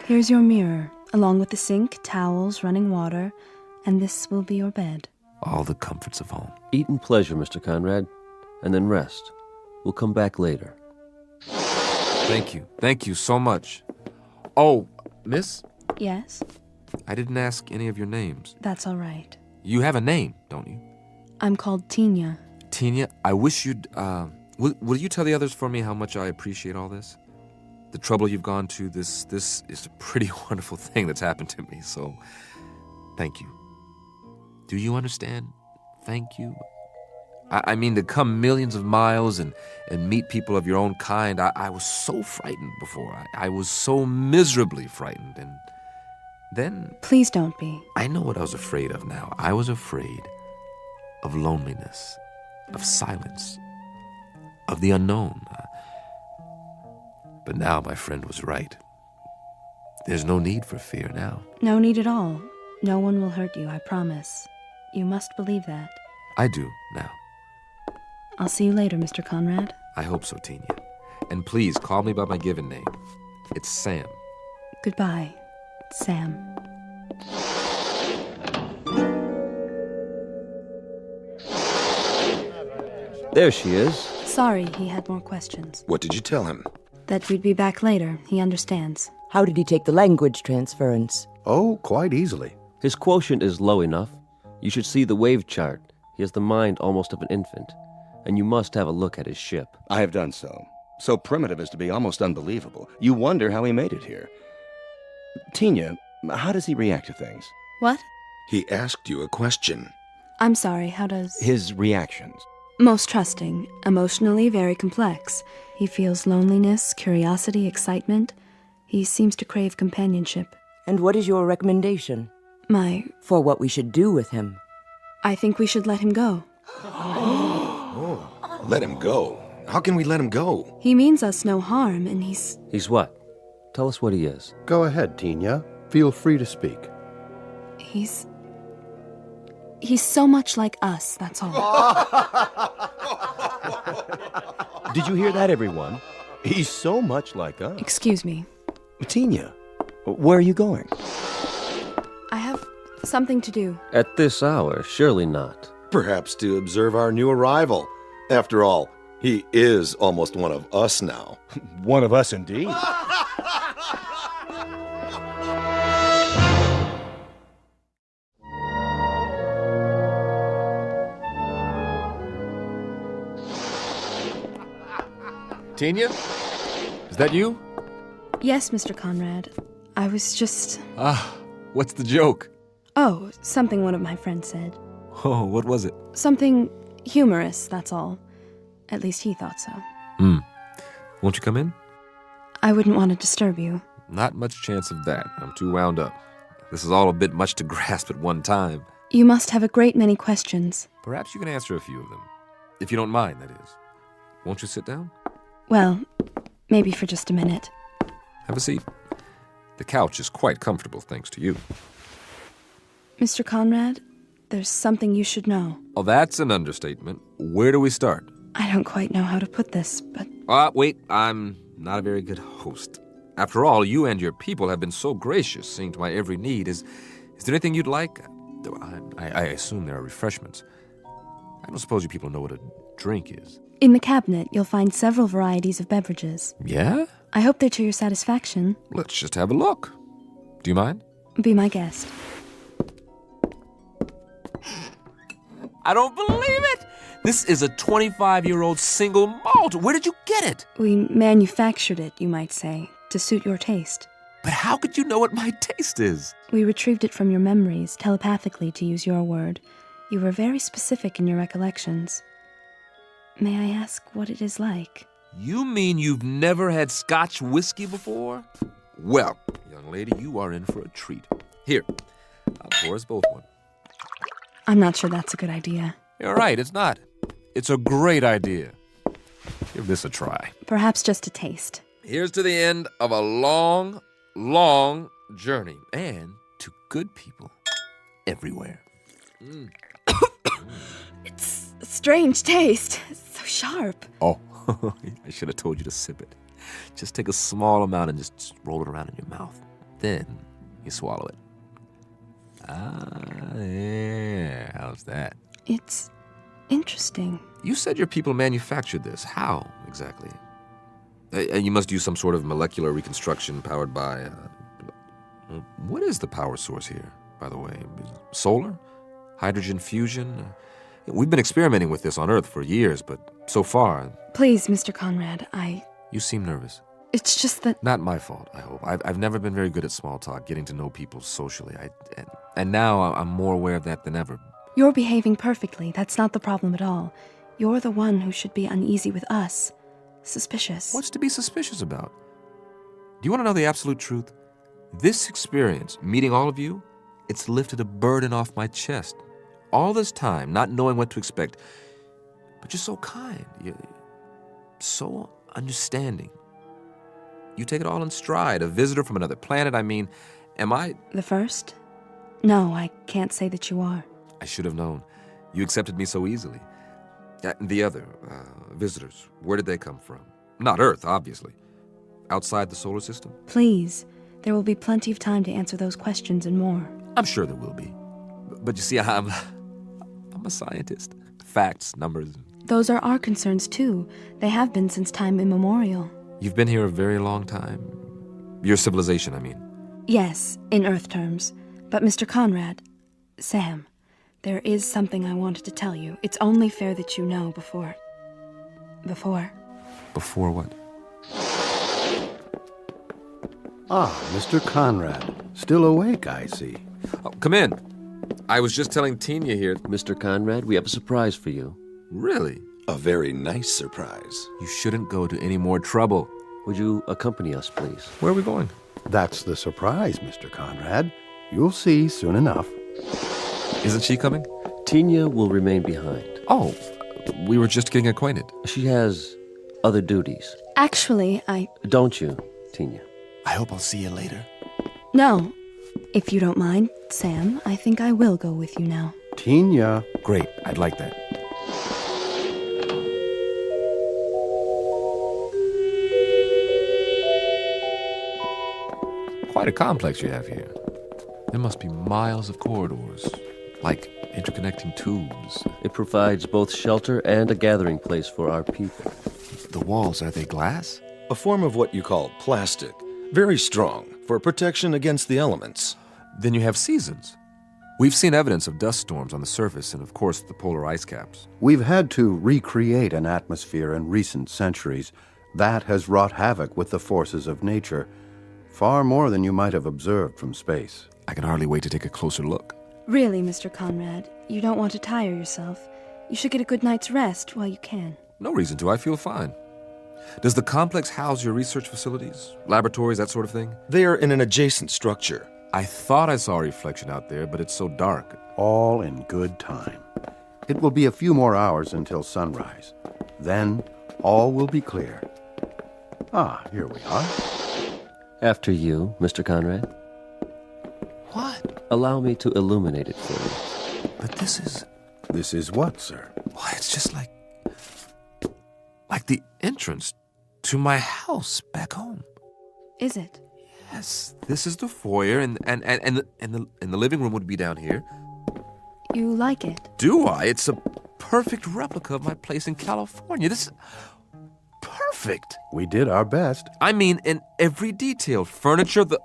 Here's your mirror, along with the sink, towels, running water, and this will be your bed. All the comforts of home. Eat in pleasure, Mr. Conrad, and then rest. We'll come back later. Thank you. Thank you so much. Oh, miss? Yes? I didn't ask any of your names. That's all right. You have a name, don't you? I'm called Tina. Tina, I wish you'd, will you tell the others for me how much I appreciate all this? The trouble you've gone to, this is a pretty wonderful thing that's happened to me, so thank you. Do you understand? Thank you. I mean, to come millions of miles and meet people of your own kind, I was so frightened before. I was so miserably frightened, and then... Please don't be. I know what I was afraid of now. I was afraid of loneliness, of silence, of the unknown. But now my friend was right. There's no need for fear now. No need at all. No one will hurt you, I promise. You must believe that. I do, now. I'll see you later, Mr. Conrad. I hope so, Tina. And please, call me by my given name. It's Sam. Goodbye, Sam. There she is. Sorry, he had more questions. What did you tell him? That we'd be back later. He understands. How did he take the language transference? Oh, quite easily. His quotient is low enough. You should see the wave chart. He has the mind almost of an infant. And you must have a look at his ship. I have done so. So primitive as to be almost unbelievable. You wonder how he made it here. Tina, how does he react to things? What? He asked you a question. I'm sorry, how does... His reactions. Most trusting, emotionally very complex. He feels loneliness, curiosity, excitement. He seems to crave companionship. And what is your recommendation? For what we should do with him? I think we should let him go. Let him go? How can we let him go? He means us no harm, and he's... He's what? Tell us what he is. Go ahead, Tina. Feel free to speak. He's so much like us, that's all. Did you hear that, everyone? He's so much like us. Excuse me. Tina, Where are you going? I have something to do. At this hour, surely not. Perhaps to observe our new arrival. After all, he is almost one of us now. One of us indeed. Tina? Is that you? Yes, Mr. Conrad. I was just... What's the joke? Oh, something one of my friends said. Oh, what was it? Something humorous, that's all. At least he thought so. Won't you come in? I wouldn't want to disturb you. Not much chance of that. I'm too wound up. This is all a bit much to grasp at one time. You must have a great many questions. Perhaps you can answer a few of them. If you don't mind, that is. Won't you sit down? Well, maybe for just a minute. Have a seat. The couch is quite comfortable, thanks to you. Mr. Conrad, there's something you should know. Oh, that's an understatement. Where do we start? I don't quite know how to put this, but... Wait, I'm not a very good host. After all, you and your people have been so gracious, seeing to my every need. Is there anything you'd like? I assume there are refreshments. I don't suppose you people know what a drink is. In the cabinet, you'll find several varieties of beverages. Yeah? I hope they're to your satisfaction. Let's just have a look. Do you mind? Be my guest. I don't believe it! This is a 25-year-old single malt. Where did you get it? We manufactured it, you might say, to suit your taste. But how could you know what my taste is? We retrieved it from your memories, telepathically, to use your word. You were very specific in your recollections. May I ask what it is like? You mean you've never had Scotch whiskey before? Well, young lady, you are in for a treat. Here, I'll pour us both one. I'm not sure that's a good idea. You're right, it's not. It's a great idea. Give this a try. Perhaps just a taste. Here's to the end of a long, long journey. And to good people everywhere. It's a strange taste. It's so sharp. Oh, I should have told you to sip it. Just take a small amount and just roll it around in your mouth. Then you swallow it. Yeah. How's that? It's interesting. You said your people manufactured this. How, exactly? You must use some sort of molecular reconstruction powered by... what is the power source here, by the way? Solar? Hydrogen fusion? We've been experimenting with this on Earth for years, but so far... Please, Mr. Conrad, You seem nervous. It's just that... Not my fault, I hope. I've never been very good at small talk, getting to know people socially. And now I'm more aware of that than ever. You're behaving perfectly. That's not the problem at all. You're the one who should be uneasy with us. Suspicious. What's to be suspicious about? Do you want to know the absolute truth? This experience, meeting all of you, it's lifted a burden off my chest. All this time, not knowing what to expect. But you're so kind. You're so understanding. You take it all in stride. A visitor from another planet, I mean, am I... The first? No, I can't say that you are. I should have known. You accepted me so easily. The other, visitors, where did they come from? Not Earth, obviously. Outside the solar system? Please. There will be plenty of time to answer those questions and more. I'm sure there will be. But you see, I'm a scientist. Facts, numbers. Those are our concerns, too. They have been since time immemorial. You've been here a very long time. Your civilization, I mean. Yes, in Earth terms. But Mr. Conrad, Sam, there is something I wanted to tell you. It's only fair that you know before... Before what? Mr. Conrad. Still awake, I see. Oh, come in. I was just telling Tina here... Mr. Conrad, we have a surprise for you. Really? A very nice surprise. You shouldn't go to any more trouble. Would you accompany us, please? Where are we going? That's the surprise, Mr. Conrad. You'll see soon enough. Isn't she coming? Tina will remain behind. Oh, we were just getting acquainted. She has other duties. Actually, Don't you, Tina? I hope I'll see you later. No. If you don't mind, Sam, I think I will go with you now. Tina. Great, I'd like that. quite a complex you have here. There must be miles of corridors, like interconnecting tubes. It provides both shelter and a gathering place for our people. The walls, are they glass? A form of what you call plastic. Very strong, for protection against the elements. Then you have seasons. We've seen evidence of dust storms on the surface and, of course, the polar ice caps. We've had to recreate an atmosphere in recent centuries that has wrought havoc with the forces of nature, far more than you might have observed from space. I can hardly wait to take a closer look. Really, Mr. Conrad, you don't want to tire yourself. You should get a good night's rest while you can. No reason to. I feel fine. Does the complex house your research facilities, laboratories, that sort of thing? They are in an adjacent structure. I thought I saw a reflection out there, but it's so dark. All in good time. It will be a few more hours until sunrise. Then, all will be clear. Ah, here we are. After you, Mr. Conrad. What? Allow me to illuminate it for you. But this is... This is what, sir? Why, it's just like the entrance to my house back home. Is it? Yes, this is the foyer, and the living room would be down here. You like it? Do I? It's a perfect replica of my place in California. This is perfect. We did our best. I mean, in every detail. Furniture, the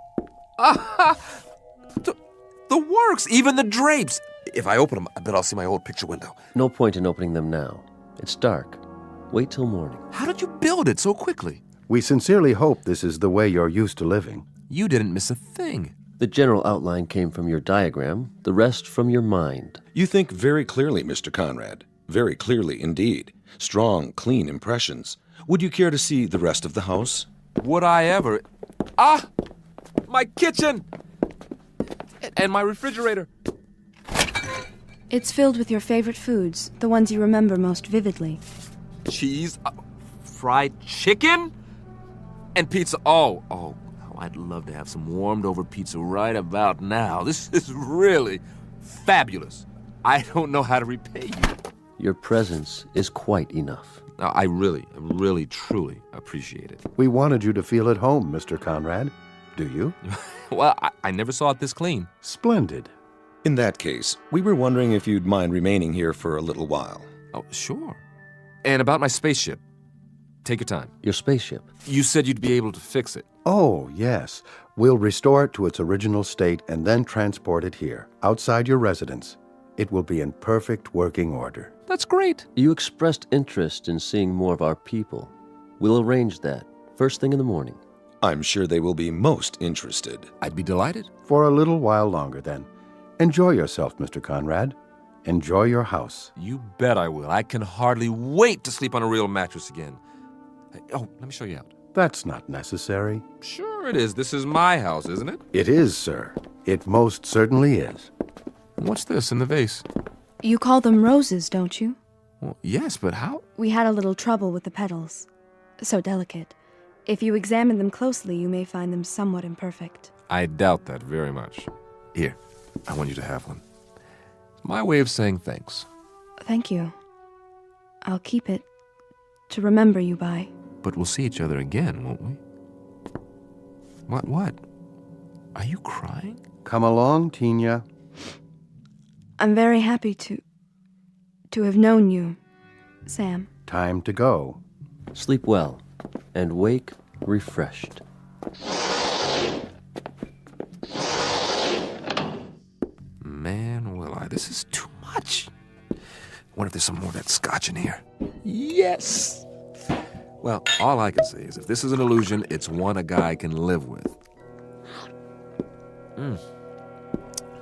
works, even the drapes. If I open them, I bet I'll see my old picture window. No point in opening them now. It's dark. Wait till morning. How did you build it so quickly? We sincerely hope this is the way you're used to living. You didn't miss a thing. The general outline came from your diagram, the rest from your mind. You think very clearly, Mr. Conrad. Very clearly indeed. Strong, clean impressions. Would you care to see the rest of the house? Would I ever? Ah! My kitchen! And my refrigerator. It's filled with your favorite foods, the ones you remember most vividly. Cheese, fried chicken, and pizza. Oh, I'd love to have some warmed over pizza right about now. This is really fabulous. I don't know how to repay you. Your presence is quite enough. Now, I really, truly appreciate it. We wanted you to feel at home, Mr. Conrad. Do you? Well, I never saw it this clean. Splendid. In that case, we were wondering if you'd mind remaining here for a little while. Oh, sure. And about my spaceship. Take your time. Your spaceship? You said you'd be able to fix it. Oh, yes. We'll restore it to its original state and then transport it here, outside your residence. It will be in perfect working order. That's great. You expressed interest in seeing more of our people. We'll arrange that first thing in the morning. I'm sure they will be most interested. I'd be delighted. For a little while longer, then. Enjoy yourself, Mr. Conrad. Enjoy your house. You bet I will. I can hardly wait to sleep on a real mattress again. Oh, let me show you out. That's not necessary. Sure it is. This is my house, isn't it? It is, sir. It most certainly is. What's this in the vase? You call them roses, don't you? Well, yes, but how? We had a little trouble with the petals. So delicate. If you examine them closely, you may find them somewhat imperfect. I doubt that very much. Here, I want you to have one. It's my way of saying thanks. Thank you. I'll keep it to remember you by. But we'll see each other again, won't we? What? Are you crying? Come along, Tina. I'm very happy to have known you, Sam. Time to go. Sleep well and wake refreshed. Man, will I. This is too much. Wonder if there's some more of that scotch in here. Yes! Well, all I can say is if this is an illusion, it's one a guy can live with.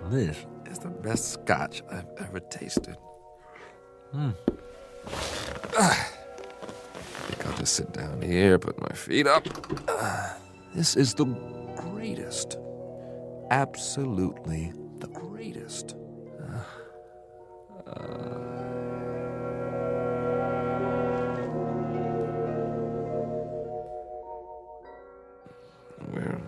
This is the best scotch I've ever tasted. I think I'll just sit down here, put my feet up. This is the greatest. Absolutely the greatest. Where?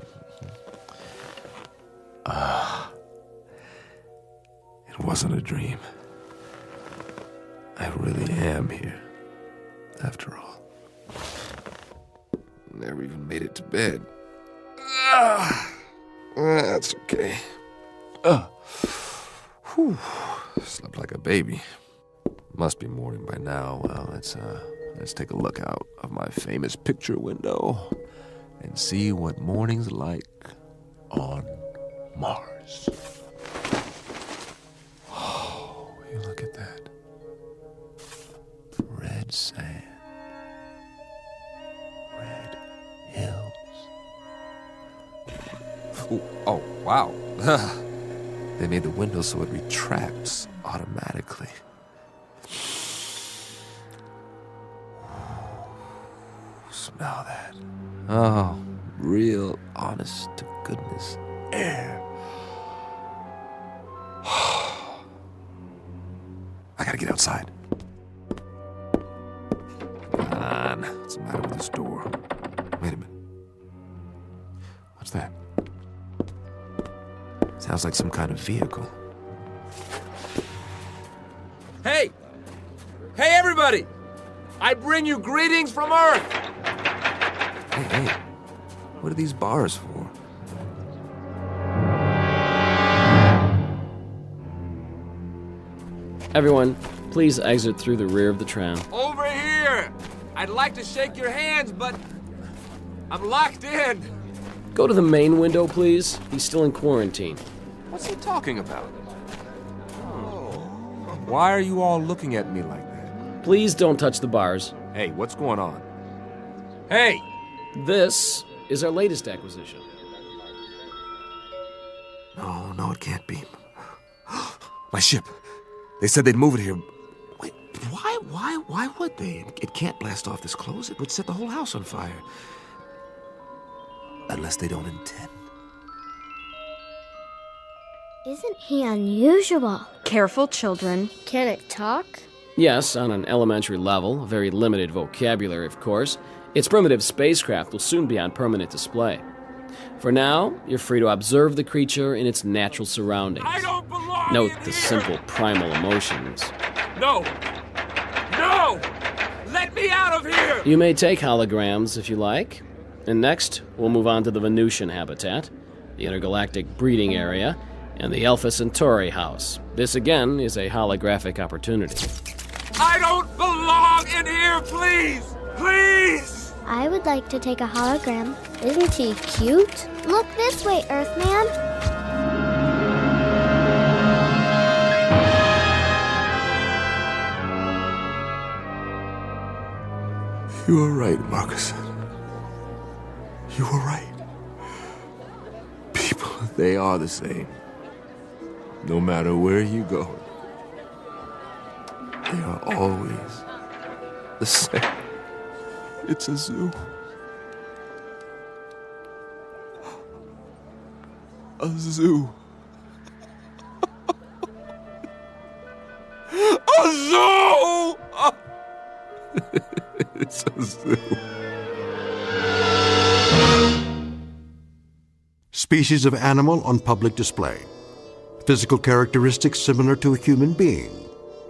It wasn't a dream. I really am here, after all. Never even made it to bed. That's okay. Whew. Slept like a baby. Must be morning by now. Well, let's take a look out of my famous picture window and see what morning's like on Mars. Oh, you look at that. Red sand. Red hills. Ooh, oh, wow. They made the window so it retracts automatically. Smell that. Oh, real honest to goodness air. I gotta get outside. Come on. What's the matter with this door? Wait a minute. What's that? Sounds like some kind of vehicle. Hey! Hey, everybody! I bring you greetings from Earth! Hey, what are these bars for? Everyone, please exit through the rear of the tram. Over here! I'd like to shake your hands, but I'm locked in. Go to the main window, please. He's still in quarantine. What's he talking about? Why are you all looking at me like that? Please don't touch the bars. Hey, what's going on? Hey! This is our latest acquisition. No, it can't be. My ship. They said they'd move it here. Wait, why would they? It can't blast off this close. It would set the whole house on fire. Unless they don't intend. Isn't he unusual? Careful, children. Can it talk? Yes, on an elementary level, a very limited vocabulary, of course. Its primitive spacecraft will soon be on permanent display. For now, you're free to observe the creature in its natural surroundings. I don't belong Note in the here. simple primal emotions. No! No! Let me out of here! You may take holograms if you like. And next, we'll move on to the Venusian habitat, the intergalactic breeding area, and the Alpha Centauri house. This, again, is a holographic opportunity. I don't belong in here, please! Please! I would like to take a hologram. Isn't he cute? Look this way, Earthman. You were right, Marcus. You were right. People, they are the same. No matter where you go, they are always the same. It's a zoo. A zoo. A zoo! It's a zoo. Species of animal on public display. Physical characteristics similar to a human being.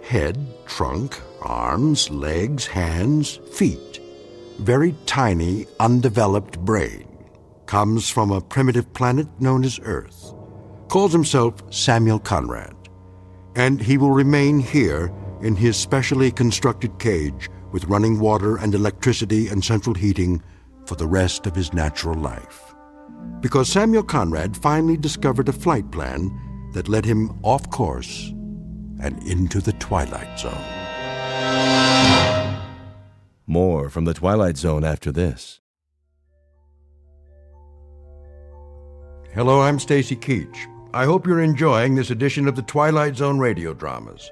Head, trunk, arms, legs, hands, feet. Very tiny, undeveloped brain. Comes from a primitive planet known as Earth. Calls himself Samuel Conrad. And he will remain here in his specially constructed cage with running water and electricity and central heating for the rest of his natural life. Because Samuel Conrad finally discovered a flight plan that led him off course and into the Twilight Zone. More from the Twilight Zone after this. Hello, I'm Stacy Keach. I hope you're enjoying this edition of the Twilight Zone radio dramas.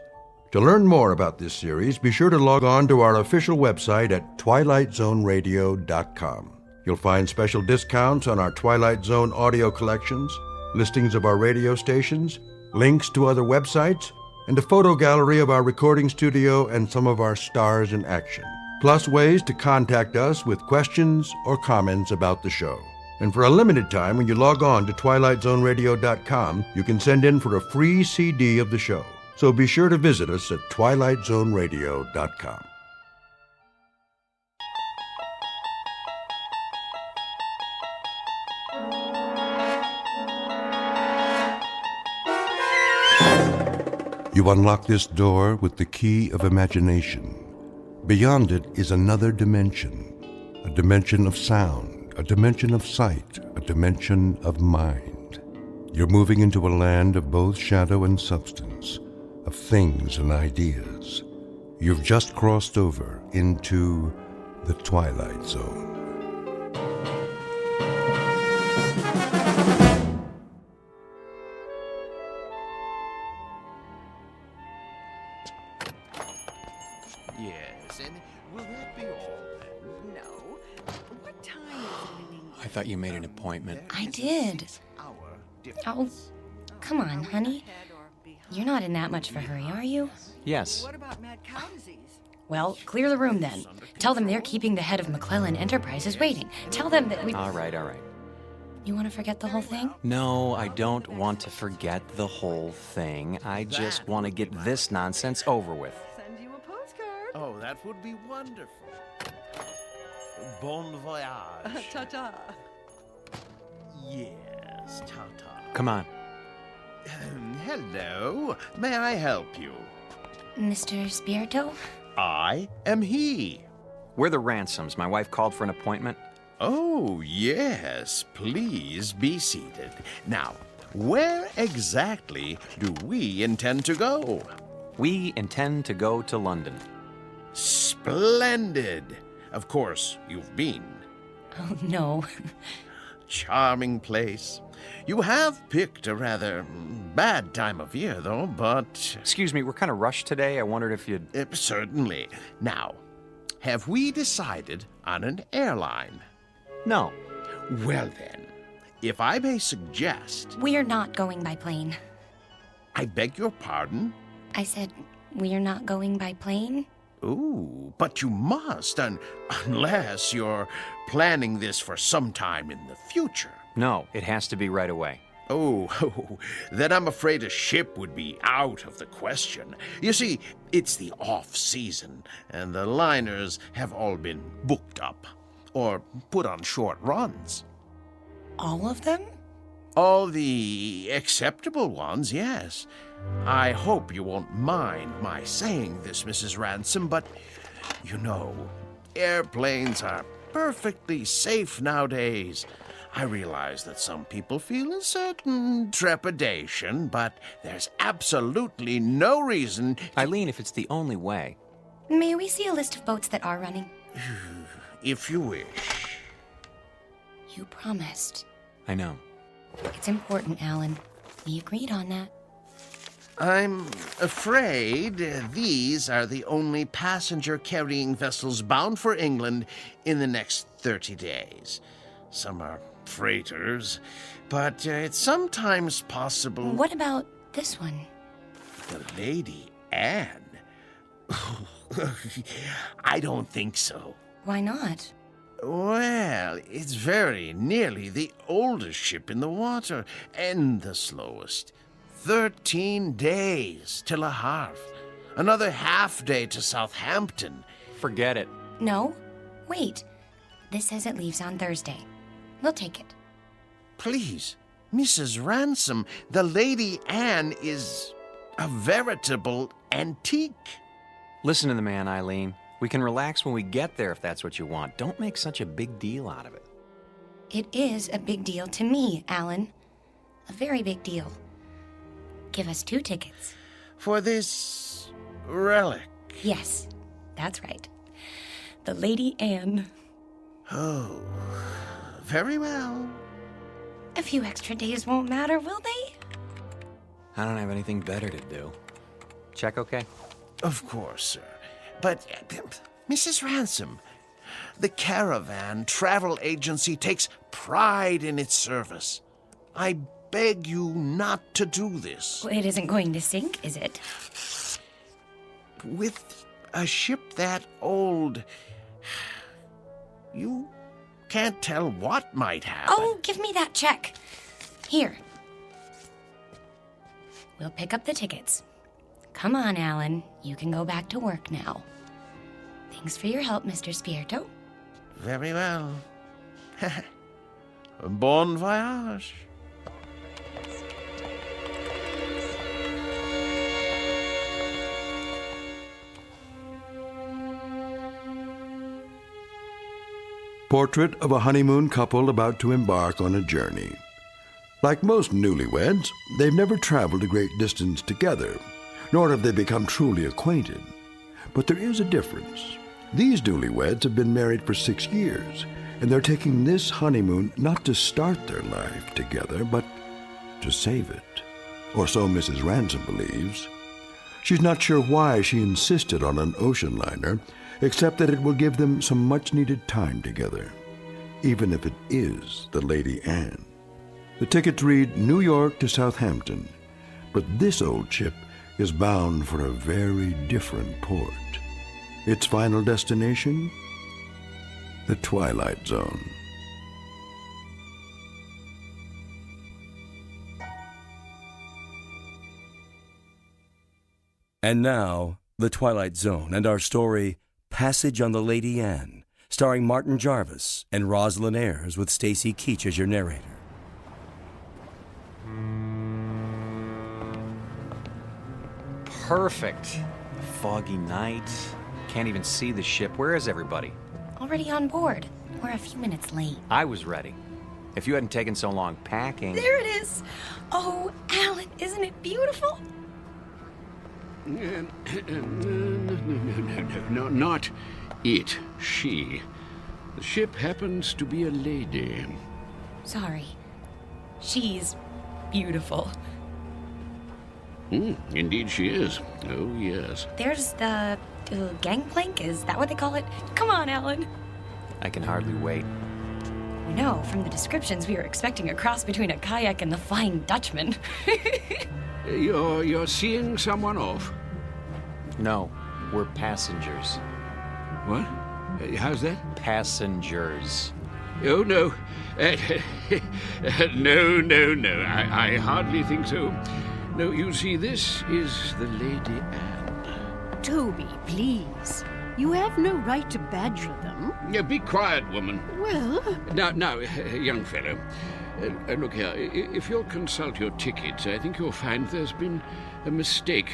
To learn more about this series, be sure to log on to our official website at twilightzoneradio.com. You'll find special discounts on our Twilight Zone audio collections, listings of our radio stations, links to other websites, and a photo gallery of our recording studio and some of our stars in action. Plus ways to contact us with questions or comments about the show. And for a limited time, when you log on to twilightzoneradio.com, you can send in for a free CD of the show. So be sure to visit us at twilightzoneradio.com. You unlock this door with the key of imagination. Beyond it is another dimension, a dimension of sound, a dimension of sight, a dimension of mind. You're moving into a land of both shadow and substance, of things and ideas. You've just crossed over into the Twilight Zone. Yes, and will that be all then? No. What time is it? I thought you made an appointment. I did. Oh, come on, honey. You're not in that much of a hurry, are you? Yes. What about mad cow disease? Well, clear the room then. Tell them they're keeping the head of McClellan Enterprises waiting. Tell them that we... All right. You want to forget the whole thing? No, I don't want to forget the whole thing. I just want to get this nonsense over with. Send you a postcard. Oh, that would be wonderful. Bon voyage. Ta-ta. Yes, ta-ta. Come on. Hello. May I help you? Mr. Spirito? I am he. We're the Ransoms. My wife called for an appointment. Oh, yes. Please be seated. Now, where exactly do we intend to go? We intend to go to London. Splendid. Of course, you've been. Oh, no. Charming place. You have picked a rather bad time of year, though, but... Excuse me, we're kind of rushed today. I wondered if you'd... Certainly. Now, have we decided on an airline? No. Well then, if I may suggest... We're not going by plane. I beg your pardon? I said, we're not going by plane? Ooh, but you must, unless you're planning this for some time in the future. No, it has to be right away. Oh, then I'm afraid a ship would be out of the question. You see, it's the off-season, and the liners have all been booked up, or put on short runs. All of them? All the acceptable ones, yes. I hope you won't mind my saying this, Mrs. Ransom, but, you know, airplanes are perfectly safe nowadays. I realize that some people feel a certain trepidation, but there's absolutely no reason... Eileen, if it's the only way... May we see a list of boats that are running? If you wish. You promised. I know. It's important, Alan. We agreed on that. I'm afraid these are the only passenger-carrying vessels bound for England in the next 30 days. Some are freighters, but it's sometimes possible... What about this one? The Lady Anne? I don't think so. Why not? Well, it's very nearly the oldest ship in the water, and the slowest. 13 days till a half. Another half day to Southampton. Forget it. No. Wait. This says it leaves on Thursday. We'll take it. Please, Mrs. Ransom, the Lady Anne is a veritable antique. Listen to the man, Eileen. We can relax when we get there if that's what you want. Don't make such a big deal out of it. It is a big deal to me, Alan. A very big deal. Give us 2 tickets. For this relic? Yes, that's right. The Lady Anne. Oh, very well. A few extra days won't matter, will they? I don't have anything better to do. Check okay? Of course, sir. But, Mrs. Ransom, the Caravan Travel Agency takes pride in its service. I beg you not to do this. Well, it isn't going to sink, is it? With a ship that old, you can't tell what might happen. Oh, give me that check. Here. We'll pick up the tickets. Come on, Alan. You can go back to work now. Thanks for your help, Mr. Spirito. Very well. Bon voyage. Portrait of a honeymoon couple about to embark on a journey. Like most newlyweds, they've never traveled a great distance together, nor have they become truly acquainted. But there is a difference. These newlyweds have been married for 6 years, and they're taking this honeymoon not to start their life together, but to save it. Or so Mrs. Ransom believes. She's not sure why she insisted on an ocean liner, except that it will give them some much-needed time together, even if it is the Lady Anne. The tickets read New York to Southampton, but this old ship is bound for a very different port. Its final destination? The Twilight Zone. And now, The Twilight Zone and our story, Passage on the Lady Anne, starring Martin Jarvis and Rosalind Ayres with Stacy Keach as your narrator. Perfect. Foggy night. Can't even see the ship. Where is everybody? Already on board. We're a few minutes late. I was ready. If you hadn't taken so long packing... There it is! Oh, Alan, isn't it beautiful? No, not it. She. The ship happens to be a lady. Sorry. She's beautiful. Indeed she is. Oh, yes. There's the gangplank, is that what they call it? Come on, Alan. I can hardly wait. We know from the descriptions we were expecting a cross between a kayak and the Flying Dutchman. You're seeing someone off? No, we're passengers. What? How's that? Passengers. Oh, no. No. I hardly think so. No, you see, this is the Lady Anne. Toby, please. You have no right to badger them. Be quiet, woman. Well... Now, young fellow. Look here, if you'll consult your tickets, I think you'll find there's been a mistake.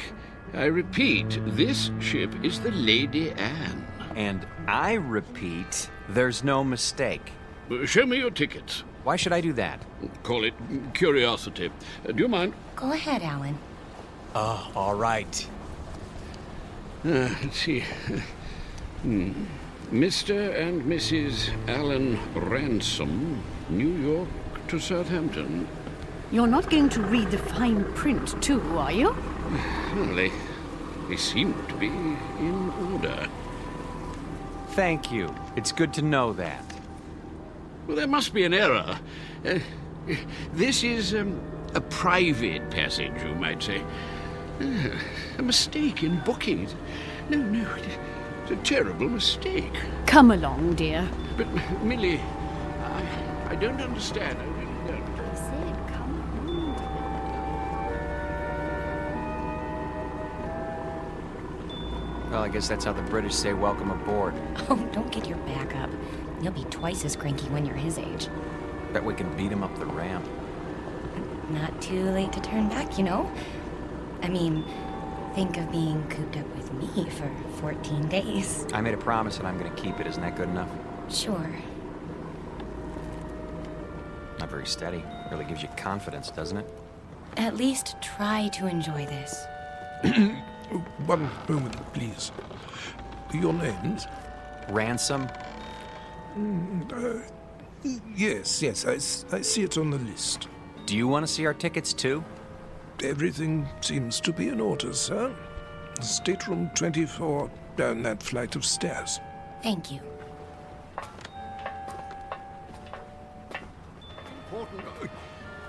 I repeat, this ship is the Lady Anne. And I repeat, there's no mistake. Show me your tickets. Why should I do that? Call it curiosity. Do you mind? Go ahead, Alan. Oh, all right. Let's see. Mr. and Mrs. Alan Ransom, New York to Southampton. You're not going to read the fine print, too, are you? Well, they seem to be in order. Thank you. It's good to know that. Well, there must be an error. This is a private passage, you might say. A mistake in booking. No, it's a terrible mistake. Come along, dear. But, Millie, I don't understand. I really don't. I said, come along. Well, I guess that's how the British say welcome aboard. Oh, don't get your back up. You'll be twice as cranky when you're his age. Bet we can beat him up the ramp. Not too late to turn back, you know? I mean, think of being cooped up with me for 14 days. I made a promise and I'm going to keep it. Isn't that good enough? Sure. Not very steady. Really gives you confidence, doesn't it? At least try to enjoy this. One moment, please. Your names? Ransom? Yes, I see it on the list. Do you want to see our tickets, too? Everything seems to be in order, sir. Stateroom 24, down that flight of stairs. Thank you.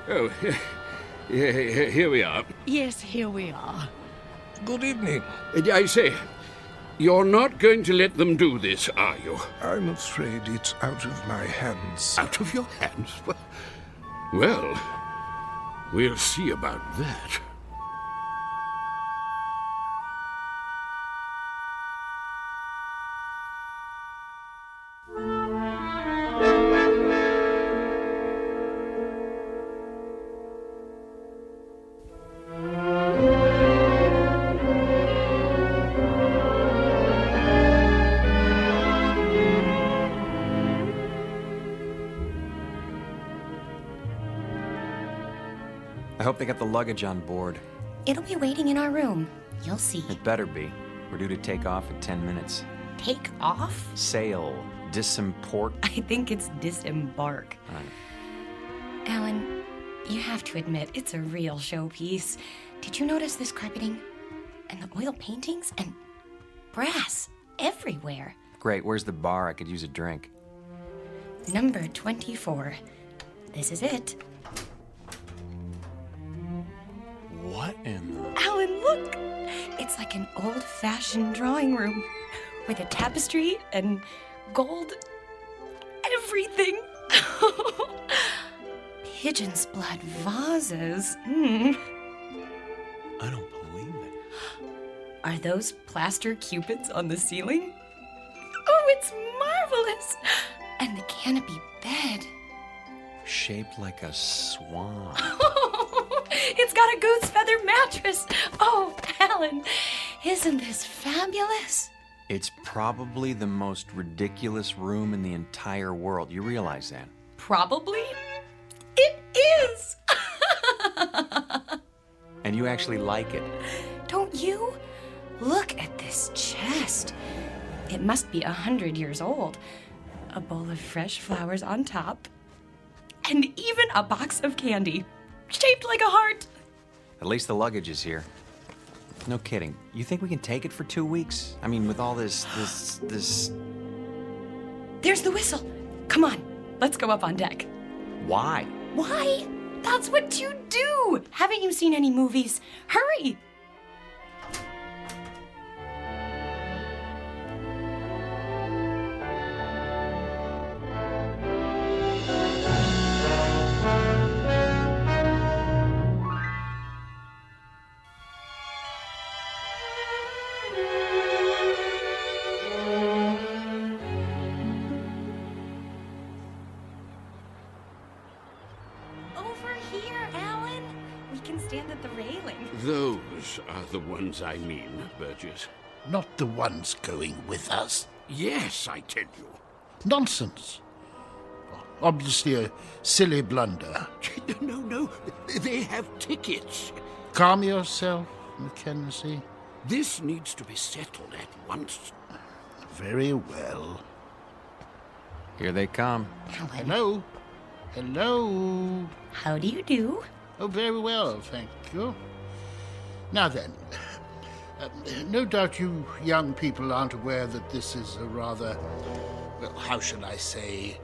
Oh, here we are. Yes, here we are. Good evening. I say, you're not going to let them do this, are you? I'm afraid it's out of my hands. Out of your hands? Well, we'll see about that. hope they got the luggage on board. It'll be waiting in our room. You'll see. It better be. We're due to take off in 10 minutes. Take off? Sail. Disimport. I think it's disembark. Right. Alan, you have to admit, it's a real showpiece. Did you notice this carpeting? And the oil paintings? And brass everywhere. Great, where's the bar? I could use a drink. Number 24. This is it. What in the... Alan, look! It's like an old-fashioned drawing room with a tapestry and gold everything. Pigeon's blood vases. I don't believe it. Are those plaster cupids on the ceiling? Oh, it's marvelous! And the canopy bed. Shaped like a swan. It's got a goose feather mattress. Oh, Alan, isn't this fabulous? It's probably the most ridiculous room in the entire world. You realize that? Probably. It is. And you actually like it. Don't you? Look at this chest. It must be 100 years old. A bowl of fresh flowers on top. And even a box of candy, shaped like a heart. At least the luggage is here. No kidding. You think we can take it for 2 weeks? I mean, with all this... There's the whistle. Come on, let's go up on deck. Why? Why? That's what you do. Haven't you seen any movies? Hurry. Those are the ones I mean, Burgess. Not the ones going with us. Yes, I tell you. Nonsense. Obviously a silly blunder. No. They have tickets. Calm yourself, Mackenzie. This needs to be settled at once. Very well. Here they come. Hello. Hello. How do you do? Oh, very well, thank you. Now then, no doubt you young people aren't aware that this is a rather, well, how shall I say,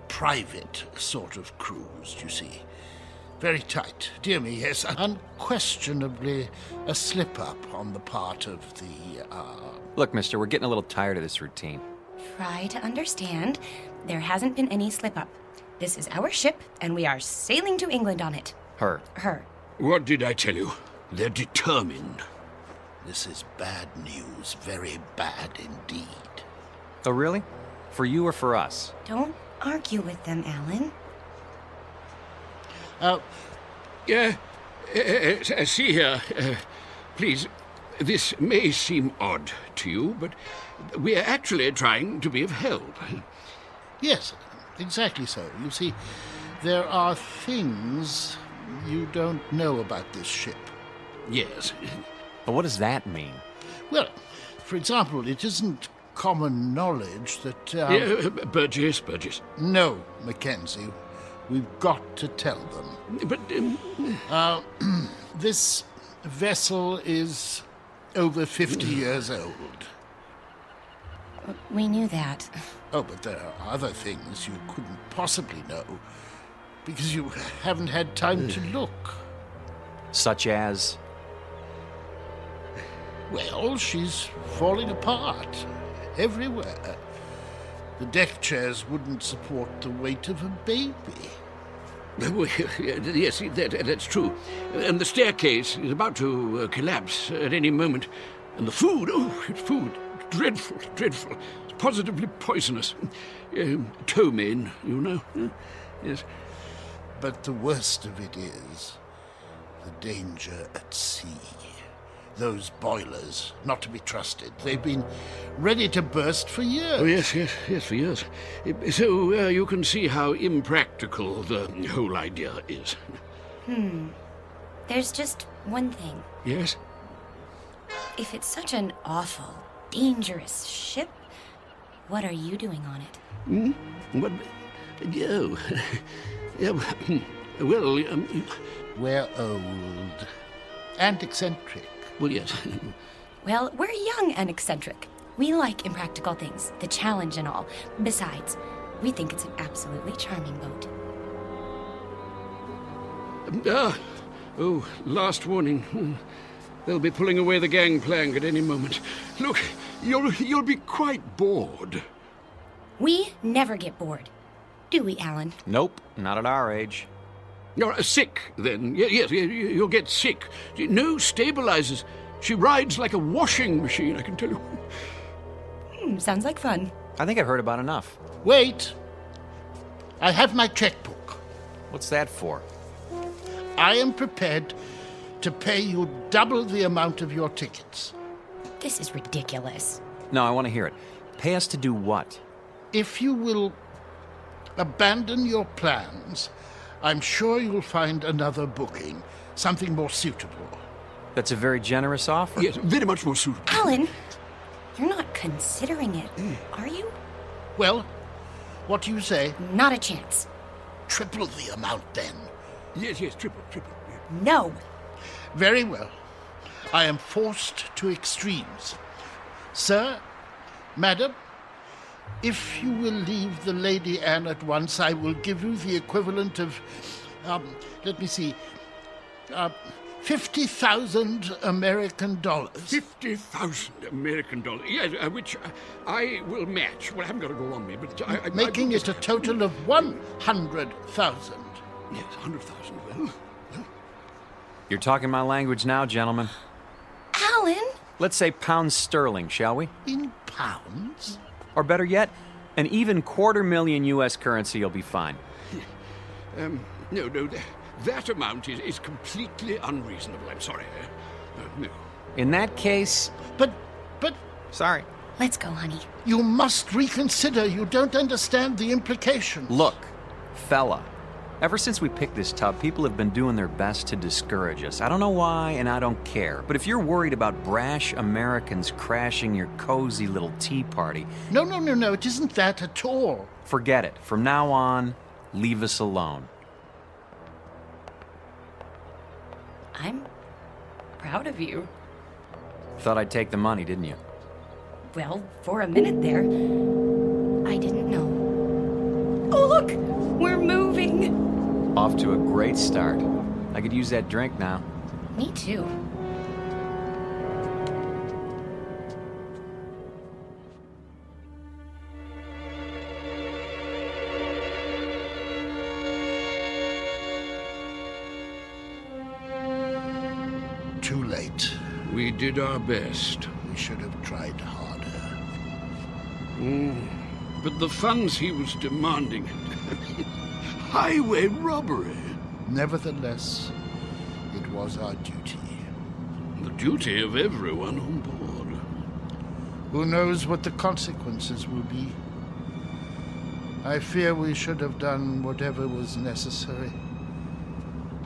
private sort of cruise, you see. Very tight. Dear me, yes, unquestionably a slip-up on the part of the, Look, mister, we're getting a little tired of this routine. Try to understand. There hasn't been any slip-up. This is our ship, and we are sailing to England on it. Her. What did I tell you? They're determined. This is bad news, very bad indeed. Oh, really? For you or for us? Don't argue with them, Alan. See here, please, this may seem odd to you, but we're actually trying to be of help. Yes, exactly so. You see, there are things you don't know about this ship. Yes. But what does that mean? Well, for example, it isn't common knowledge that... Burgess. No, Mackenzie. We've got to tell them. But... this vessel is over 50 years old. We knew that. Oh, but there are other things you couldn't possibly know, because you haven't had time to look. Such as? Well, she's falling apart everywhere. The deck chairs wouldn't support the weight of a baby. Well, yes, that's true. And the staircase is about to collapse at any moment. And the food, dreadful. It's positively poisonous. Ptomaine, you know. Yes. But the worst of it is the danger at sea. Those boilers, not to be trusted. They've been ready to burst for years. Oh, yes, for years. So you can see how impractical the whole idea is. There's just one thing. Yes? If it's such an awful, dangerous ship, what are you doing on it? What? Oh. Yeah, well, we're old. And eccentric. Well, yes. Well, we're young and eccentric. We like impractical things, the challenge and all. Besides, we think it's an absolutely charming boat. Last warning. They'll be pulling away the gangplank at any moment. Look, you'll be quite bored. We never get bored. Do we, Alan? Nope, not at our age. You're sick, then. Yes, you'll get sick. No stabilizers. She rides like a washing machine, I can tell you. Sounds like fun. I think I've heard about enough. Wait. I have my checkbook. What's that for? I am prepared to pay you double the amount of your tickets. This is ridiculous. No, I want to hear it. Pay us to do what? If you will abandon your plans, I'm sure you'll find another booking, something more suitable. That's a very generous offer. Yes, very much more suitable. Alan, you're not considering it, are you? Well, what do you say? Not a chance. Triple the amount, then. Yes, triple. No. Very well. I am forced to extremes. Sir, madam, if you will leave the Lady Anne at once, I will give you the equivalent of, let me see, 50,000 American dollars. 50,000 American dollars. Yes, which I will match. Well, I haven't got to go on me, but making it a total of 100,000. Yes, 100,000. Well. You're talking my language now, gentlemen. Alan! Let's say pounds sterling, shall we? In pounds? Or better yet, an even $250,000 U.S. currency will be fine. No, that amount is completely unreasonable. I'm sorry. No. In that case... But... Sorry. Let's go, honey. You must reconsider. You don't understand the implications. Look, fella. Ever since we picked this tub, people have been doing their best to discourage us. I don't know why, and I don't care. But if you're worried about brash Americans crashing your cozy little tea party... No, it isn't that at all. Forget it. From now on, leave us alone. I'm proud of you. Thought I'd take the money, didn't you? Well, for a minute there, I didn't know. Oh, look! We're moving! Off to a great start. I could use that drink now. Me too. Too late. We did our best. We should have tried harder. But the funds he was demanding... highway robbery. Nevertheless, it was our duty. The duty of everyone on board. Who knows what the consequences will be? I fear we should have done whatever was necessary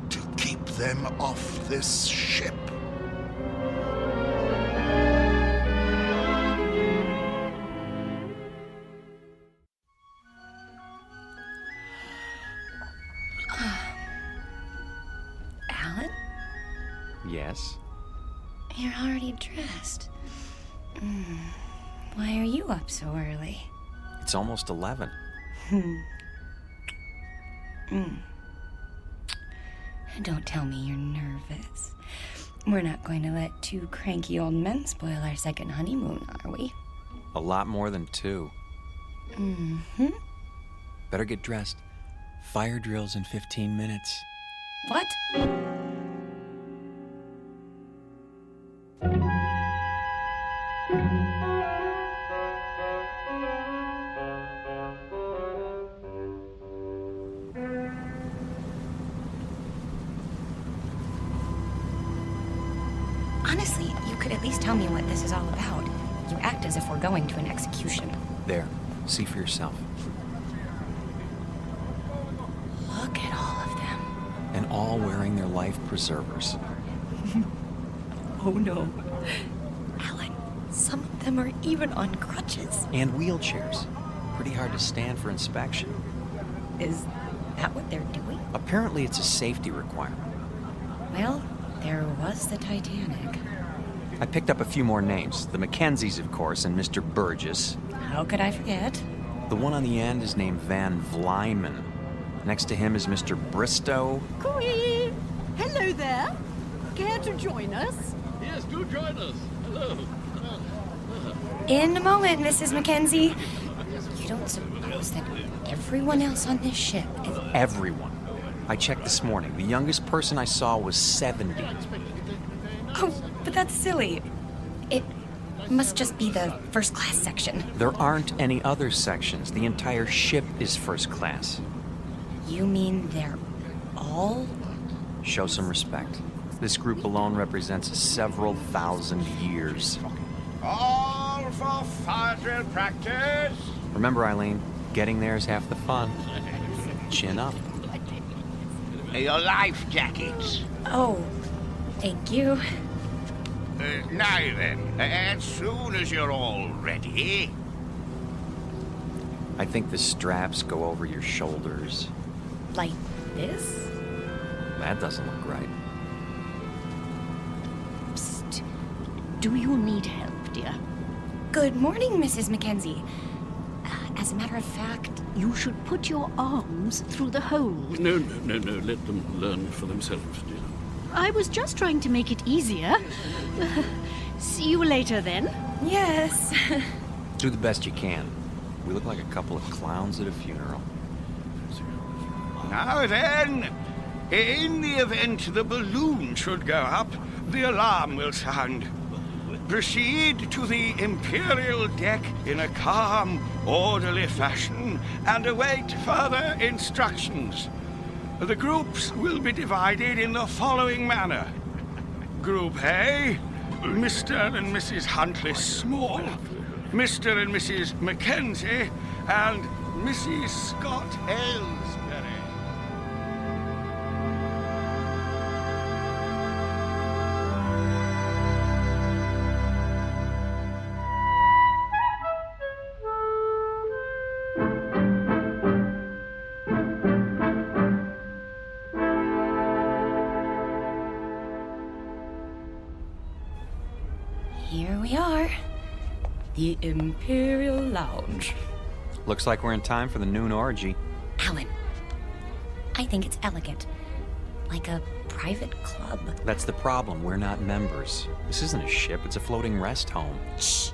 to keep them off this ship. Alan? Yes? You're already dressed. Why are you up so early? It's almost 11. Don't tell me you're nervous. We're not going to let two cranky old men spoil our second honeymoon, are we? A lot more than 2. Better get dressed. Fire drill's in 15 minutes. What? Honestly, you could at least tell me what this is all about. You act as if we're going to an execution. There. See for yourself. Look at all of them. and all wearing their life preservers. Oh no. Alan, some of them are even on crutches. And wheelchairs. Pretty hard to stand for inspection. Is that what they're doing? Apparently it's a safety requirement. Well, there was the Titanic. I picked up a few more names. The Mackenzies, of course, and Mr. Burgess. How could I forget? The one on the end is named Van Vlyman. Next to him is Mr. Bristow. Cooey! Hello there. Care to join us? Yes, do join us. Hello. In a moment, Mrs. Mackenzie. You don't suppose that everyone else on this ship is... Everyone. I checked this morning. The youngest person I saw was 70. Oh, but that's silly. It must just be the first class section. There aren't any other sections. The entire ship is first class. You mean they're all? Show some respect. This group alone represents several thousand years. All for fire drill practice. Remember, Eileen, getting there is half the fun. Chin up. Your life jackets. Oh, thank you. Now then, as soon as you're all ready. I think the straps go over your shoulders. Like this? That doesn't look right. Psst. Do you need help, dear? Good morning, Mrs. Mackenzie. As a matter of fact... You should put your arms through the hole. No. Let them learn for themselves, dear. I was just trying to make it easier. See you later, then. Yes. Do the best you can. We look like a couple of clowns at a funeral. Now then, in the event the balloon should go up, the alarm will sound. Proceed to the Imperial deck in a calm, orderly fashion and await further instructions. The groups will be divided in the following manner. Group A, Mr. and Mrs. Huntley Small, Mr. and Mrs. Mackenzie, and Mrs. Scott Aylesbury. Here we are. The Imperial Lounge. Looks like we're in time for the noon orgy. Alan, I think it's elegant. Like a private club. That's the problem. We're not members. This isn't a ship. It's a floating rest home. Shh.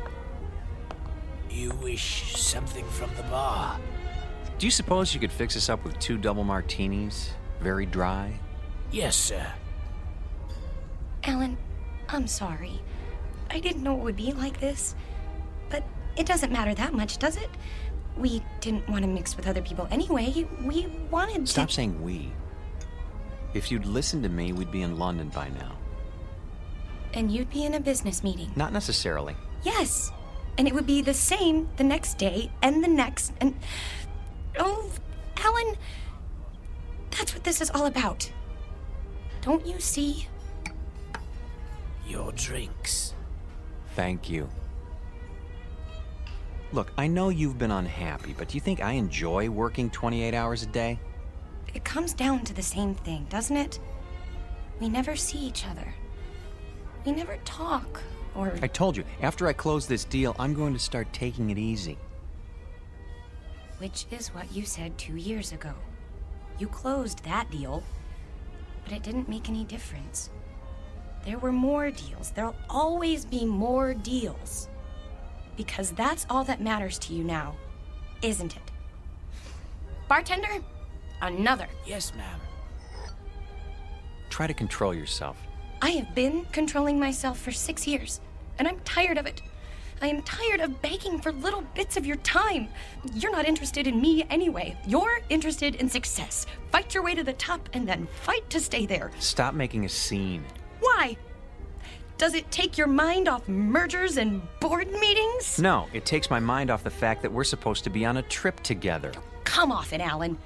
You wish something from the bar? Do you suppose you could fix us up with 2 double martinis? Very dry? Yes, sir. Alan, I'm sorry. I didn't know it would be like this. But it doesn't matter that much, does it? We didn't want to mix with other people anyway. We wanted to... Stop saying we. If you'd listened to me, we'd be in London by now. And you'd be in a business meeting. Not necessarily. Yes. And it would be the same the next day and the next and... Oh, Alan, that's what this is all about. Don't you see? Your drinks. Thank you. Look, I know you've been unhappy, but do you think I enjoy working 28 hours a day? It comes down to the same thing, doesn't it? We never see each other. We never talk, or... I told you, after I close this deal, I'm going to start taking it easy. Which is what you said 2 years ago. You closed that deal, but it didn't make any difference. There were more deals. There'll always be more deals. Because that's all that matters to you now, isn't it? Bartender, another. Yes, ma'am. Try to control yourself. I have been controlling myself for 6 years, and I'm tired of it. I am tired of begging for little bits of your time. You're not interested in me anyway. You're interested in success. Fight your way to the top and then fight to stay there. Stop making a scene. Why? Does it take your mind off mergers and board meetings? No, it takes my mind off the fact that we're supposed to be on a trip together. Come off it, Alan.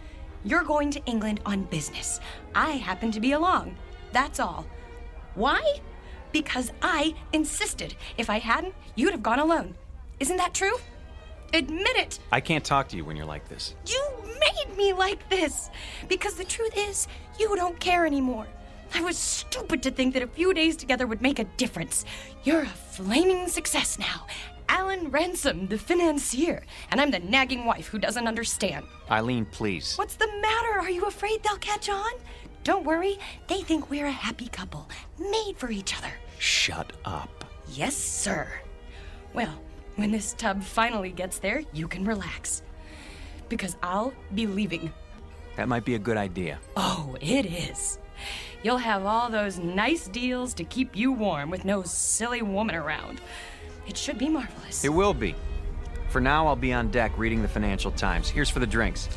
You're going to England on business. I happen to be along. That's all. Why? Because I insisted. If I hadn't, you'd have gone alone. Isn't that true? Admit it. I can't talk to you when you're like this. You made me like this. Because the truth is, you don't care anymore. I was stupid to think that a few days together would make a difference. You're a flaming success now. Alan Ransom, the financier. And I'm the nagging wife who doesn't understand. Eileen, please. What's the matter? Are you afraid they'll catch on? Don't worry. They think we're a happy couple, made for each other. Shut up. Yes, sir. Well, when this tub finally gets there, you can relax. Because I'll be leaving. That might be a good idea. Oh, it is. You'll have all those nice deals to keep you warm with no silly woman around. It should be marvelous. It will be. For now, I'll be on deck reading the Financial Times. Here's for the drinks.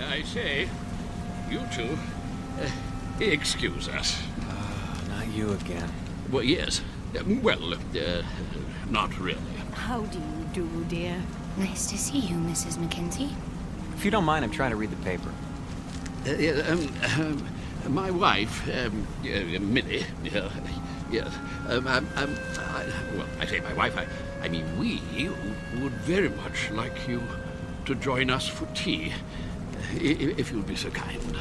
I say, you two, excuse us. Not you again. Well, yes. Not really. How do you do, dear? Nice to see you, Mrs. Mackenzie. If you don't mind, I'm trying to read the paper. My wife, Millie, yes. I say my wife, I mean we would very much like you to join us for tea. If you'd be so kind.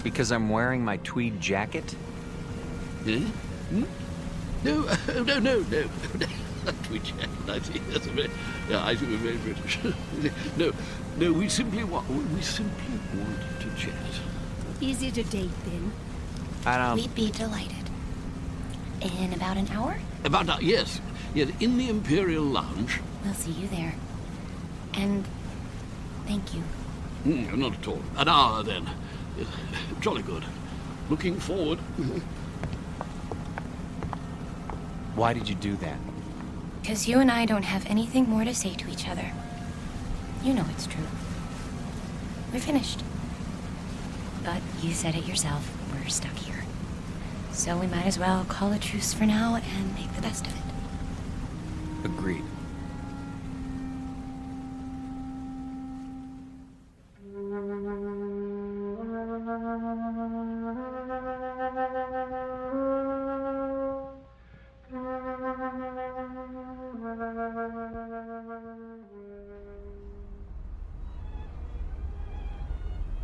Because I'm wearing my tweed jacket? Eh? Hmm? No. Tweed jacket, I see. That's I see we're very British. No, we simply want to chat. Is it a date, then? We'd be delighted. In about an hour? Yes, in the Imperial Lounge. We'll see you there. And thank you. Not at all. An hour, then. Jolly good. Looking forward. Why did you do that? Because you and I don't have anything more to say to each other. You know it's true. We're finished. But you said it yourself. We're stuck here. So we might as well call a truce for now and make the best of it. Agreed.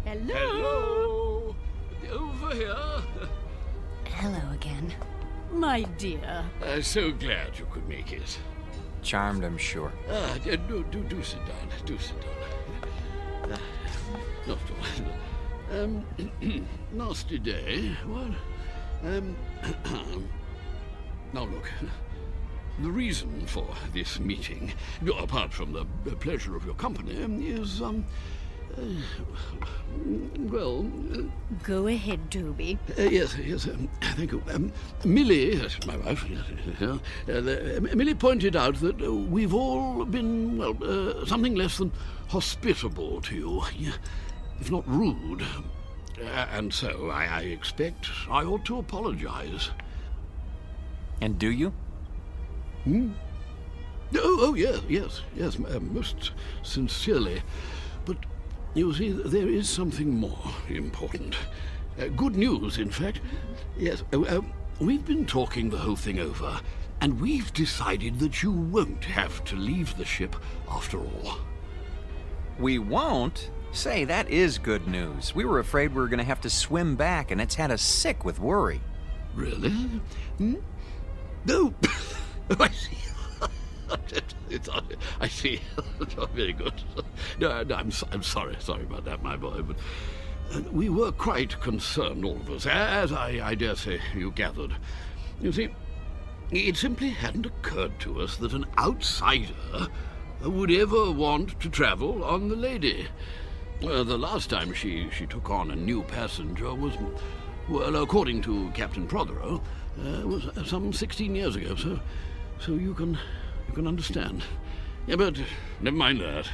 Hello. Over here. Hello again. My dear. So glad you could make it. Charmed, I'm sure. Do sit down. Do sit down. Not at all. Nasty day. What? Now look. The reason for this meeting, apart from the pleasure of your company, is Go ahead, Toby. Yes, thank you. Millie, that's my wife, Millie pointed out that we've all been, something less than hospitable to you, if not rude. And so I expect I ought to apologize. And do you? Oh, yes, most sincerely. But you see, there is something more important. Good news, in fact. Yes, we've been talking the whole thing over, and we've decided that you won't have to leave the ship after all. We won't? Say, that is good news. We were afraid we were going to have to swim back, and it's had us sick with worry. Really? No. I see. I see. Very good. No, I'm sorry about that, my boy. But we were quite concerned, all of us, as I dare say you gathered. You see, it simply hadn't occurred to us that an outsider would ever want to travel on the Lady. The last time she took on a new passenger was, well, according to Captain Prothero, was some 16 years ago, so you can understand. Yeah, but never mind that.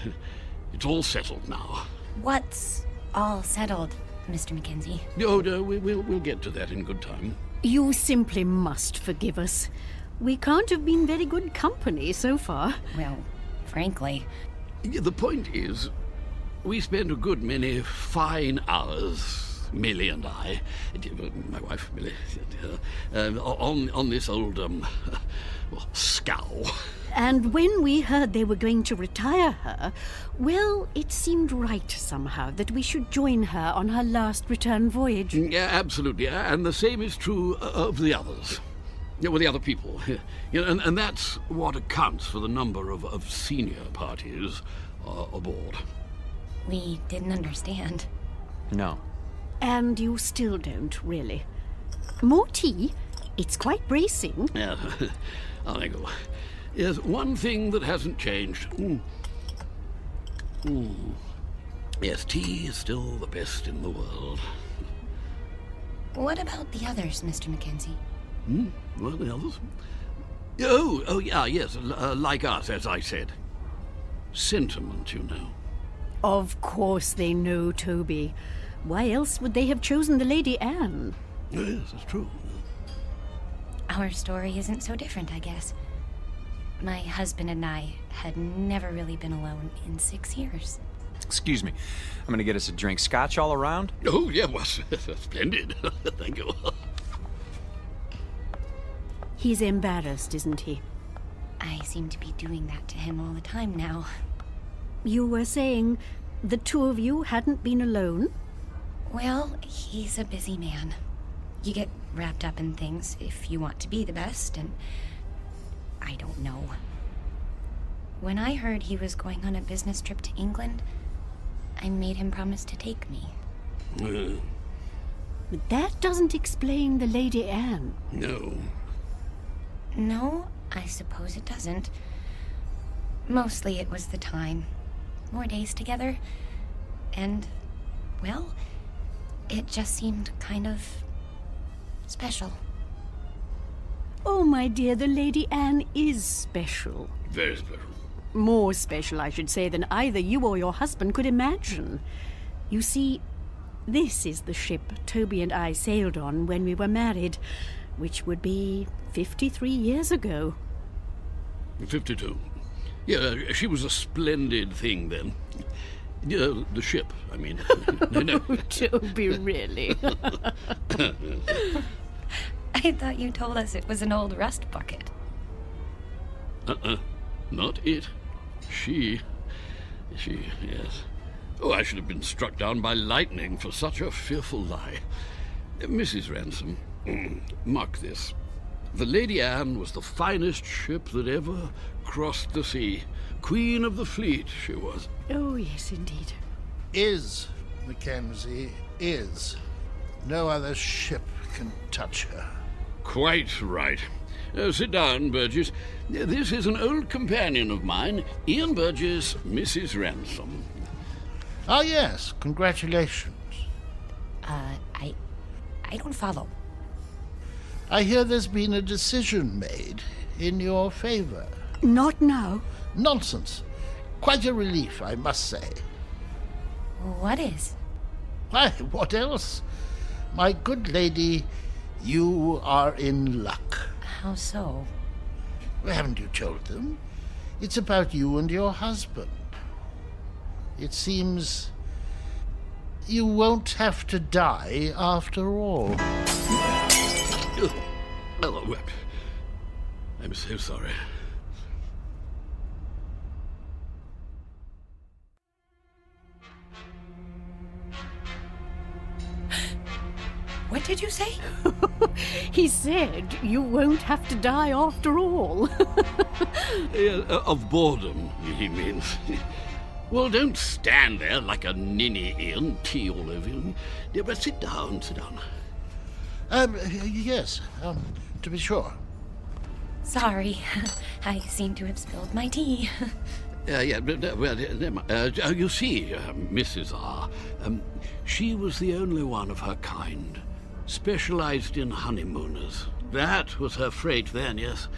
It's all settled now. What's all settled, Mr. Mackenzie? Oh, no, we'll get to that in good time. You simply must forgive us. We can't have been very good company so far. Well, frankly. Yeah, the point is, we spent a good many fine hours, Millie and I, my wife Millie, on this old, scow. And when we heard they were going to retire her, well, it seemed right somehow that we should join her on her last return voyage. Yeah, absolutely. And the same is true of the others. Yeah, well, the other people. And that's what accounts for the number of senior parties aboard. We didn't understand. No. And you still don't, really. More tea? It's quite bracing. Yeah, I'll go. Yes, one thing that hasn't changed. Yes, tea is still the best in the world. What about the others, Mr. Mackenzie? Well, the others? Oh, yeah, yes, like us, as I said. Sentiment, you know. Of course they know, Toby. Why else would they have chosen the Lady Anne? Yes, that's true. Our story isn't so different, I guess. My husband and I had never really been alone in 6 years. Excuse me. I'm going to get us a drink. Scotch all around? Oh, yeah, well, splendid. Thank you. He's embarrassed, isn't he? I seem to be doing that to him all the time now. You were saying the two of you hadn't been alone? Well, he's a busy man. You get wrapped up in things if you want to be the best, and I don't know. When I heard he was going on a business trip to England, I made him promise to take me. But that doesn't explain the Lady Anne. No. No, I suppose it doesn't. Mostly it was the time. More days together. And, well, it just seemed kind of special. Oh, my dear, the Lady Anne is special. Very special. More special, I should say, than either you or your husband could imagine. You see, this is the ship Toby and I sailed on when we were married, which would be 53 years ago. 52. Yeah, she was a splendid thing then. The ship, I mean. No. Oh, Toby, really? I thought you told us it was an old rust bucket. Not it. She, yes. Oh, I should have been struck down by lightning for such a fearful lie. Mrs. Ransom, mark this. The Lady Anne was the finest ship that ever crossed the sea. Queen of the fleet, she was. Oh, yes, indeed. Is, Mackenzie, is. No other ship can touch her. Quite right. Sit down, Burgess. This is an old companion of mine, Ian Burgess, Mrs. Ransom. Ah, yes. Congratulations. I don't follow. I hear there's been a decision made in your favor. Not now. Nonsense. Quite a relief, I must say. What is? Why, what else? My good lady, you are in luck. How so? Well, haven't you told them? It's about you and your husband. It seems you won't have to die after all. Oh, I'm so sorry. What did you say? He said you won't have to die after all. Of boredom, he means. Well, don't stand there like a ninny, Ian, tea all over you. Yeah, but sit down, sit down. Yes, to be sure. Sorry, I seem to have spilled my tea. Yeah, well, you see, Mrs. R., she was the only one of her kind, specialized in honeymooners. That was her freight then, yes.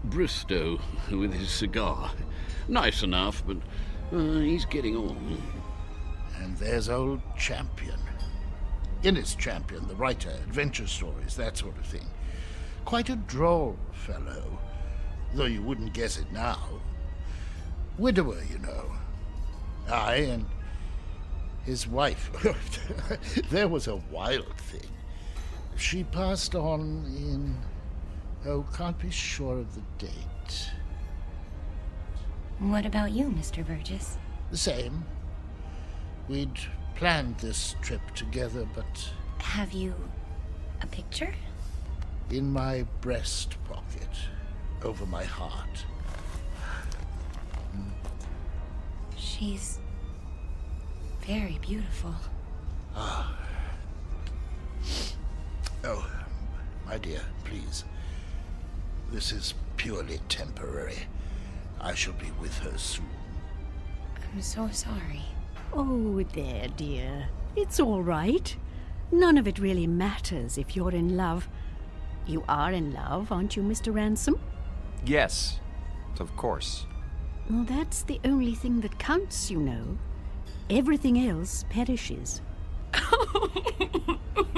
Bristow with his cigar. Nice enough, but he's getting on. And there's old Champion. Innes Champion, the writer, adventure stories, that sort of thing. Quite a droll fellow, though you wouldn't guess it now. Widower, you know. Aye, and his wife. There was a wild thing. She passed on in... Oh, can't be sure of the date. What about you, Mr. Burgess? The same. We'd planned this trip together, but... Have you a picture? In my breast pocket, over my heart. She's very beautiful. Ah. Oh, my dear, please. This is purely temporary. I shall be with her soon. I'm so sorry. Oh, there, dear. It's all right. None of it really matters if you're in love. You are in love, aren't you, Mr. Ransom? Yes, of course. Well, that's the only thing that counts, you know. Everything else perishes.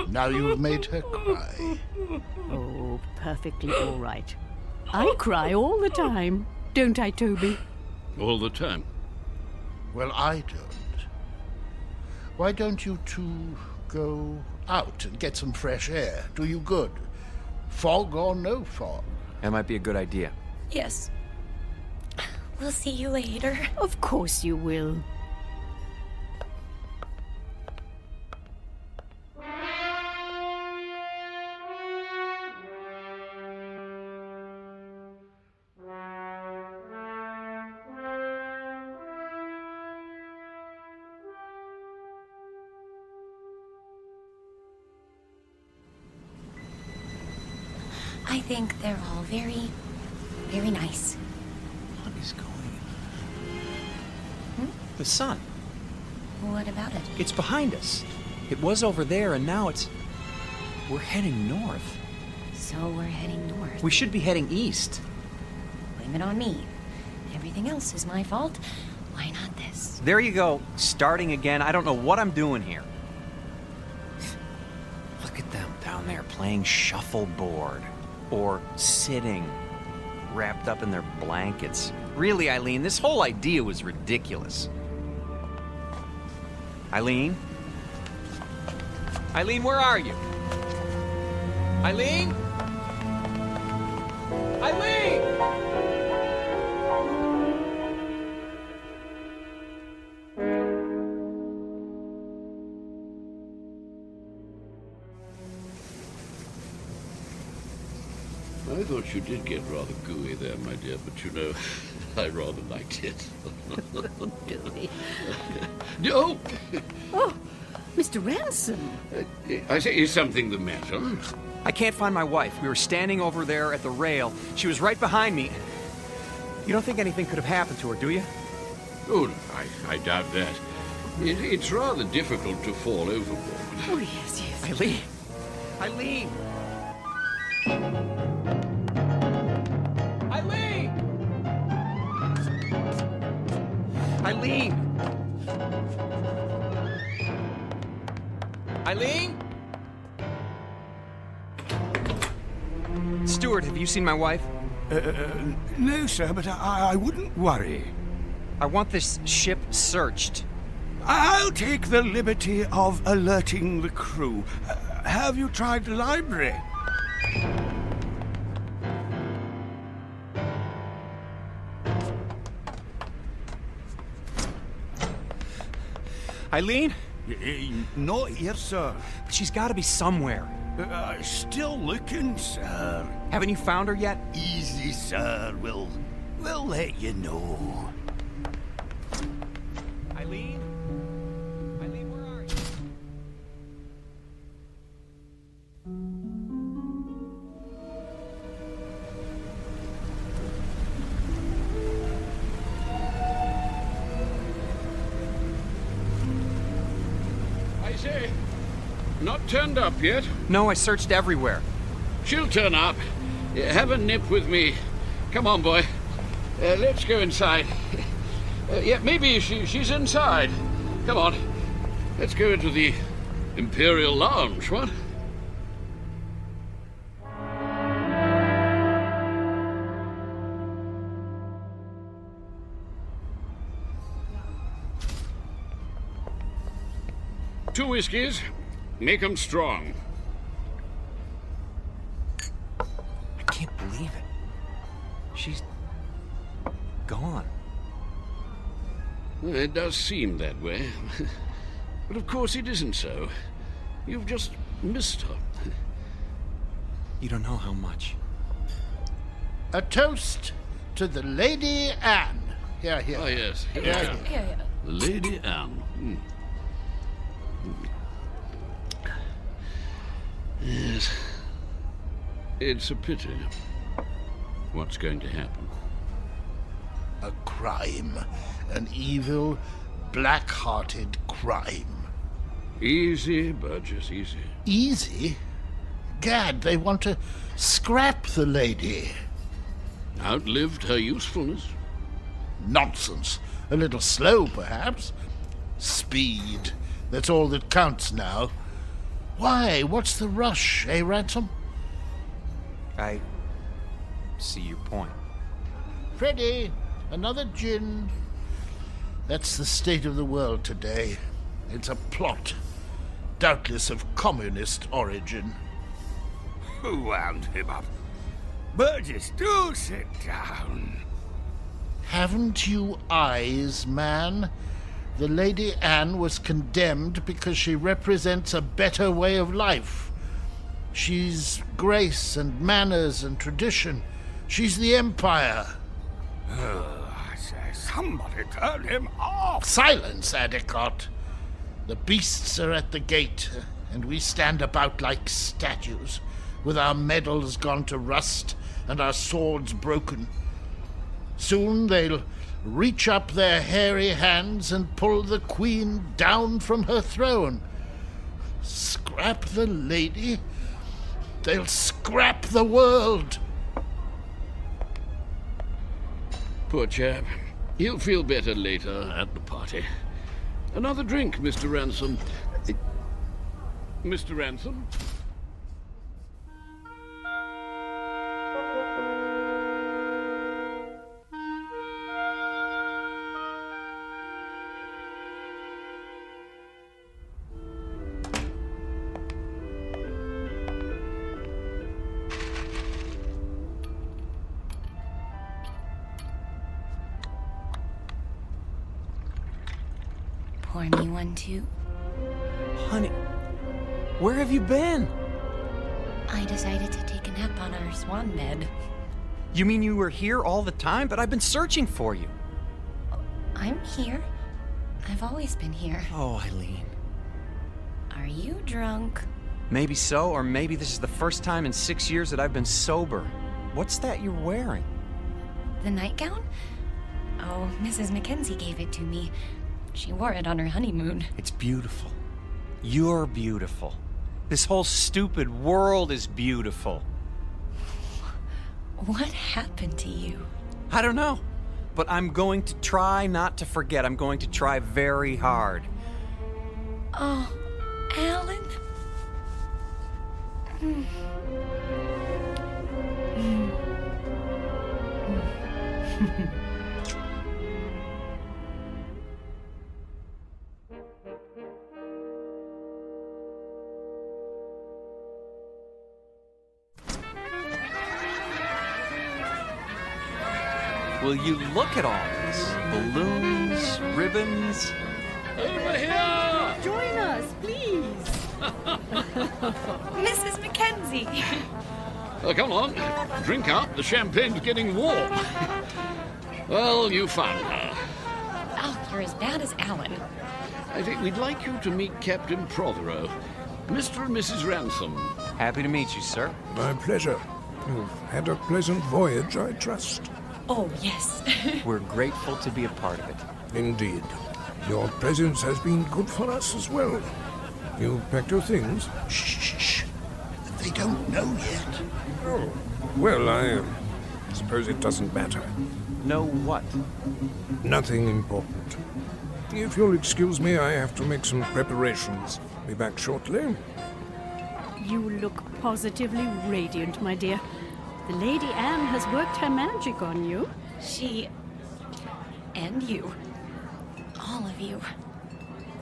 Now you've made her cry. Oh, perfectly all right. I cry all the time, don't I, Toby? All the time. Well, I don't. Why don't you two go out and get some fresh air? Do you good. Fog or no fog. That might be a good idea. Yes. We'll see you later. Of course you will. I think they're all very, very nice. What is going on? The sun. What about it? It's behind us. It was over there, and now it's... We're heading north. So we're heading north. We should be heading east. Blame it on me. Everything else is my fault. Why not this? There you go, starting again. I don't know what I'm doing here. Look at them down there playing shuffleboard. Or sitting, wrapped up in their blankets. Really, Eileen, this whole idea was ridiculous. Eileen? Eileen, where are you? Eileen? Eileen! I thought you did get rather gooey there, my dear, but you know, I rather liked it. Gooey. No! Oh, Mr. Ransom. I say, is something the matter? I can't find my wife. We were standing over there at the rail. She was right behind me. You don't think anything could have happened to her, do you? Oh, I doubt that. It's rather difficult to fall overboard. Oh, yes, yes. Eileen! Eileen! Eileen! Eileen! Eileen? Stuart, have you seen my wife? No, sir, but I wouldn't worry. I want this ship searched. I'll take the liberty of alerting the crew. Have you tried the library? Eileen? Not here, sir. She's got to be somewhere. Still looking, sir. Haven't you found her yet? Easy, sir. We'll let you know. Eileen? Eileen, where are you? I say, not turned up yet? No, I searched everywhere. She'll turn up. Have a nip with me. Come on, boy. Let's go inside. Yeah, maybe she's inside. Come on. Let's go into the Imperial Lounge, what? Two whiskeys. Make 'em strong. I can't believe it. She's gone. It does seem that way. But of course it isn't so. You've just missed her. You don't know how much. A toast to the Lady Anne. Here, here. Oh, yes. Here we Here, go. here. Lady Anne. Yes. It's a pity. What's going to happen? A crime. An evil, black-hearted crime. Easy, Burgess, easy. Easy? Gad, they want to scrap the lady. Outlived her usefulness. Nonsense. A little slow, perhaps. Speed. That's all that counts now. Why? What's the rush, eh, Ransom? I see your point. Freddie, another gin. That's the state of the world today. It's a plot, doubtless of communist origin. Who wound him up? Burgess, do sit down. Haven't you eyes, man? The Lady Anne was condemned because she represents a better way of life. She's grace and manners and tradition. She's the Empire. I say, somebody turn him off. Silence, Adicott. The beasts are at the gate, and we stand about like statues, with our medals gone to rust and our swords broken. Soon they'll reach up their hairy hands and pull the Queen down from her throne. Scrap the lady? They'll scrap the world. Poor chap. He'll feel better later at the party. Another drink, Mr. Ransom. Mr. Ransom? Pour me one, too. Honey, where have you been? I decided to take a nap on our swan bed. You mean you were here all the time? But I've been searching for you. I'm here. I've always been here. Oh, Eileen. Are you drunk? Maybe so, or maybe this is the first time in 6 years that I've been sober. What's that you're wearing? The nightgown? Oh, Mrs. Mackenzie gave it to me. She wore it on her honeymoon. It's beautiful. You're beautiful. This whole stupid world is beautiful. What happened to you? I don't know. But I'm going to try not to forget. I'm going to try very hard. Oh, Alan? Will you look at all this? Balloons, ribbons. Over here! Join us, please. Mrs. Mackenzie! Come on, drink up. The champagne's getting warm. Well, you found her. Oh, you're as bad as Alan. I think we'd like you to meet Captain Prothero, Mr. and Mrs. Ransom. Happy to meet you, sir. My pleasure. You've had a pleasant voyage, I trust. Oh, yes. We're grateful to be a part of it. Indeed. Your presence has been good for us as well. You packed your things? Shh. They don't know yet. Oh. Well, I suppose it doesn't matter. Know what? Nothing important. If you'll excuse me, I have to make some preparations. Be back shortly. You look positively radiant, my dear. The Lady Anne has worked her magic on you. She... and you. All of you.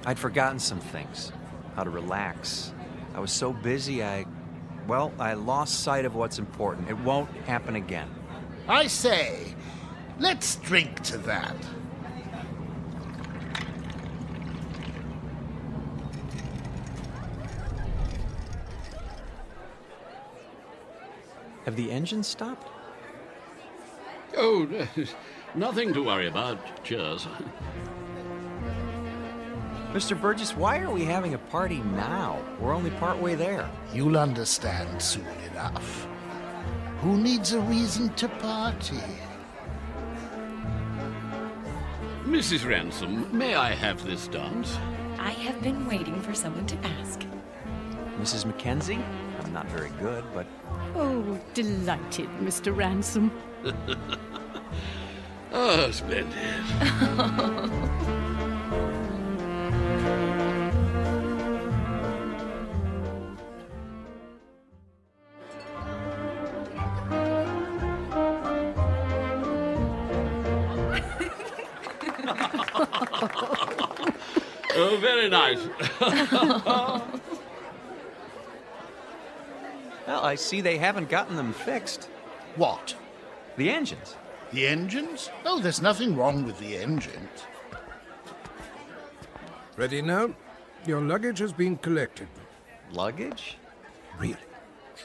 I'd forgotten some things. How to relax. I was so busy, I lost sight of what's important. It won't happen again. I say, let's drink to that. Have the engines stopped? Oh, nothing to worry about. Cheers. Mr. Burgess, why are we having a party now? We're only partway there. You'll understand soon enough. Who needs a reason to party? Mrs. Ransom, may I have this dance? I have been waiting for someone to ask. Mrs. Mackenzie? I'm not very good, but... Oh, delighted, Mr. Ransom. Oh, splendid. Oh, very nice. Well, I see they haven't gotten them fixed. What? The engines. The engines? Oh, there's nothing wrong with the engines. Ready now? Your luggage has been collected. Luggage? Really?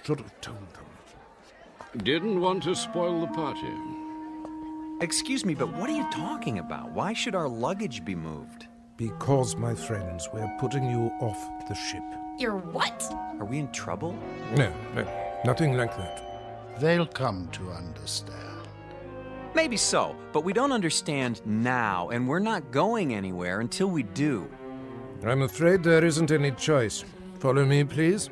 Should have told them. Didn't want to spoil the party. Excuse me, but what are you talking about? Why should our luggage be moved? Because, my friends, we're putting you off the ship. You're what? Are we in trouble? No, nothing like that. They'll come to understand. Maybe so, but we don't understand now, and we're not going anywhere until we do. I'm afraid there isn't any choice. Follow me, please.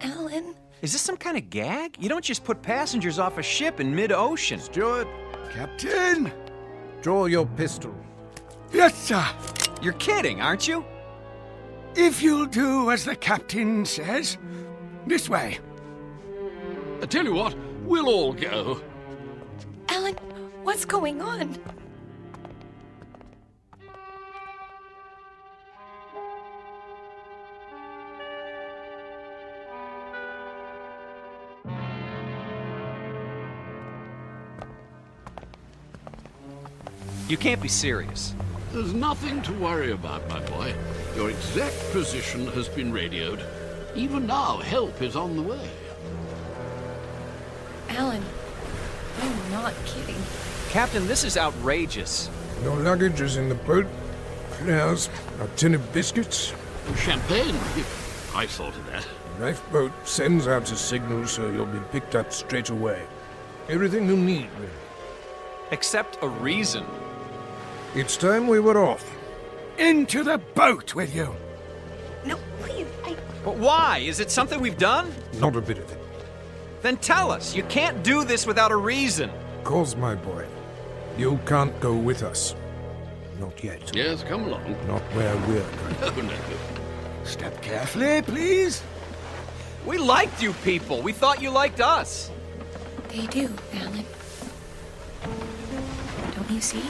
Alan? Is this some kind of gag? You don't just put passengers off a ship in mid-ocean. Steward! Captain! Draw your pistol. Yes, sir. You're kidding, aren't you? If you'll do as the captain says. This way. I tell you what, we'll all go. Alan, what's going on? You can't be serious. There's nothing to worry about, my boy. Your exact position has been radioed. Even now, help is on the way. Alan, I'm not kidding. Captain, this is outrageous. Your luggage is in the boat. There's a tin of biscuits. Champagne? I thought of that. The lifeboat sends out a signal so you'll be picked up straight away. Everything you need, really. Except a reason. It's time we were off. Into the boat with you. No, please, But why? Is it something we've done? Not a bit of it. Then tell us. You can't do this without a reason. Cause, my boy, you can't go with us. Not yet. Yes, come along. Not where we're going. Oh, no. Step carefully, please. We liked you people. We thought you liked us. They do, Alan. Don't you see?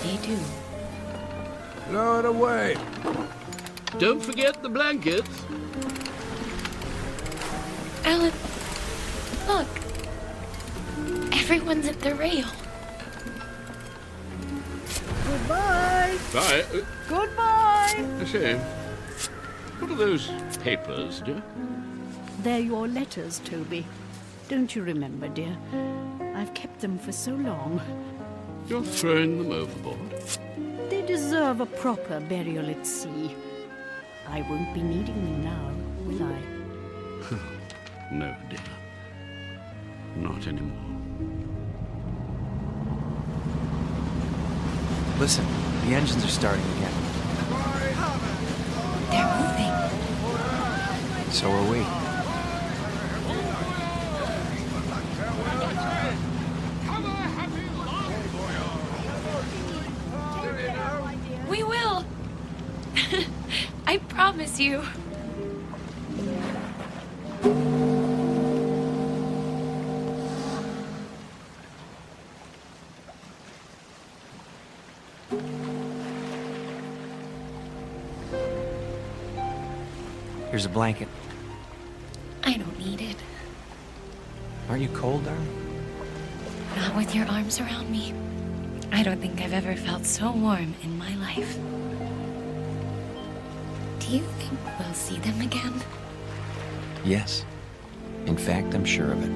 They do. Lower it away. Don't forget the blankets. Alan, look. Everyone's at the rail. Goodbye. Bye. Goodbye. I say, what are those papers, dear? They're your letters, Toby. Don't you remember, dear? I've kept them for so long. You're throwing them overboard. They deserve a proper burial at sea. I won't be needing them now, will I? No, dear. Not anymore. Listen, the engines are starting again. They're moving. So are we. We will. I promise you. Here's a blanket. I don't need it. Aren't you cold, darling? Not with your arms around me. I don't think I've ever felt so warm in my life. Do you think we'll see them again? Yes. In fact, I'm sure of it.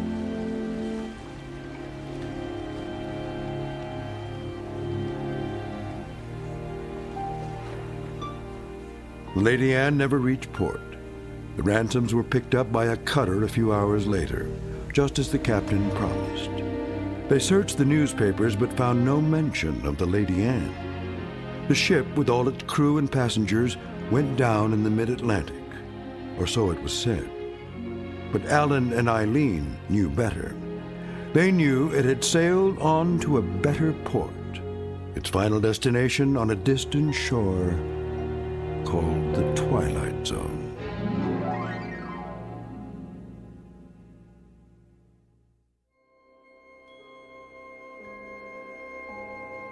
Lady Anne never reached port. The Ransoms were picked up by a cutter a few hours later, just as the captain promised. They searched the newspapers but found no mention of the Lady Anne. The ship, with all its crew and passengers, went down in the mid-Atlantic, or so it was said. But Alan and Eileen knew better. They knew it had sailed on to a better port, its final destination on a distant shore called the Twilight Zone.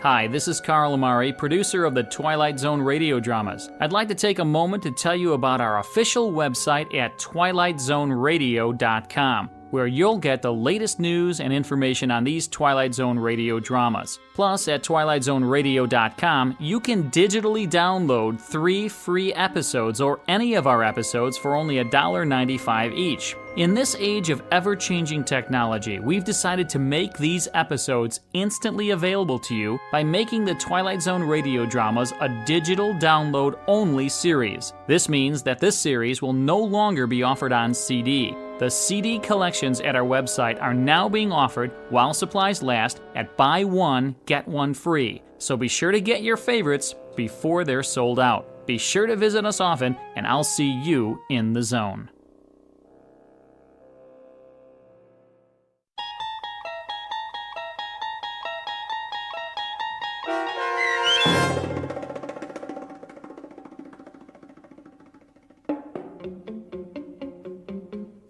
Hi, this is Carl Amari, producer of the Twilight Zone radio dramas. I'd like to take a moment to tell you about our official website at twilightzoneradio.com, where you'll get the latest news and information on these Twilight Zone radio dramas. Plus, at twilightzoneradio.com, you can digitally download 3 free episodes or any of our episodes for only $1.95 each. In this age of ever-changing technology, we've decided to make these episodes instantly available to you by making the Twilight Zone radio dramas a digital download-only series. This means that this series will no longer be offered on CD. The CD collections at our website are now being offered while supplies last at buy one, get one free. So be sure to get your favorites before they're sold out. Be sure to visit us often, and I'll see you in the zone.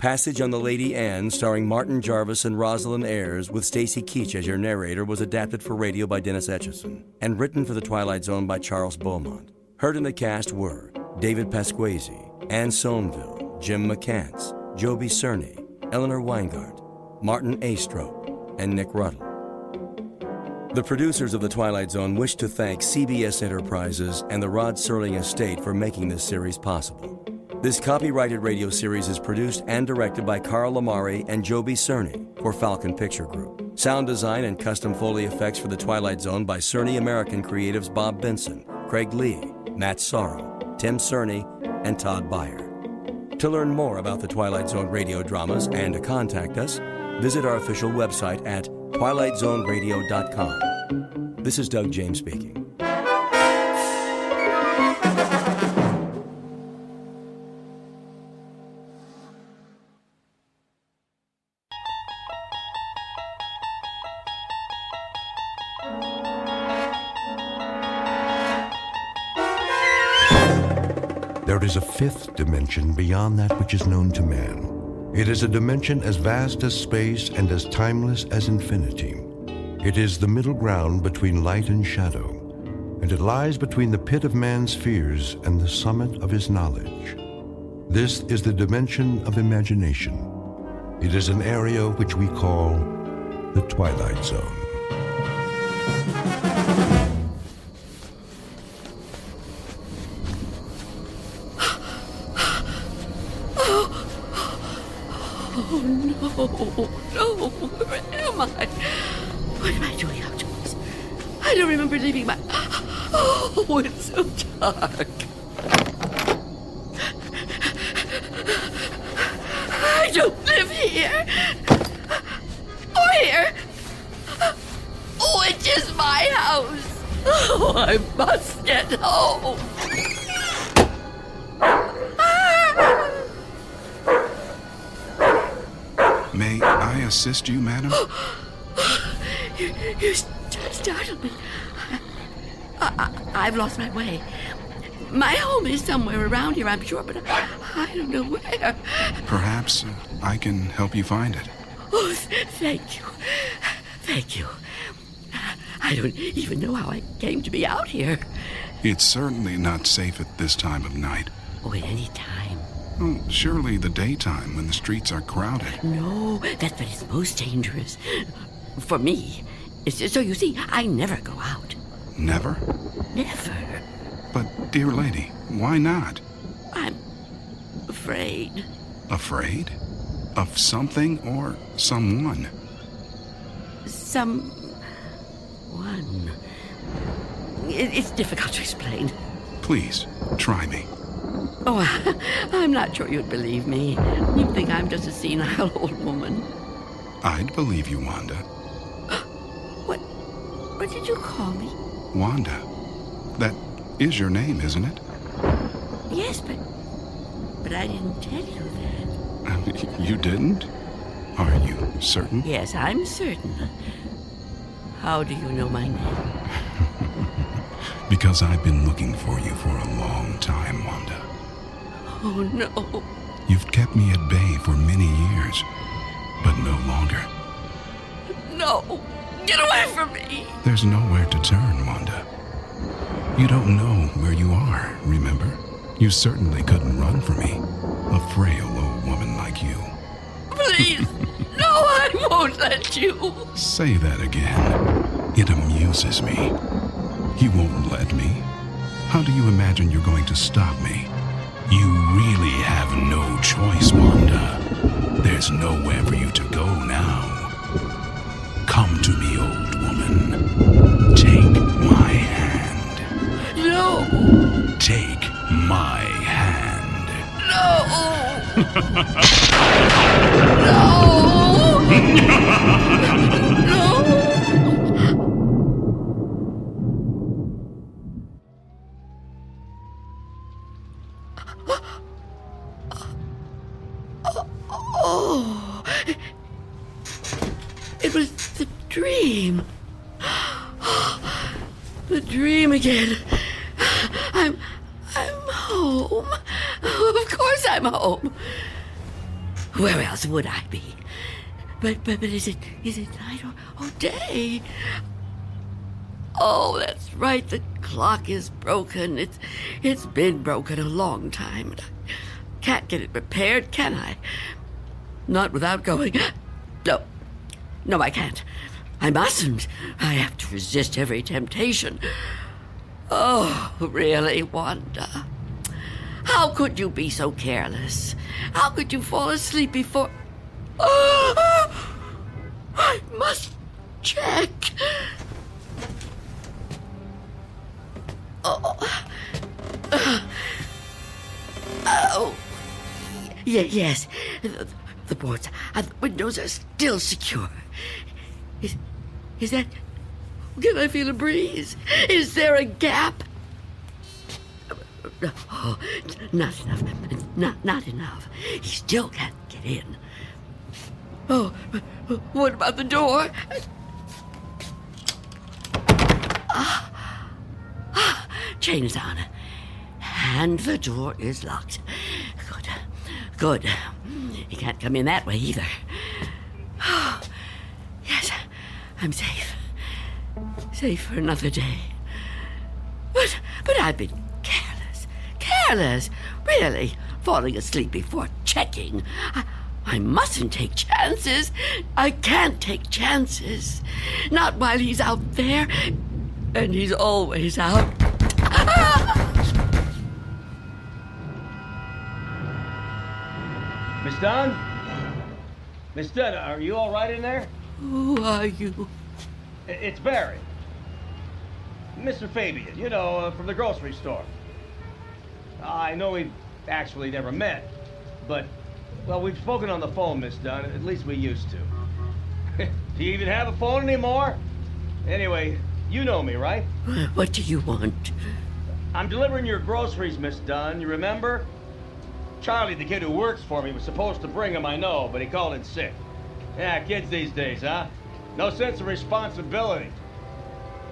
Passage on the Lady Anne, starring Martin Jarvis and Rosalind Ayres, with Stacy Keach as your narrator, was adapted for radio by Dennis Etchison and written for The Twilight Zone by Charles Beaumont. Heard in the cast were David Pasquesi, Anne Somerville, Jim McCants, Joby Cerny, Eleanor Weingart, Martin Astrop, and Nick Ruddle. The producers of The Twilight Zone wish to thank CBS Enterprises and the Rod Serling Estate for making this series possible. This copyrighted radio series is produced and directed by Carl Lamari and Joby Cerny for Falcon Picture Group. Sound design and custom Foley effects for The Twilight Zone by Cerny American creatives Bob Benson, Craig Lee, Matt Sorrow, Tim Cerny, and Todd Beyer. To learn more about the Twilight Zone radio dramas and to contact us, visit our official website at twilightzoneradio.com. This is Doug James speaking. There is a fifth dimension beyond that which is known to man. It is a dimension as vast as space and as timeless as infinity. It is the middle ground between light and shadow, and it lies between the pit of man's fears and the summit of his knowledge. This is the dimension of imagination. It is an area which we call the Twilight Zone. Oh, no, where am I? What am I doing outdoors? I don't remember leaving my... Oh, it's so dark. I don't live here. Or here. Which is my house. Oh, I must get home. May I assist you, madam? You startled me. I've lost my way. My home is somewhere around here, I'm sure, but I don't know where. Perhaps I can help you find it. Oh, thank you. Thank you. I don't even know how I came to be out here. It's certainly not safe at this time of night. Oh, at any time. Well, surely the daytime when the streets are crowded. No, that's when it's most dangerous. For me. So you see, I never go out. Never? Never. But, dear lady, why not? I'm afraid. Afraid? Of something or someone? Someone. It's difficult to explain. Please, try me. Oh, I'm not sure you'd believe me. You'd think I'm just a senile old woman. I'd believe you, Wanda. What did you call me? Wanda. That is your name, isn't it? Yes, but I didn't tell you that. You didn't? Are you certain? Yes, I'm certain. How do you know my name? Because I've been looking for you for a long time, Wanda. Oh, no. You've kept me at bay for many years, but no longer. No. Get away from me. There's nowhere to turn, Wanda. You don't know where you are, remember? You certainly couldn't run from me, a frail old woman like you. Please. No, I won't let you. Say that again. It amuses me. You won't let me? How do you imagine you're going to stop me? You really have no choice, Wanda. There's nowhere for you to go now. Come to me, old woman. Take my hand. No. Take my hand. No. No. Oh, it was the dream. The dream again. I'm home. Of course I'm home. Where else would I be? But is it night or day? Oh, that's right. The clock is broken. It's been broken a long time. And I can't get it repaired, can I? Not without going. No, I can't. I mustn't. I have to resist every temptation. Oh, really, Wanda? How could you be so careless? How could you fall asleep before... Oh, I must check. Yes. The boards and the windows are still secure. Is that... Can I feel a breeze? Is there a gap? Oh, not enough. Not enough. He still can't get in. Oh, what about the door? Chain is on. And the door is locked. Good. He can't come in that way either. Oh, yes, I'm safe. Safe for another day. But I've been careless. Really, falling asleep before checking. I mustn't take chances. I can't take chances. Not while he's out there. And he's always out. Miss Dunn? Miss Dunn, are you all right in there? Who are you? It's Barry. Mr. Fabian, you know, from the grocery store. I know we've actually never met, but, well, we've spoken on the phone, Miss Dunn. At least we used to. Do you even have a phone anymore? Anyway, you know me, right? What do you want? I'm delivering your groceries, Miss Dunn. You remember? Charlie, the kid who works for me, was supposed to bring them, I know, but he called in sick. Yeah, kids these days, huh? No sense of responsibility.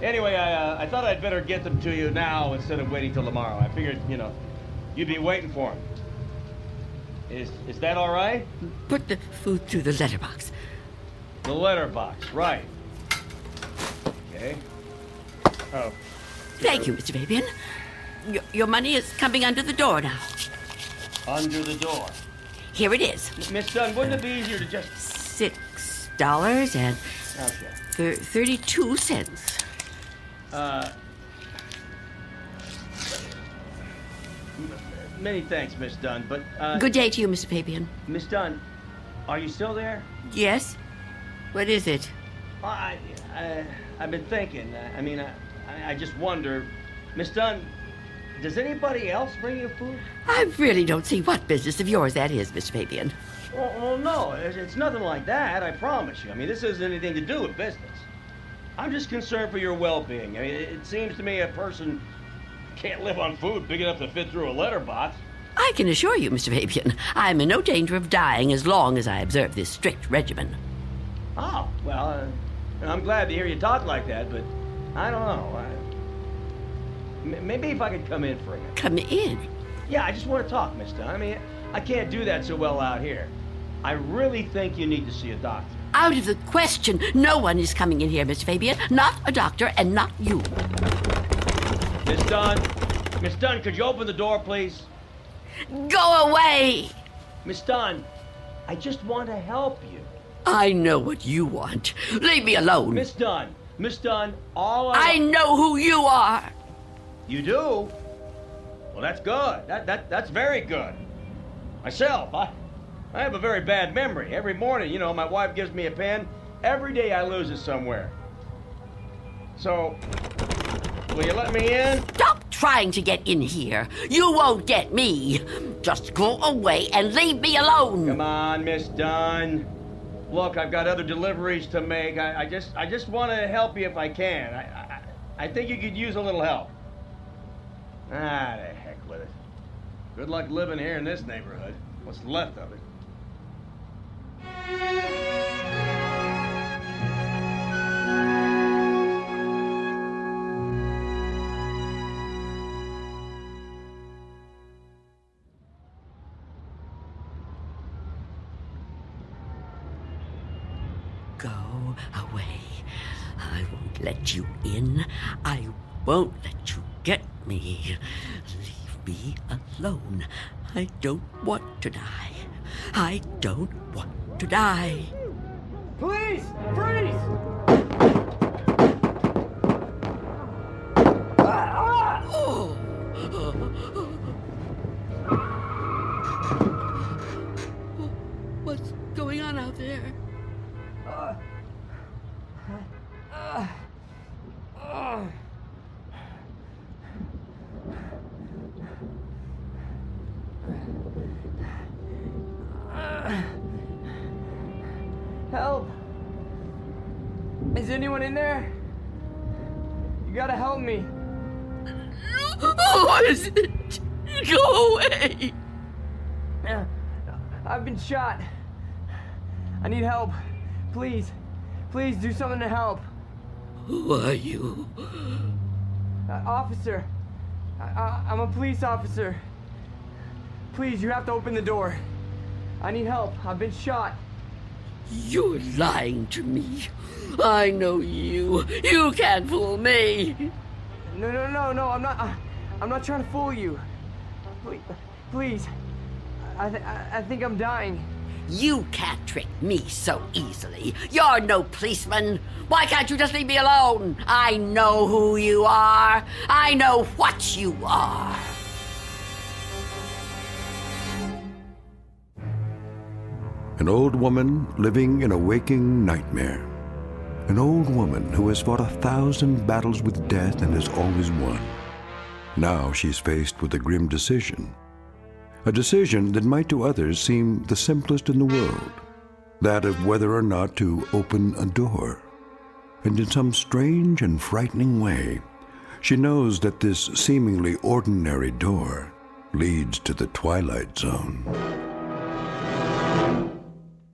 Anyway, I thought I'd better get them to you now instead of waiting till tomorrow. I figured, you know, you'd be waiting for them. Is that all right? Put the food through the letterbox. The letterbox, right. Okay. Oh. Thank you, Mr. Fabian. Your money is coming under the door now. Under the door. Here it is. Miss Dunn, wouldn't it be easier to just... $6 and Okay. 32 cents. Many thanks, Miss Dunn, but, Good day to you, Mr. Fabian. Miss Dunn, are you still there? Yes? What is it? I've been thinking. I just wonder, Miss Dunn, does anybody else bring you food? I really don't see what business of yours that is, Mr. Fabian. Well, no, it's nothing like that, I promise you. I mean, this hasn't anything to do with business. I'm just concerned for your well-being. I mean, it seems to me a person can't live on food big enough to fit through a letterbox. I can assure you, Mr. Fabian, I'm in no danger of dying as long as I observe this strict regimen. Oh, well, I'm glad to hear you talk like that, but I don't know. Maybe if I could come in for a minute. Come in? Yeah, I just want to talk, Miss Dunn. I mean, I can't do that so well out here. I really think you need to see a doctor. Out of the question. No one is coming in here, Mr. Fabian. Not a doctor and not you. Miss Dunn, could you open the door, please? Go away! Miss Dunn, I just want to help you. I know what you want. Leave me alone. Miss Dunn, all I know who you are. You do? Well, that's good. That's very good. Myself, I have a very bad memory. Every morning, you know, my wife gives me a pen. Every day I lose it somewhere. So, will you let me in? Stop trying to get in here. You won't get me. Just go away and leave me alone. Come on, Miss Dunn. Look, I've got other deliveries to make. I just want to help you if I can. I think you could use a little help. Ah, the heck with it. Good luck living here in this neighborhood. What's left of it. go away. I won't let you in. I won't let you get me. Leave me alone. I don't want to die. I don't want to die. Please, freeze! Oh. What's going on out there? Help! Is anyone in there? You gotta help me. What is it? Go away! I've been shot. I need help. Please. Please do something to help. Who are you? Officer. I'm a police officer. Please, you have to open the door. I need help. I've been shot. You're lying to me. I know you. You can't fool me. No, I'm not trying to fool you. Please. I think I'm dying. You can't trick me so easily. You're no policeman. Why can't you just leave me alone? I know who you are. I know what you are. An old woman living in a waking nightmare. An old woman who has fought 1,000 battles with death and has always won. Now she's faced with a grim decision. A decision that might to others seem the simplest in the world. That of whether or not to open a door. And in some strange and frightening way, she knows that this seemingly ordinary door leads to the Twilight Zone.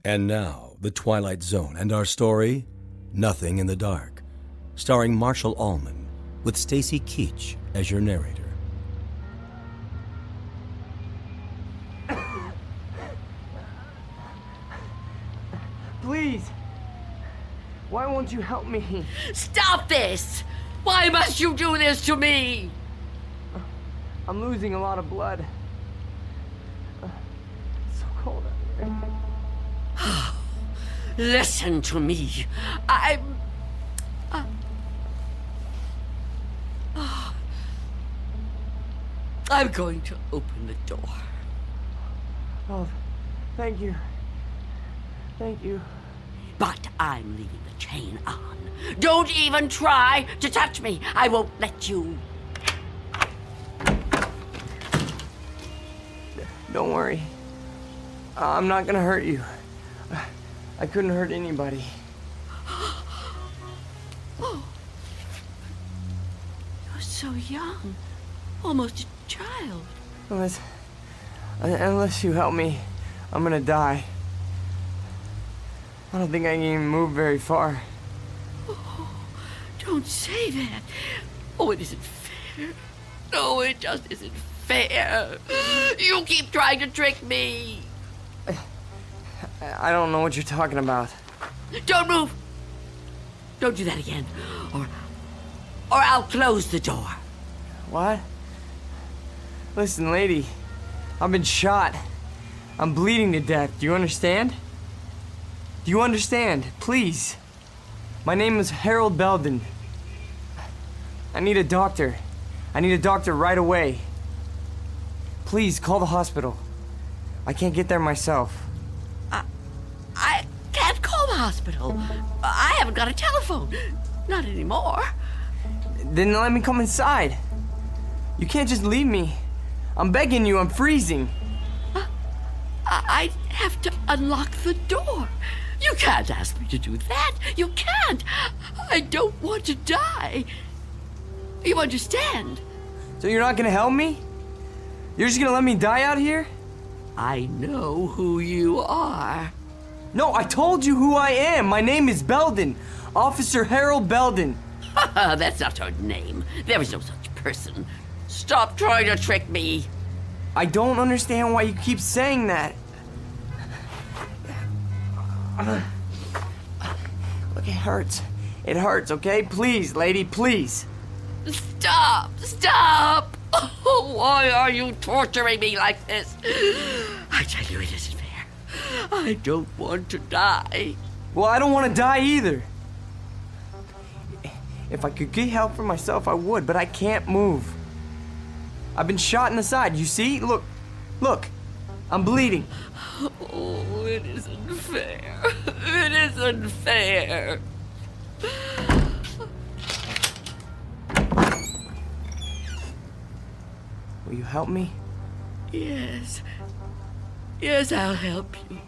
And now, The Twilight Zone and our story, Nothing in the Dark, starring Marshall Allman, with Stacy Keach as your narrator. Please. Why won't you help me? Stop this! Why must you do this to me? I'm losing a lot of blood. It's so cold out here. Listen to me. I'm going to open the door. Oh, thank you. Thank you. But I'm leaving the chain on. Don't even try to touch me. I won't let you. Don't worry. I'm not gonna hurt you. I couldn't hurt anybody. Oh. You're so young. Almost a child. Unless you help me, I'm gonna die. I don't think I can even move very far. Oh, don't say that. Oh, it isn't fair. No, it just isn't fair. You keep trying to trick me. I don't know what you're talking about. Don't move. Don't do that again. Or I'll close the door. What? Listen, lady. I've been shot. I'm bleeding to death. Do you understand? Do you understand? Please. My name is Harold Belden. I need a doctor. I need a doctor right away. Please, call the hospital. I can't get there myself. I can't call the hospital. I haven't got a telephone. Not anymore. Then let me come inside. You can't just leave me. I'm begging you, I'm freezing. I have to unlock the door. You can't ask me to do that. You can't. I don't want to die. You understand? So you're not gonna help me? You're just gonna let me die out here? I know who you are. No, I told you who I am. My name is Belden. Officer Harold Belden. That's not her name. There is no such person. Stop trying to trick me. I don't understand why you keep saying that. It hurts. It hurts, okay? Please, lady, please. Stop! Stop! Oh, why are you torturing me like this? I tell you, it isn't fair. I don't want to die. Well, I don't want to die either. If I could get help for myself, I would, but I can't move. I've been shot in the side, you see? Look, look, I'm bleeding. Oh, it isn't fair. It isn't fair. Will you help me? Yes. Yes, I'll help you.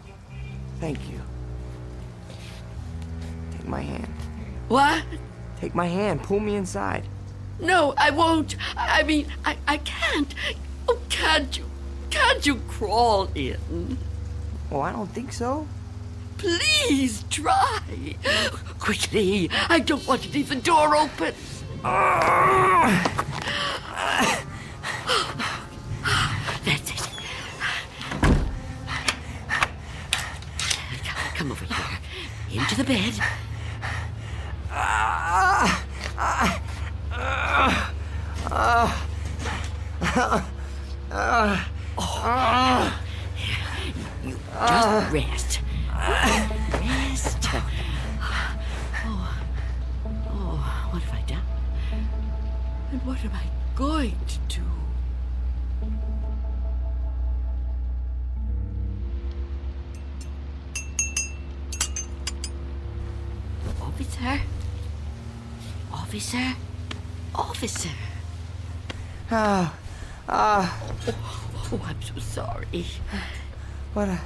Thank you. Take my hand. What? Take my hand. Pull me inside. No, I won't. I mean, I can't. Oh, can't you? Can't you crawl in? Well, I don't think so. Please try. Quickly. I don't want to leave the door open. That's it. Come over here. Into the bed. You just rest. Rest. Oh, what have I done? And what am I going to do? Officer? Officer? Officer? Oh, I'm so sorry. What a...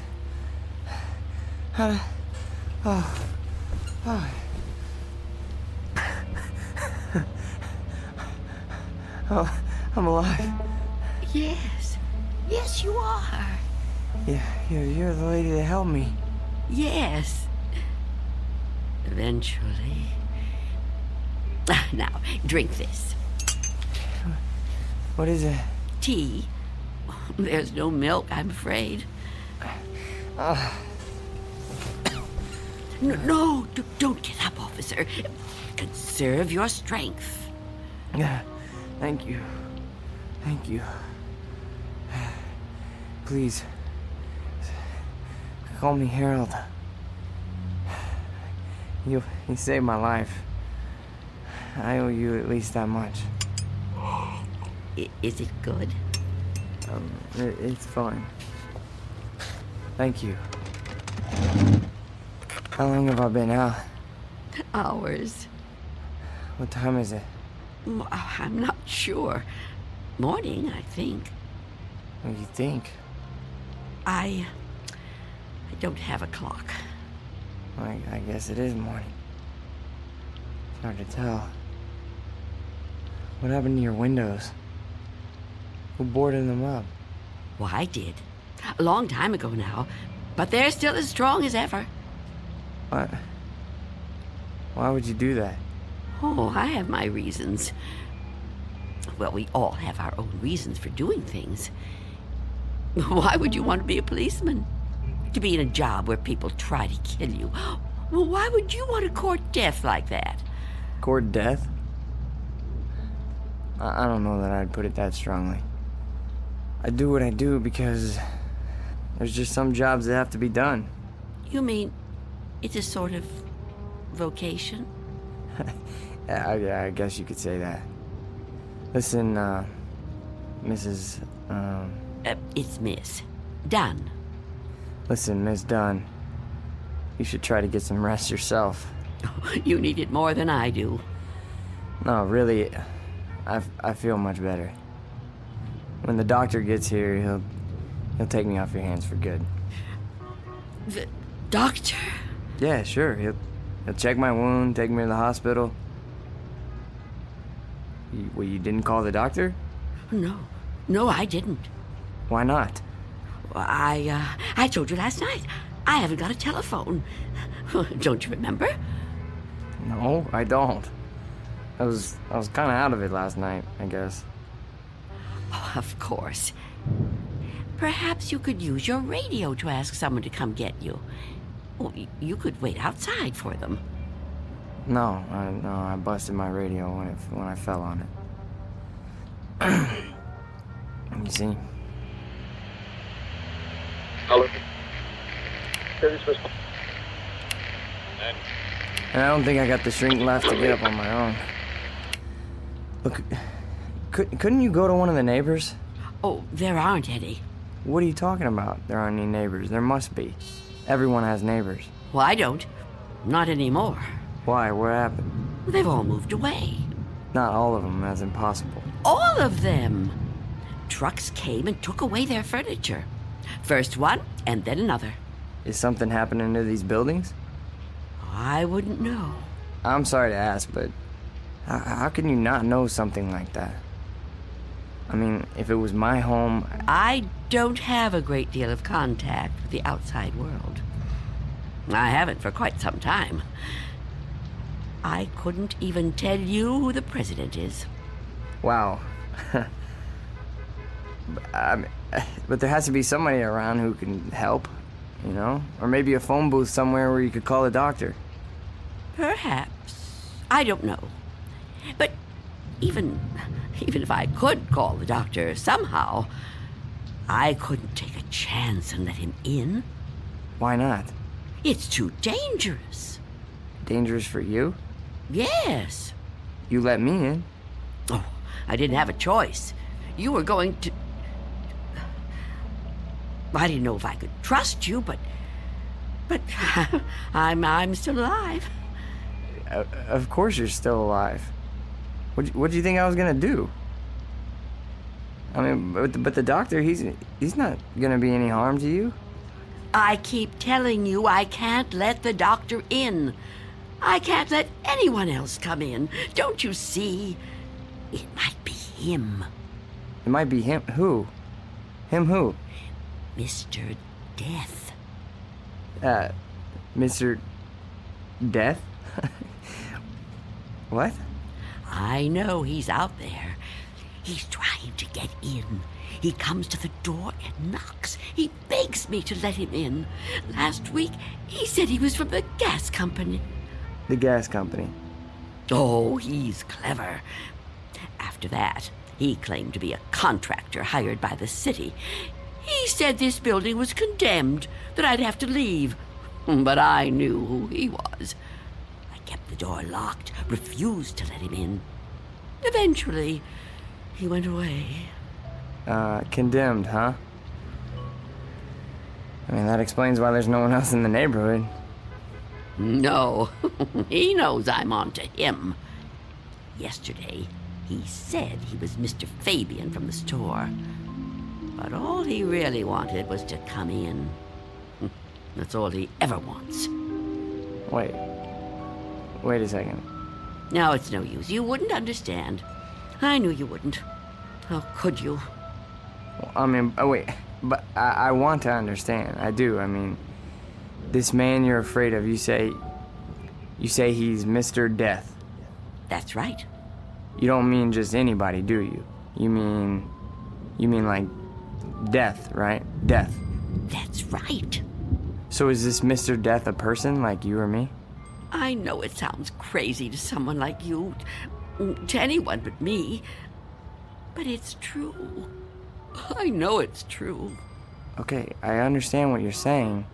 Oh, I'm alive. Yes. Yes, you are. Yeah, you're the lady that helped me. Yes. Eventually. Now, drink this. What is it? Tea. There's no milk, I'm afraid. No, don't get up, officer. Conserve your strength. Yeah, thank you. Thank you. Please, call me Harold. You saved my life. I owe you at least that much. Is it good? It's fine. Thank you. How long have I been out? Hours. What time is it? I'm not sure. Morning, I think. What do you think? I don't have a clock. I guess it is morning. It's hard to tell. What happened to your windows? Who boarded them up? Well, I did. A long time ago now. But they're still as strong as ever. What? Why would you do that? Oh, I have my reasons. Well, we all have our own reasons for doing things. Why would you want to be a policeman? To be in a job where people try to kill you? Well, why would you want to court death like that? Court death? I don't know that I'd put it that strongly. I do what I do because there's just some jobs that have to be done. You mean it's a sort of vocation? Yeah, I guess you could say that. Listen, Mrs. It's Miss Dunn. Listen, Miss Dunn. You should try to get some rest yourself. You need it more than I do. No, really, I feel much better. When the doctor gets here, he'll take me off your hands for good. The doctor? Yeah, sure. He'll check my wound, take me to the hospital. You didn't call the doctor? No, I didn't. Why not? I told you last night. I haven't got a telephone. Don't you remember? No, I don't. I was kind of out of it last night, I guess. Oh, of course. Perhaps you could use your radio to ask someone to come get you. Well, you could wait outside for them. No, I busted my radio when I fell on it. You see? Hello. And I don't think I got the strength left to get up on my own. Look, couldn't you go to one of the neighbors? Oh, there aren't any. What are you talking about? There aren't any neighbors. There must be. Everyone has neighbors. Well, I don't. Not anymore. Why? What happened? They've all moved away. Not all of them. That's impossible. All of them. Trucks came and took away their furniture. First one, and then another. Is something happening to these buildings? I wouldn't know. I'm sorry to ask, but how can you not know something like that? I mean, if it was my home... I don't have a great deal of contact with the outside world. I haven't for quite some time. I couldn't even tell you who the president is. Wow. But there has to be somebody around who can help, you know? Or maybe a phone booth somewhere where you could call a doctor. Perhaps. I don't know. But even if I could call the doctor somehow, I couldn't take a chance and let him in. Why not? It's too dangerous. Dangerous for you? Yes. You let me in. Oh, I didn't have a choice. You were going to... I didn't know if I could trust you, but I'm still alive. Of course you're still alive. What do you think I was gonna do? I mean, but the doctor, he's not gonna be any harm to you. I keep telling you I can't let the doctor in. I can't let anyone else come in. Don't you see? It might be him. It might be him. Who? Him who? Mr. Death. Mr. Death? What? I know he's out there. He's trying to get in. He comes to the door and knocks. He begs me to let him in. Last week, he said he was from the gas company. The gas company? Oh, he's clever. After that, he claimed to be a contractor hired by the city. He said this building was condemned, that I'd have to leave. But I knew who he was. I kept the door locked, refused to let him in. Eventually, he went away. Condemned, huh? I mean, that explains why there's no one else in the neighborhood. No, he knows I'm on to him. Yesterday, he said he was Mr. Fabian from the store. But all he really wanted was to come in. That's all he ever wants. Wait a second. No, it's no use. You wouldn't understand. I knew you wouldn't. How could you? Well, I mean, wait, but I want to understand. I do. I mean, this man you're afraid of, you say he's Mr. Death. That's right. You don't mean just anybody, do you? You mean like death, right? Death. That's right. So is this Mr. Death a person like you or me? I know it sounds crazy to someone like you, to anyone but me, but it's true. I know it's true. Okay, I understand what you're saying,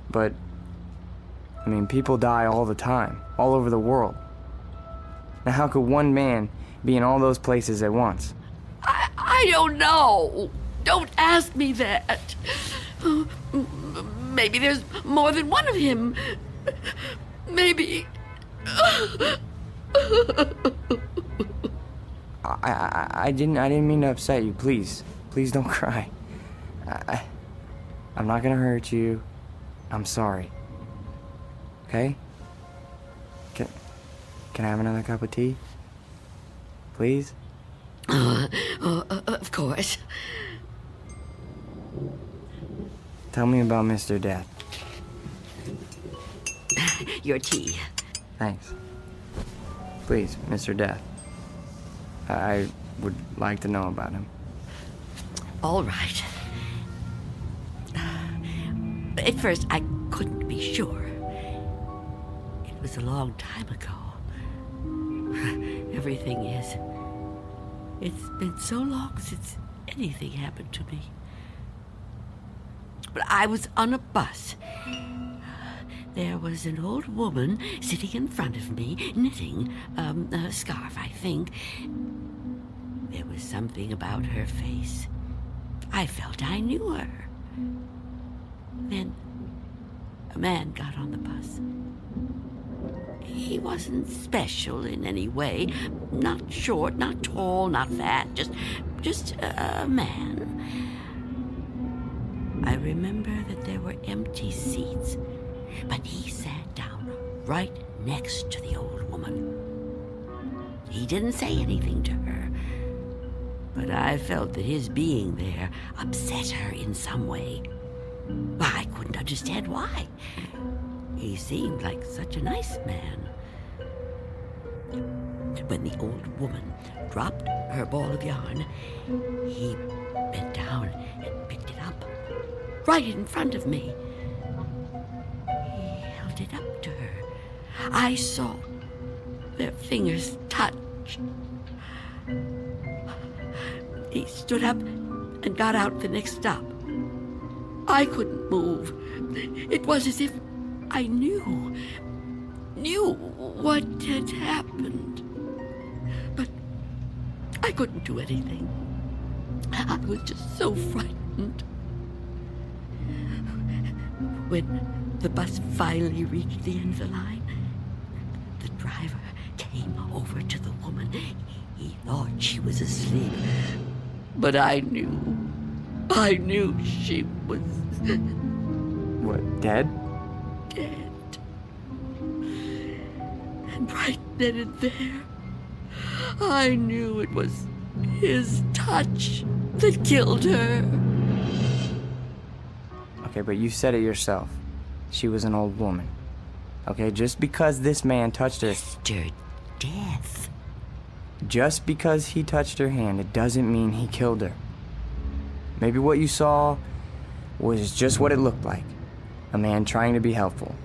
but, I mean, people die all the time, all over the world. Now, how could one man be in all those places at once? I don't know. Don't ask me that. Maybe there's more than one of him. Maybe. I didn't mean to upset you. Please don't cry. I'm not gonna hurt you. I'm sorry. Okay? Can I have another cup of tea? Please? Of course. Tell me about Mr. Death. Your tea. Thanks. Please, Mr. Death. I would like to know about him. All right. At first, I couldn't be sure. was a long time ago. Everything is. It's been so long since anything happened to me. But I was on a bus. There was an old woman sitting in front of me, knitting a scarf, I think. There was something about her face. I felt I knew her. Then a man got on the bus. He wasn't special in any way. Not short, not tall, not fat, just a man. I remember that there were empty seats, but he sat down right next to the old woman. He didn't say anything to her, but I felt that his being there upset her in some way. I couldn't understand why. He seemed like such a nice man. When the old woman dropped her ball of yarn, he bent down and picked it up, right in front of me. He held it up to her. I saw their fingers touch. He stood up and got out the next stop. I couldn't move. It was as if I knew what had happened. But I couldn't do anything. I was just so frightened. When the bus finally reached the end of the line, the driver came over to the woman. He thought she was asleep, but I knew she was... What, dead? Dead. And right then and there, I knew it was his touch that killed her. Okay, but you said it yourself. She was an old woman. Okay, just because this man touched her... Mr. Death. Just because he touched her hand, it doesn't mean he killed her. Maybe what you saw was just what it looked like. A man trying to be helpful.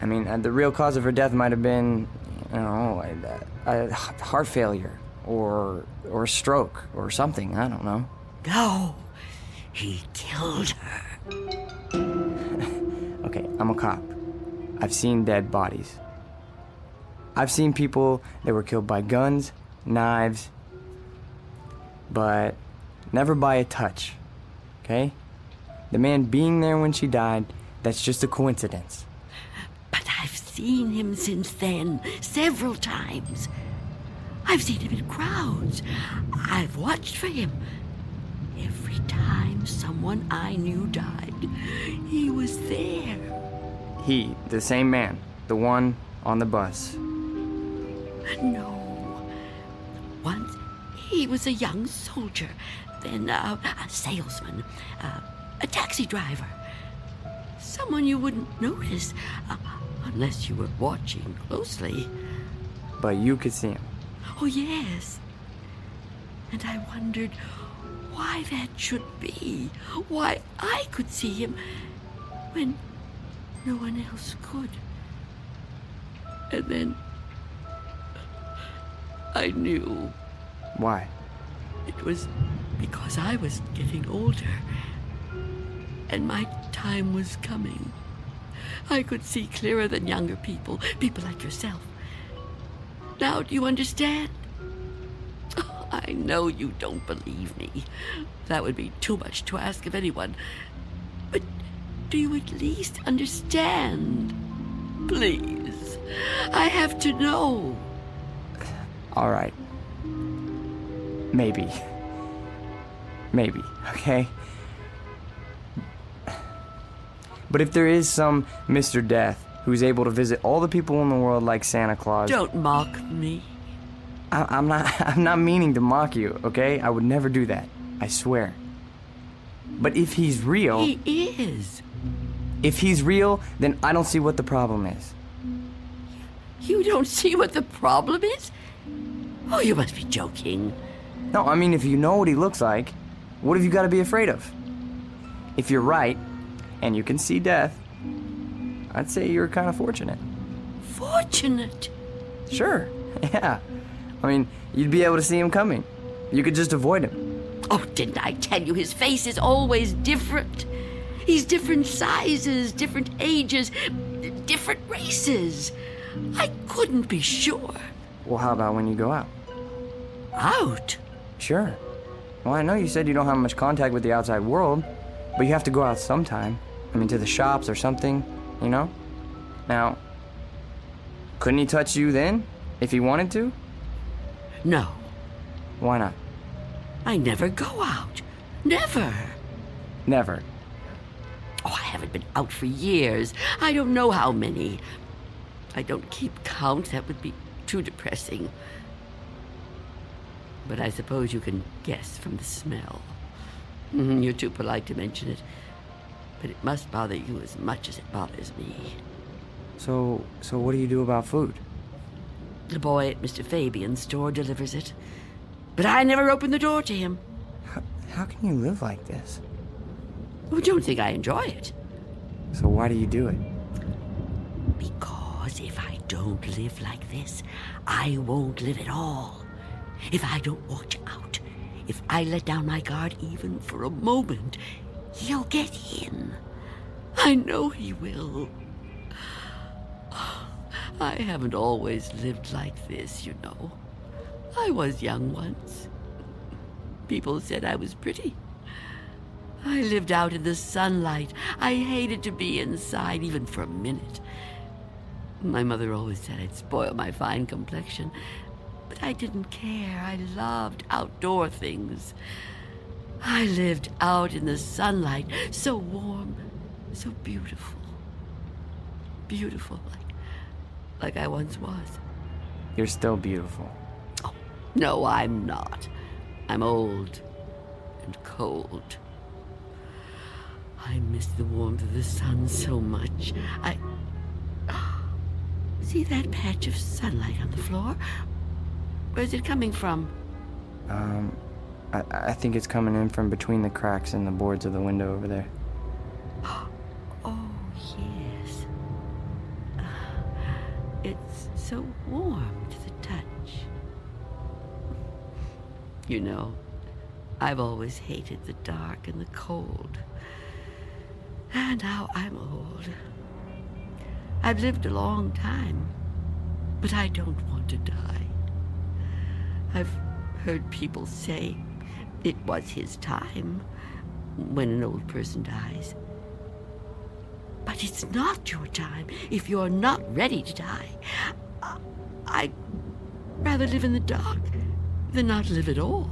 I mean, the real cause of her death might have been, a heart failure or a stroke or something. I don't know. No, he killed her. Okay, I'm a cop. I've seen dead bodies. I've seen people that were killed by guns, knives, but never by a touch, okay? The man being there when she died, that's just a coincidence. But I've seen him since then, several times. I've seen him in crowds. I've watched for him. Every time someone I knew died, he was there. He, the same man, the one on the bus. No. Once he was a young soldier, then a salesman, a taxi driver. Someone you wouldn't notice unless you were watching closely. But you could see him. Oh, yes. And I wondered why that should be. Why I could see him when no one else could. And then I knew. Why? It was because I was getting older, and my time was coming. I could see clearer than younger people like yourself. Now, do you understand? Oh, I know you don't believe me. That would be too much to ask of anyone. But do you at least understand? Please, I have to know. All right. Maybe, okay? But if there is some Mr. Death who's able to visit all the people in the world like Santa Claus... Don't mock me. I'm not meaning to mock you, okay? I would never do that. I swear. But if he's real... He is. If he's real, then I don't see what the problem is. You don't see what the problem is? Oh, you must be joking. No, I mean, if you know what he looks like, what have you got to be afraid of? If you're right, and you can see death, I'd say you're kind of fortunate. fortunate. Sure, yeah. I mean, you'd be able to see him coming. You could just avoid him. Oh, didn't I tell you his face is always different? He's different sizes, different ages, different races. I couldn't be sure. Well, how about when you go out? Out? Sure. Well, I know you said you don't have much contact with the outside world, but you have to go out sometime. I mean, to the shops or something, you know? Now, couldn't he touch you then, if he wanted to? No. Why not? I never go out. Never. Never. Oh, I haven't been out for years. I don't know how many. I don't keep count. That would be too depressing. But I suppose you can guess from the smell. You're too polite to mention it. But it must bother you as much as it bothers me. So what do you do about food? The boy at Mr. Fabian's store delivers it. But I never open the door to him. How can you live like this? Oh, don't think I enjoy it. So why do you do it? Because if I don't live like this, I won't live at all. If I don't watch out, if I let down my guard even for a moment, he'll get in. I know he will. I haven't always lived like this, you know. I was young once. People said I was pretty. I lived out in the sunlight. I hated to be inside, even for a minute. My mother always said I'd spoil my fine complexion, but I didn't care. I loved outdoor things. I lived out in the sunlight, so warm, so beautiful. Beautiful, like I once was. You're still beautiful. Oh, no, I'm not. I'm old and cold. I miss the warmth of the sun so much. See that patch of sunlight on the floor? Where's it coming from? I think it's coming in from between the cracks in the boards of the window over there. Oh, yes. It's so warm to the touch. You know, I've always hated the dark and the cold. And now I'm old. I've lived a long time, but I don't want to die. I've heard people say it was his time when an old person dies. But it's not your time if you're not ready to die. I'd rather live in the dark than not live at all.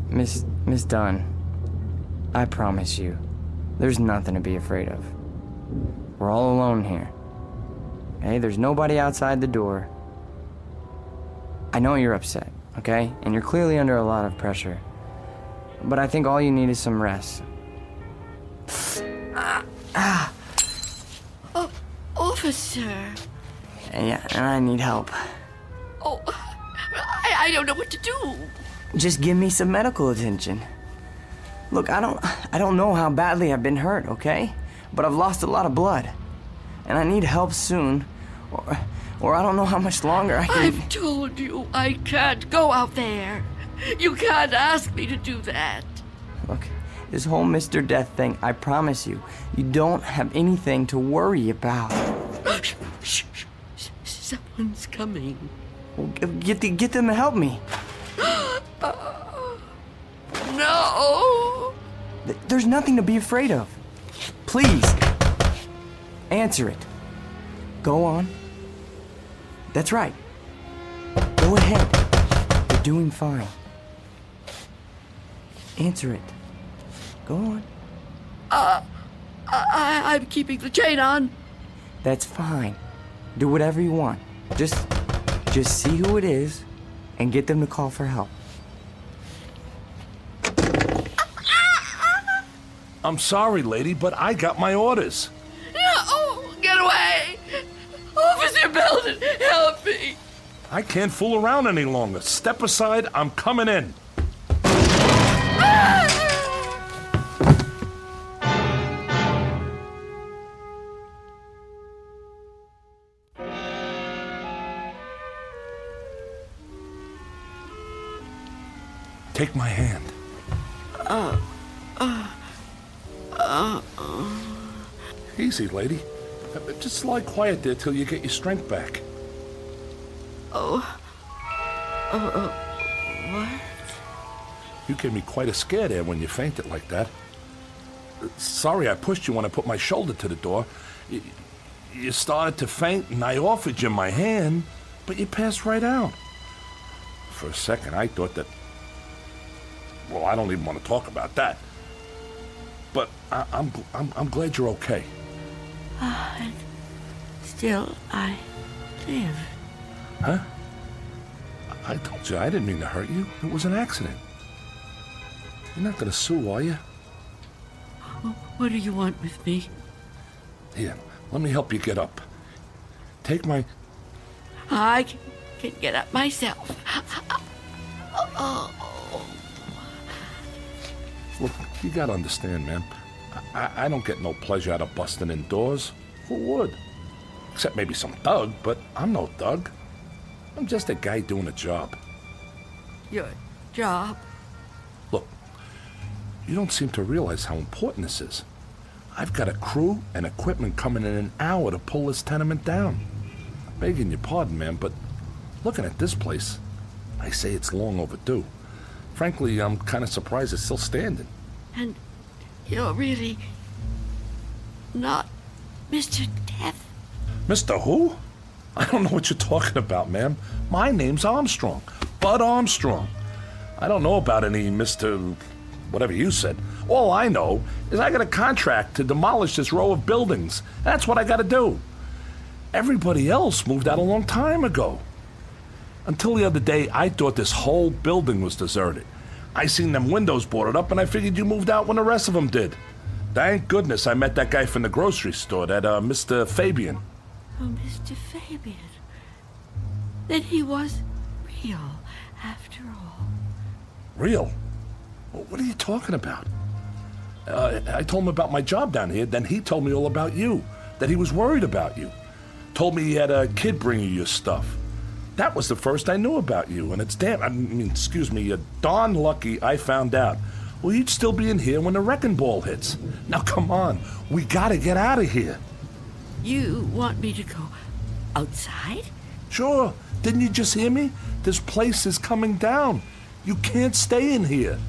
Miss Dunn, I promise you, there's nothing to be afraid of. We're all alone here. Okay, there's nobody outside the door. I know you're upset, okay? And you're clearly under a lot of pressure. But I think all you need is some rest. Oh, officer. Yeah, and I need help. Oh, I don't know what to do. Just give me some medical attention. Look, I don't know how badly I've been hurt, okay? But I've lost a lot of blood. And I need help soon. Or I don't know how much longer I can... I've told you I can't go out there. You can't ask me to do that. Look, this whole Mr. Death thing, I promise you, you don't have anything to worry about. Shh. Someone's coming. Well, get them to help me. No! There's nothing to be afraid of. Please, answer it. Go on. That's right. Go ahead. You're doing fine. Answer it. Go on. I'm keeping the chain on. That's fine. Do whatever you want. Just see who it is and get them to call for help. I'm sorry, lady, but I got my orders. No! Get away! Officer Belden, help me! I can't fool around any longer. Step aside, I'm coming in. Take my hand. Easy, lady. Just lie quiet there till you get your strength back. What? You gave me quite a scare there when you fainted like that. Sorry I pushed you when I put my shoulder to the door. You started to faint and I offered you my hand, but you passed right out. For a second I thought that... Well, I don't even want to talk about that. But I'm glad you're okay. And still I live. Huh? I told you I didn't mean to hurt you. It was an accident. You're not gonna sue, are you? What do you want with me? Here, let me help you get up. Take my... I can get up myself. Look, you gotta understand, man. I don't get no pleasure out of busting indoors. Who would? Except maybe some thug, but I'm no thug. I'm just a guy doing a job. Your job? Look, you don't seem to realize how important this is. I've got a crew and equipment coming in an hour to pull this tenement down. Begging your pardon, man, but looking at this place, I say it's long overdue. Frankly, I'm kind of surprised it's still standing. And you're really not Mr. Death? Mr. Who? I don't know what you're talking about, ma'am. My name's Armstrong. Bud Armstrong. I don't know about any Mr. whatever you said. All I know is I got a contract to demolish this row of buildings. That's what I got to do. Everybody else moved out a long time ago. Until the other day, I thought this whole building was deserted. I seen them windows boarded up, and I figured you moved out when the rest of them did. Thank goodness I met that guy from the grocery store, that Mr. Fabian. Oh, Mr. Fabian. Then he was real, after all. Real? What are you talking about? I told him about my job down here, then he told me all about you, that he was worried about you. Told me he had a kid bring you your stuff. That was the first I knew about you, and it's darn lucky I found out. Well, you'd still be in here when the wrecking ball hits. Now, come on, we gotta get out of here. You want me to go outside? Sure. Didn't you just hear me? This place is coming down. You can't stay in here.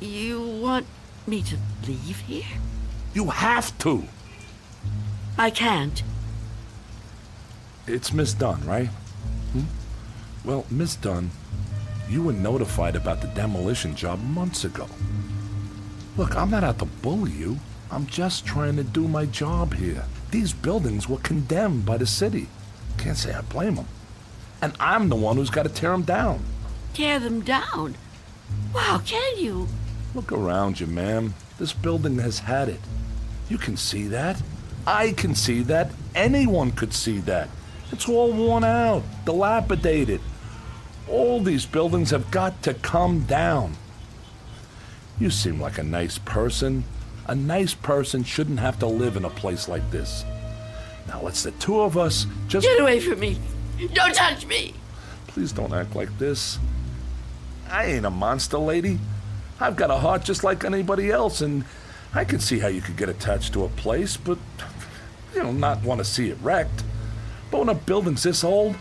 You want me to leave here? You have to. I can't. It's Miss Dunn, right? Well, Miss Dunn, you were notified about the demolition job months ago. Look, I'm not out to bully you. I'm just trying to do my job here. These buildings were condemned by the city. Can't say I blame them. And I'm the one who's got to tear them down. Tear them down? Wow, can you? Look around you, ma'am. This building has had it. You can see that. I can see that. Anyone could see that. It's all worn out, dilapidated. All these buildings have got to come down. You seem like a nice person. A nice person shouldn't have to live in a place like this. Now let's the two of us just... Get away from me! Don't touch me! Please don't act like this. I ain't a monster, lady. I've got a heart just like anybody else, and I can see how you could get attached to a place, but, not want to see it wrecked. But when a building's this old,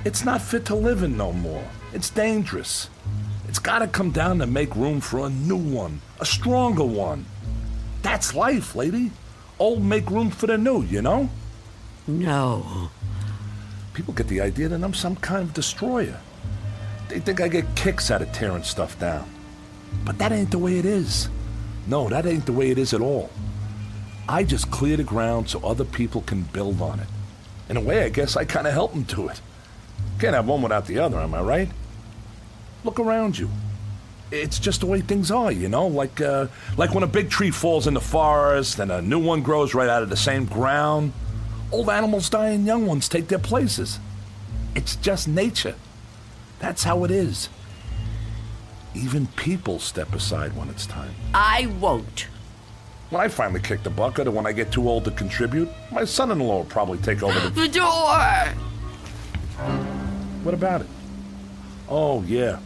it's not fit to live in no more. It's dangerous. It's got to come down to make room for a new one, a stronger one. That's life, lady. Old make room for the new, you know? No. People get the idea that I'm some kind of destroyer. They think I get kicks out of tearing stuff down. But that ain't the way it is. No, that ain't the way it is at all. I just clear the ground so other people can build on it. In a way, I guess I kind of help them do it. Can't have one without the other, am I right? Look around you. It's just the way things are, like when a big tree falls in the forest and a new one grows right out of the same ground. Old animals die and young ones take their places. It's just nature. That's how it is. Even people step aside when it's time. I won't. When I finally kick the bucket or when I get too old to contribute, my son-in-law will probably take over The door! What about it? Oh, yeah.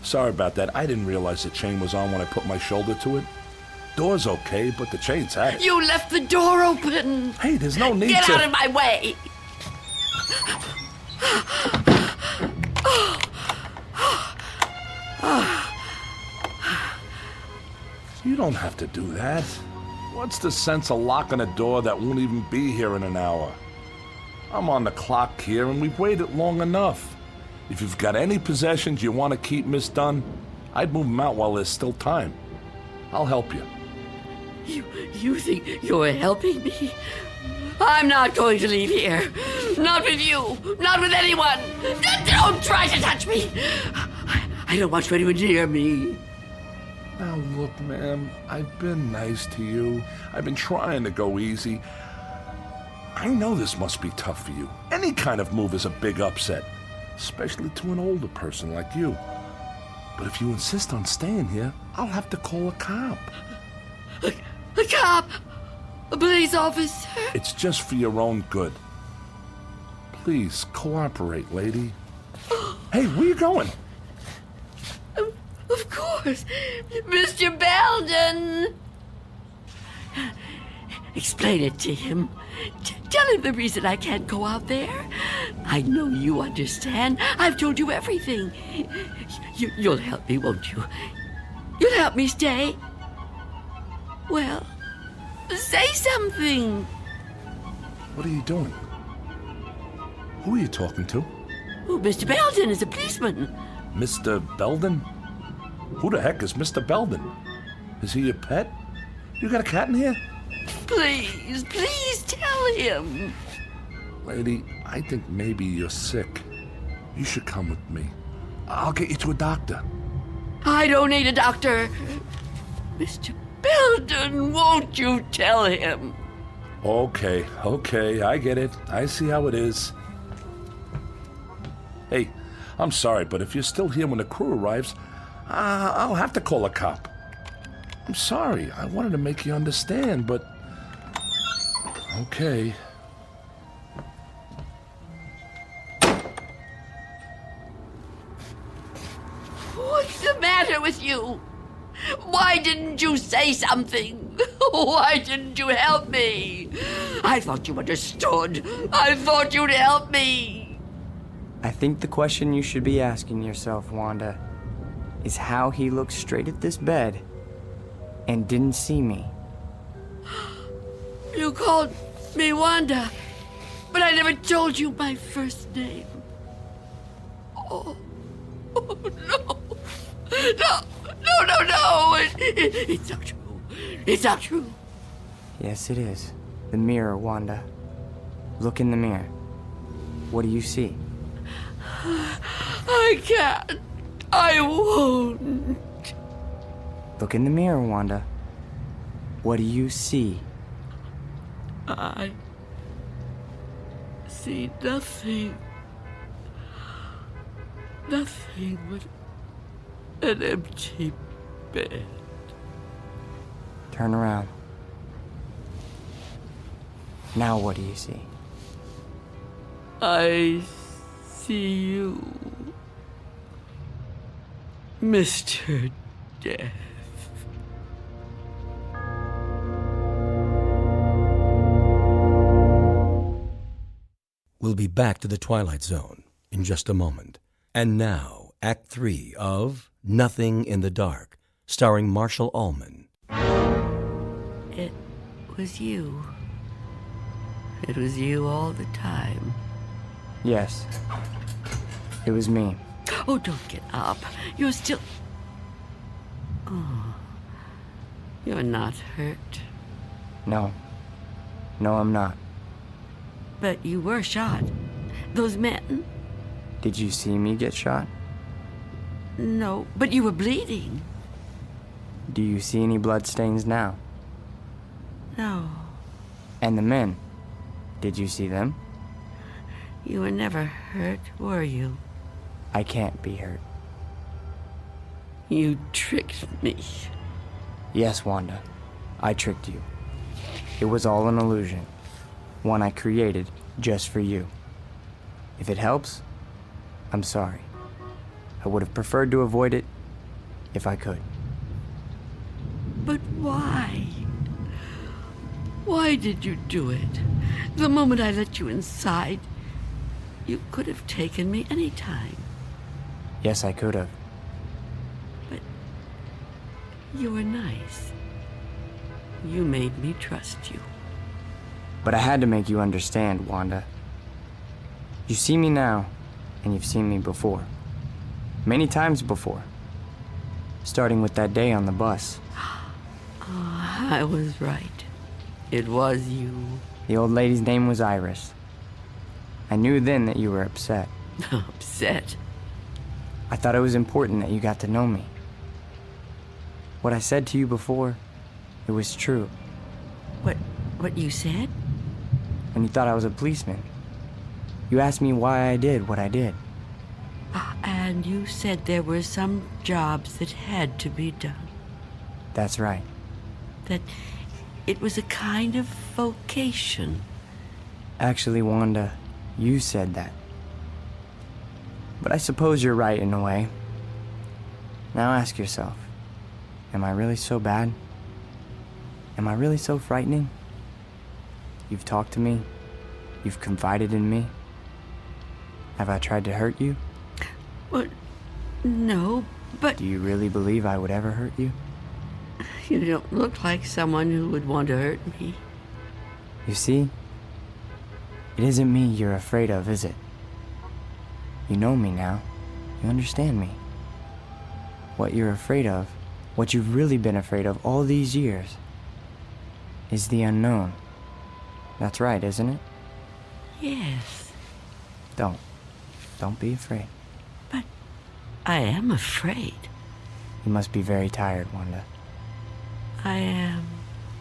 Sorry about that. I didn't realize the chain was on when I put my shoulder to it. Door's okay, but the chain's at it. You left the door open. Hey, there's no need Get to... out of my way. You don't have to do that. What's the sense of locking a door that won't even be here in an hour? I'm on the clock here, and we've waited long enough. If you've got any possessions you want to keep, Miss Dunn, I'd move them out while there's still time. I'll help you. You think you're helping me? I'm not going to leave here. Not with you. Not with anyone. Don't try to touch me. I don't want you anywhere near me. Now look, ma'am, I've been nice to you. I've been trying to go easy. I know this must be tough for you. Any kind of move is a big upset, especially to an older person like you. But if you insist on staying here, I'll have to call a cop. A cop? A police officer? It's just for your own good. Please, cooperate, lady. Hey, where you going? Of course. Mr. Belden! Explain it to him. Tell him the reason I can't go out there. I know you understand. I've told you everything. You'll help me, won't you? You'll help me stay? Well, say something. What are you doing? Who are you talking to? Oh, Mr. Belden is a policeman. Mr. Belden? Who the heck is Mr. Belden? Is he your pet? You got a cat in here? Please tell him. Lady, I think maybe you're sick. You should come with me. I'll get you to a doctor. I don't need a doctor. Mr. Belden, won't you tell him? Okay, I get it. I see how it is. Hey, I'm sorry, but if you're still here when the crew arrives, I'll have to call a cop. I'm sorry. I wanted to make you understand, but... Okay. What's the matter with you? Why didn't you say something? Why didn't you help me? I thought you understood. I thought you'd help me. I think the question you should be asking yourself, Wanda, is how he looked straight at this bed and didn't see me. You called me Wanda, but I never told you my first name. Oh no. No. It's not true. It's not true. Yes, it is. The mirror, Wanda. Look in the mirror. What do you see? I can't. I won't. Look in the mirror, Wanda. What do you see? I see nothing. Nothing but an empty bed. Turn around. Now what do you see? I see you, Mr. Death. We'll be back to the Twilight Zone in just a moment. And now, Act 3 of Nothing in the Dark, starring Marshall Allman. It was you. It was you all the time. Yes. It was me. Oh, don't get up. You're still... Oh. You're not hurt. No. No, I'm not. But you were shot. Those men... Did you see me get shot? No, but you were bleeding. Do you see any bloodstains now? No. And the men? Did you see them? You were never hurt, were you? I can't be hurt. You tricked me. Yes, Wanda. I tricked you. It was all an illusion. One I created just for you. If it helps, I'm sorry. I would have preferred to avoid it if I could. But why? Why did you do it? The moment I let you inside, you could have taken me any time. Yes, I could have. But you were nice. You made me trust you. But I had to make you understand, Wanda. You see me now, and you've seen me before. Many times before. Starting with that day on the bus. Oh, I was right. It was you. The old lady's name was Iris. I knew then that you were upset. Upset? I thought it was important that you got to know me. What I said to you before, it was true. What you said? When you thought I was a policeman. You asked me why I did what I did. And you said there were some jobs that had to be done. That's right. That it was a kind of vocation. Actually, Wanda, you said that. But I suppose you're right in a way. Now ask yourself, am I really so bad? Am I really so frightening? You've talked to me. You've confided in me. Have I tried to hurt you? Well, no, but... Do you really believe I would ever hurt you? You don't look like someone who would want to hurt me. You see? It isn't me you're afraid of, is it? You know me now. You understand me. What you're afraid of, what you've really been afraid of all these years, is the unknown. That's right, isn't it? Yes. Don't be afraid. But I am afraid. You must be very tired, Wanda. I am.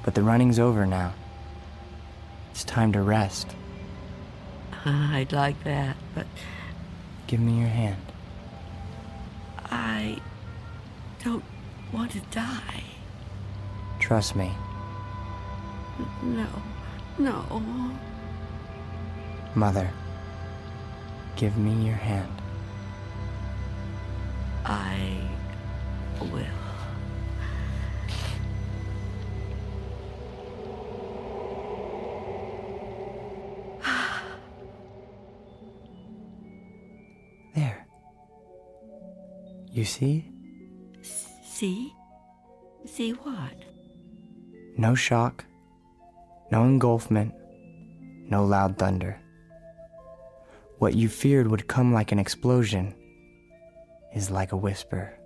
But the running's over now. It's time to rest. I'd like that, but... Give me your hand. I don't want to die. Trust me. No. Mother, give me your hand. I will. There. You see? See? See what? No shock, no engulfment, no loud thunder. What you feared would come like an explosion is like a whisper.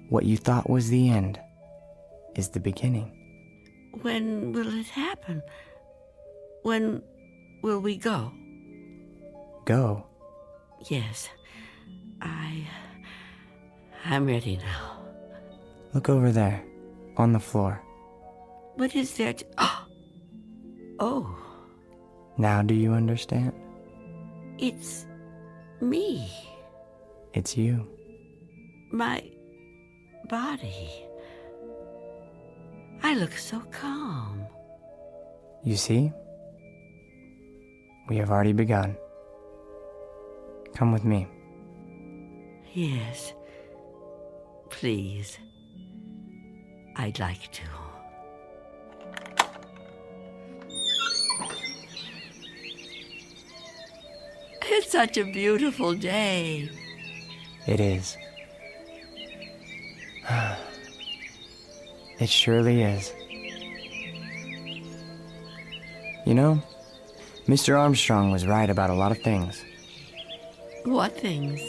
What you thought was the end is the beginning. When will it happen? When will we go? Go? Yes. I'm ready now. Look over there, on the floor. What is there to... Oh. Now do you understand? It's me. It's you. My body. I look so calm. You see? We have already begun. Come with me. Yes. Please. I'd like to. It's such a beautiful day. It is. It surely is. You know, Mr. Armstrong was right about a lot of things. What things?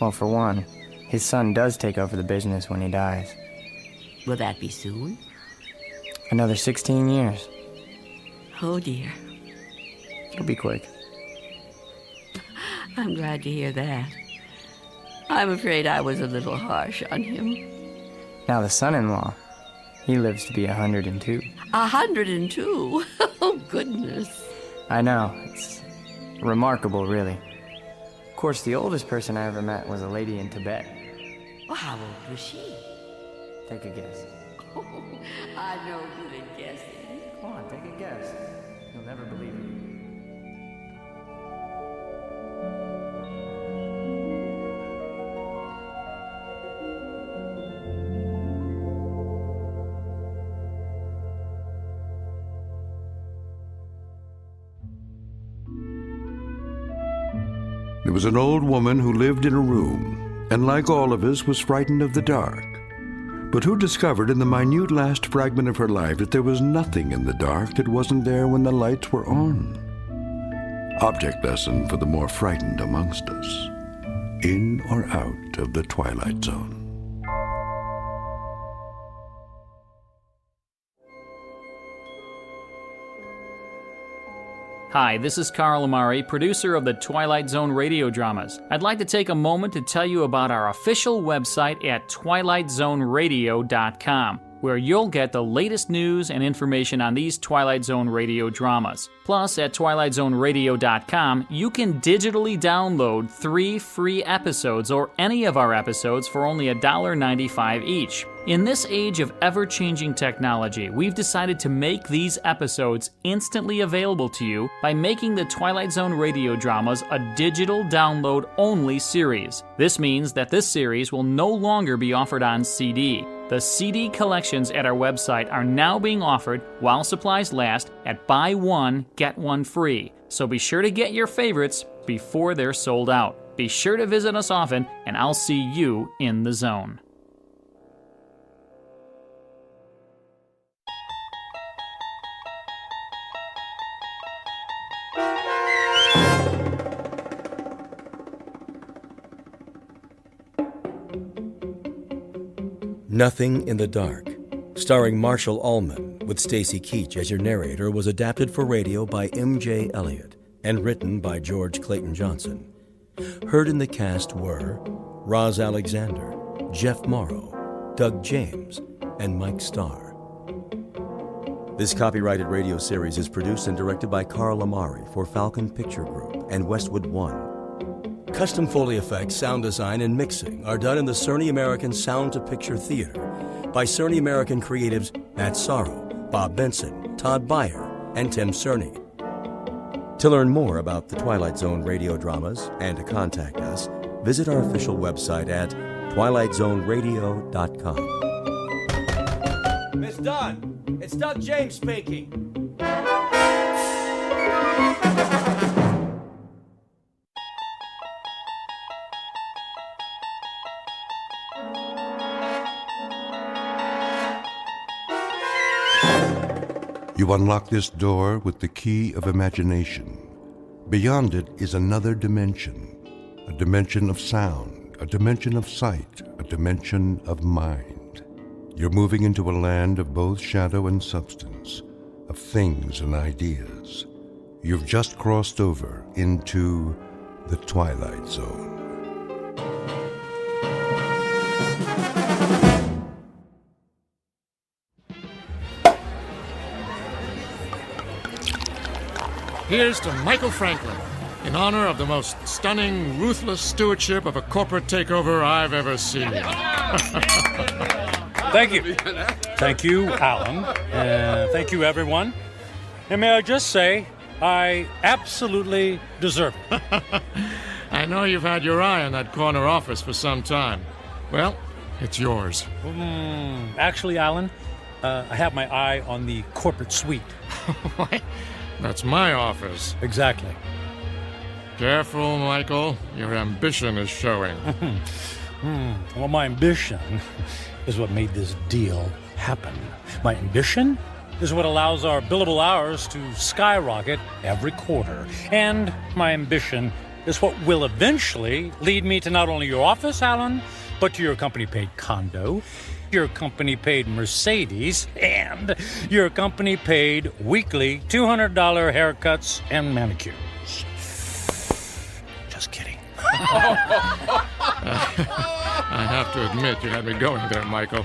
Well, for one, his son does take over the business when he dies. Will that be soon? Another 16 years. Oh, dear. It'll be quick. I'm glad to hear that. I'm afraid I was a little harsh on him. Now the son-in-law, he lives to be 102. 102? Oh, goodness. I know. It's remarkable, really. Of course, the oldest person I ever met was a lady in Tibet. Well, how old was she? Take a guess. Oh, I know good at guessing. Come on, take a guess. You'll never believe it. There was an old woman who lived in a room, and like all of us, was frightened of the dark, but who discovered in the minute last fragment of her life that there was nothing in the dark that wasn't there when the lights were on. Object lesson for the more frightened amongst us. In or out of the Twilight Zone. Hi, this is Carl Amari, producer of the Twilight Zone radio dramas. I'd like to take a moment to tell you about our official website at twilightzoneradio.com, where you'll get the latest news and information on these Twilight Zone radio dramas. Plus, at twilightzoneradio.com, you can digitally download 3 free episodes or any of our episodes for only $1.95 each. In this age of ever-changing technology, we've decided to make these episodes instantly available to you by making the Twilight Zone radio dramas a digital download-only series. This means that this series will no longer be offered on CD. The CD collections at our website are now being offered, while supplies last, at buy one, get one free. So be sure to get your favorites before they're sold out. Be sure to visit us often, and I'll see you in the zone. Nothing in the Dark, starring Marshall Ullman with Stacy Keach as your narrator, was adapted for radio by M.J. Elliott and written by George Clayton Johnson. Heard in the cast were Roz Alexander, Jeff Morrow, Doug James, and Mike Starr. This copyrighted radio series is produced and directed by Carl Amari for Falcon Picture Group and Westwood One. Custom Foley effects, sound design, and mixing are done in the Cerny American Sound to Picture Theater by Cerny American creatives Matt Sorrow, Bob Benson, Todd Beyer, and Tim Cerny. To learn more about the Twilight Zone radio dramas and to contact us, visit our official website at twilightzoneradio.com. Miss Dunn, it's Doug James speaking. You unlock this door with the key of imagination. Beyond it is another dimension, a dimension of sound, a dimension of sight, a dimension of mind. You're moving into a land of both shadow and substance, of things and ideas. You've just crossed over into the Twilight Zone. Here's to Michael Franklin, in honor of the most stunning, ruthless stewardship of a corporate takeover I've ever seen. Thank you. Thank you, Alan. Thank you, everyone. And may I just say, I absolutely deserve it. I know you've had your eye on that corner office for some time. Well, it's yours. Actually, Alan, I have my eye on the corporate suite. What? That's my office. Exactly. Careful, Michael. Your ambition is showing. Well, my ambition is what made this deal happen. My ambition is what allows our billable hours to skyrocket every quarter. And my ambition is what will eventually lead me to not only your office, Alan, but to your company-paid condo, your company-paid Mercedes, and your company-paid weekly $200 haircuts and manicures. Just kidding. I have to admit you had me going there, Michael.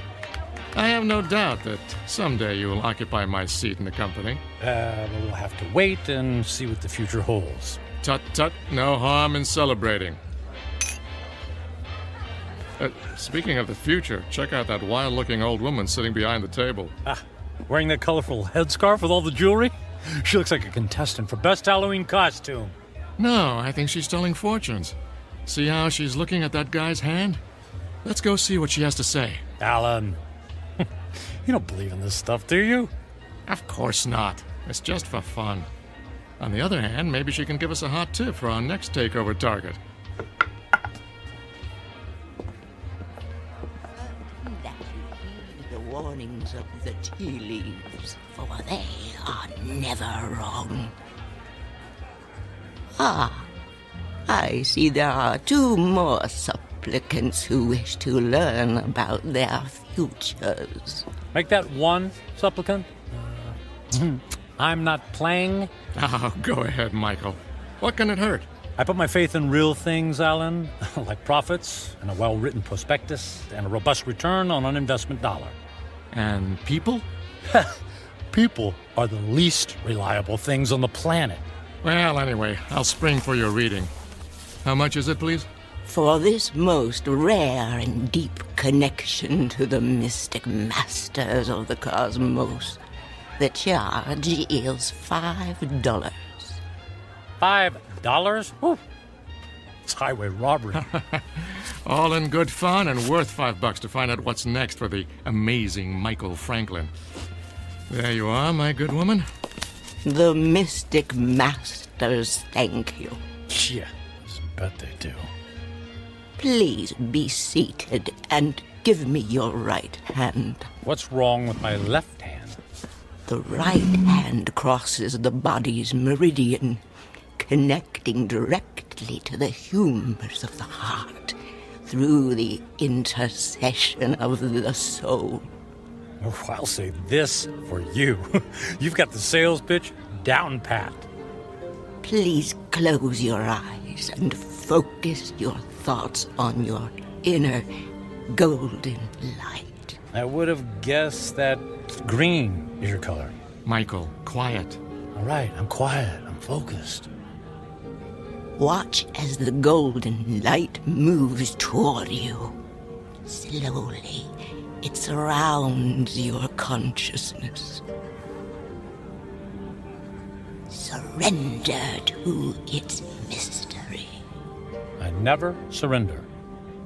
I have no doubt that someday you will occupy my seat in the company. We'll have to wait and see what the future holds. Tut, tut, no harm in celebrating. Speaking of the future, check out that wild-looking old woman sitting behind the table. Wearing that colorful headscarf with all the jewelry? She looks like a contestant for Best Halloween Costume. No, I think she's telling fortunes. See how she's looking at that guy's hand? Let's go see what she has to say. Alan, you don't believe in this stuff, do you? Of course not. It's just for fun. On the other hand, maybe she can give us a hot tip for our next takeover target. warnings of the tea leaves, for they are never wrong. Ah, I see there are 2 more supplicants who wish to learn about their futures. Make that 1 supplicant. I'm not playing. Oh, go ahead, Michael. What can it hurt? I put my faith in real things, Alan, like profits and a well-written prospectus and a robust return on an investment dollar. And people? People are the least reliable things on the planet. Well, anyway, I'll spring for your reading. How much is it, please? For this most rare and deep connection to the mystic masters of the cosmos, the charge is $5. $5? Whew. It's highway robbery. All in good fun and worth $5 to find out what's next for the amazing Michael Franklin. There you are, my good woman. The mystic masters thank you. Yeah, I bet they do. Please be seated and give me your right hand. What's wrong with my left hand? The right hand crosses the body's meridian, connecting directly to the humors of the heart through the intercession of the soul. Oh, I'll say this for you. You've got the sales pitch down pat. Please close your eyes and focus your thoughts on your inner golden light. I would have guessed that green is your color. Michael, quiet. All right, I'm quiet. I'm focused. Watch as the golden light moves toward you. Slowly, it surrounds your consciousness. Surrender to its mystery. I never surrender.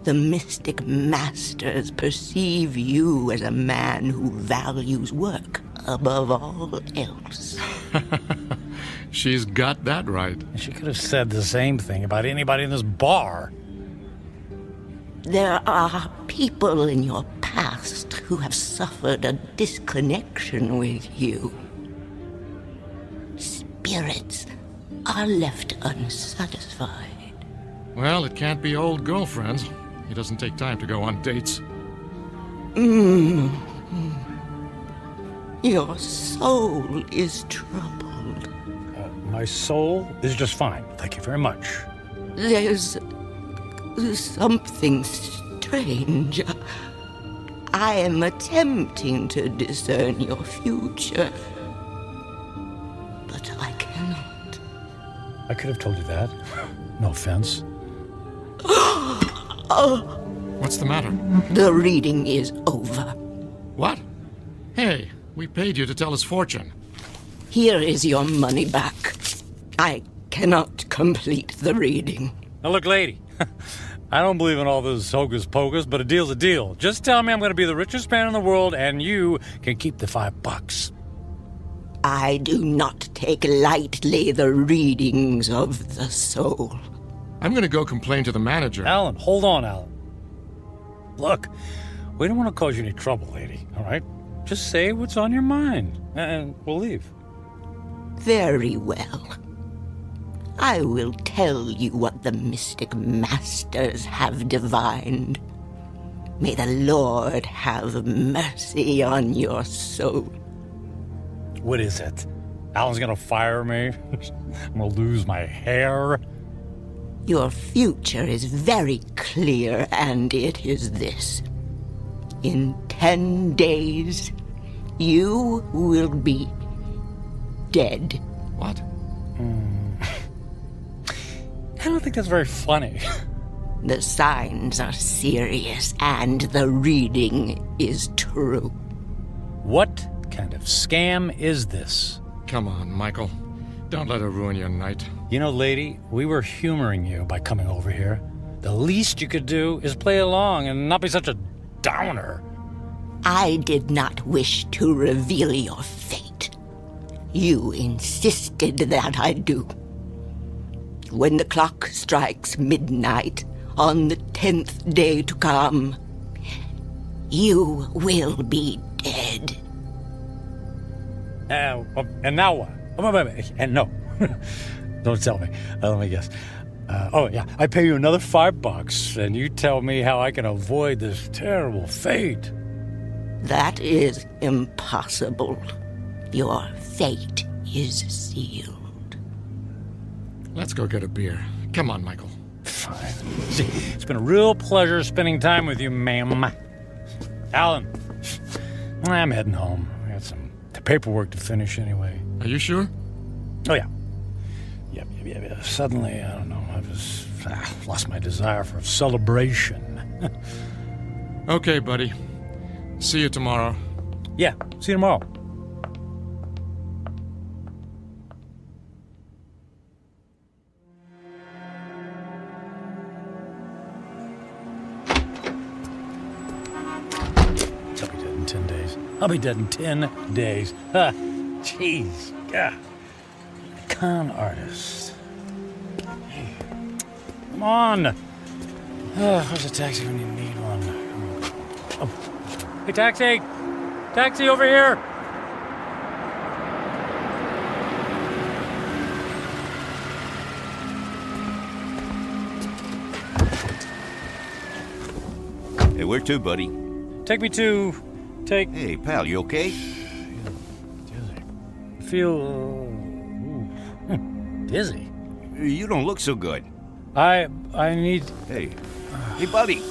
The mystic masters perceive you as a man who values work above all else. She's got that right. She could have said the same thing about anybody in this bar. There are people in your past who have suffered a disconnection with you. Spirits are left unsatisfied. Well, it can't be old girlfriends. It doesn't take time to go on dates. Your soul is troubled. My soul is just fine. Thank you very much. There's something strange. I am attempting to discern your future, but I cannot. I could have told you that. No offense. What's the matter? The reading is over. What? Hey, we paid you to tell us fortune. Here is your money back. I cannot complete the reading. Now look, lady, I don't believe in all this hocus pocus, but a deal's a deal. Just tell me I'm going to be the richest man in the world, and you can keep the $5. I do not take lightly the readings of the soul. I'm going to go complain to the manager. Alan, hold on, Alan. Look, we don't want to cause you any trouble, lady, all right? Just say what's on your mind, and we'll leave. Very well. I will tell you what the mystic masters have divined. May the Lord have mercy on your soul. What is it? Alan's gonna fire me? I'm gonna lose my hair? Your future is very clear, and it is this. In 10 days, you will be dead. What? I don't think that's very funny. The signs are serious, and the reading is true. What kind of scam is this? Come on, Michael. Don't let her ruin your night. You know, lady, we were humoring you by coming over here. The least you could do is play along and not be such a downer. I did not wish to reveal your fate. You insisted that I do. When the clock strikes midnight on the 10th day to come, you will be dead. And now what? Oh, wait. And no. Don't tell me. Let me guess. I pay you another $5, and you tell me how I can avoid this terrible fate. That is impossible. Your fate is sealed. Let's go get a beer. Come on, Michael. Fine. See, it's been a real pleasure spending time with you, ma'am. Alan, I'm heading home. I got some paperwork to finish anyway. Are you sure? Oh, yeah. Yep. Suddenly, I don't know, I've lost my desire for celebration. Okay, buddy. See you tomorrow. Yeah, see you tomorrow. I'll be dead in 10 days. Jeez. God. Con artist. Hey, come on. Where's a taxi when you need one? Oh. Hey, taxi! Taxi over here! Hey, where to, buddy? Take me to... Hey, pal, you okay? Feel... dizzy. You don't look so good. I need... Hey, buddy.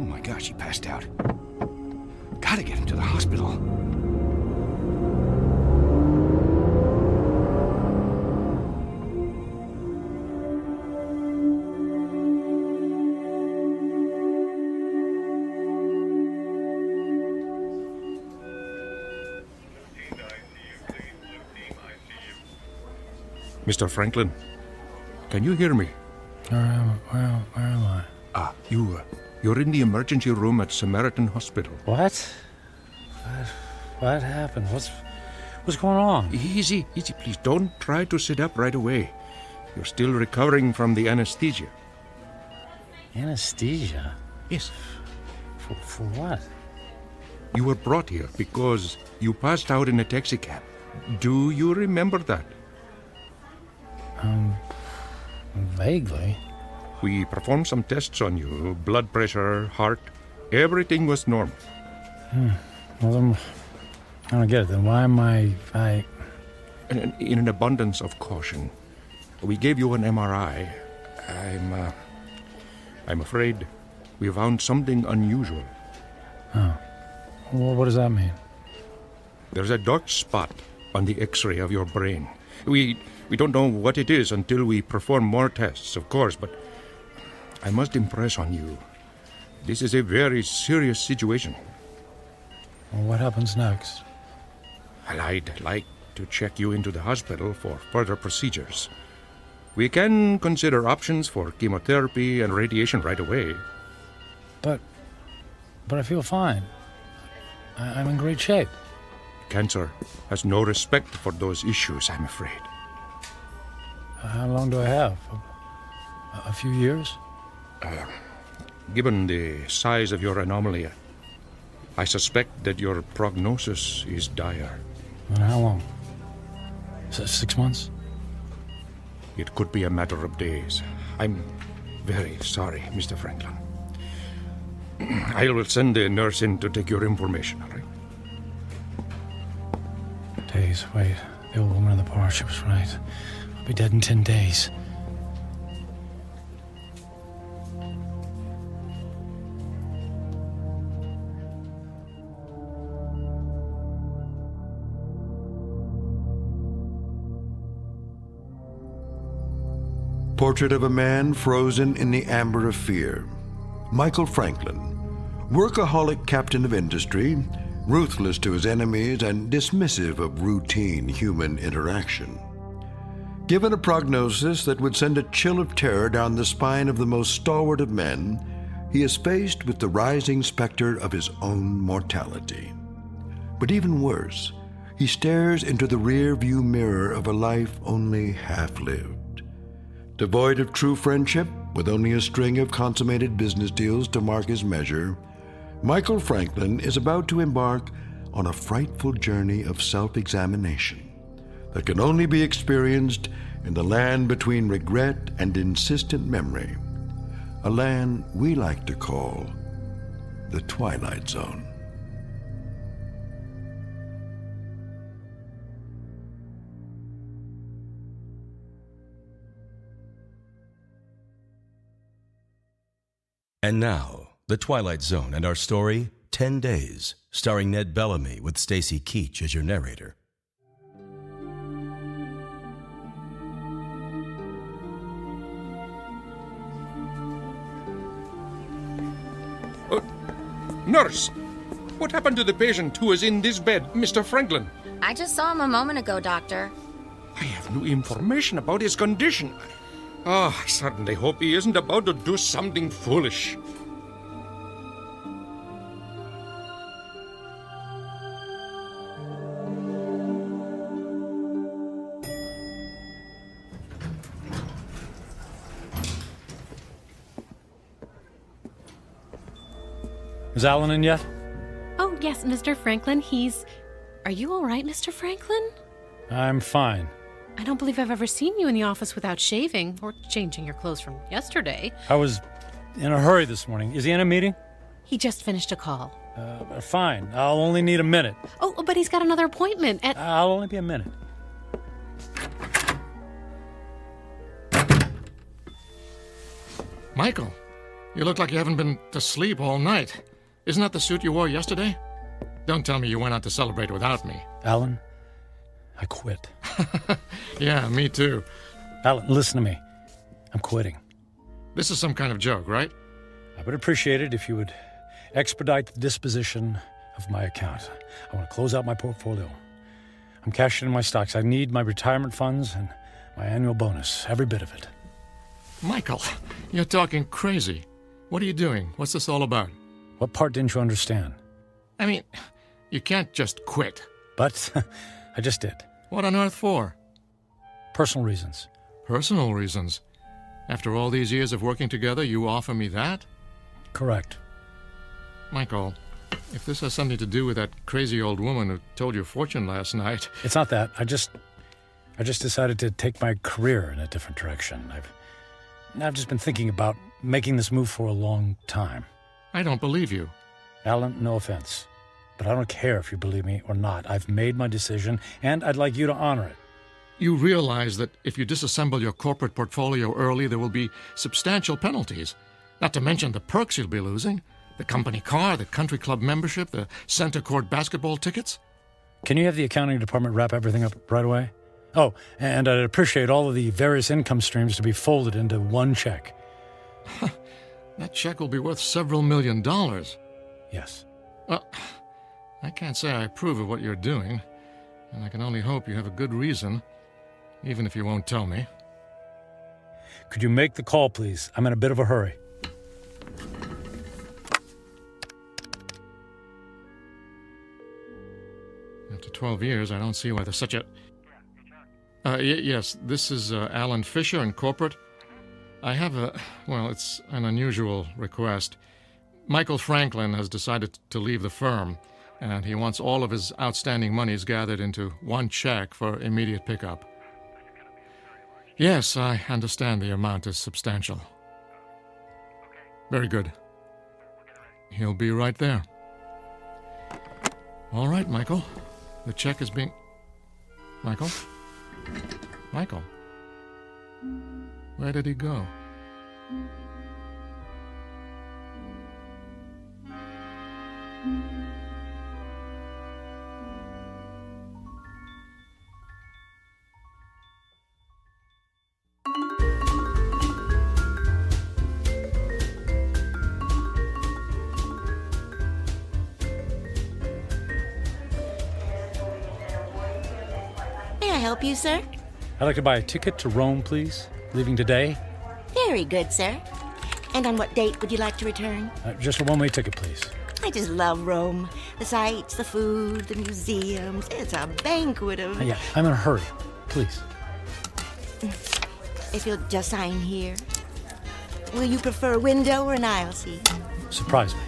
Oh my gosh, he passed out. Gotta get him to the hospital. Mr. Franklin, can you hear me? Where am I? You're in the emergency room at Samaritan Hospital. What? What happened? What's going on? Easy, please. Don't try to sit up right away. You're still recovering from the anesthesia. Anesthesia? Yes. For what? You were brought here because you passed out in a taxicab. Do you remember that? Vaguely. We performed some tests on you. Blood pressure, heart. Everything was normal. Well, then, I don't get it. Then why am I... In an abundance of caution, we gave you an MRI. I'm afraid we found something unusual. Oh. Well, what does that mean? There's a dark spot on the X-ray of your brain. We don't know what it is until we perform more tests, of course, but I must impress on you. This is a very serious situation. Well, what happens next? I'd like to check you into the hospital for further procedures. We can consider options for chemotherapy and radiation right away. But I feel fine. I'm in great shape. Cancer has no respect for those issues, I'm afraid. How long do I have? A few years? Given the size of your anomaly, I suspect that your prognosis is dire. And how long? 6 months? It could be a matter of days. I'm very sorry, Mr. Franklin. I will send a nurse in to take your information, all right? Days, wait. The old woman in the bar, she was right. I'll be dead in 10 days. Portrait of a man frozen in the amber of fear. Michael Franklin, workaholic captain of industry, ruthless to his enemies and dismissive of routine human interaction. Given a prognosis that would send a chill of terror down the spine of the most stalwart of men, he is faced with the rising specter of his own mortality. But even worse, he stares into the rear-view mirror of a life only half-lived. Devoid of true friendship, with only a string of consummated business deals to mark his measure, Michael Franklin is about to embark on a frightful journey of self-examination that can only be experienced in the land between regret and insistent memory, a land we like to call the Twilight Zone. And now, The Twilight Zone and our story, 10 Days, starring Ned Bellamy with Stacy Keach as your narrator. Nurse, what happened to the patient who is in this bed, Mr. Franklin? I just saw him a moment ago, Doctor. I have no information about his condition. I certainly hope he isn't about to do something foolish. Is Alan in yet? Oh, yes, Mr. Franklin. Are you all right, Mr. Franklin? I'm fine. I don't believe I've ever seen you in the office without shaving or changing your clothes from yesterday. I was in a hurry this morning. Is he in a meeting? He just finished a call. Fine. I'll only need a minute. Oh, but he's got another appointment at... I'll only be a minute. Michael, you look like you haven't been to sleep all night. Isn't that the suit you wore yesterday? Don't tell me you went out to celebrate without me. Alan, I quit. Yeah, me too. Alan, listen to me. I'm quitting. This is some kind of joke, right? I would appreciate it if you would expedite the disposition of my account. I want to close out my portfolio. I'm cashing in my stocks. I need my retirement funds and my annual bonus, every bit of it. Michael, you're talking crazy. What are you doing? What's this all about? What part didn't you understand? I mean, you can't just quit. But I just did. What on earth for? Personal reasons. Personal reasons? After all these years of working together, you offer me that? Correct. Michael, if this has something to do with that crazy old woman who told your fortune last night... It's not that. I just decided to take my career in a different direction. I've just been thinking about making this move for a long time. I don't believe you. Alan, no offense, but I don't care if you believe me or not. I've made my decision, and I'd like you to honor it. You realize that if you disassemble your corporate portfolio early, there will be substantial penalties. Not to mention the perks you'll be losing. The company car, the country club membership, the center court basketball tickets. Can you have the accounting department wrap everything up right away? Oh, and I'd appreciate all of the various income streams to be folded into one check. That check will be worth several $1 million. Yes. Well, I can't say I approve of what you're doing, and I can only hope you have a good reason, even if you won't tell me. Could you make the call, please? I'm in a bit of a hurry. After 12 years, I don't see why there's such a... yes, this is Alan Fisher in corporate. I have it's an unusual request. Michael Franklin has decided to leave the firm, and he wants all of his outstanding monies gathered into one check for immediate pickup. Yes, I understand the amount is substantial. Very good. He'll be right there. All right, Michael. The check is being... Michael? Michael? Where did he go? May I help you, sir? I'd like to buy a ticket to Rome, please. Leaving today. Very good, sir. And on what date would you like to return? Just a one-way ticket, please. I just love Rome. The sights, the food, the museums. It's a banquet of... Yeah, I'm in a hurry. Please. If you'll just sign here. Will you prefer a window or an aisle seat? Surprise me.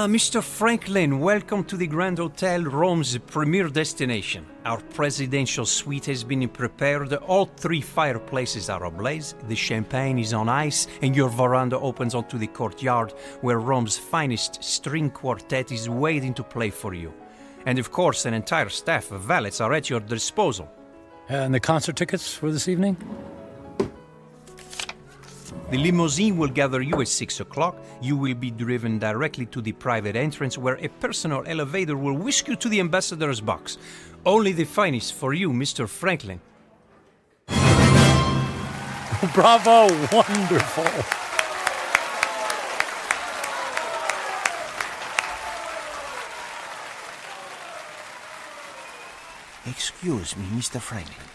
Mr. Franklin, welcome to the Grand Hotel, Rome's premier destination. Our presidential suite has been prepared. All 3 fireplaces are ablaze, the champagne is on ice, and your veranda opens onto the courtyard where Rome's finest string quartet is waiting to play for you. And of course, an entire staff of valets are at your disposal. And the concert tickets for this evening? The limousine will gather you at 6 o'clock. You will be driven directly to the private entrance where a personal elevator will whisk you to the ambassador's box. Only the finest for you, Mr. Franklin. Bravo! Wonderful! Excuse me, Mr. Franklin.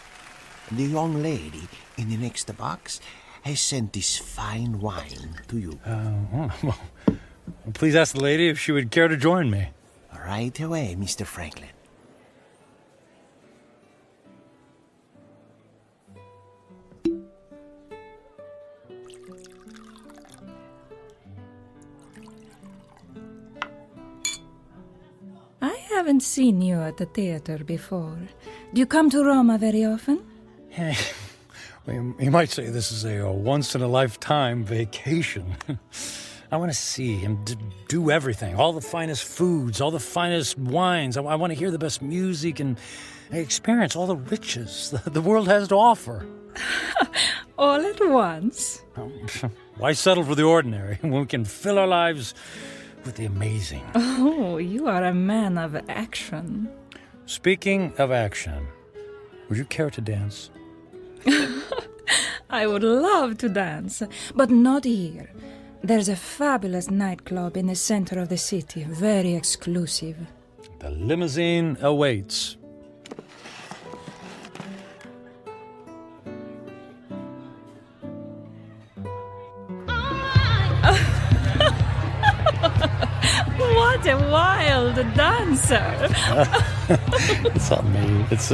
The young lady in the next box has sent this fine wine to you. Well, please ask the lady if she would care to join me. Right away, Mr. Franklin. I haven't seen you at the theater before. Do you come to Roma very often? You might say this is a once-in-a-lifetime vacation. I want to see him do everything, all the finest foods, all the finest wines. I want to hear the best music and experience all the riches the world has to offer. All at once? Why settle for the ordinary when we can fill our lives with the amazing? Oh, you are a man of action. Speaking of action, would you care to dance? I would love to dance, but not here. There's a fabulous nightclub in the center of the city, very exclusive. The limousine awaits. What a wild dancer! It's not me. It's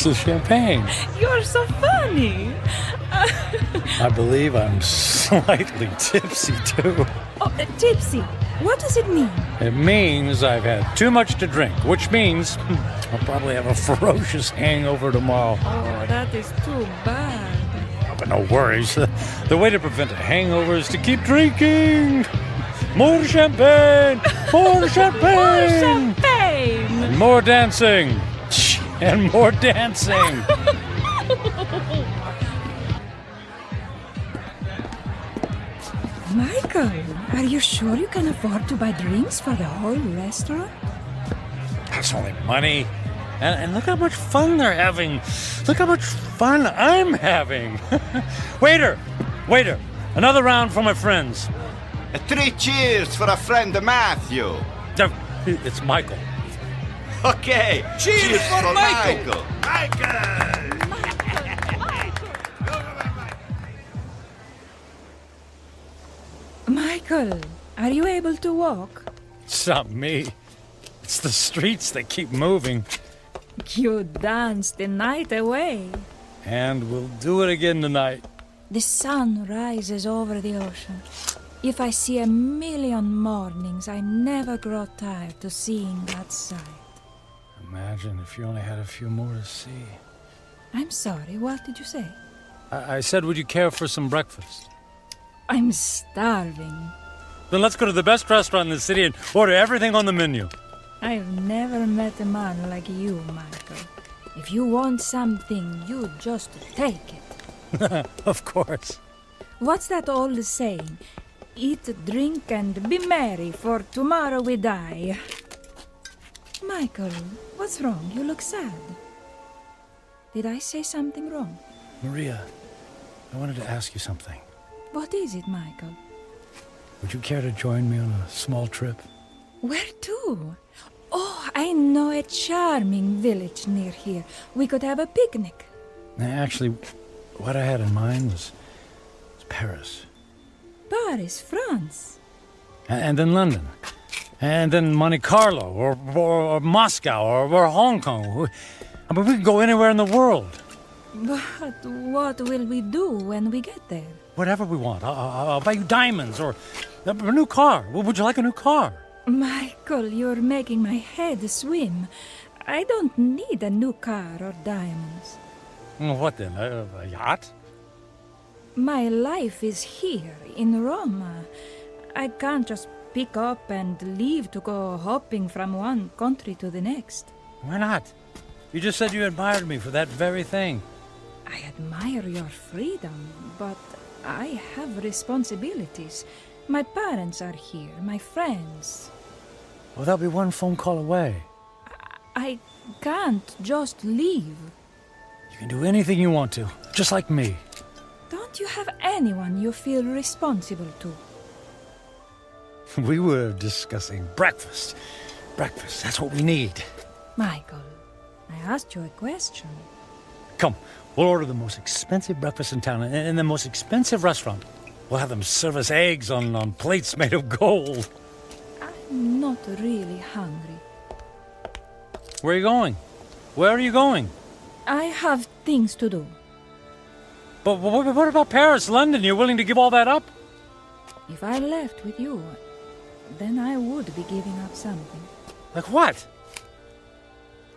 a champagne. You're so funny. I believe I'm slightly tipsy too. Oh, tipsy. What does it mean? It means I've had too much to drink, which means I'll probably have a ferocious hangover tomorrow. Oh, that is too bad. Oh, but no worries. The way to prevent a hangover is to keep drinking. More champagne! More champagne! More champagne! And more dancing! And more dancing! Michael, are you sure you can afford to buy drinks for the whole restaurant? That's only money. And look how much fun they're having. Look how much fun I'm having. Waiter! Another round for my friends. 3 cheers for a friend Matthew. It's Michael. Okay, cheers for Michael. Michael, are you able to walk? It's not me. It's the streets that keep moving. You danced the night away. And we'll do it again tonight. The sun rises over the ocean. If I see 1,000,000 mornings, I never grow tired of seeing that sight. Imagine if you only had a few more to see. I'm sorry, what did you say? I said, would you care for some breakfast? I'm starving. Then let's go to the best restaurant in the city and order everything on the menu. I've never met a man like you, Michael. If you want something, you just take it. Of course. What's that old saying? Eat, drink, and be merry, for tomorrow we die. Michael, what's wrong? You look sad. Did I say something wrong? Maria, I wanted to ask you something. What is it, Michael? Would you care to join me on a small trip? Where to? Oh, I know a charming village near here. We could have a picnic. Actually, what I had in mind was Paris. Paris, France. And then London. And then Monte Carlo, or Moscow, or Hong Kong. I mean, we could go anywhere in the world. But what will we do when we get there? Whatever we want. I'll buy you diamonds, or a new car. Would you like a new car? Michael, you're making my head swim. I don't need a new car or diamonds. What then? A yacht? My life is here, in Roma. I can't just pick up and leave to go hopping from one country to the next. Why not? You just said you admired me for that very thing. I admire your freedom, but I have responsibilities. My parents are here, my friends. Well, they'll be one phone call away. I can't just leave. You can do anything you want to, just like me. Don't you have anyone you feel responsible to? We were discussing breakfast. Breakfast, that's what we need. Michael, I asked you a question. Come, we'll order the most expensive breakfast in town in the most expensive restaurant. We'll have them serve us eggs on plates made of gold. I'm not really hungry. Where are you going? Where are you going? I have things to do. But what about Paris, London? You're willing to give all that up? If I left with you, then I would be giving up something. Like what?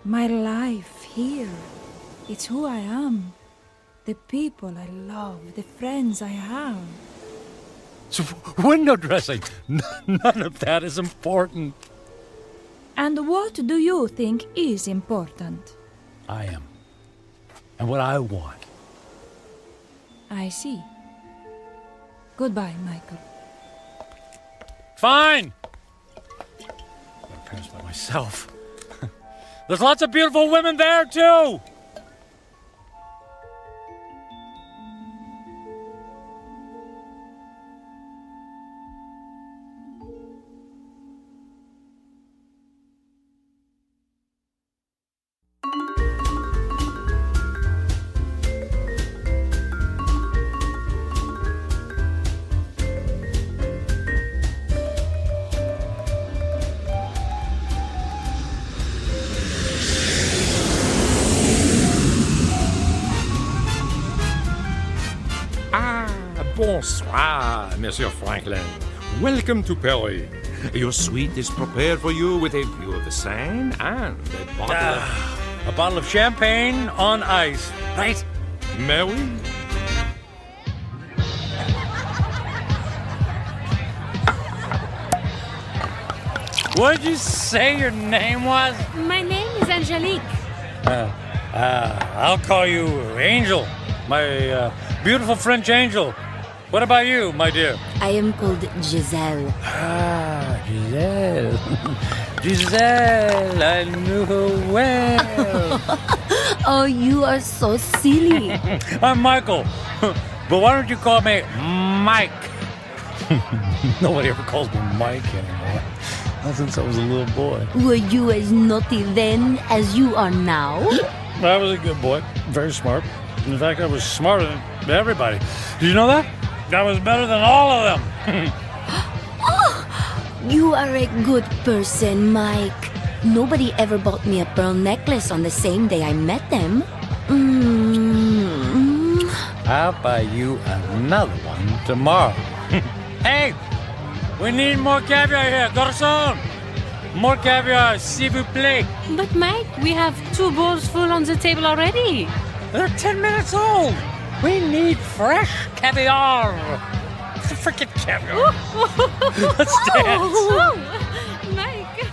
My life here. It's who I am. The people I love, the friends I have. So window dressing. None of that is important. And what do you think is important? I am. And what I want. I see. Goodbye, Michael. Fine! I'm going to Paris by myself. There's lots of beautiful women there, too! Bonsoir, Monsieur Franklin. Welcome to Paris. Your suite is prepared for you with a view of the Seine and a bottle of champagne on ice, right? Mais oui. What'd you say your name was? My name is Angelique. I'll call you Angel, my beautiful French angel. What about you, my dear? I am called Giselle. Ah, Giselle. Giselle, I knew her well. Oh, you are so silly. I'm Michael. But why don't you call me Mike? Nobody ever calls me Mike anymore. Not since I was a little boy. Were you as naughty then as you are now? I was a good boy. Very smart. In fact, I was smarter than everybody. Did you know that? I was better than all of them. Oh, you are a good person, Mike. Nobody ever bought me a pearl necklace on the same day I met them. I'll buy you another one tomorrow. Hey, we need more caviar here, garçon. More caviar, s'il vous plaît. But Mike, we have 2 bowls full on the table already. They're 10 minutes old. We need fresh caviar. It's a freaking caviar. Let's dance. Mike.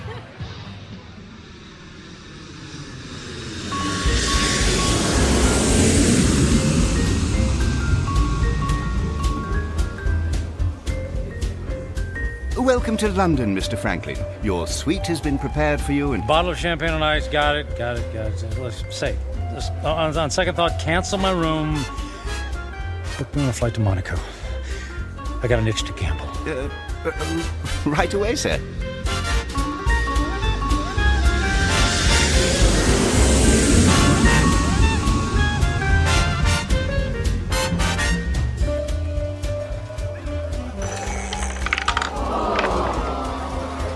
Welcome to London, Mr. Franklin. Your suite has been prepared for you and... Bottle of champagne on ice. Got it. Let's say, on second thought, cancel my room. Book me on a flight to Monaco. I got an itch to gamble. Right away, sir.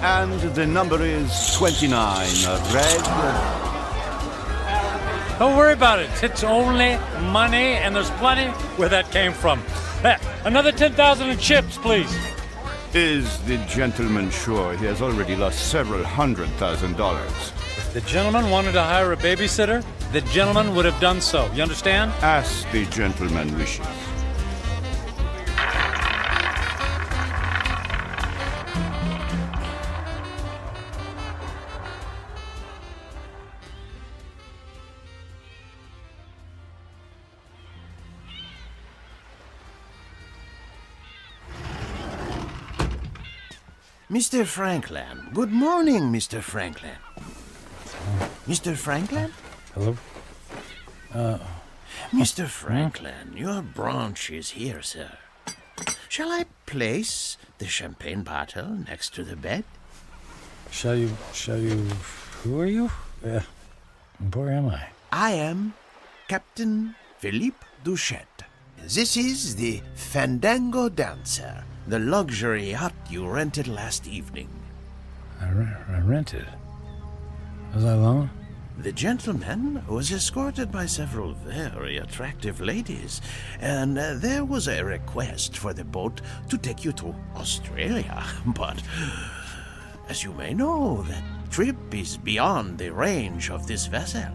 And the number is 29, red. Don't worry about it. It's only money, and there's plenty where that came from. Another 10,000 in chips, please. Is the gentleman sure he has already lost several $100,000? If the gentleman wanted to hire a babysitter, the gentleman would have done so. You understand? As the gentleman wishes. Mr. Franklin. Good morning, Mr. Franklin. Mr. Franklin? Hello? Mr. Franklin, your branch is here, sir. Shall I place the champagne bottle next to the bed? Shall you... Who are you? Where am I? I am Captain Philippe Duchette. This is the Fandango Dancer, the luxury yacht you rented last evening. I rented? Was I alone? The gentleman was escorted by several very attractive ladies, and there was a request for the boat to take you to Australia. But, as you may know, that trip is beyond the range of this vessel.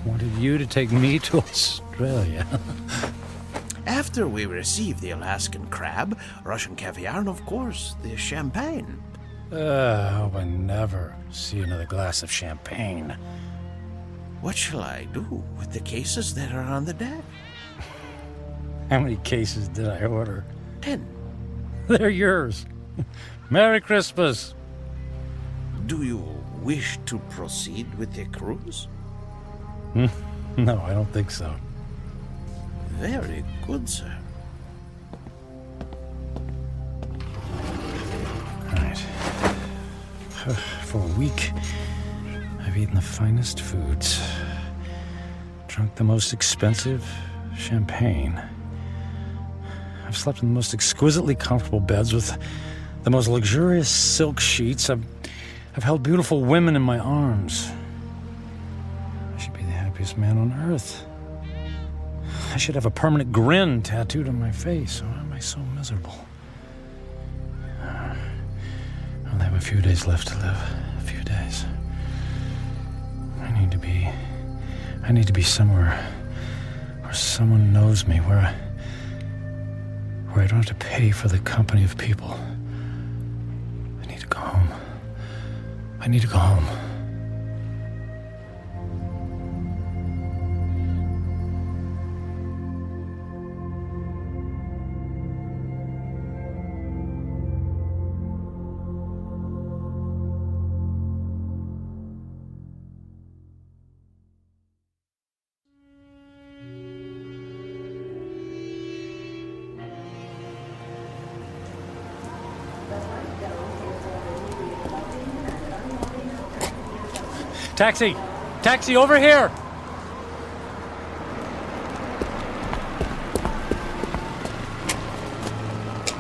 Wanted you to take me to Australia. After we received the Alaskan crab, Russian caviar, and of course, the champagne. I hope I never see another glass of champagne. What shall I do with the cases that are on the deck? How many cases did I order? 10. They're yours. Merry Christmas. Do you wish to proceed with the cruise? No, I don't think so. Very good, sir. Right. For a week, I've eaten the finest foods, drunk the most expensive champagne. I've slept in the most exquisitely comfortable beds with the most luxurious silk sheets. I've held beautiful women in my arms. I should be the happiest man on earth. I should have a permanent grin tattooed on my face. Why am I so miserable? I only have a few days left to live. A few days. I need to be somewhere where someone knows me, where I don't have to pay for the company of people. I need to go home. I need to go home. Taxi! Taxi, over here!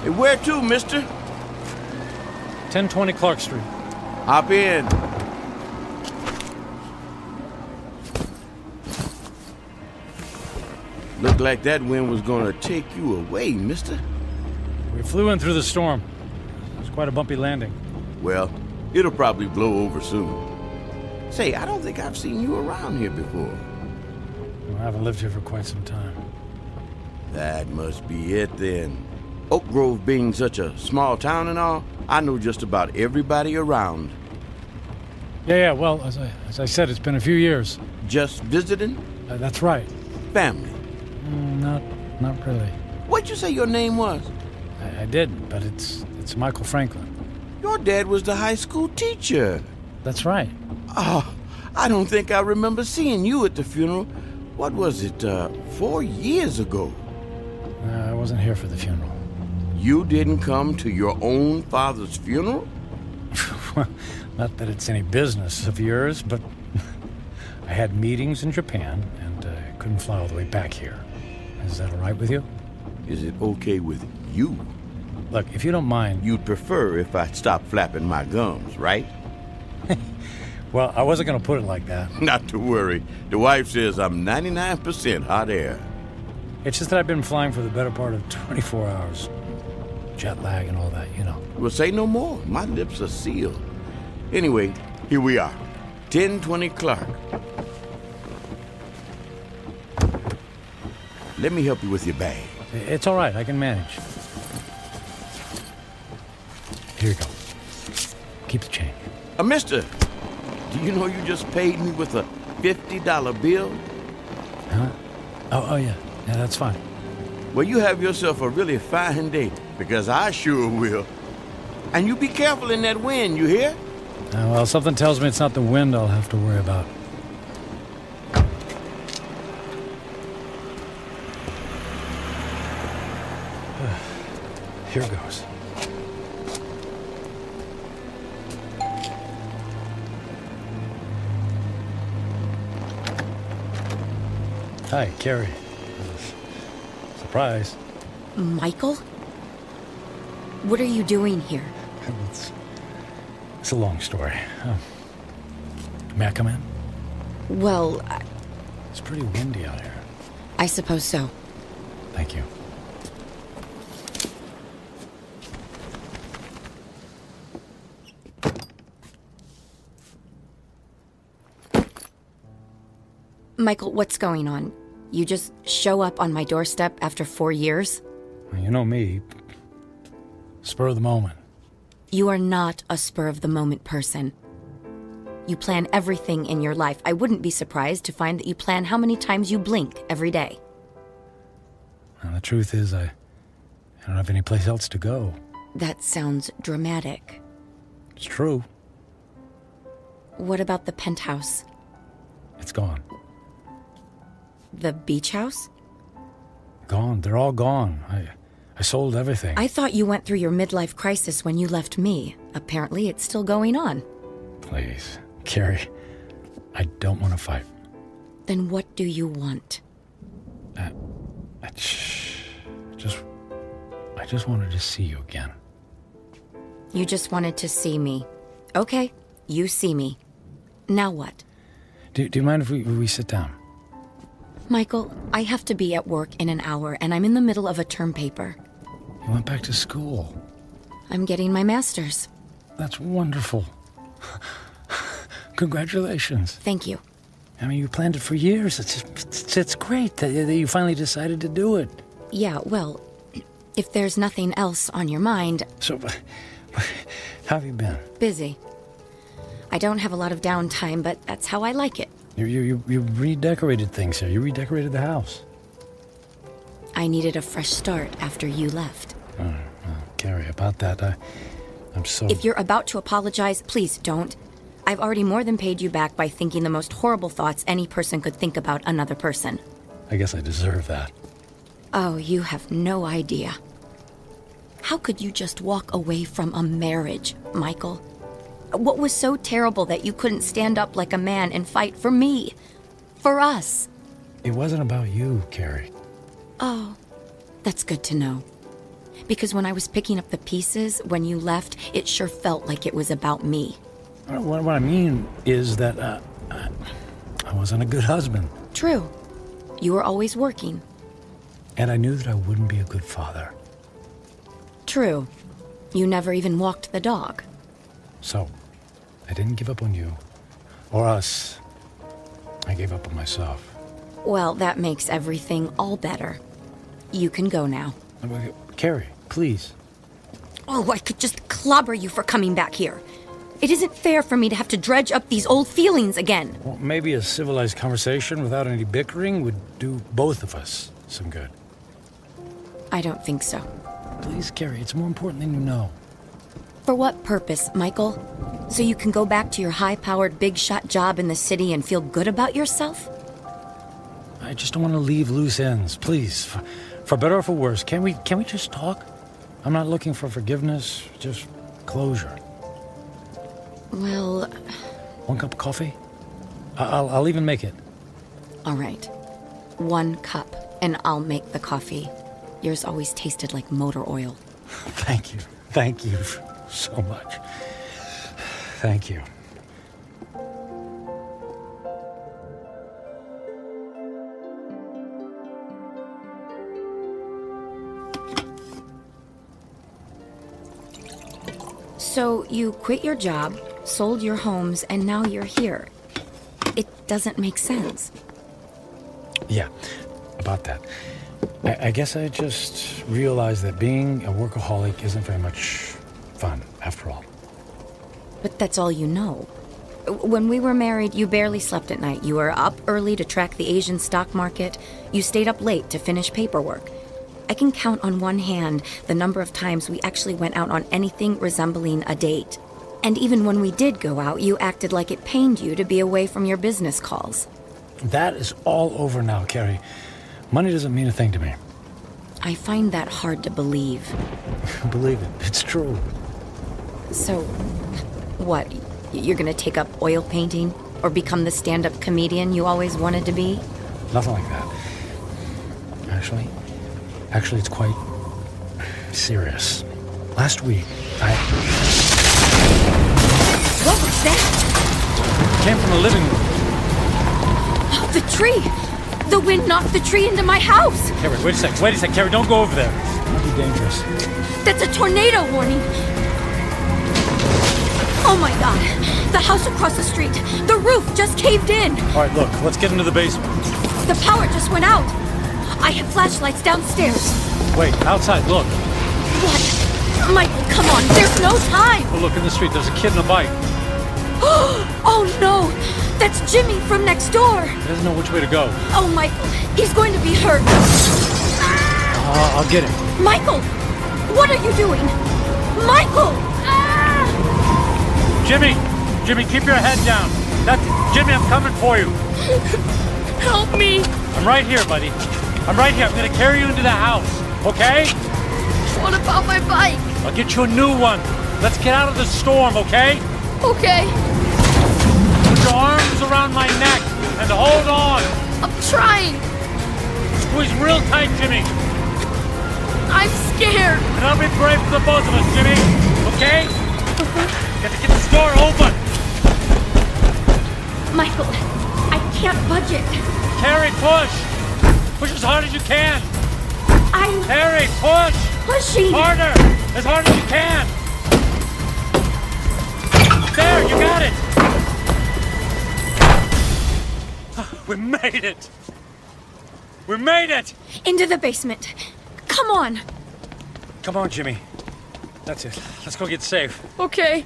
Hey, where to, mister? 1020 Clark Street. Hop in. Looked like that wind was gonna take you away, mister. We flew in through the storm. It was quite a bumpy landing. Well, it'll probably blow over soon. Say, I don't think I've seen you around here before. Well, I haven't lived here for quite some time. That must be it then. Oak Grove being such a small town and all, I know just about everybody around. Yeah, well, as I said, it's been a few years. Just visiting? That's right. Family? Not really. What'd you say your name was? I didn't, but it's Michael Franklin. Your dad was the high school teacher. That's right. Oh, I don't think I remember seeing you at the funeral. What was it, 4 years ago? I wasn't here for the funeral. You didn't come to your own father's funeral? Not that it's any business of yours, but I had meetings in Japan, and I couldn't fly all the way back here. Is that all right with you? Is it okay with you? Look, if you don't mind... You'd prefer if I stopped flapping my gums, right? Well, I wasn't going to put it like that. Not to worry. The wife says I'm 99% hot air. It's just that I've been flying for the better part of 24 hours. jet lag and all that, you know. Well, say no more. My lips are sealed. Anyway, here we are. 1020 Clark. Let me help you with your bag. It's all right. I can manage. Here you go. Keep the change. Mister, do you know you just paid me with a $50 bill? Huh? Oh, yeah. Yeah, that's fine. Well, you have yourself a really fine day, because I sure will. And you be careful in that wind, you hear? Well, something tells me it's not the wind I'll have to worry about. Here goes. Hi, Carrie. Surprise. Michael? What are you doing here? It's a long story. May I come in? Well, It's pretty windy out here. I suppose so. Thank you. Michael, what's going on? You just show up on my doorstep after 4 years? Well, you know me. Spur of the moment. You are not a spur-of-the-moment person. You plan everything in your life. I wouldn't be surprised to find that you plan how many times you blink every day. Well, the truth is, I don't have any place else to go. That sounds dramatic. It's true. What about the penthouse? It's gone. The beach house? Gone. They're all gone. I sold everything. I thought you went through your midlife crisis when you left me. Apparently, it's still going on. Please, Carrie, I don't want to fight. Then what do you want? I just wanted to see you again. You just wanted to see me. Okay, you see me. Now what? Do you mind if we sit down? Michael, I have to be at work in an hour, and I'm in the middle of a term paper. You went back to school. I'm getting my master's. That's wonderful. Congratulations. Thank you. I mean, you planned it for years. It's great that you finally decided to do it. Yeah, well, if there's nothing else on your mind... So, how have you been? Busy. I don't have a lot of downtime, but that's how I like it. You redecorated things here. You redecorated the house. I needed a fresh start after you left. Oh, well, Carrie, about that, I'm so... If you're about to apologize, please don't. I've already more than paid you back by thinking the most horrible thoughts any person could think about another person. I guess I deserve that. Oh, you have no idea. How could you just walk away from a marriage, Michael? What was so terrible that you couldn't stand up like a man and fight for me? For us? It wasn't about you, Carrie. Oh, that's good to know. Because when I was picking up the pieces, when you left, it sure felt like it was about me. What I mean is that I wasn't a good husband. True. You were always working. And I knew that I wouldn't be a good father. True. You never even walked the dog. So, I didn't give up on you. Or us. I gave up on myself. Well, that makes everything all better. You can go now. Carrie, please. Oh, I could just clobber you for coming back here. It isn't fair for me to have to dredge up these old feelings again. Well, maybe a civilized conversation without any bickering would do both of us some good. I don't think so. Please, Carrie, it's more important than you know. For what purpose, Michael? So you can go back to your high-powered, big-shot job in the city and feel good about yourself? I just don't want to leave loose ends. Please, for better or for worse, can we just talk? I'm not looking for forgiveness, just closure. Well... One cup of coffee? I'll even make it. All right. 1 cup, and I'll make the coffee. Yours always tasted like motor oil. Thank you. Thank you so much. Thank you. So you quit your job, sold your homes, and now you're here. It doesn't make sense. Yeah, about that. I guess I just realized that being a workaholic isn't very much fun, after all. But that's all you know. When we were married, you barely slept at night. You were up early to track the Asian stock market. You stayed up late to finish paperwork. I can count on one hand the number of times we actually went out on anything resembling a date. And even when we did go out, you acted like it pained you to be away from your business calls. That is all over now, Carrie. Money doesn't mean a thing to me. I find that hard to believe. Believe it, it's true. So, what? You're gonna take up oil painting? Or become the stand-up comedian you always wanted to be? Nothing like that. Actually, it's quite serious. Last week, What was that? It came from the living room. Oh, the tree! The wind knocked the tree into my house! Carrie, wait a sec, Carrie, don't go over there. It might be dangerous. That's a tornado warning! Oh my god! The house across the street! The roof just caved in! All right, look, let's get into the basement. The power just went out! I have flashlights downstairs. Wait, outside, look. What? Michael, come on, there's no time! Oh, look in the street, there's a kid in a bike. Oh no! That's Jimmy from next door! He doesn't know which way to go. Oh, Michael, he's going to be hurt. I'll get him. Michael! What are you doing? Michael! Jimmy, keep your head down. Jimmy, I'm coming for you. Help me! I'm right here, buddy. I'm right here. I'm gonna carry you into the house, okay? What about my bike? I'll get you a new one. Let's get out of the storm, okay? Okay. Put your arms around my neck and hold on. I'm trying. Squeeze real tight, Jimmy. I'm scared. And I'll be brave for the both of us, Jimmy. Okay? Got to get this door open. Michael, I can't budge it. Carrie, push. Push as hard as you can. Carrie, push. Pushing. Harder. As hard as you can. There, you got it. We made it. We made it. Into the basement. Come on. Come on, Jimmy. That's it. Let's go get safe. Okay.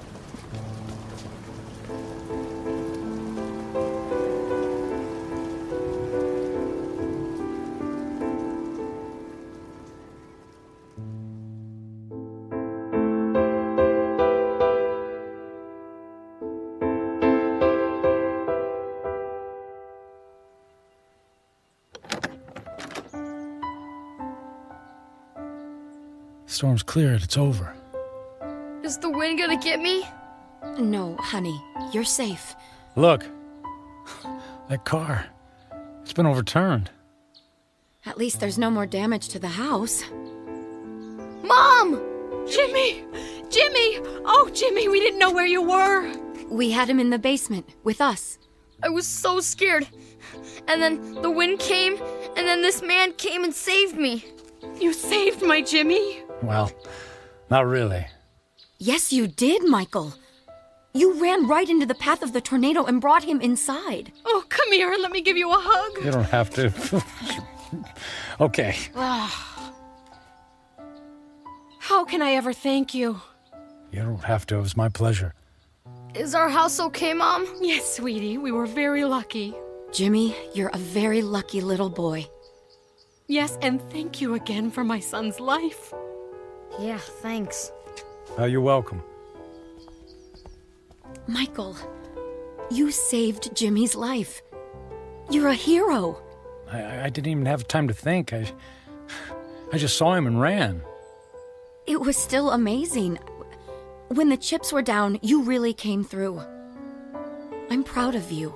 Storm's cleared. It's over. Is the wind gonna get me? No, honey. You're safe. Look. That car. It's been overturned. At least there's no more damage to the house. Mom! Jimmy! Jimmy! Oh, Jimmy, we didn't know where you were. We had him in the basement with us. I was so scared. And then the wind came, and then this man came and saved me. You saved my Jimmy? Well, not really. Yes, you did, Michael. You ran right into the path of the tornado and brought him inside. Oh, come here and let me give you a hug. You don't have to. Okay. How can I ever thank you? You don't have to. It was my pleasure. Is our house okay, Mom? Yes, sweetie. We were very lucky. Jimmy, you're a very lucky little boy. Yes, and thank you again for my son's life. Yeah, thanks. You're welcome. Michael, you saved Jimmy's life. You're a hero. I didn't even have time to think. I just saw him and ran. It was still amazing. When the chips were down, you really came through. I'm proud of you.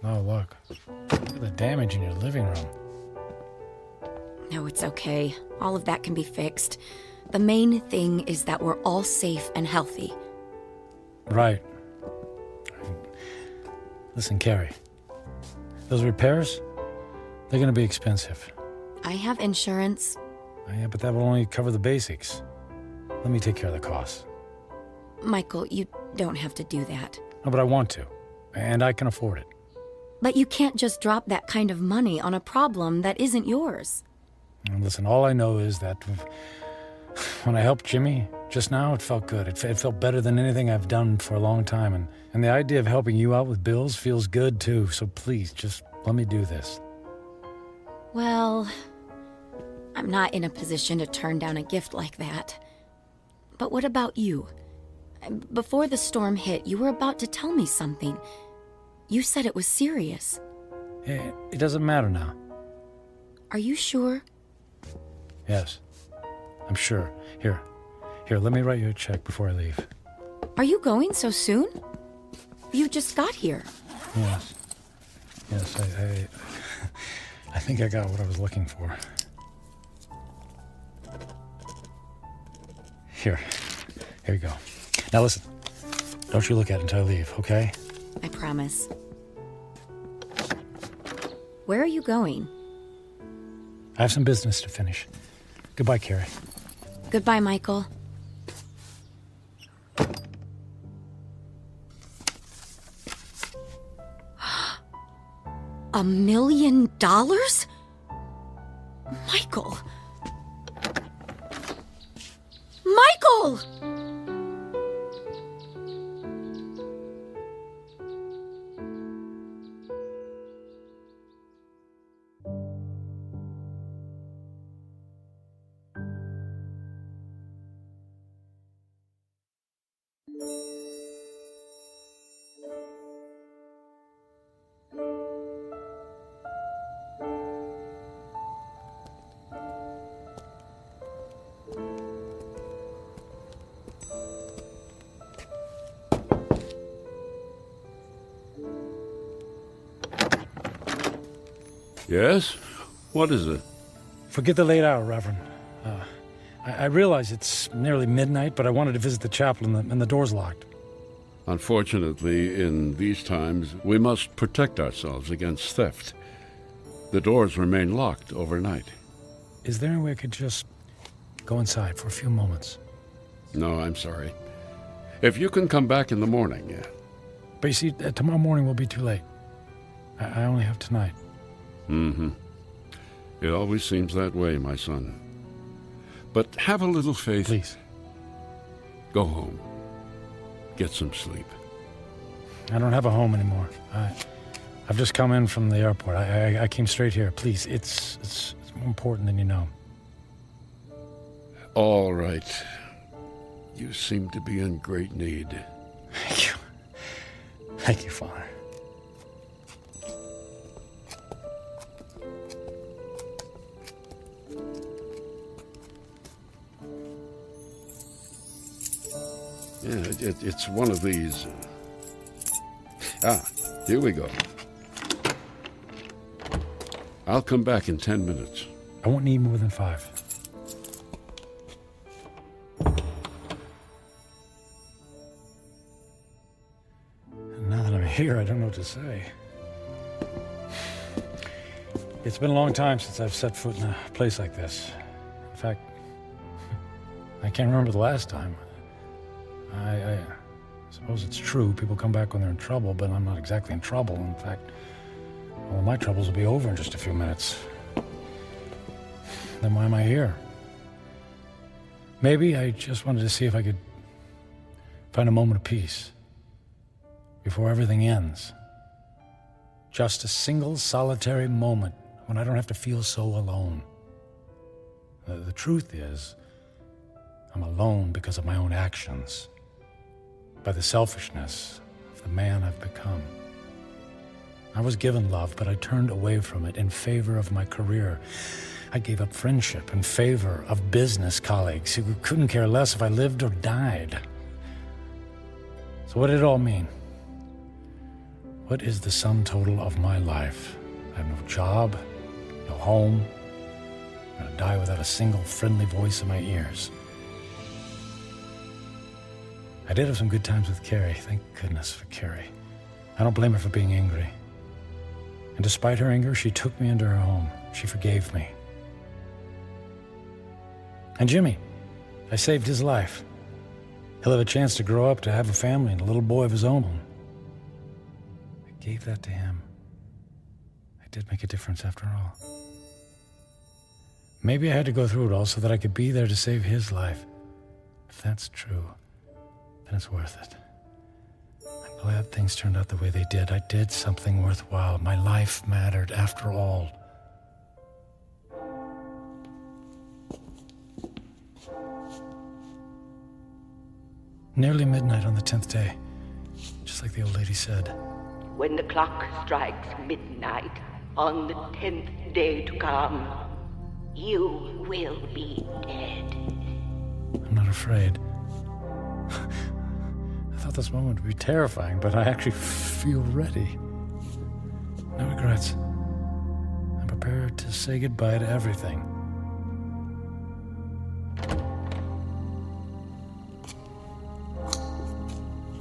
Oh, look. Look at the damage in your living room. No, it's okay. All of that can be fixed. The main thing is that we're all safe and healthy. Right. Listen, Carrie. Those repairs, they're gonna be expensive. I have insurance. Yeah, but that will only cover the basics. Let me take care of the costs. Michael, you don't have to do that. No, but I want to. And I can afford it. But you can't just drop that kind of money on a problem that isn't yours. And listen, all I know is that when I helped Jimmy just now, it felt good. It felt better than anything I've done for a long time. And the idea of helping you out with bills feels good, too. So please, just let me do this. Well, I'm not in a position to turn down a gift like that. But what about you? Before the storm hit, you were about to tell me something. You said it was serious. It doesn't matter now. Are you sure? Yes, I'm sure. Here, let me write you a check before I leave. Are you going so soon? You just got here. Yes, I think I got what I was looking for. Here you go. Now listen, don't you look at it until I leave, okay? I promise. Where are you going? I have some business to finish. Goodbye, Carrie. Goodbye, Michael. $1 million? Michael! Michael! Yes? What is it? Forget the late hour, Reverend. I realize it's nearly midnight, but I wanted to visit the chapel and the door's locked. Unfortunately, in these times, we must protect ourselves against theft. The doors remain locked overnight. Is there any way I could just go inside for a few moments? No, I'm sorry. If you can come back in the morning, yeah. But you see, tomorrow morning will be too late. I only have tonight. Mm-hmm. It always seems that way, my son. But have a little faith. Please. Go home. Get some sleep. I don't have a home anymore. I've just come in from the airport. I came straight here. Please, it's more important than you know. All right. You seem to be in great need. Thank you. Thank you, Father. Yeah, it's one of these. Here we go. I'll come back in 10 minutes. I won't need more than 5. Now that I'm here, I don't know what to say. It's been a long time since I've set foot in a place like this. In fact, I can't remember the last time. I suppose it's true. People come back when they're in trouble, but I'm not exactly in trouble. In fact, all of my troubles will be over in just a few minutes. Then why am I here? Maybe I just wanted to see if I could find a moment of peace before everything ends. Just a single solitary moment when I don't have to feel so alone. The truth is, I'm alone because of my own actions, by the selfishness of the man I've become. I was given love, but I turned away from it in favor of my career. I gave up friendship in favor of business colleagues who couldn't care less if I lived or died. So what did it all mean? What is the sum total of my life? I have no job, no home. I'm gonna die without a single friendly voice in my ears. I did have some good times with Carrie. Thank goodness for Carrie. I don't blame her for being angry. And despite her anger, she took me into her home. She forgave me. And Jimmy, I saved his life. He'll have a chance to grow up, to have a family and a little boy of his own. I gave that to him. I did make a difference after all. Maybe I had to go through it all so that I could be there to save his life. If that's true, then it's worth it. I'm glad things turned out the way they did. I did something worthwhile. My life mattered after all. Nearly midnight on the 10th day, just like the old lady said. When the clock strikes midnight on the 10th day to come, you will be dead. I'm not afraid. I thought this moment would be terrifying, but I actually feel ready. No regrets. I'm prepared to say goodbye to everything.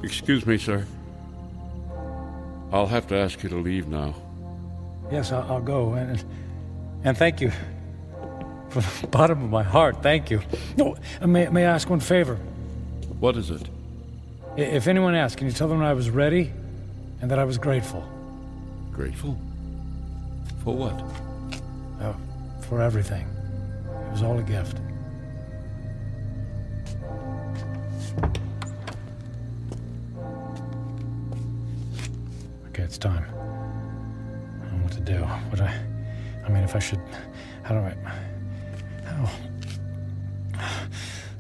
Excuse me, sir. I'll have to ask you to leave now. Yes, I'll go, and thank you. From the bottom of my heart, thank you. No, may I ask one favor? What is it? If anyone asks, can you tell them I was ready and that I was grateful? Grateful? For what? For everything. It was all a gift. Okay, it's time. I don't know what to do. I mean, if I should... How do I...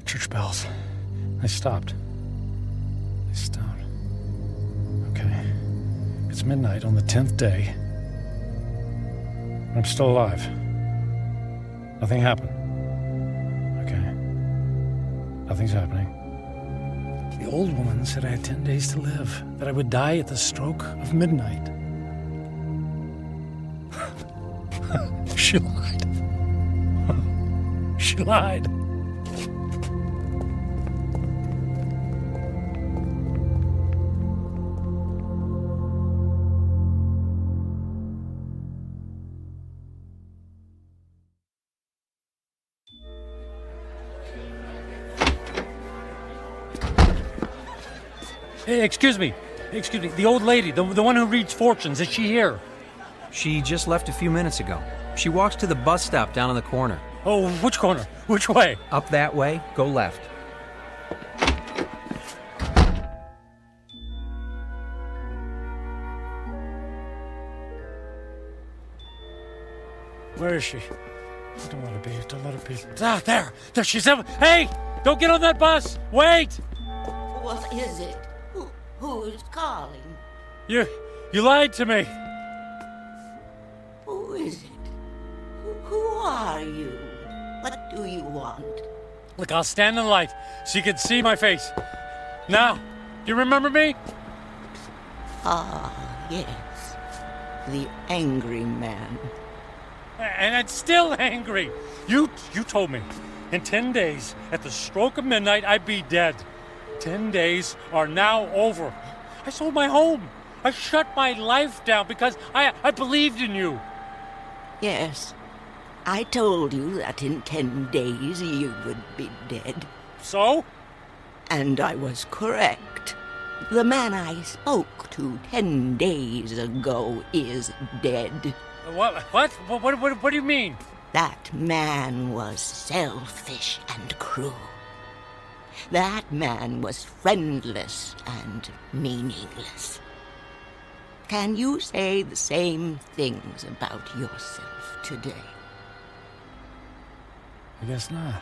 Church bells. They stopped. Okay. It's midnight on the 10th day. And I'm still alive. Nothing happened. Okay. Nothing's happening. The old woman said I had 10 days to live, that I would die at the stroke of midnight. She lied. She lied. Hey, excuse me. The old lady, the one who reads fortunes, is she here? She just left a few minutes ago. She walks to the bus stop down in the corner. Oh, which corner? Which way? Up that way, go left. Where is she? I don't want to be. Don't let her be. Ah, there she's. Hey! Don't get on that bus! Wait! What is it? Who's calling? You lied to me. Who is it? Who are you? What do you want? Look, I'll stand in the light so you can see my face. Now, do you remember me? Ah, yes. The angry man. And I'm still angry. You told me in 10 days, at the stroke of midnight, I'd be dead. 10 days are now over. I sold my home. I shut my life down because I believed in you. Yes. I told you that in 10 days you would be dead. So? And I was correct. The man I spoke to 10 days ago is dead. What do you mean? That man was selfish and cruel. That man was friendless and meaningless. Can you say the same things about yourself today? I guess not.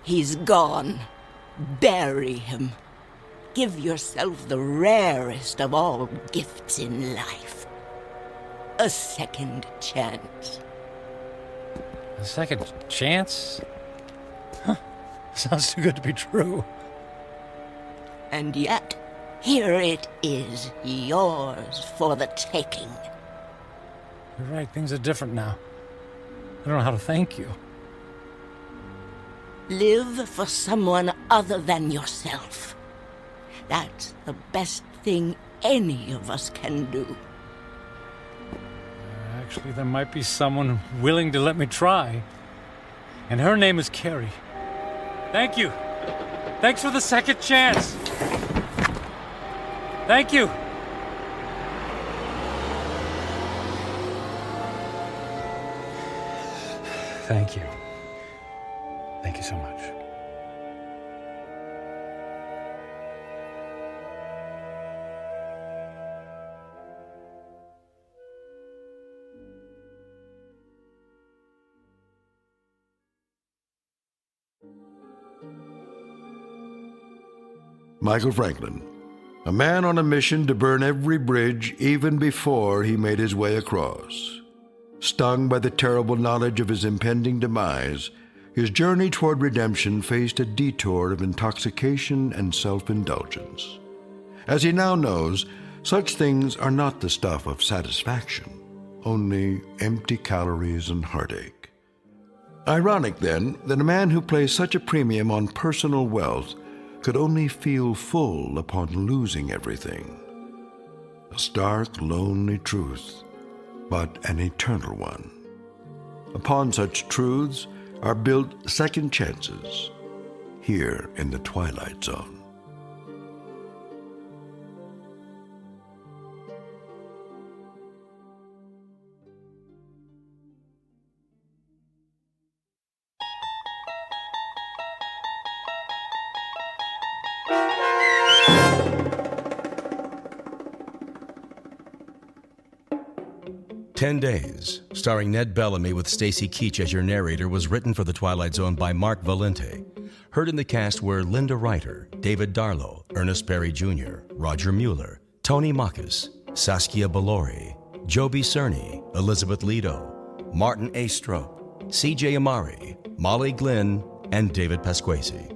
He's gone. Bury him. Give yourself the rarest of all gifts in life. A second chance. A second chance? Huh. Sounds too good to be true. And yet, here it is, yours for the taking. You're right, things are different now. I don't know how to thank you. Live for someone other than yourself. That's the best thing any of us can do. Actually, there might be someone willing to let me try. And her name is Carrie. Thank you. Thanks for the second chance. Thank you. Thank you. Thank you so much. Michael Franklin, a man on a mission to burn every bridge even before he made his way across. Stung by the terrible knowledge of his impending demise, his journey toward redemption faced a detour of intoxication and self-indulgence. As he now knows, such things are not the stuff of satisfaction, only empty calories and heartache. Ironic, then, that a man who placed such a premium on personal wealth could only feel full upon losing everything. A stark, lonely truth, but an eternal one. Upon such truths are built second chances, here in the Twilight Zone. "10 Days," starring Ned Bellamy with Stacy Keach as your narrator, was written for The Twilight Zone by Mark Valente. Heard in the cast were Linda Ryder, David Darlow, Ernest Berry Jr., Roger Mueller, Tony Makis, Saskia Balori, Joby Cerny, Elizabeth Lido, Martin A. Strope, C.J. Amari, Molly Glynn, and David Pasquesi.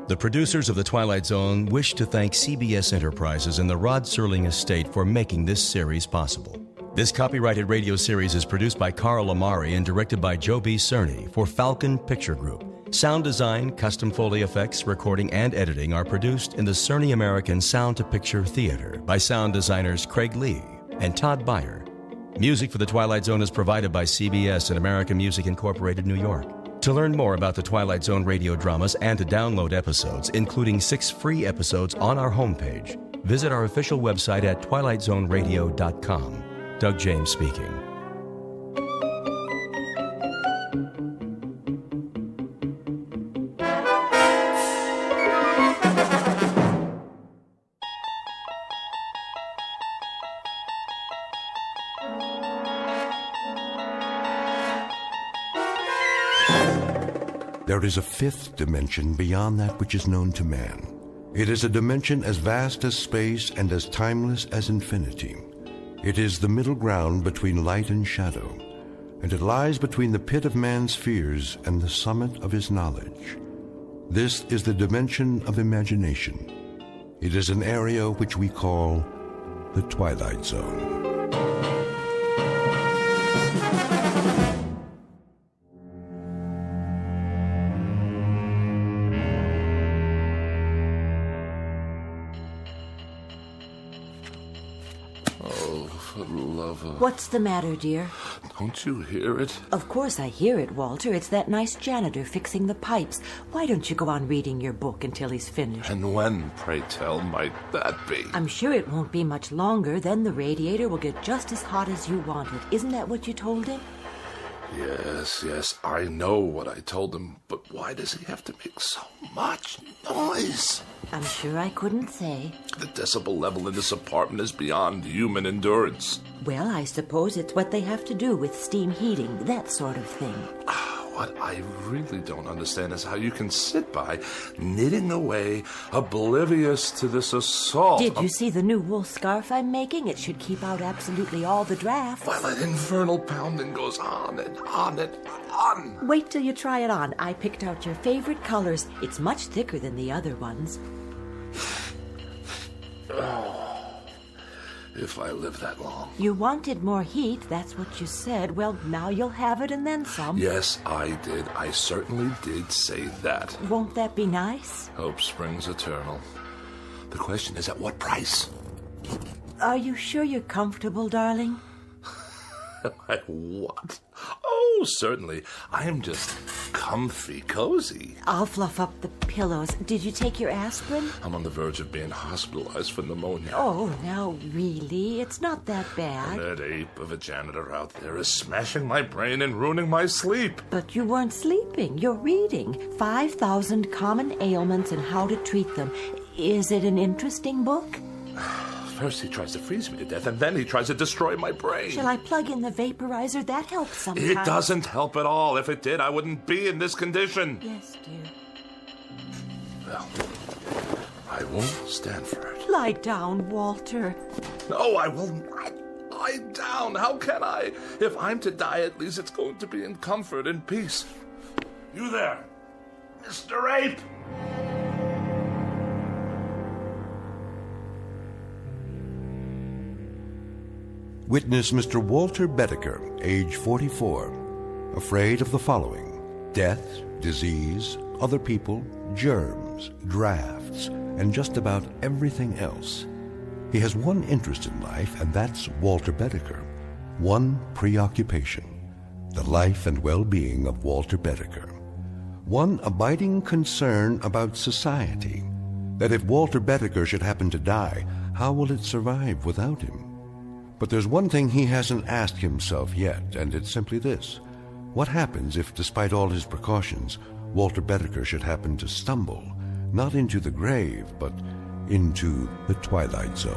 The producers of The Twilight Zone wish to thank CBS Enterprises and the Rod Serling Estate for making this series possible. This copyrighted radio series is produced by Carl Amari and directed by Joe B. Cerny for Falcon Picture Group. Sound design, custom Foley effects, recording, and editing are produced in the Cerny American Sound to Picture Theater by sound designers Craig Lee and Todd Beyer. Music for The Twilight Zone is provided by CBS and American Music Incorporated, New York. To learn more about the Twilight Zone radio dramas and to download episodes, including 6 free episodes on our homepage, visit our official website at twilightzoneradio.com. Doug James speaking. There is a fifth dimension beyond that which is known to man. It is a dimension as vast as space and as timeless as infinity. It is the middle ground between light and shadow, and it lies between the pit of man's fears and the summit of his knowledge. This is the dimension of imagination. It is an area which we call the Twilight Zone. What's the matter, dear? Don't you hear it? Of course I hear it, Walter. It's that nice janitor fixing the pipes. Why don't you go on reading your book until he's finished? And when, pray tell, might that be? I'm sure it won't be much longer. Then the radiator will get just as hot as you want it. Isn't that what you told him? Yes, I know what I told him, but why does he have to make so much noise? I'm sure I couldn't say. The decibel level in this apartment is beyond human endurance. Well, I suppose it's what they have to do with steam heating, that sort of thing. What I really don't understand is how you can sit by, knitting away, oblivious to this assault. Did you see the new wool scarf I'm making? It should keep out absolutely all the drafts. While that infernal pounding goes on and on and on. Wait till you try it on. I picked out your favorite colors. It's much thicker than the other ones. If I live that long. You wanted more heat, that's what you said. Well, now you'll have it and then some. Yes, I did. I certainly did say that. Won't that be nice? Hope springs eternal. The question is, at what price? Are you sure you're comfortable, darling? At what? Oh, certainly. I am just comfy, cozy. I'll fluff up the pillows. Did you take your aspirin? I'm on the verge of being hospitalized for pneumonia. Oh, now really? It's not that bad. That ape of a janitor out there is smashing my brain and ruining my sleep. But you weren't sleeping. You're reading 5,000 Common Ailments and How to Treat Them. Is it an interesting book? First he tries to freeze me to death, and then he tries to destroy my brain. Shall I plug in the vaporizer? That helps sometimes. It doesn't help at all. If it did, I wouldn't be in this condition. Yes, dear. Well, I won't stand for it. Lie down, Walter. No, I will not lie down. How can I? If I'm to die, at least it's going to be in comfort and peace. You there, Mr. Ape! Witness Mr. Walter Bedecker, age 44, afraid of the following: death, disease, other people, germs, drafts, and just about everything else. He has one interest in life, and that's Walter Bedecker. One preoccupation: the life and well-being of Walter Bedecker. One abiding concern about society: that if Walter Bedecker should happen to die, how will it survive without him? But there's one thing he hasn't asked himself yet, and it's simply this: what happens if, despite all his precautions, Walter Bedecker should happen to stumble, not into the grave, but into the Twilight Zone?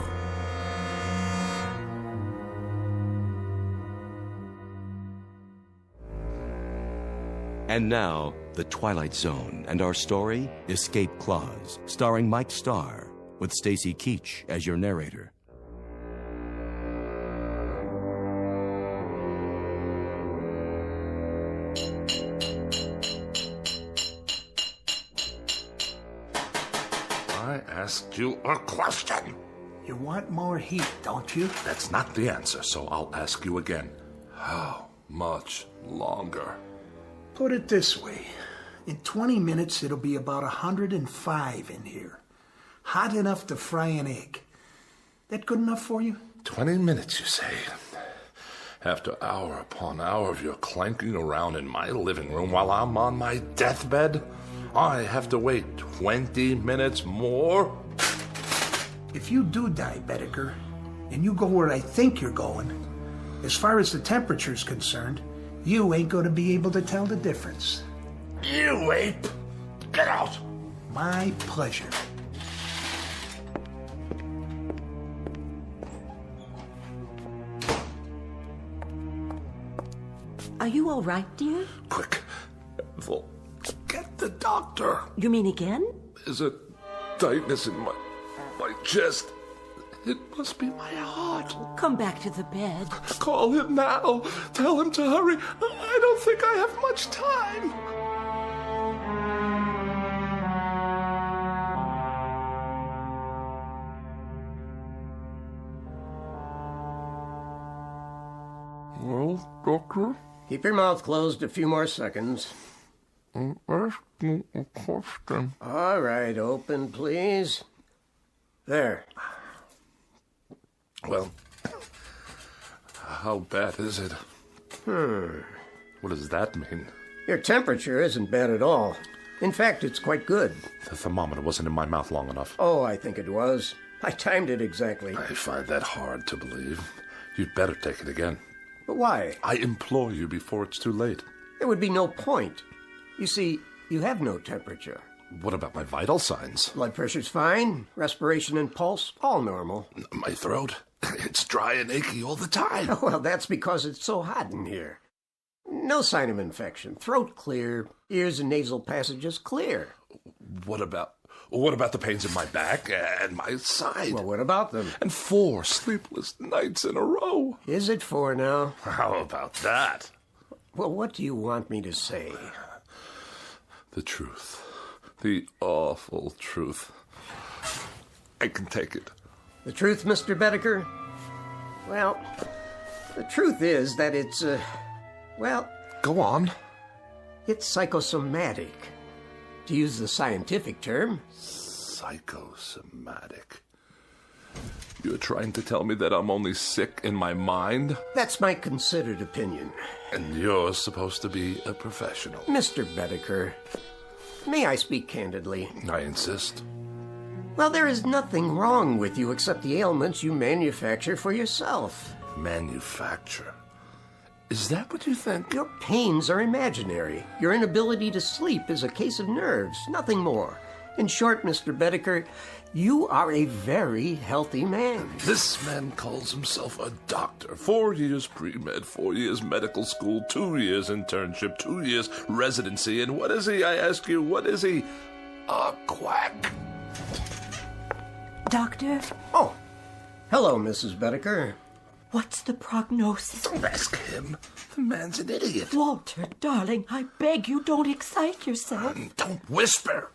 And now, The Twilight Zone, and our story, Escape Clause, starring Mike Starr, with Stacy Keach as your narrator. I asked you a question. You want more heat, don't you? That's not the answer, so I'll ask you again. How much longer? Put it this way. In 20 minutes, it'll be about 105 in here. Hot enough to fry an egg. That good enough for you? 20 minutes, you say? After hour upon hour of your clanking around in my living room while I'm on my deathbed, I have to wait 20 minutes more? If you do die, Bedecker, and you go where I think you're going, as far as the temperature's concerned, you ain't going to be able to tell the difference. You ape! Get out! My pleasure. Are you all right, dear? Quick, Ethel, get the doctor. You mean again? There's a tightness in my chest. It must be my heart. Come back to the bed. Call him now. Tell him to hurry. I don't think I have much time. Well, doctor? Keep your mouth closed a few more seconds. I'm asking a question. All right, open, please. There. Well, how bad is it? What does that mean? Your temperature isn't bad at all. In fact, it's quite good. The thermometer wasn't in my mouth long enough. Oh, I think it was. I timed it exactly. I find that hard to believe. You'd better take it again. But why? I implore you before it's too late. There would be no point. You see, you have no temperature. What about my vital signs? Blood pressure's fine. Respiration and pulse, all normal. My throat? It's dry and achy all the time. Well, that's because it's so hot in here. No sign of infection. Throat clear. Ears and nasal passages clear. What about the pains in my back and my side? Well, what about them? And 4 sleepless nights in a row. Is it 4 now? How about that? Well, what do you want me to say? The truth. The awful truth. I can take it. The truth, Mr. Bedecker? Well, the truth is that it's, Go on. It's psychosomatic. To use the scientific term. Psychosomatic. You're trying to tell me that I'm only sick in my mind? That's my considered opinion. And you're supposed to be a professional. Mr. Bedecker, may I speak candidly? I insist. Well, there is nothing wrong with you except the ailments you manufacture for yourself. Manufacture? Is that what you think? Your pains are imaginary. Your inability to sleep is a case of nerves, nothing more. In short, Mr. Bedecker, you are a very healthy man. This man calls himself a doctor. 4 years pre-med, 4 years medical school, 2 years internship, 2 years residency. And what is he, I ask you, what is he? A quack. Doctor? Oh, hello, Mrs. Bedecker. What's the prognosis? Don't ask him. The man's an idiot. Walter, darling, I beg you, don't excite yourself. Don't whisper.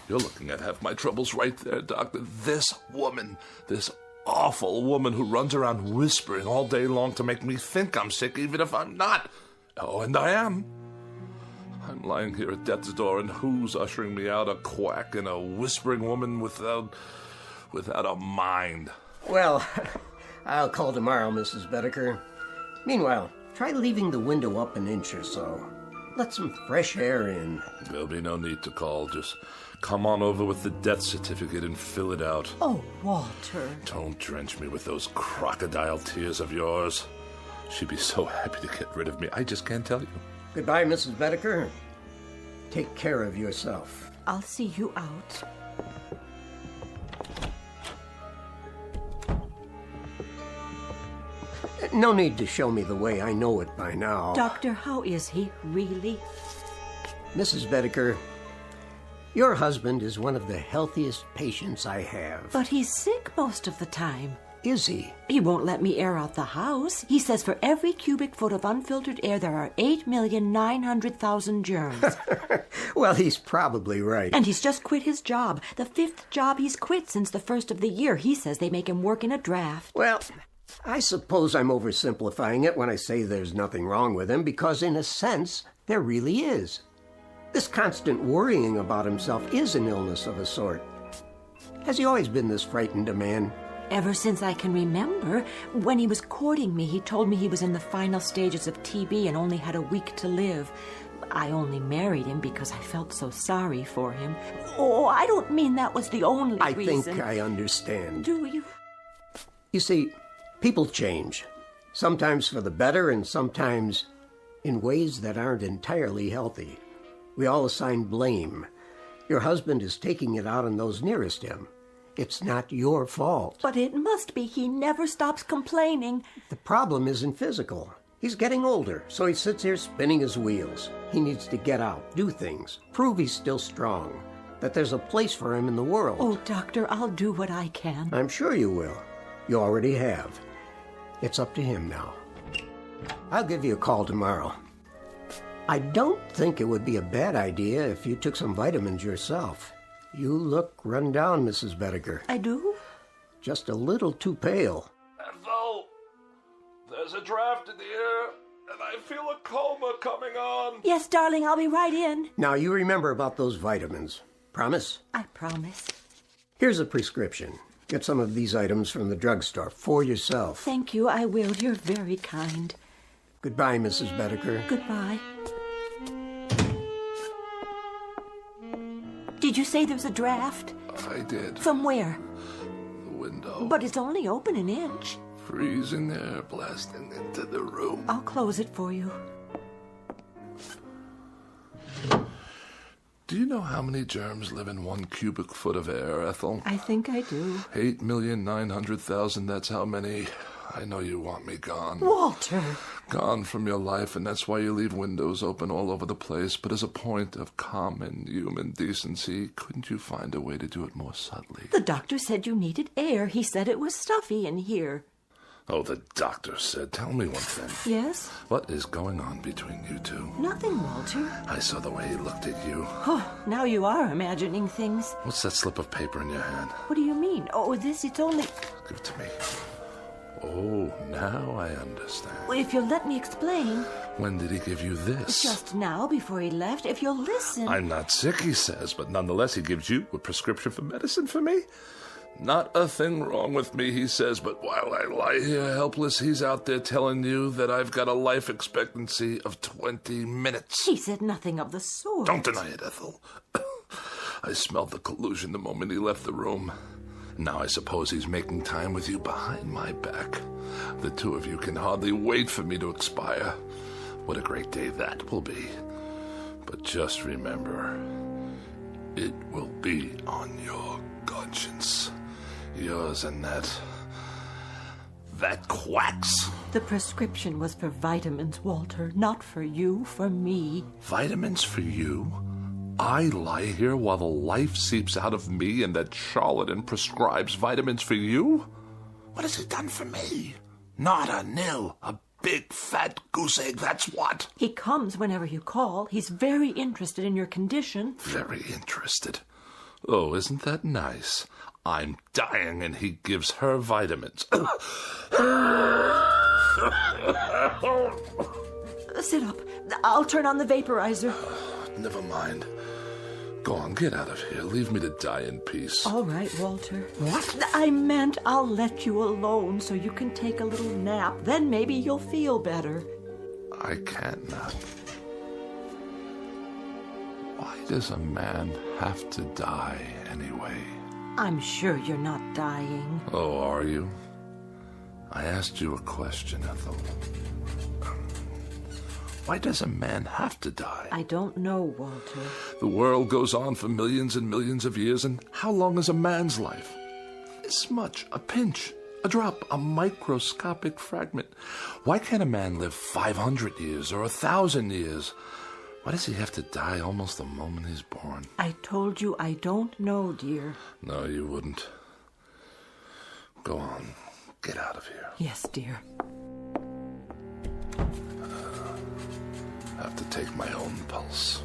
You're looking at half my troubles right there, Doctor. This woman, this awful woman who runs around whispering all day long to make me think I'm sick, even if I'm not. Oh, and I am. I'm lying here at death's door, and who's ushering me out? A quack and a whispering woman without a mind. Well, I'll call tomorrow, Mrs. Bedecker. Meanwhile, try leaving the window up an inch or so. Let some fresh air in. There'll be no need to call. Just come on over with the death certificate and fill it out. Oh, Walter. Don't drench me with those crocodile tears of yours. She'd be so happy to get rid of me. I just can't tell you. Goodbye, Mrs. Bedecker. Take care of yourself. I'll see you out. No need to show me the way. I know it by now. Doctor, how is he, really? Mrs. Bedecker, your husband is one of the healthiest patients I have. But he's sick most of the time. Is he? He won't let me air out the house. He says for every cubic foot of unfiltered air, there are 8,900,000 germs. Well, he's probably right. And he's just quit his job. The 5th job he's quit since the first of the year. He says they make him work in a draft. Well, I suppose I'm oversimplifying it when I say there's nothing wrong with him, because in a sense, there really is. This constant worrying about himself is an illness of a sort. Has he always been this frightened a man? Ever since I can remember. When he was courting me, he told me he was in the final stages of TB and only had a week to live. I only married him because I felt so sorry for him. Oh, I don't mean that was the only reason. I think I understand. Do you? You see, people change. Sometimes for the better and sometimes in ways that aren't entirely healthy. We all assign blame. Your husband is taking it out on those nearest him. It's not your fault. But it must be. He never stops complaining. The problem isn't physical. He's getting older, so he sits here spinning his wheels. He needs to get out, do things, prove he's still strong, that there's a place for him in the world. Oh, Doctor, I'll do what I can. I'm sure you will. You already have. It's up to him now. I'll give you a call tomorrow. I don't think it would be a bad idea if you took some vitamins yourself. You look run down, Mrs. Bedecker. I do? Just a little too pale. Ethel, there's a draft in the air, and I feel a coma coming on. Yes, darling, I'll be right in. Now, you remember about those vitamins. Promise? I promise. Here's a prescription. Get some of these items from the drugstore for yourself. Thank you, I will. You're very kind. Goodbye, Mrs. Bedecker. Goodbye. Did you say there's a draft? I did. From where? The window. But it's only open an inch. Freezing air blasting into the room. I'll close it for you. Do you know how many germs live in 1 cubic foot of air, Ethel? I think I do. 8,900,000, that's how many. I know you want me gone. Walter! Gone from your life, and that's why you leave windows open all over the place. But as a point of common human decency, couldn't you find a way to do it more subtly? The doctor said you needed air. He said it was stuffy in here. Oh, the doctor said. Tell me one thing. Yes? What is going on between you two? Nothing, Walter. I saw the way he looked at you. Oh, now you are imagining things. What's that slip of paper in your hand? What do you mean? Oh, it's only... Give it to me. Oh, now I understand. Well, if you'll let me explain. When did he give you this? Just now, before he left. If you'll listen. I'm not sick, he says, but nonetheless he gives you a prescription for medicine for me? Not a thing wrong with me, he says, but while I lie here helpless, he's out there telling you that I've got a life expectancy of 20 minutes. He said nothing of the sort. Don't deny it, Ethel. I smelled the collusion the moment he left the room. Now I suppose he's making time with you behind my back. The two of you can hardly wait for me to expire. What a great day that will be. But just remember, it will be on your conscience. Yours and that quacks. The prescription was for vitamins, Walter, not for you, for me. Vitamins for you? I lie here while the life seeps out of me and that charlatan prescribes vitamins for you? What has he done for me? Not a nil. A big fat goose egg, that's what. He comes whenever you call. He's very interested in your condition. Very interested. Oh, isn't that nice? I'm dying and he gives her vitamins. Sit up. I'll turn on the vaporizer. Never mind. Go on, get out of here. Leave me to die in peace. All right, Walter. What? I meant I'll let you alone so you can take a little nap. Then maybe you'll feel better. I can't nap. Why does a man have to die anyway? I'm sure you're not dying. Oh, are you? I asked you a question, Ethel. Why does a man have to die? I don't know, Walter. The world goes on for millions and millions of years, and how long is a man's life? This much, a pinch, a drop, a microscopic fragment. Why can't a man live 500 years or 1,000 years? Why does he have to die almost the moment he's born? I told you I don't know, dear. No, you wouldn't. Go on. Get out of here. Yes, dear. Have to take my own pulse.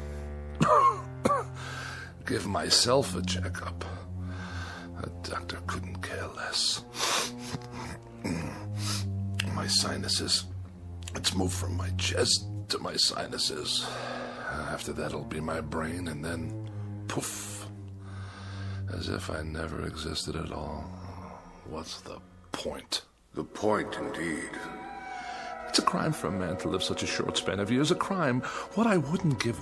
Give myself a checkup. A doctor couldn't care less. My sinuses. It's moved from my chest to my sinuses. After that, it'll be my brain, and then poof. As if I never existed at all. What's the point? The point, indeed. It's a crime for a man to live such a short span of years. A crime. What I wouldn't give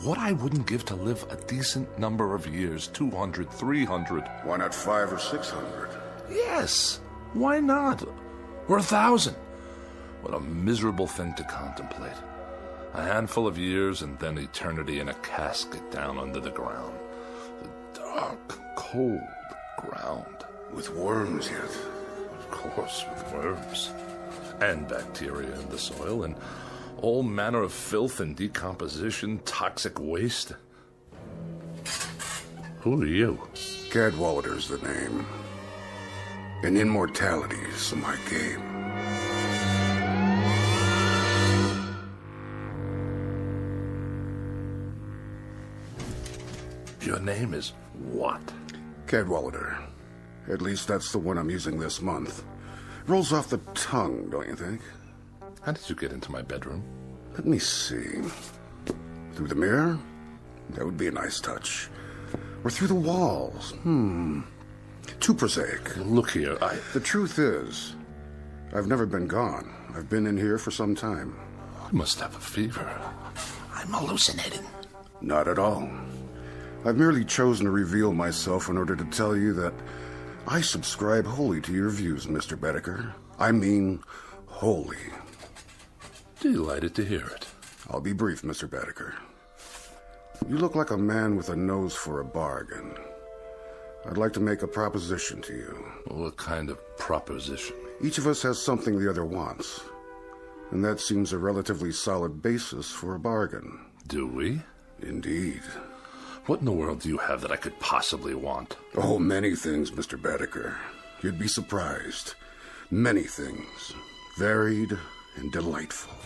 to live a decent number of years. 200, 300. Why not 500 or 600? Yes. Why not? Or 1,000. What a miserable thing to contemplate. A handful of years and then eternity in a casket down under the ground. The dark, cold ground. With worms yet? Of course, with worms. And bacteria in the soil, and all manner of filth and decomposition, toxic waste. Who are you? Cadwallader's the name. And immortality's my game. Your name is what? Cadwallader. At least that's the one I'm using this month. Rolls off the tongue, don't you think? How did you get into my bedroom? Let me see. Through the mirror? That would be a nice touch. Or through the walls? Too prosaic. Look here, The truth is, I've never been gone. I've been in here for some time. You must have a fever. I'm hallucinating. Not at all. I've merely chosen to reveal myself in order to tell you that I subscribe wholly to your views, Mr. Bedecker. I mean, wholly. Delighted to hear it. I'll be brief, Mr. Bedecker. You look like a man with a nose for a bargain. I'd like to make a proposition to you. What kind of proposition? Each of us has something the other wants, and that seems a relatively solid basis for a bargain. Do we? Indeed. What in the world do you have that I could possibly want? Oh, many things, Mr. Bedecker. You'd be surprised. Many things. Varied and delightful.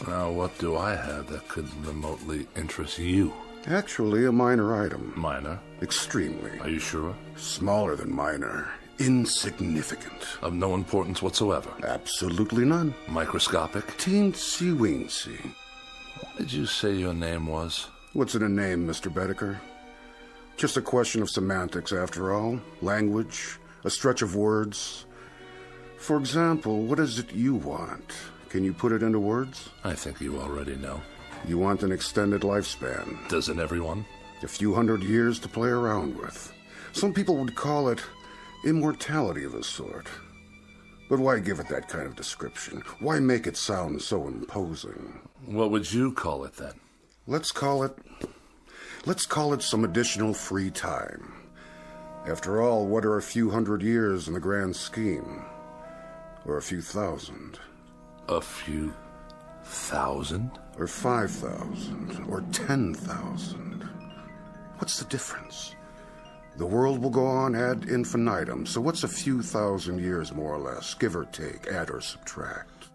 Now, what do I have that could remotely interest you? Actually, a minor item. Minor? Extremely. Are you sure? Smaller than minor. Insignificant. Of no importance whatsoever? Absolutely none. Microscopic? Teensy-weensy. What did you say your name was? What's in a name, Mr. Bedecker? Just a question of semantics, after all. Language, A stretch of words? For example, what is it you want? Can you put it into words? I think you already know. You want an extended lifespan. Doesn't everyone? A few hundred years to play around with. Some people would call it immortality of a sort. But why give it that kind of description? Why make it sound so imposing? What would you call it then? Let's call it some additional free time. After all, what are a few hundred years in the grand scheme? Or a few thousand? A few thousand? Or 5,000? Or 10,000? What's the difference? The world will go on ad infinitum, so what's a few thousand years more or less, give or take, add or subtract?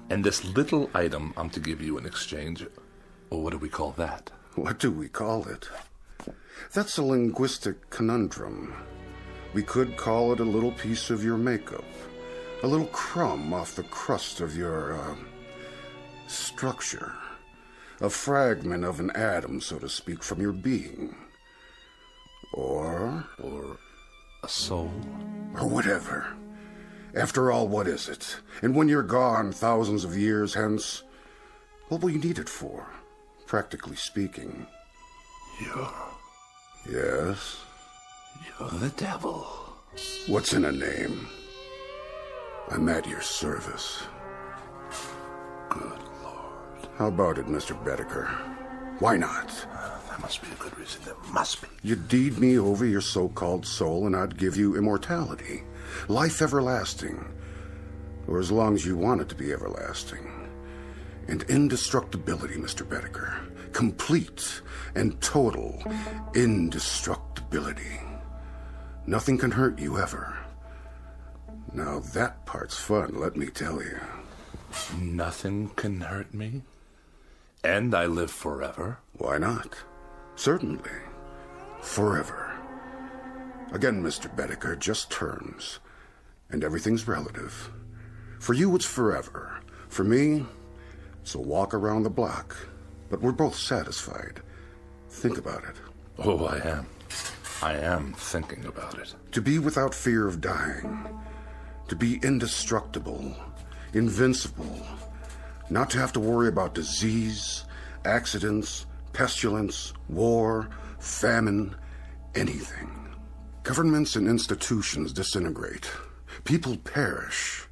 And this little item I'm to give you in exchange, well, what do we call that? What do we call it? That's a linguistic conundrum. We could call it a little piece of your makeup, a little crumb off the crust of your, structure, a fragment of an atom, so to speak, from your being. Or a soul. Or whatever. After all, what is it? And when you're gone thousands of years hence, what will you need it for, practically speaking? Yes? You're the devil. What's in a name? I'm at your service. Good Lord. How about it, Mr. Bedecker? Why not? There must be a good reason. There must be. You'd deed me over your so-called soul, and I'd give you immortality. Life everlasting. Or as long as you want it to be everlasting. And indestructibility, Mr. Bedecker. Complete and total indestructibility. Nothing can hurt you ever. Now that part's fun, let me tell you. Nothing can hurt me? And I live forever? Why not? Certainly. Forever. Again, Mr. Bedecker, just terms. And everything's relative. For you, it's forever. For me, it's a walk around the block. But we're both satisfied. Think about it. Oh, I am. I am thinking about it. To be without fear of dying. To be indestructible. Invincible. Not to have to worry about disease, accidents, pestilence, war, famine, anything. Governments and institutions disintegrate. People perish.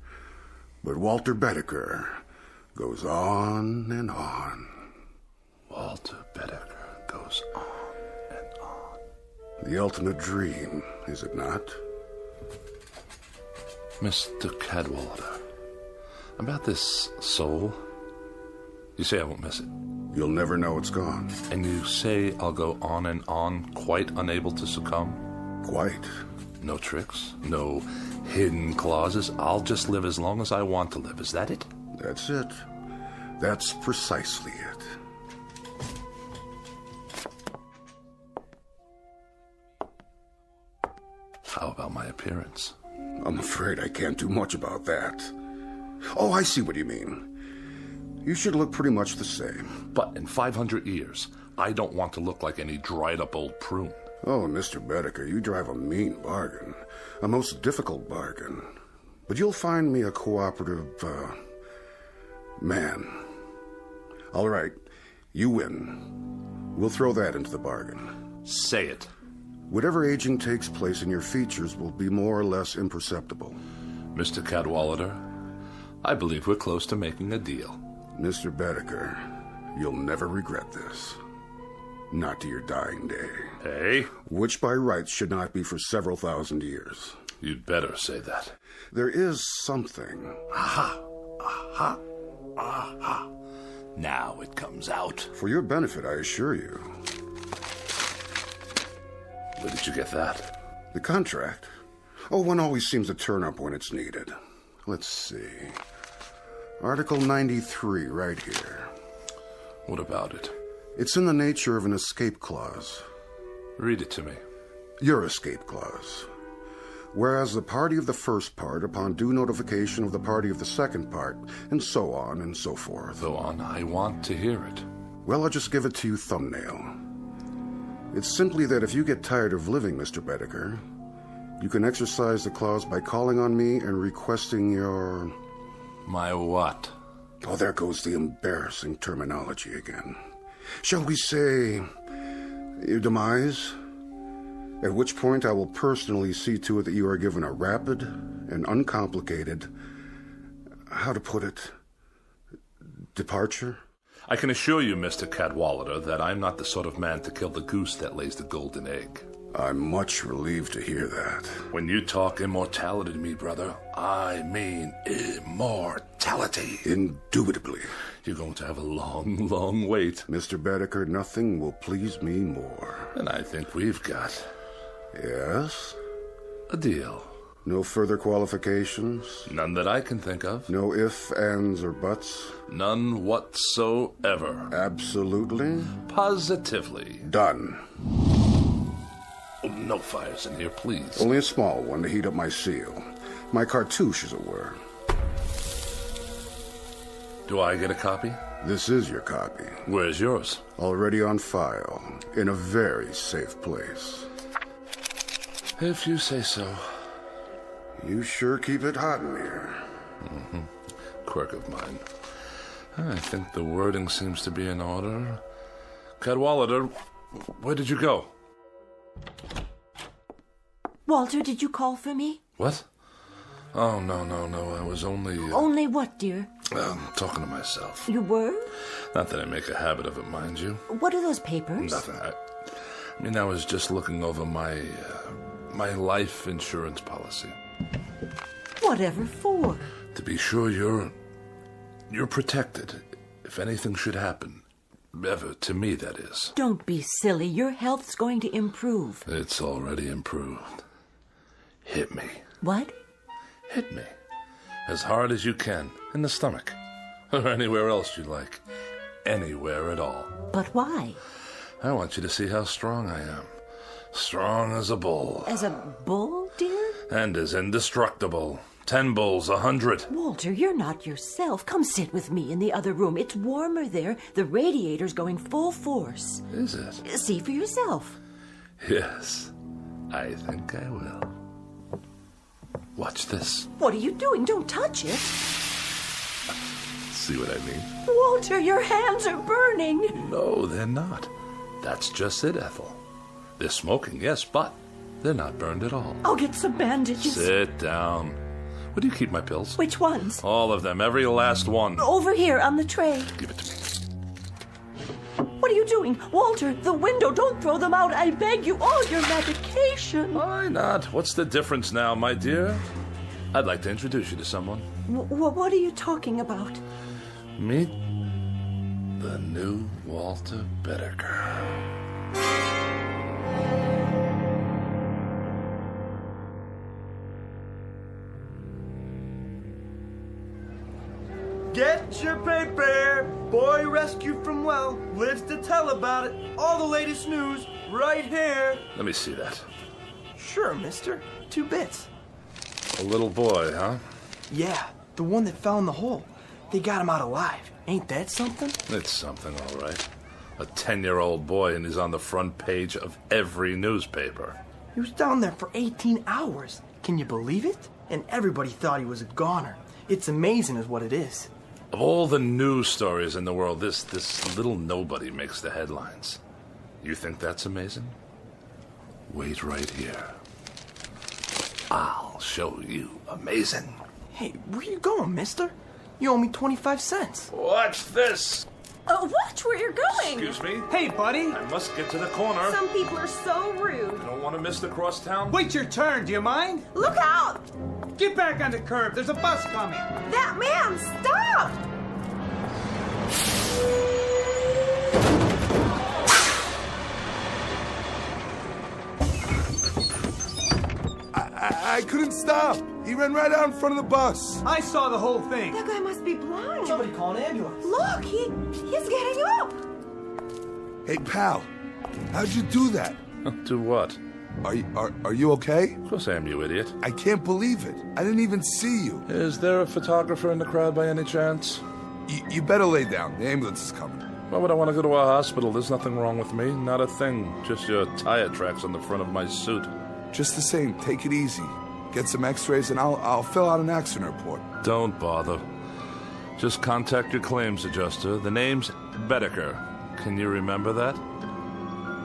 But Walter Bedecker goes on and on. Walter Bedecker goes on and on. The ultimate dream, is it not? Mr. Cadwallader, about this soul, you say I won't miss it. You'll never know it's gone. And you say I'll go on and on, quite unable to succumb? Quite. No tricks, no hidden clauses. I'll just live as long as I want to live. Is that it? That's it. That's precisely it. How about my appearance? I'm afraid I can't do much about that. Oh, I see what you mean. You should look pretty much the same. But in 500 years, I don't want to look like any dried-up old prune. Oh, Mr. Bedecker, you drive a mean bargain. A most difficult bargain. But you'll find me a cooperative, man. All right, you win. We'll throw that into the bargain. Say it. Whatever aging takes place in your features will be more or less imperceptible. Mr. Cadwallader, I believe we're close to making a deal. Mr. Bedecker, you'll never regret this. Not to your dying day. Hey? Which by rights should not be for several thousand years. You'd better say that. There is something. Aha! Aha! Aha! Now it comes out. For your benefit, I assure you. Where did you get that? The contract. Oh, one always seems to turn up when it's needed. Let's see. Article 93, right here. What about it? It's in the nature of an escape clause. Read it to me. Your escape clause. Whereas the party of the first part, upon due notification of the party of the second part, and so on and so forth. Go on, I want to hear it. Well, I'll just give it to you thumbnail. It's simply that if you get tired of living, Mr. Bedecker, You can exercise the clause by calling on me and requesting your... My what? Oh, there goes the embarrassing terminology again. Shall we say, your demise? At which point I will personally see to it that you are given a rapid and uncomplicated, how to put it, departure? I can assure you, Mr. Cadwallader, that I'm not the sort of man to kill the goose that lays the golden egg. I'm much relieved to hear that. When you talk immortality to me, brother, I mean immortality. Indubitably. You're going to have a long, long wait. Mr. Bedecker, nothing will please me more. And I think we've got... Yes? A deal. No further qualifications? None that I can think of. No ifs, ands, or buts? None whatsoever. Absolutely? Positively. Done. Oh, no fires in here, please. Only a small one to heat up my seal. My cartouche, as it were. Do I get a copy? This is your copy. Where's yours? Already on file, in a very safe place. If you say so. You sure keep it hot in here. Mm-hmm. Quirk of mine. I think the wording seems to be in order. Cadwallader, where did you go? Walter, did you call for me? What? Oh, no. I was only... Only what, dear? Talking to myself. You were? Not that I make a habit of it, mind you. What are those papers? Nothing. I was just looking over my life insurance policy. Whatever for? To be sure you're protected if anything should happen. Ever, to me, that is. Don't be silly. Your health's going to improve. It's already improved. Hit me. What? Hit me. As hard as you can. In the stomach. Or anywhere else you like. Anywhere at all. But why? I want you to see how strong I am. Strong as a bull. As a bull, dear? And as indestructible. 10 bulls, 100. Walter, you're not yourself. Come sit with me in the other room. It's warmer there. The radiator's going full force. Is it? See for yourself. Yes, I think I will. Watch this. What are you doing? Don't touch it. See what I mean? Walter, your hands are burning. No, they're not. That's just it, Ethel. They're smoking, yes, but they're not burned at all. I'll get some bandages. Sit down. Where do you keep my pills? Which ones? All of them, every last one. Over here on the tray. Give it to me. What are you doing? Walter, the window, don't throw them out. I beg you, all your medication. Why not? What's the difference now, my dear? I'd like to introduce you to someone. What are you talking about? Meet the new Walter Bedecker. Get your paper! Boy rescued from well, lives to tell about it. All the latest news, right here. Let me see that. Sure, mister. 2 bits. A little boy, huh? Yeah, the one that fell in the hole. They got him out alive. Ain't that something? It's something, all right. A 10-year-old boy, and he's on the front page of every newspaper. He was down there for 18 hours. Can you believe it? And everybody thought he was a goner. It's amazing is what it is. Of all the news stories in the world, this little nobody makes the headlines. You think that's amazing? Wait right here. I'll show you amazing. Hey, where you going, mister? You owe me 25 cents. Watch this. Watch where you're going. Excuse me? Hey, buddy. I must get to the corner. Some people are so rude. You don't want to miss the crosstown? Wait your turn, do you mind? Look out! Get back on the curb, there's a bus coming. That man, stop! I couldn't stop. He ran right out in front of the bus. I saw the whole thing. That guy must be blind. Somebody call an ambulance. Look, he's getting up. Hey, pal, how'd you do that? Do what? Are you okay? Of course I am, you idiot. I can't believe it. I didn't even see you. Is there a photographer in the crowd by any chance? You better lay down. The ambulance is coming. Why would I want to go to a hospital? There's nothing wrong with me. Not a thing. Just your tire tracks on the front of my suit. Just the same, take it easy. Get some x-rays and I'll fill out an accident report. Don't bother. Just contact your claims adjuster. The name's Bedecker. Can you remember that?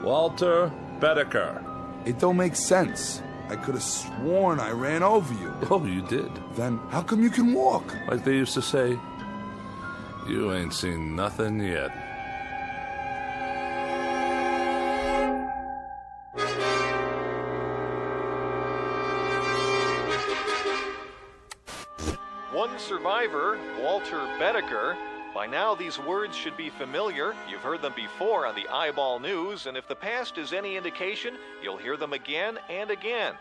Walter Bedecker. It don't make sense. I could have sworn I ran over you. Oh, you did? Then how come you can walk? Like they used to say, you ain't seen nothing yet. One survivor, Walter Bedecker. By now, these words should be familiar. You've heard them before on the Eyeball News, and if the past is any indication, you'll hear them again and again.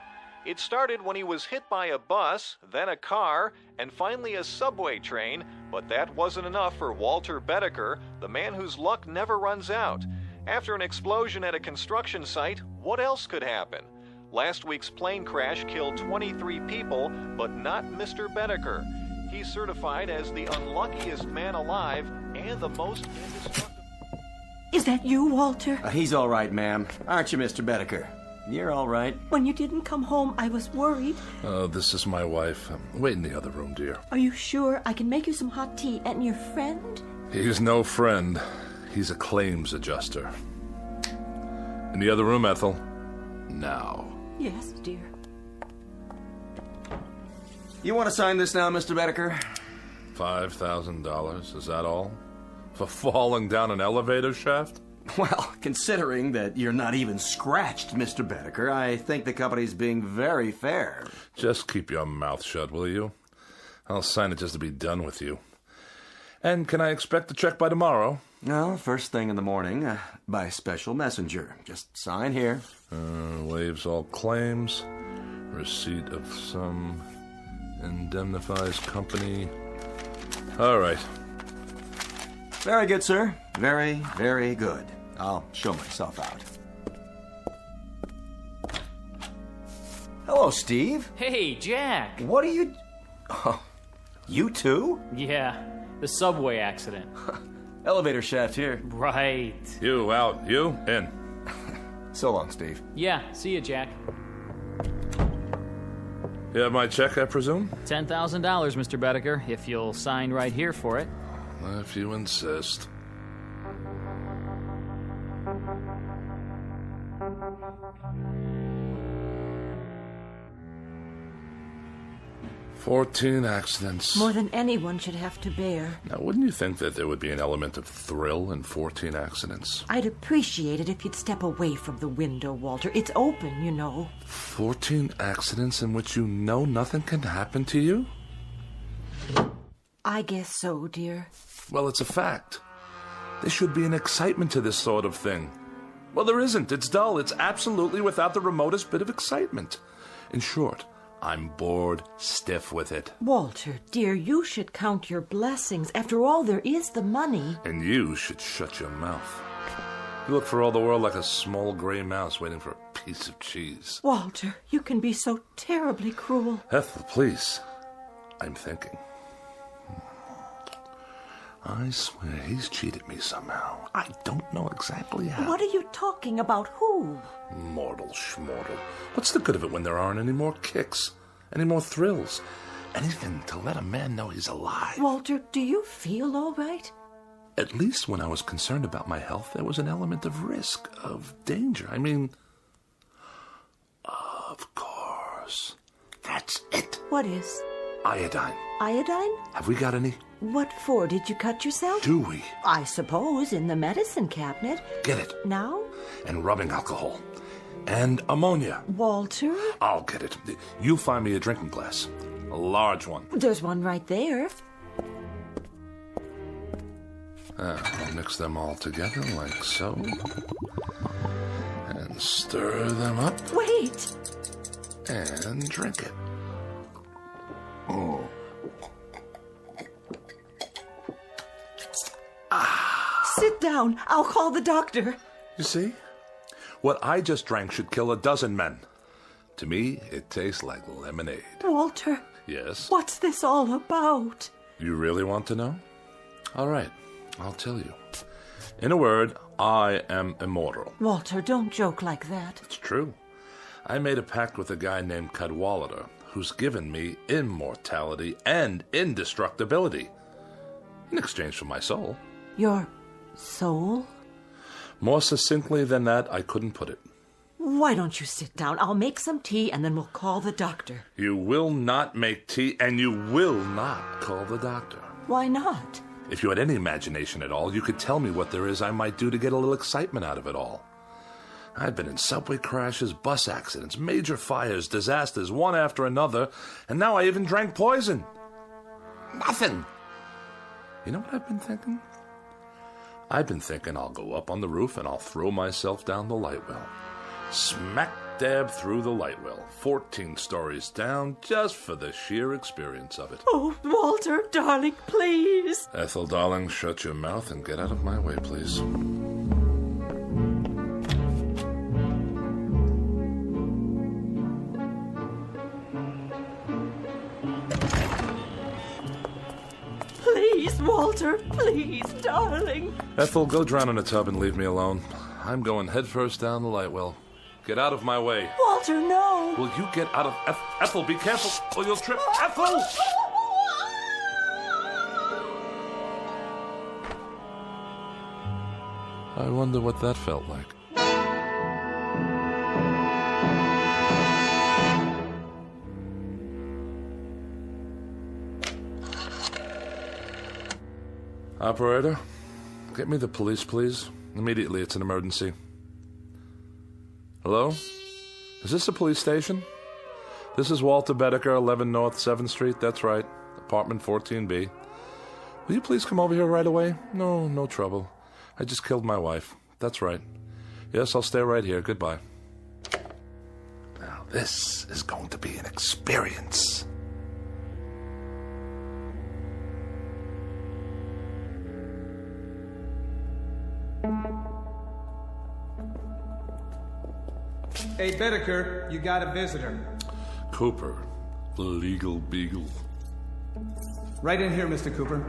It started when he was hit by a bus, then a car, and finally a subway train, but that wasn't enough for Walter Bedecker, the man whose luck never runs out. After an explosion at a construction site, what else could happen? Last week's plane crash killed 23 people, but not Mr. Bedecker. He's certified as the unluckiest man alive and the most indestructible. Is that you, Walter? He's all right, ma'am. Aren't you, Mr. Bedecker? You're all right. When you didn't come home, I was worried. Oh, this is my wife. Wait in the other room, dear. Are you sure? I can make you some hot tea. And your friend? He's no friend. He's a claims adjuster. In the other room, Ethel. Now. Yes, dear. You want to sign this now, Mr. Bedecker? $5,000, is that all? For falling down an elevator shaft? Well, considering that you're not even scratched, Mr. Bedecker, I think the company's being very fair. Just keep your mouth shut, will you? I'll sign it just to be done with you. And can I expect the check by tomorrow? No, first thing in the morning, by special messenger. Just sign here. Waives all claims. Receipt of some indemnifies company. All right. Very good, sir. Very, very good. I'll show myself out. Hello, Steve. Hey, Jack. What are you... Oh, you too? Yeah, the subway accident. Elevator shaft here. Right. You out. You in. So long, Steve. Yeah, see you, Jack. You have my check, I presume? $10,000, Mr. Bedecker, if you'll sign right here for it. If you insist. "14 accidents. More than anyone should have to bear. Now, wouldn't you think that there would be an element of thrill in 14 accidents? I'd appreciate it if you'd step away from the window, Walter. It's open, you know. 14 accidents in which you know nothing can happen to you? I guess so, dear. Well, it's a fact. There should be an excitement to this sort of thing. Well, there isn't. It's dull. It's absolutely without the remotest bit of excitement. In short, I'm bored stiff with it. Walter, dear, you should count your blessings. After all, there is the money. And you should shut your mouth. You look for all the world like a small gray mouse waiting for a piece of cheese. Walter, you can be so terribly cruel. Ethel, please. I'm thinking. I swear he's cheated me somehow. I don't know exactly how. What are you talking about? Who? Mortal schmortal. What's the good of it when there aren't any more kicks? Any more thrills? Anything to let a man know he's alive. Walter, do you feel all right? At least when I was concerned about my health, there was an element of risk, of danger. I mean, of course. That's it. What is? Iodine. Iodine? Have we got any? What for? Did you cut yourself? Do we? I suppose in the medicine cabinet. Get it. Now? And rubbing alcohol. And ammonia. Walter? I'll get it. You find me a drinking glass. A large one. There's one right there. I'll mix them all together like so. And stir them up. Wait! And drink it. Oh. Sit down. I'll call the doctor. You see? What I just drank should kill a dozen men. To me, it tastes like lemonade. Walter. Yes? What's this all about? You really want to know? All right, I'll tell you. In a word, I am immortal. Walter, don't joke like that. It's true. I made a pact with a guy named Cadwallader, who's given me immortality and indestructibility in exchange for my soul. Your soul? More succinctly than that, I couldn't put it. Why don't you sit down? I'll make some tea and then we'll call the doctor. You will not make tea, and you will not call the doctor. Why not? If you had any imagination at all, you could tell me what there is I might do to get a little excitement out of it all. I've been in subway crashes, bus accidents, major fires, disasters, one after another, and now I even drank poison. Nothing. You know what I've been thinking? I've been thinking I'll go up on the roof and I'll throw myself down the light well. Smack dab through the light well, 14 stories down, just for the sheer experience of it. Oh, Walter, darling, please. Ethel, darling, shut your mouth and get out of my way, please. Please, Walter, please, darling. Ethel, go drown in a tub and leave me alone. I'm going headfirst down the light well. Get out of my way. Walter, no. Will you get out of... Ethel, be careful or you'll trip. Ethel! I wonder what that felt like. Operator, get me the police, please. Immediately, it's an emergency. Hello? Is this a police station? This is Walter Bedecker, 11 North 7th Street. That's right. Apartment 14B. Will you please come over here right away? No trouble. I just killed my wife. That's right. Yes, I'll stay right here. Goodbye. Now, this is going to be an experience. Hey, Bedecker, you got a visitor. Cooper, the legal beagle. Right in here, Mr. Cooper.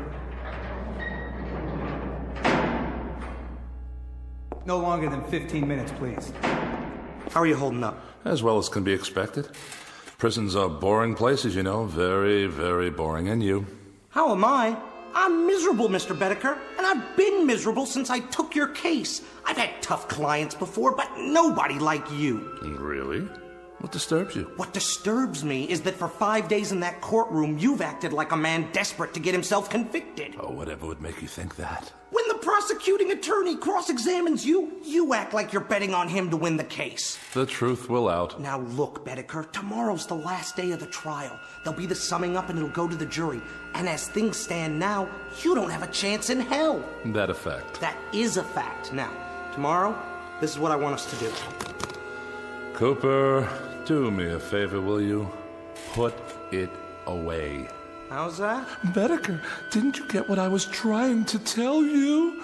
No longer than 15 minutes, please. How are you holding up? As well as can be expected. Prisons are boring places, you know. Very, very boring. And you? How am I? I'm miserable, Mr. Bedecker, and I've been miserable since I took your case. I've had tough clients before, but nobody like you. Really? What disturbs you? What disturbs me is that for 5 days in that courtroom, you've acted like a man desperate to get himself convicted. Oh, whatever would make you think that? When the prosecuting attorney cross-examines you, you act like you're betting on him to win the case. The truth will out. Now look, Bedecker, tomorrow's the last day of the trial. There'll be the summing up and it'll go to the jury. And as things stand now, you don't have a chance in hell. That a fact? That is a fact. Now, tomorrow, this is what I want us to do. Cooper, do me a favor, will you? Put it away. How's that? Bedecker, didn't you get what I was trying to tell you?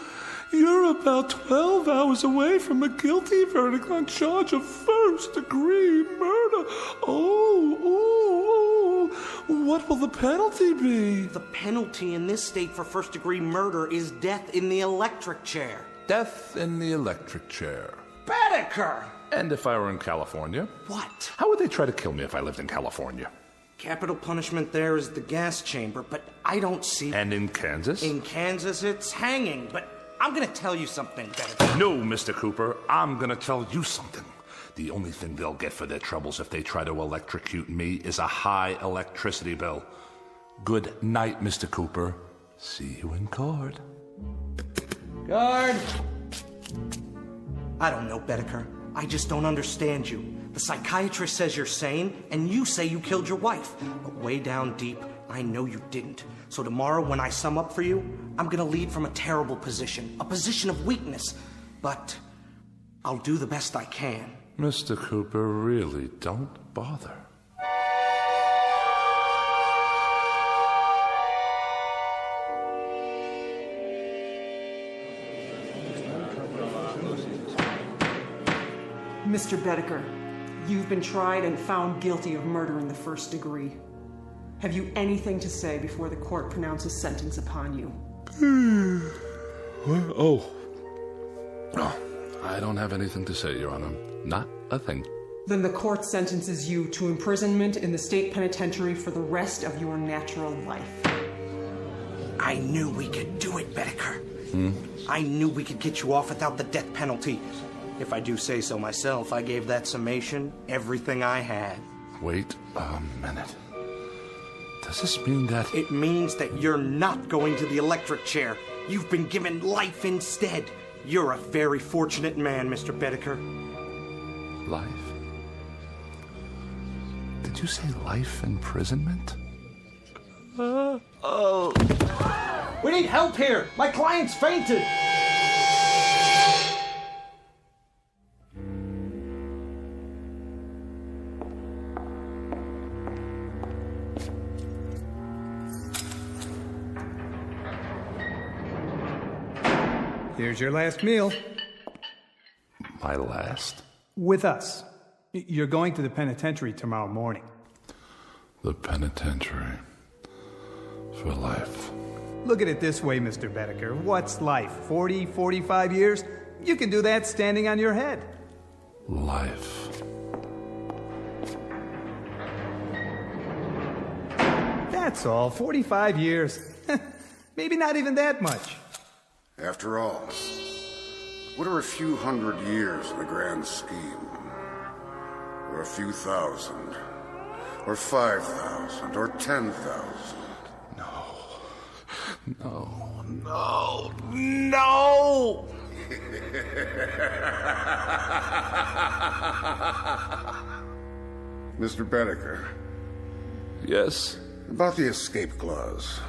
You're about 12 hours away from a guilty verdict on charge of first-degree murder. Oh, what will the penalty be? The penalty in this state for first-degree murder is death in the electric chair. Death in the electric chair. Bedecker! And if I were in California? What? How would they try to kill me if I lived in California? Capital punishment there is the gas chamber, but I don't see... And in Kansas? In Kansas, it's hanging, but I'm gonna tell you something, Bedecker. No, Mr. Cooper, I'm gonna tell you something. The only thing they'll get for their troubles if they try to electrocute me is a high electricity bill. Good night, Mr. Cooper. See you in court. Guard! I don't know, Bedecker. I just don't understand you. The psychiatrist says you're sane, and you say you killed your wife. But way down deep, I know you didn't. So tomorrow, when I sum up for you, I'm gonna lead from a terrible position, a position of weakness. But I'll do the best I can. Mr. Cooper, really, don't bother. Mr. Bedecker, you've been tried and found guilty of murder in the first degree. Have you anything to say before the court pronounces sentence upon you? Oh, I don't have anything to say, Your Honor. Not a thing. Then the court sentences you to imprisonment in the state penitentiary for the rest of your natural life. I knew we could do it, Bedecker. I knew we could get you off without the death penalty. If I do say so myself, I gave that summation everything I had. Wait a minute. Does this mean that... It means that you're not going to the electric chair. You've been given life instead. You're a very fortunate man, Mr. Bedecker. Life? Did you say life imprisonment? We need help here! My client's fainted! Here's your last meal. My last? With us. You're going to the penitentiary tomorrow morning. The penitentiary. For life. Look at it this way, Mr. Bedecker. What's life? 40, 45 years? You can do that standing on your head. Life. That's all. 45 years. Maybe not even that much. After all, what are a few hundred years in the grand scheme? Or a few thousand? Or 5,000? Or 10,000? No! Mr. Bedecker. Yes? About the escape clause.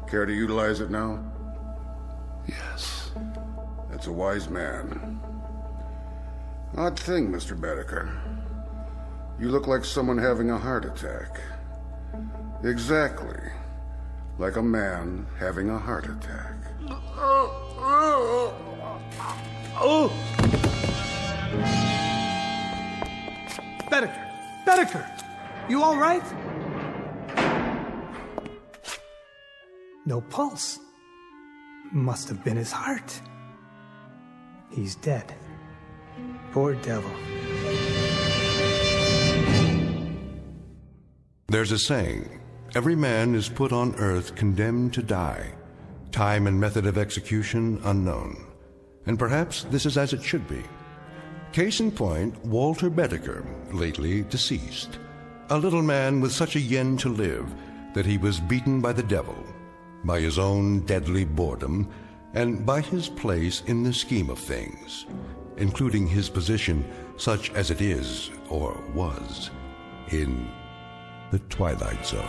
Care to utilize it now? Yes. That's a wise man. Odd thing, Mr. Bedecker. You look like someone having a heart attack. Exactly. Like a man having a heart attack. Bedecker! You all right? No pulse. Must have been his heart. He's dead. Poor devil. There's a saying, every man is put on earth condemned to die, time and method of execution unknown. And perhaps this is as it should be. Case in point, Walter Bedecker, lately deceased. A little man with such a yen to live that he was beaten by the devil, by his own deadly boredom, and by his place in the scheme of things, including his position, such as it is, or was, in the Twilight Zone.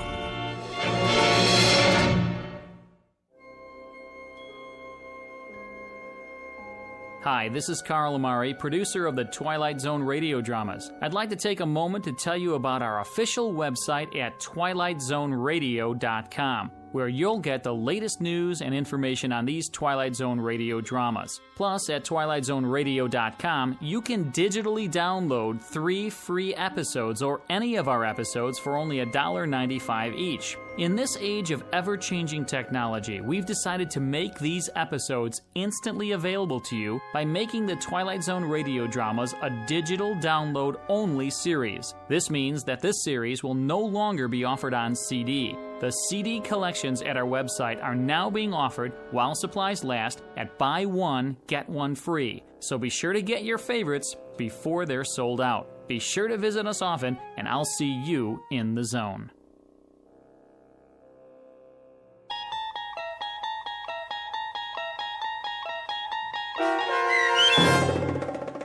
Hi, this is Carl Amari, producer of the Twilight Zone radio dramas. I'd like to take a moment to tell you about our official website at twilightzoneradio.com, where you'll get the latest news and information on these Twilight Zone radio dramas. Plus, at twilightzoneradio.com, you can digitally download 3 free episodes or any of our episodes for only $1.95 each. In this age of ever-changing technology, we've decided to make these episodes instantly available to you by making the Twilight Zone radio dramas a digital download-only series. This means that this series will no longer be offered on CD. The CD collections at our website are now being offered while supplies last at buy one, get one free. So be sure to get your favorites before they're sold out. Be sure to visit us often, and I'll see you in the zone.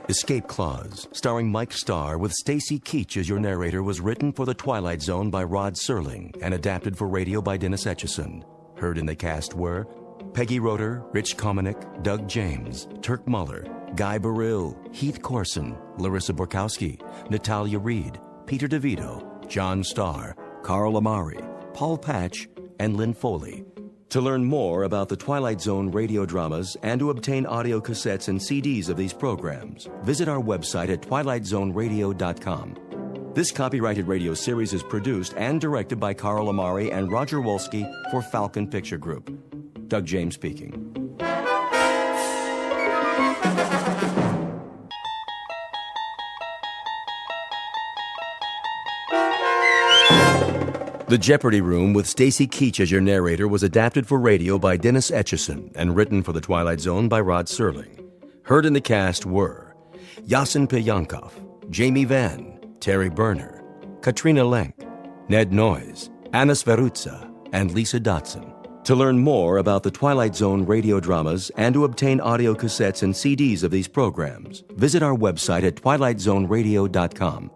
Escape Clause, starring Mike Starr with Stacy Keach as your narrator, was written for The Twilight Zone by Rod Serling and adapted for radio by Dennis Etchison. Heard in the cast were Peggy Roeder, Rich Kominick, Doug James, Turk Muller, Guy Burrill, Heath Corson, Larissa Borkowski, Natalia Reed, Peter DeVito, John Starr, Carl Amari, Paul Patch, and Lynn Foley. To learn more about the Twilight Zone radio dramas and to obtain audio cassettes and CDs of these programs, visit our website at twilightzoneradio.com. This copyrighted radio series is produced and directed by Carl Amari and Roger Wolski for Falcon Picture Group. Doug James speaking. The Jeopardy Room with Stacy Keach as your narrator was adapted for radio by Dennis Etchison and written for The Twilight Zone by Rod Serling. Heard in the cast were Yasin Piyankov, Jamie Vann, Terry Berner, Katrina Lenk, Ned Noyes, Anna Sverutza, and Lisa Dotson. To learn more about the Twilight Zone radio dramas and to obtain audio cassettes and CDs of these programs, visit our website at twilightzoneradio.com.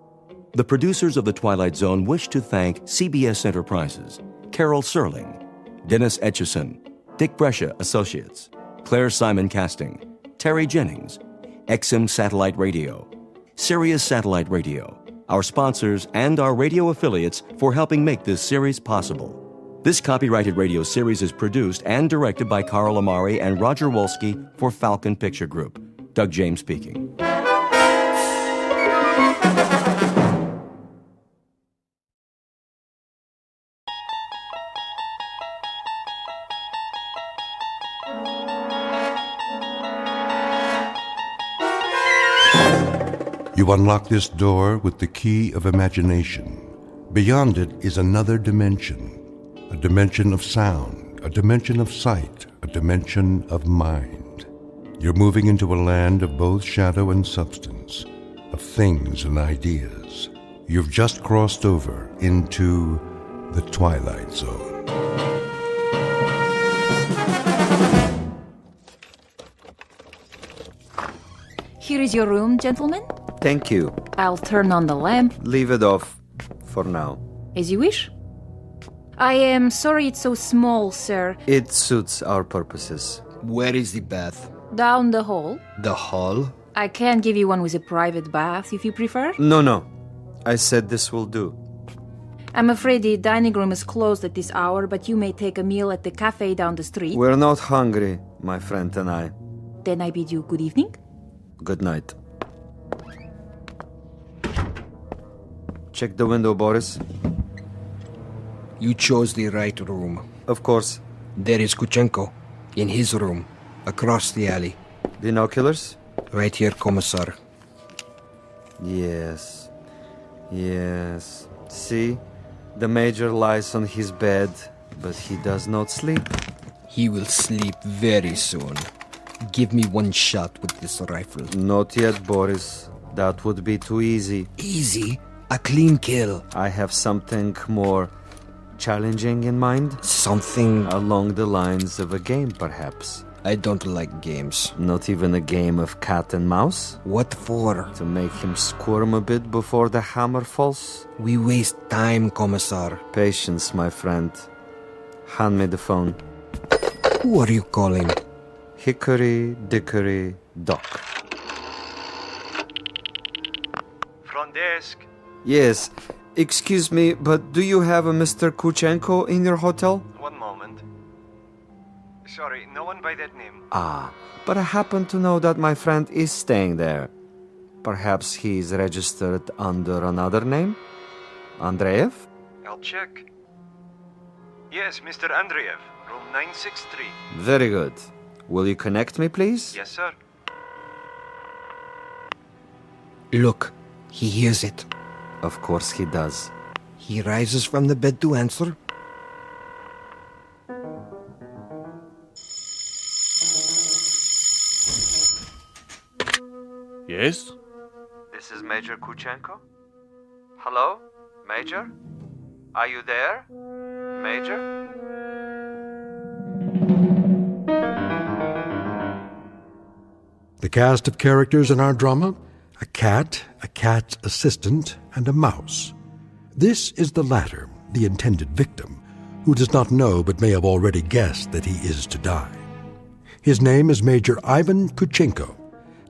The producers of The Twilight Zone wish to thank CBS Enterprises, Carol Serling, Dennis Etchison, Dick Brescia Associates, Claire Simon Casting, Terry Jennings, XM Satellite Radio, Sirius Satellite Radio, our sponsors, and our radio affiliates for helping make this series possible. This copyrighted radio series is produced and directed by Carl Amari and Roger Wolski for Falcon Picture Group. Doug James speaking. You unlock this door with the key of imagination. Beyond it is another dimension, a dimension of sound, a dimension of sight, a dimension of mind. You're moving into a land of both shadow and substance, of things and ideas. You've just crossed over into the Twilight Zone. Here is your room, gentlemen. Thank you. I'll turn on the lamp. Leave it off for now. As you wish. I am sorry it's so small, sir. It suits our purposes. Where is the bath? Down the hall. The hall? I can give you one with a private bath if you prefer. No. I said this will do. I'm afraid the dining room is closed at this hour, but you may take a meal at the cafe down the street. We're not hungry, my friend and I. Then I bid you good evening. Good night. Check the window, Boris. You chose the right room. Of course. There is Kuchenko, in his room, across the alley. Binoculars? Right here, Commissar. Yes. See? The Major lies on his bed, but he does not sleep. He will sleep very soon. Give me one shot with this rifle. Not yet, Boris. That would be too easy. Easy? A clean kill. I have something more challenging in mind. Something along the lines of a game, perhaps. I don't like games. Not even a game of cat and mouse? What for? To make him squirm a bit before the hammer falls? We waste time, Commissar. Patience, my friend. Hand me the phone. Who are you calling? Hickory Dickory Dock. Front desk. Yes. Excuse me, but do you have a Mr. Kuchenko in your hotel? One moment. Sorry, no one by that name. Ah, but I happen to know that my friend is staying there. Perhaps he's registered under another name? Andreev? I'll check. Yes, Mr. Andreev, room 963. Very good. Will you connect me, please? Yes, sir. Look, he hears it. Of course he does. He rises from the bed to answer. Yes? This is Major Kuchenko. Hello? Major? Are you there? Major? The cast of characters in our drama: a cat, a cat's assistant, and a mouse. This is the latter, the intended victim, who does not know but may have already guessed that he is to die. His name is Major Ivan Kuchenko,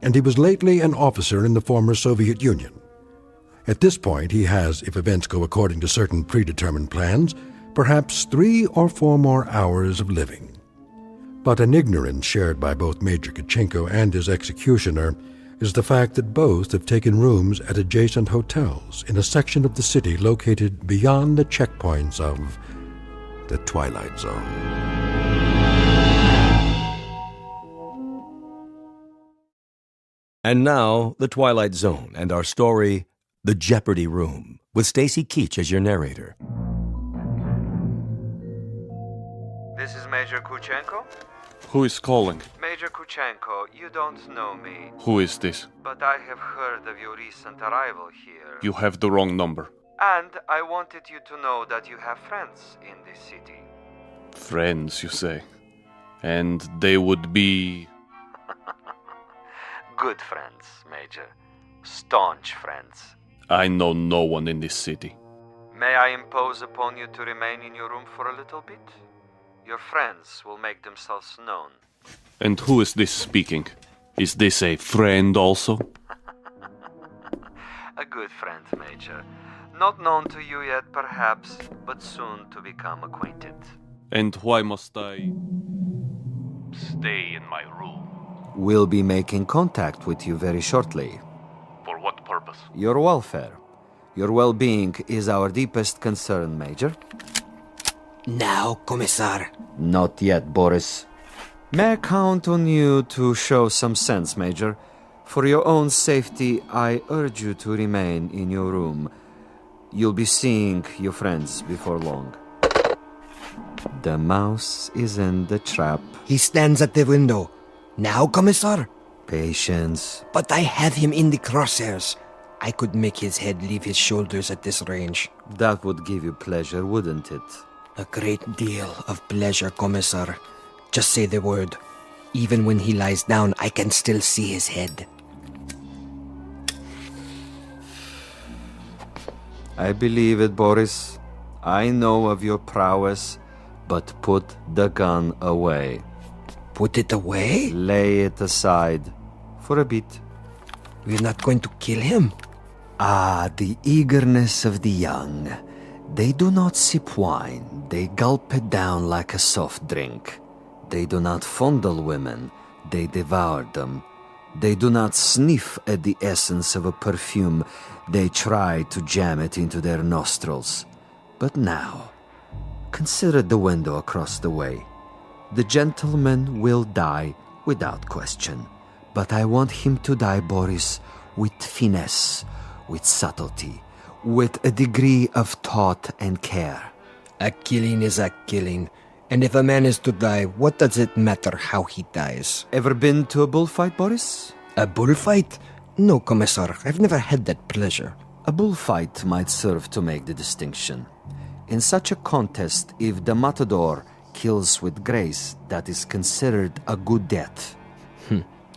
and he was lately an officer in the former Soviet Union. At this point, he has, if events go according to certain predetermined plans, perhaps 3 or 4 more hours of living. But an ignorance shared by both Major Kuchenko and his executioner is the fact that both have taken rooms at adjacent hotels in a section of the city located beyond the checkpoints of the Twilight Zone. And now, The Twilight Zone and our story, The Jeopardy Room, with Stacy Keach as your narrator. Major Kuchenko? Who is calling? Major Kuchenko, you don't know me. Who is this? But I have heard of your recent arrival here. You have the wrong number. And I wanted you to know that you have friends in this city. Friends, you say? And they would be... Good friends, Major. Staunch friends. I know no one in this city. May I impose upon you to remain in your room for a little bit? Your friends will make themselves known. And who is this speaking? Is this a friend also? A good friend, Major. Not known to you yet, perhaps, but soon to become acquainted. And why must I stay in my room? We'll be making contact with you very shortly. For what purpose? Your welfare. Your well-being is our deepest concern, Major. Now, Commissar. Not yet, Boris. May I count on you to show some sense, Major? For your own safety, I urge you to remain in your room. You'll be seeing your friends before long. The mouse is in the trap. He stands at the window. Now, Commissar? Patience. But I have him in the crosshairs. I could make his head leave his shoulders at this range. That would give you pleasure, wouldn't it? A great deal of pleasure, Commissar. Just say the word. Even when he lies down, I can still see his head. I believe it, Boris. I know of your prowess, but put the gun away. Put it away? Lay it aside. For a bit. We're not going to kill him? Ah, the eagerness of the young. They do not sip wine. They gulp it down like a soft drink. They do not fondle women. They devour them. They do not sniff at the essence of a perfume. They try to jam it into their nostrils. But now, consider the window across the way. The gentleman will die without question. But I want him to die, Boris, with finesse, with subtlety, with a degree of thought and care. A killing is a killing. And if a man is to die, what does it matter how he dies? Ever been to a bullfight, Boris? A bullfight? No, Commissar. I've never had that pleasure. A bullfight might serve to make the distinction. In such a contest, if the matador kills with grace, that is considered a good death.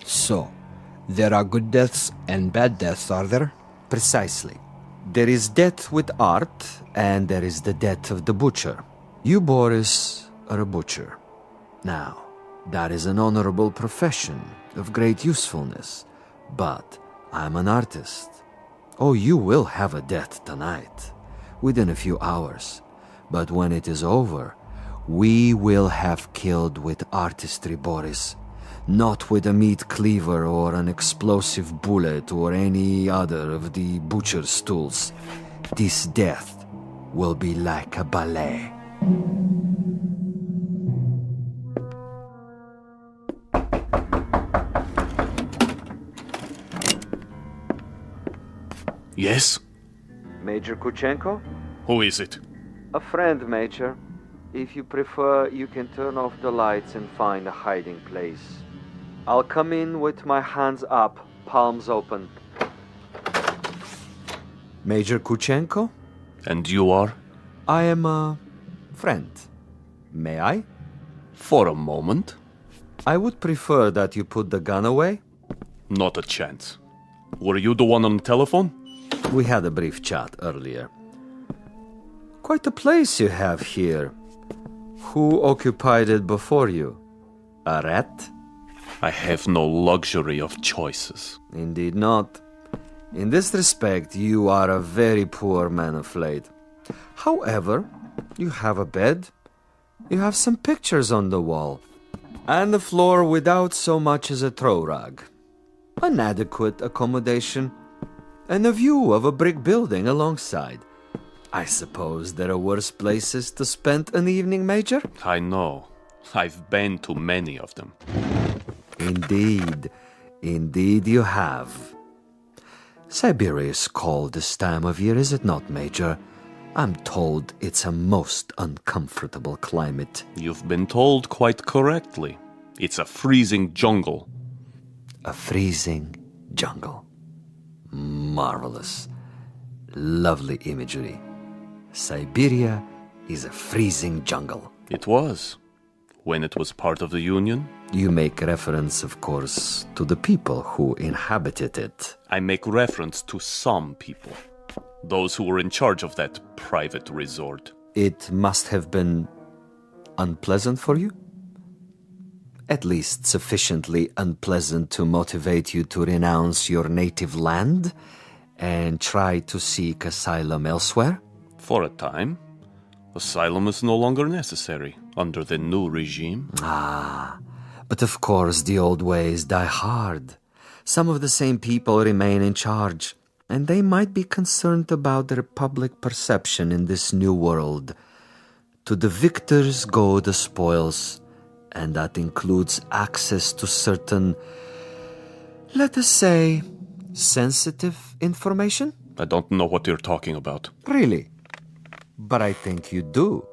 So, there are good deaths and bad deaths, are there? Precisely. There is death with art, and there is the death of the butcher. You, Boris, are a butcher. Now, that is an honorable profession of great usefulness. But I'm an artist. Oh, you will have a death tonight, within a few hours. But when it is over, we will have killed with artistry, Boris. Not with a meat cleaver or an explosive bullet or any other of the butcher's tools. This death will be like a ballet. Yes? Major Kuchenko? Who is it? A friend, Major. If you prefer, you can turn off the lights and find a hiding place. I'll come in with my hands up, palms open. Major Kuchenko? And you are? I am a friend. May I? For a moment. I would prefer that you put the gun away. Not a chance. Were you the one on the telephone? We had a brief chat earlier. Quite a place you have here. Who occupied it before you? A rat? I have no luxury of choices. Indeed not. In this respect, you are a very poor man of late. However, you have a bed, you have some pictures on the wall, and the floor without so much as a throw rug. An adequate accommodation, and a view of a brick building alongside. I suppose there are worse places to spend an evening, Major? I know. I've been to many of them. Indeed. Indeed you have. Siberia is cold this time of year, is it not, Major? I'm told it's a most uncomfortable climate. You've been told quite correctly. It's a freezing jungle. A freezing jungle. Marvelous. Lovely imagery. Siberia is a freezing jungle. It was. When it was part of the Union. You make reference, of course, to the people who inhabited it. I make reference to some people. Those who were in charge of that private resort. It must have been unpleasant for you? At least sufficiently unpleasant to motivate you to renounce your native land and try to seek asylum elsewhere? For a time. Asylum is no longer necessary under the new regime. But of course the old ways die hard. Some of the same people remain in charge, and they might be concerned about their public perception in this new world. To the victors go the spoils, and that includes access to certain, let us say, sensitive information? I don't know what you're talking about. Really? But I think you do.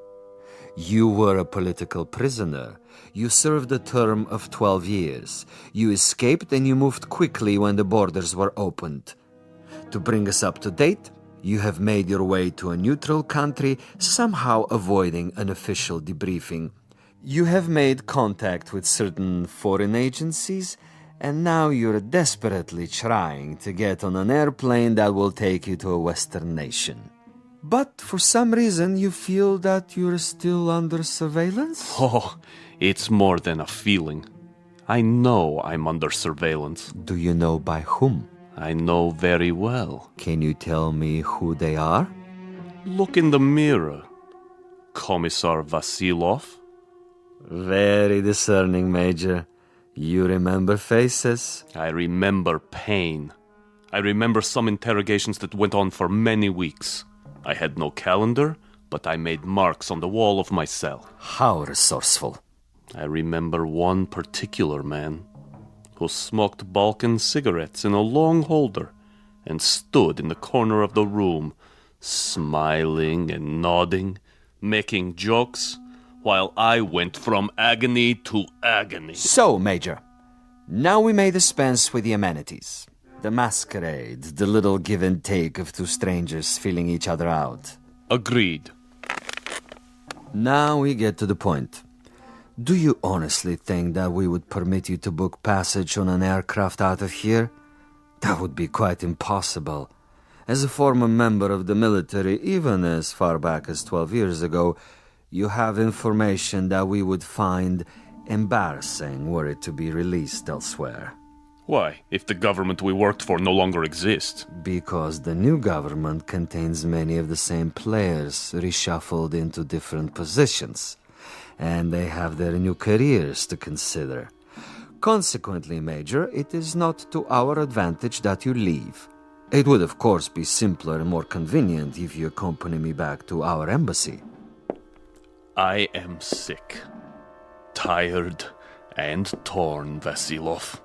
You were a political prisoner. You served a term of 12 years. You escaped and you moved quickly when the borders were opened. To bring us up to date, you have made your way to a neutral country, somehow avoiding an official debriefing. You have made contact with certain foreign agencies, and now you're desperately trying to get on an airplane that will take you to a Western nation. But for some reason you feel that you're still under surveillance? Oh, it's more than a feeling. I know I'm under surveillance. Do you know by whom? I know very well. Can you tell me who they are? Look in the mirror. Commissar Vasilov. Very discerning, Major. You remember faces? I remember pain. I remember some interrogations that went on for many weeks. I had no calendar, but I made marks on the wall of my cell. How resourceful. I remember one particular man who smoked Balkan cigarettes in a long holder and stood in the corner of the room, smiling and nodding, making jokes, while I went from agony to agony. So, Major, now we may dispense with the amenities. The masquerade, the little give and take of two strangers feeling each other out. Agreed. Now we get to the point. Do you honestly think that we would permit you to book passage on an aircraft out of here? That would be quite impossible. As a former member of the military, even as far back as 12 years ago, you have information that we would find embarrassing were it to be released elsewhere. Why, if the government we worked for no longer exists? Because the new government contains many of the same players reshuffled into different positions, and they have their new careers to consider. Consequently, Major, it is not to our advantage that you leave. It would, of course, be simpler and more convenient if you accompany me back to our embassy. I am sick, tired, and torn, Vasilov.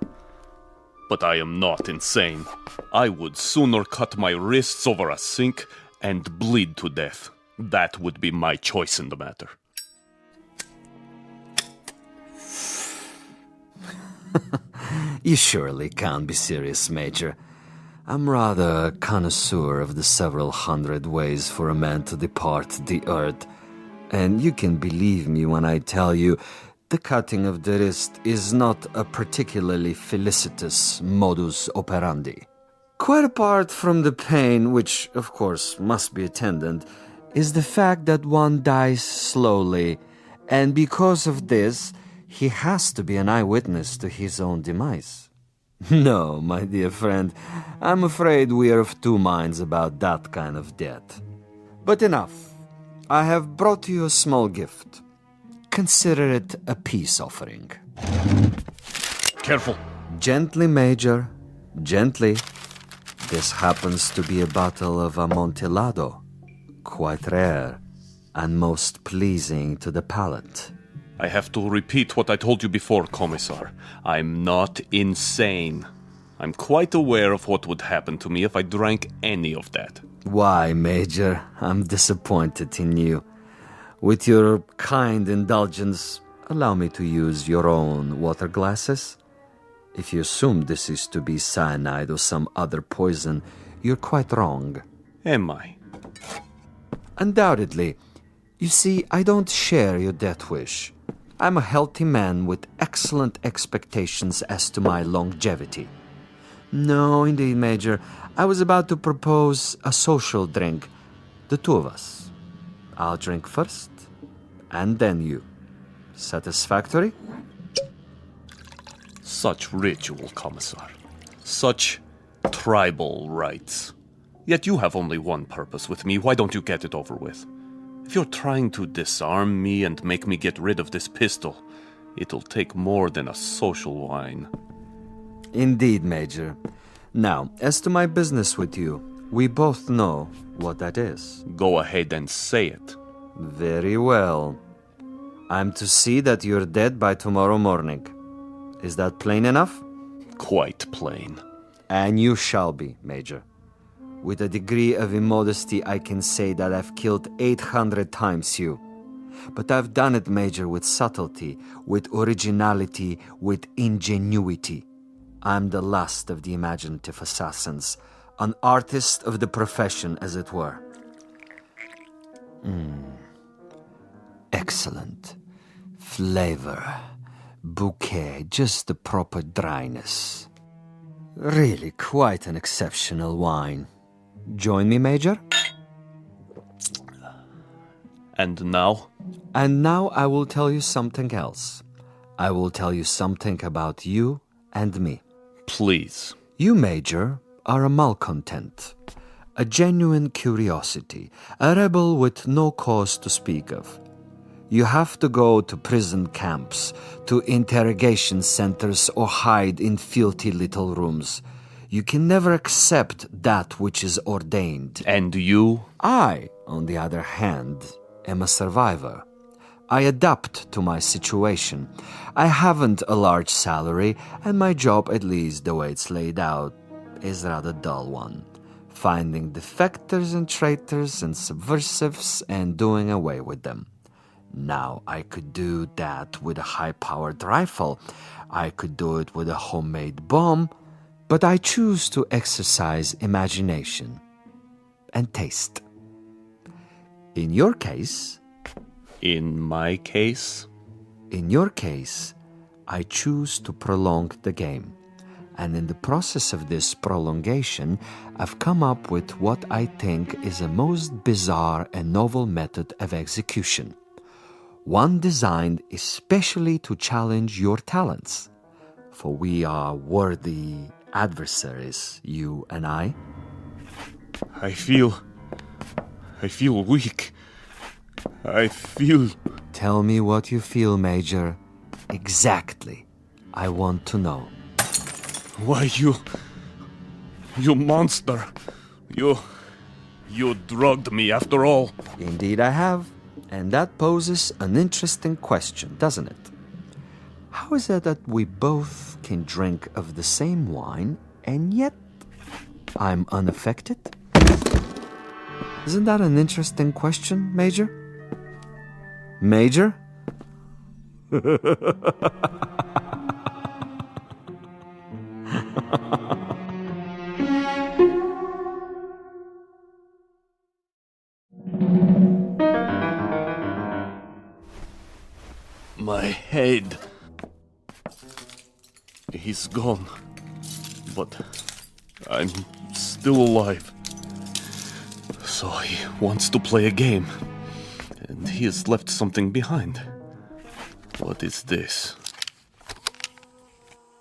But I am not insane. I would sooner cut my wrists over a sink and bleed to death. That would be my choice in the matter. You surely can't be serious, Major. I'm rather a connoisseur of the several hundred ways for a man to depart the earth. And you can believe me when I tell you the cutting of the wrist is not a particularly felicitous modus operandi. Quite apart from the pain, which of course must be attendant, is the fact that one dies slowly, and because of this, he has to be an eyewitness to his own demise. No, my dear friend, I'm afraid we are of two minds about that kind of death. But enough. I have brought you a small gift. Consider it a peace offering. Careful. Gently, Major. Gently. This happens to be a bottle of Amontillado. Quite rare and most pleasing to the palate. I have to repeat what I told you before, Commissar. I'm not insane. I'm quite aware of what would happen to me if I drank any of that. Why, Major? I'm disappointed in you. With your kind indulgence, allow me to use your own water glasses. If you assume this is to be cyanide or some other poison, you're quite wrong. Am I? Undoubtedly. You see, I don't share your death wish. I'm a healthy man with excellent expectations as to my longevity. No, indeed, Major. I was about to propose a social drink. The two of us. I'll drink first, and then you. Satisfactory? Such ritual, Commissar. Such tribal rites. Yet you have only one purpose with me. Why don't you get it over with? If you're trying to disarm me and make me get rid of this pistol, it'll take more than a social wine. Indeed, Major. Now, as to my business with you, we both know what that is. Go ahead and say it. Very well. I'm to see that you're dead by tomorrow morning. Is that plain enough? Quite plain. And you shall be, Major. With a degree of immodesty, I can say that I've killed 800 times you. But I've done it, Major, with subtlety, with originality, with ingenuity. I'm the last of the imaginative assassins, an artist of the profession, as it were. Excellent. Flavor. Bouquet, just the proper dryness. Really quite an exceptional wine. Join me, Major? And now? And now I will tell you something else. I will tell you something about you and me. Please. You, Major, are a malcontent, a genuine curiosity, a rebel with no cause to speak of. You have to go to prison camps, to interrogation centers, or hide in filthy little rooms. You can never accept that which is ordained. And you? I, on the other hand, am a survivor. I adapt to my situation. I haven't a large salary, and my job, at least the way it's laid out, is a rather dull one. Finding defectors and traitors and subversives and doing away with them. Now, I could do that with a high-powered rifle. I could do it with a homemade bomb. But I choose to exercise imagination and taste. In your case... In my case? In your case, I choose to prolong the game. And in the process of this prolongation, I've come up with what I think is a most bizarre and novel method of execution. One designed especially to challenge your talents. For we are worthy adversaries, you and I. I feel weak. I feel... Tell me what you feel, Major. Exactly. I want to know. Why, you monster. You drugged me after all. Indeed I have. And that poses an interesting question, doesn't it? How is it that we both can drink of the same wine, and yet I'm unaffected? Isn't that an interesting question, Major? Major? My head. He's gone. But I'm still alive. So he wants to play a game. And he has left something behind. What is this?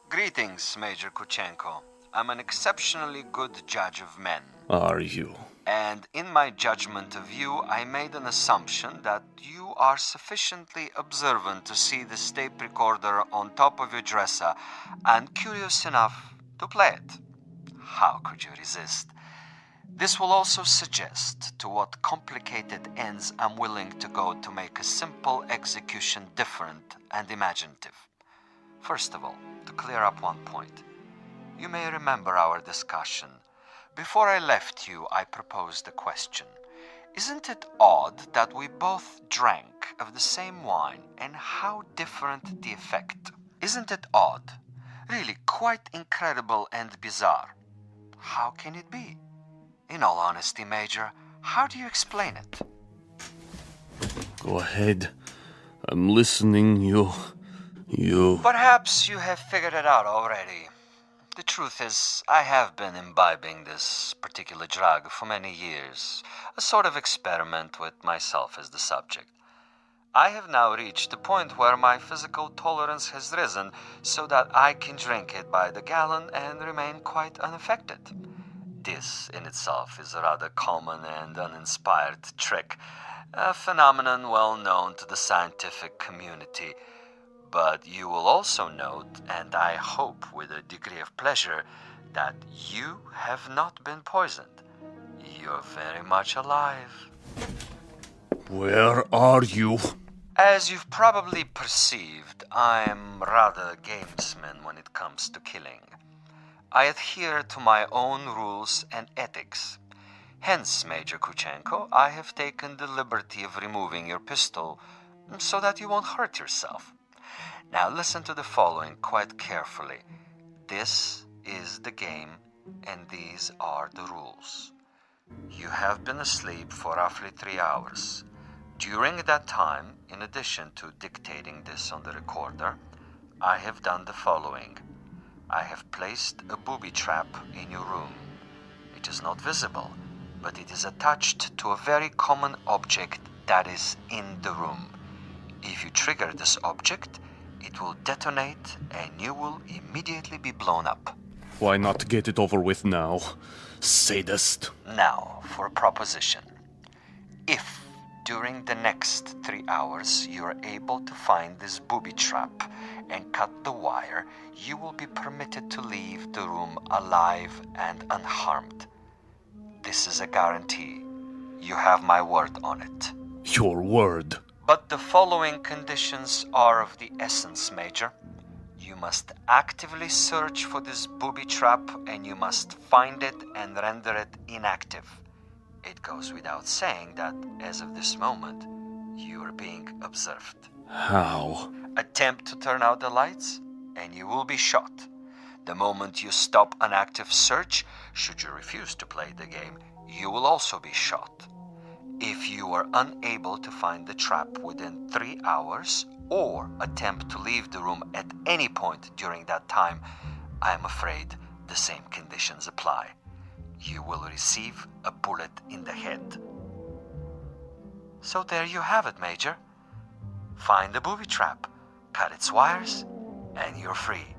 Greetings, Major Kuchenko. I'm an exceptionally good judge of men. Are you? And in my judgment of you, I made an assumption that you are sufficiently observant to see this tape recorder on top of your dresser and curious enough to play it. How could you resist? This will also suggest to what complicated ends I'm willing to go to make a simple execution different and imaginative. First of all, to clear up one point. You may remember our discussion. Before I left you, I proposed a question. Isn't it odd that we both drank of the same wine, and how different the effect? Isn't it odd? Really quite incredible and bizarre. How can it be? In all honesty, Major, how do you explain it? Go ahead. I'm listening. You... Perhaps you have figured it out already. The truth is, I have been imbibing this particular drug for many years, a sort of experiment with myself as the subject. I have now reached the point where my physical tolerance has risen so that I can drink it by the gallon and remain quite unaffected. This in itself is a rather common and uninspired trick, a phenomenon well known to the scientific community. But you will also note, and I hope with a degree of pleasure, that you have not been poisoned. You're very much alive. Where are you? As you've probably perceived, I'm rather a gamesman when it comes to killing. I adhere to my own rules and ethics. Hence, Major Kuchenko, I have taken the liberty of removing your pistol so that you won't hurt yourself. Now listen to the following quite carefully. This is the game, and these are the rules. You have been asleep for roughly 3 hours. During that time, in addition to dictating this on the recorder, I have done the following. I have placed a booby trap in your room. It is not visible, but it is attached to a very common object that is in the room. If you trigger this object, it will detonate and you will immediately be blown up. Why not get it over with now? Sadist. Now, for a proposition. If during the next 3 hours you are able to find this booby trap and cut the wire, you will be permitted to leave the room alive and unharmed. This is a guarantee. You have my word on it. Your word. But the following conditions are of the essence, Major. You must actively search for this booby trap and you must find it and render it inactive. It goes without saying that, as of this moment, you are being observed. How? Attempt to turn out the lights, and you will be shot. The moment you stop an active search, should you refuse to play the game, you will also be shot. If you are unable to find the trap within 3 hours, or attempt to leave the room at any point during that time, I am afraid the same conditions apply. You will receive a bullet in the head. So there you have it, Major. Find the booby trap, cut its wires, and you're free.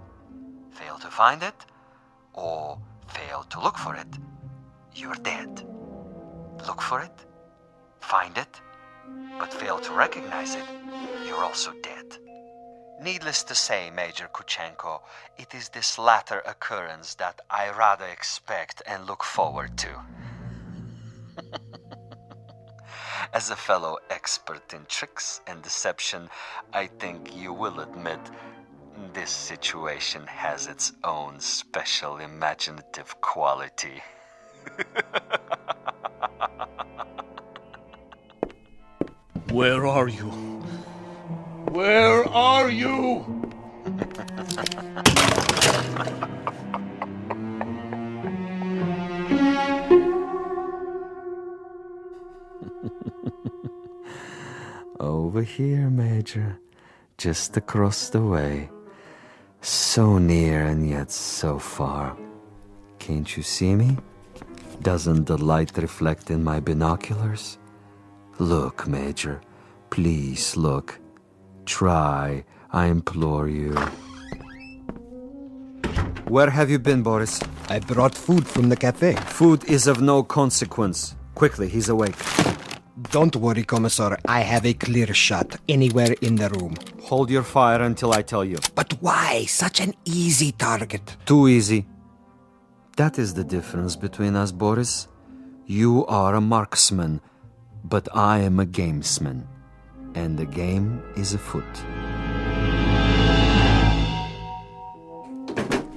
Fail to find it, or fail to look for it, you're dead. Look for it, find it, but fail to recognize it, you're also dead. Needless to say, Major Kuchenko, it is this latter occurrence that I rather expect and look forward to. As a fellow expert in tricks and deception, I think you will admit this situation has its own special imaginative quality. Where are you? Where are you? Over here, Major. Just across the way. So near and yet so far. Can't you see me? Doesn't the light reflect in my binoculars? Look, Major. Please look. Try, I implore you. Where have you been, Boris? I brought food from the cafe. Food is of no consequence. Quickly, he's awake. Don't worry, Commissar. I have a clear shot anywhere in the room. Hold your fire until I tell you. But why? Such an easy target. Too easy. That is the difference between us, Boris. You are a marksman, but I am a gamesman. And the game is afoot.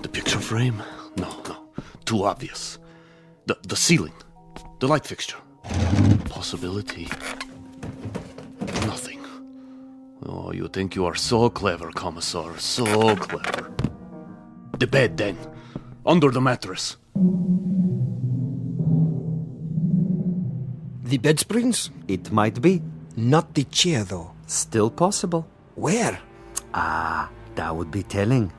The picture frame. too obvious. The ceiling. The light fixture. Possibility. Nothing. Oh, you think you are so clever, Commissar. So clever. The bed, then. Under the mattress. The bed springs? It might be. Not the chair, though. Still possible. Where? Ah, that would be telling.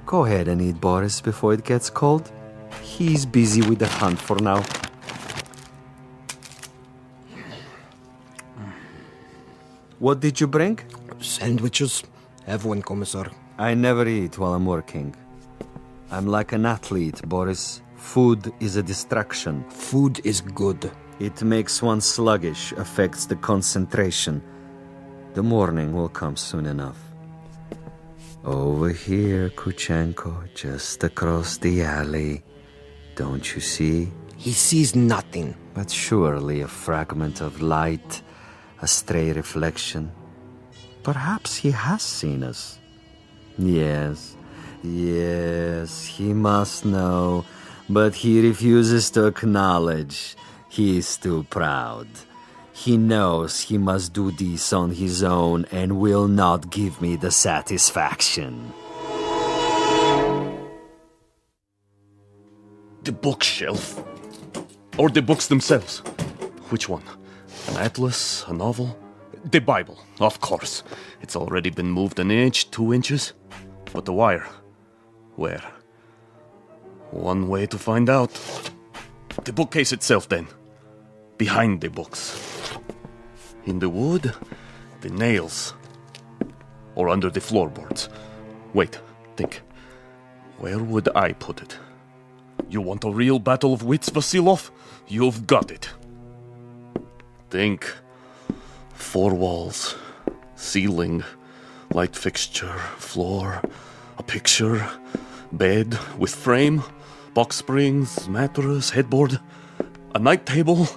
Go ahead and eat, Boris, before it gets cold. He's busy with the hunt for now. What did you bring? Sandwiches. Have one, Commissar. I never eat while I'm working. I'm like an athlete, Boris. Food is a distraction. Food is good. It makes one sluggish, affects the concentration. The morning will come soon enough. Over here, Kuchenko, just across the alley. Don't you see? He sees nothing. But surely a fragment of light, a stray reflection. Perhaps he has seen us. Yes, he must know, but he refuses to acknowledge. He is too proud. He knows he must do this on his own and will not give me the satisfaction. The bookshelf. Or the books themselves. Which one? An atlas? A novel? The Bible, of course. It's already been moved an inch, 2 inches. But the wire? Where? One way to find out. The bookcase itself, then. Behind the books. In the wood, the nails. Or under the floorboards. Wait, think. Where would I put it? You want a real battle of wits, Vasilov? You've got it. Think. 4 walls. Ceiling. Light fixture. Floor. A picture. Bed with frame. Box springs. Mattress. Headboard. A night table.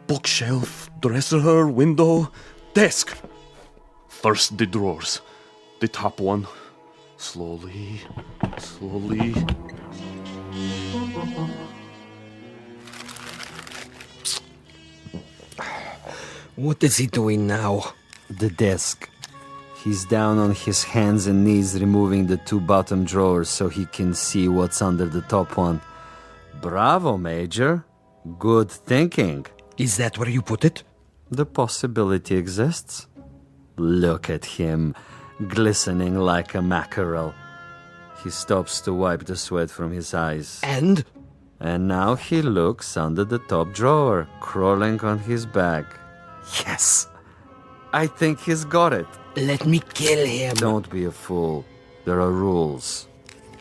Bookshelf. Dresser. Window. Desk. First the drawers. The top one. Slowly. What is he doing now? The desk. He's down on his hands and knees removing the 2 bottom drawers so he can see what's under the top one. Bravo, Major. Good thinking. Is that where you put it? The possibility exists. Look at him, glistening like a mackerel. He stops to wipe the sweat from his eyes. And? And now he looks under the top drawer, crawling on his back. Yes! I think he's got it. Let me kill him. Don't be a fool. There are rules.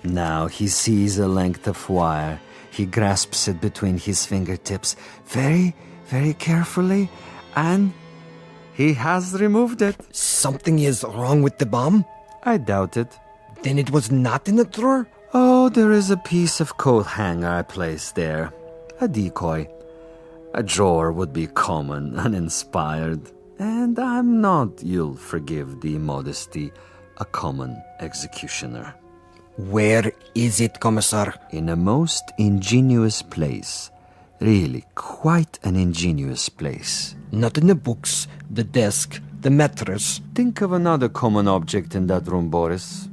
Now he sees a length of wire. He grasps it between his fingertips very, very carefully, and he has removed it. Something is wrong with the bomb? I doubt it. Then it was not in the drawer? Oh, there is a piece of coat hanger I placed there. A decoy. A drawer would be common, uninspired. And I'm not, you'll forgive the modesty, a common executioner. Where is it, Commissar? In a most ingenious place. Really, quite an ingenious place. Not in the books, the desk, the mattress. Think of another common object in that room, Boris.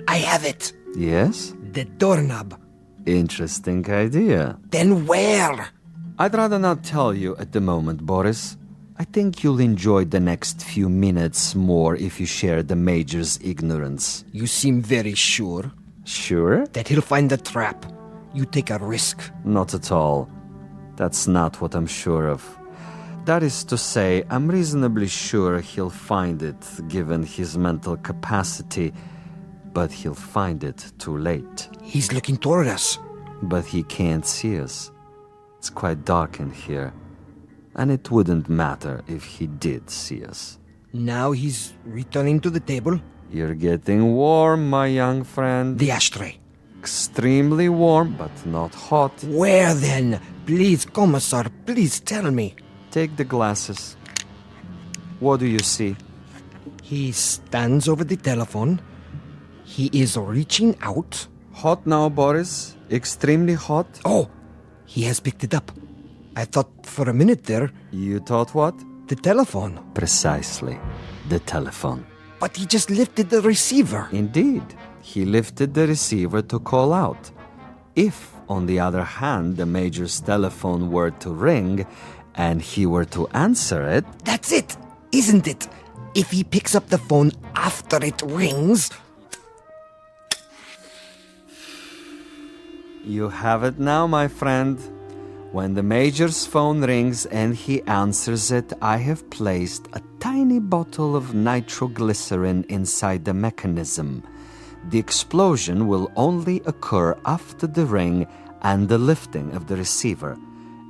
I have it. Yes? The doorknob. Interesting idea. Then where? I'd rather not tell you at the moment, Boris. I think you'll enjoy the next few minutes more if you share the Major's ignorance. You seem very sure. Sure? That he'll find the trap. You take a risk. Not at all. That's not what I'm sure of. That is to say, I'm reasonably sure he'll find it, given his mental capacity, but he'll find it too late. He's looking toward us. But he can't see us. It's quite dark in here, and it wouldn't matter if he did see us. Now he's returning to the table. You're getting warm, my young friend. The ashtray. Extremely warm, but not hot. Where then? Please, Commissar, please tell me. Take the glasses. What do you see? He stands over the telephone. He is reaching out, Hot now, Boris. Extremely hot. Oh, he has picked it up. I thought for a minute there... You thought what? The telephone. Precisely. The telephone. But he just lifted the receiver. Indeed. He lifted the receiver to call out. If, on the other hand, the Major's telephone were to ring and he were to answer it... That's it, isn't it? If he picks up the phone after it rings... You have it now, my friend. When the Major's phone rings and he answers it, I have placed a tiny bottle of nitroglycerin inside the mechanism. The explosion will only occur after the ring and the lifting of the receiver,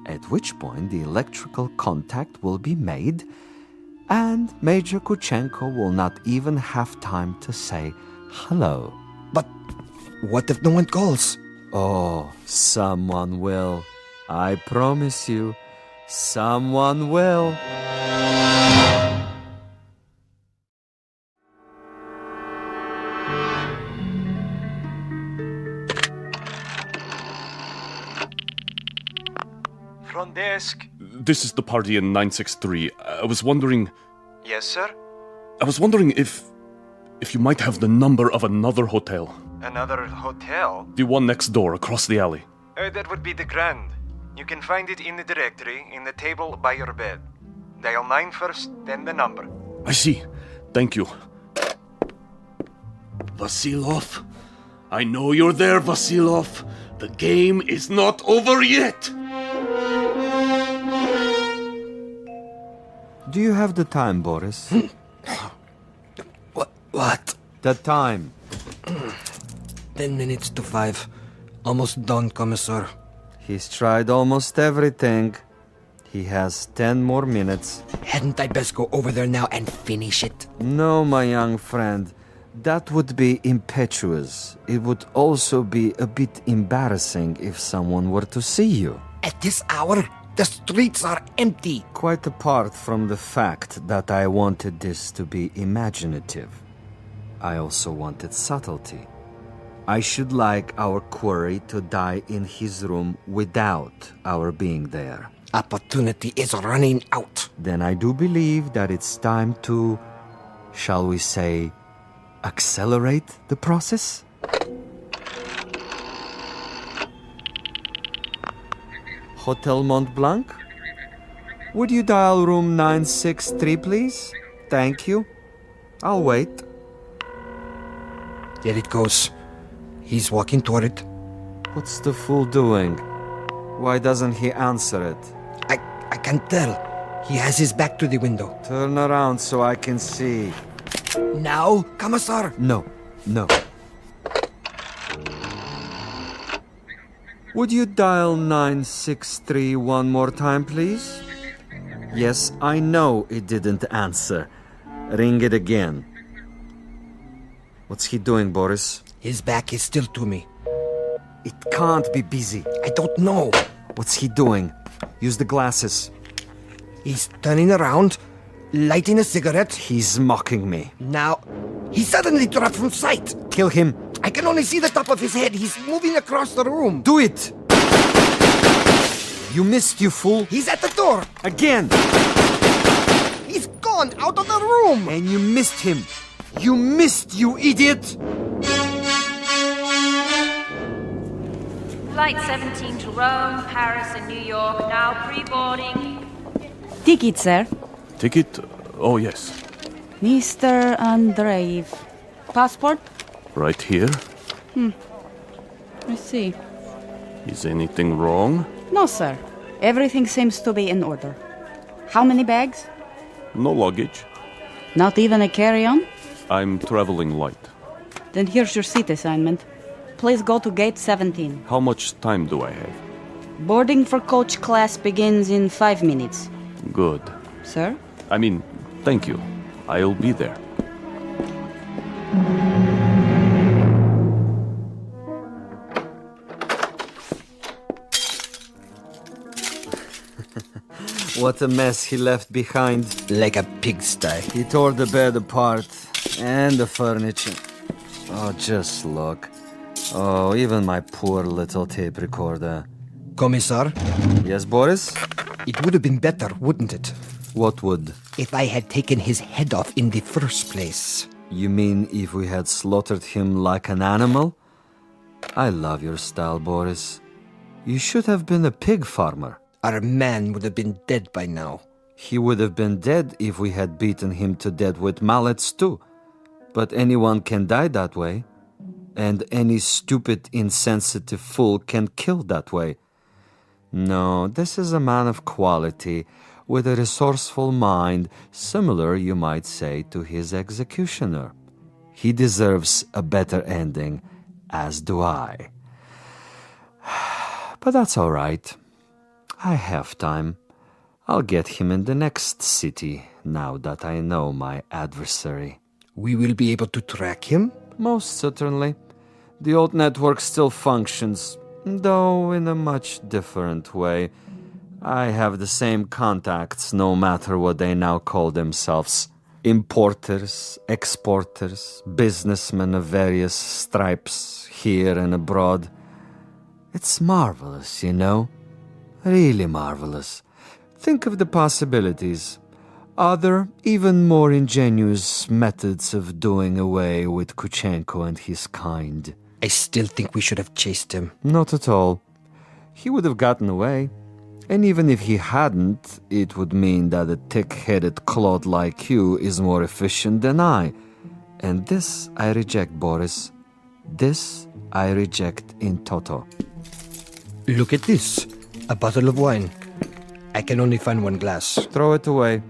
at which point the electrical contact will be made, and Major Kuchenko will not even have time to say hello. But what if no one calls? Oh, someone will. I promise you, someone will. Front desk. This is the party in 963. I was wondering... Yes, sir? I was wondering if you might have the number of another hotel. Another hotel? The one next door, across the alley. That would be the Grand. You can find it in the directory, in the table by your bed. Dial 9 first, then the number. I see. Thank you. Vasilov? I know you're there, Vasilov. The game is not over yet. Do you have the time, Boris? What? The time. 10 minutes to 5. Almost done, Commissar. He's tried almost everything. He has 10 more minutes. Hadn't I best go over there now and finish it? No, my young friend. That would be impetuous. It would also be a bit embarrassing if someone were to see you. At this hour, the streets are empty. Quite apart from the fact that I wanted this to be imaginative, I also wanted subtlety. I should like our quarry to die in his room without our being there. Opportunity is running out. Then I do believe that it's time to, shall we say, accelerate the process? Hotel Mont Blanc? Would you dial room 963, please? Thank you. I'll wait. There it goes. He's walking toward it. What's the fool doing? Why doesn't he answer it? I can't tell. He has his back to the window. Turn around so I can see. Now, Commissar? No. Would you dial 963 one more time, please? Yes, I know it didn't answer. Ring it again. What's he doing, Boris? His back is still to me. It can't be busy. I don't know. What's he doing? Use the glasses. He's turning around, lighting a cigarette. He's mocking me. Now, he suddenly dropped from sight. Kill him. I can only see the top of his head. He's moving across the room. Do it! You missed, you fool. He's at the door. Again. He's gone out of the room. And you missed him. You missed, you idiot. Flight 17 to Rome, Paris, and New York, now pre-boarding. Ticket, sir. Ticket? Oh, yes. Mr. Andreev. Passport? Right here. I see. Is anything wrong? No, sir. Everything seems to be in order. How many bags? No luggage. Not even a carry-on? I'm traveling light. Then here's your seat assignment. Please go to gate 17. How much time do I have? Boarding for coach class begins in 5 minutes. Good. Sir? I mean, thank you. I'll be there. What a mess he left behind. Like a pigsty. He tore the bed apart. And the furniture. Oh, just look. Oh, even my poor little tape recorder. Commissar? Yes, Boris? It would have been better, wouldn't it? What would? If I had taken his head off in the first place. You mean if we had slaughtered him like an animal? I love your style, Boris. You should have been a pig farmer. Our man would have been dead by now. He would have been dead if we had beaten him to death with mallets too. But anyone can die that way. And any stupid, insensitive fool can kill that way. No, this is a man of quality, with a resourceful mind, similar, you might say, to his executioner. He deserves a better ending, as do I. But that's all right. I have time. I'll get him in the next city, now that I know my adversary. We will be able to track him? Most certainly. The old network still functions, though in a much different way. I have the same contacts, no matter what they now call themselves. Importers, exporters, businessmen of various stripes, here and abroad. It's marvelous, you know. Really marvelous. Think of the possibilities. Other, even more ingenious methods of doing away with Kuchenko and his kind. I still think we should have chased him. Not at all. He would have gotten away. And even if he hadn't, it would mean that a thick-headed clod like you is more efficient than I. And this I reject, Boris. This I reject in toto. Look at this. A bottle of wine. I can only find one glass. Throw it away.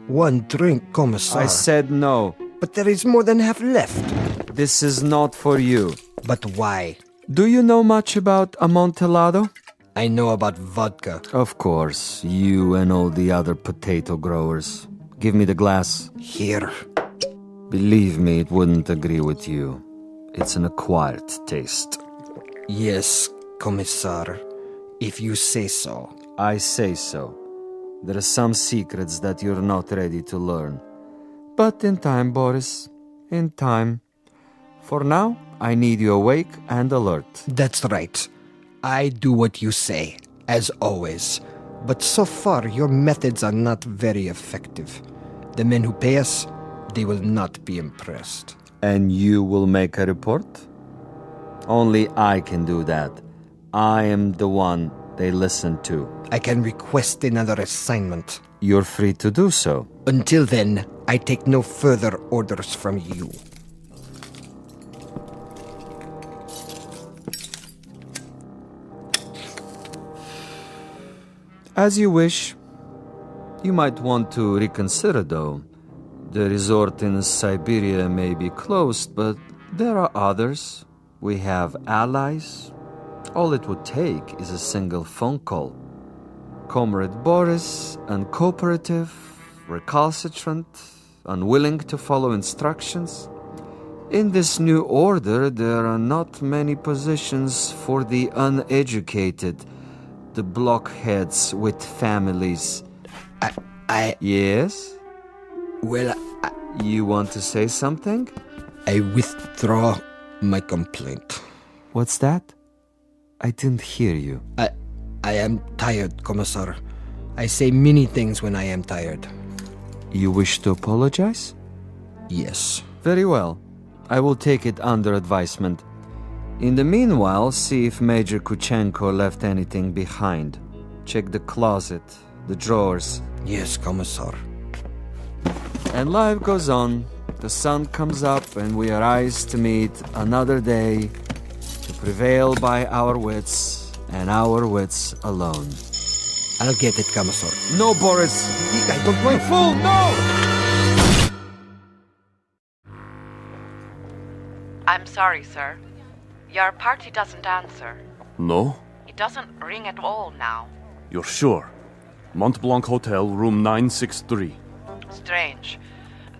One drink, Commissar. I said no. But there is more than half left. This is not for you. But why? Do you know much about Amontillado? I know about vodka. Of course, you and all the other potato growers. Give me the glass. Here. Believe me, it wouldn't agree with you. It's an acquired taste. Yes, Commissar. If you say so. I say so. There are some secrets that you're not ready to learn. But in time, Boris. In time. For now, I need you awake and alert. That's right. I do what you say, as always. But so far, your methods are not very effective. The men who pay us, they will not be impressed. And you will make a report? Only I can do that. I am the one they listen to. I can request another assignment. You're free to do so. Until then, I take no further orders from you. As you wish. You might want to reconsider, though. The resort in Siberia may be closed, but there are others. We have allies. All it would take is a single phone call. Comrade Boris, uncooperative, recalcitrant, unwilling to follow instructions. In this new order, there are not many positions for the uneducated, the blockheads with families. Yes? Well, You want to say something? I withdraw my complaint. What's that? I didn't hear you. I am tired, Commissar. I say many things when I am tired. You wish to apologize? Yes. Very well. I will take it under advisement. In the meanwhile, see if Major Kuchenko left anything behind. Check the closet, the drawers. Yes, Commissar. And life goes on. The sun comes up and we arise to meet another day, to prevail by our wits and our wits alone. I'll get it, Commissar. No, Boris! I don't want... You fool, no! I'm sorry, sir. Your party doesn't answer. No? It doesn't ring at all now. You're sure? Mont Blanc Hotel, room 963. Strange.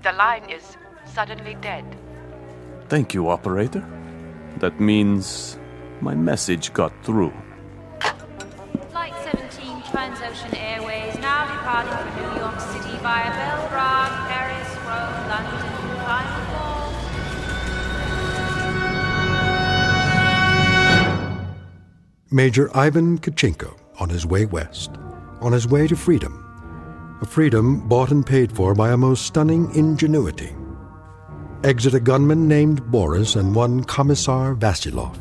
The line is suddenly dead. Thank you, operator. That means my message got through. Flight 17 Transocean Airways now departing for New York City via Belgrade, Paris, Rome, London, final call. Major Ivan Kachinko on his way west, on his way to freedom, a freedom bought and paid for by a most stunning ingenuity. Exit a gunman named Boris and one Commissar Vasilov,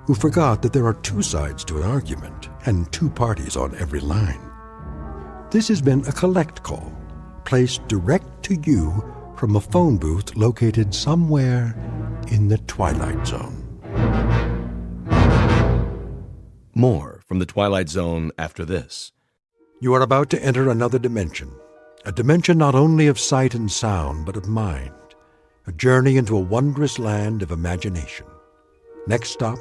who forgot that there are two sides to an argument and two parties on every line. This has been a collect call, placed direct to you from a phone booth located somewhere in the Twilight Zone. More from the Twilight Zone after this. You are about to enter another dimension, a dimension not only of sight and sound, but of mind, a journey into a wondrous land of imagination. Next stop,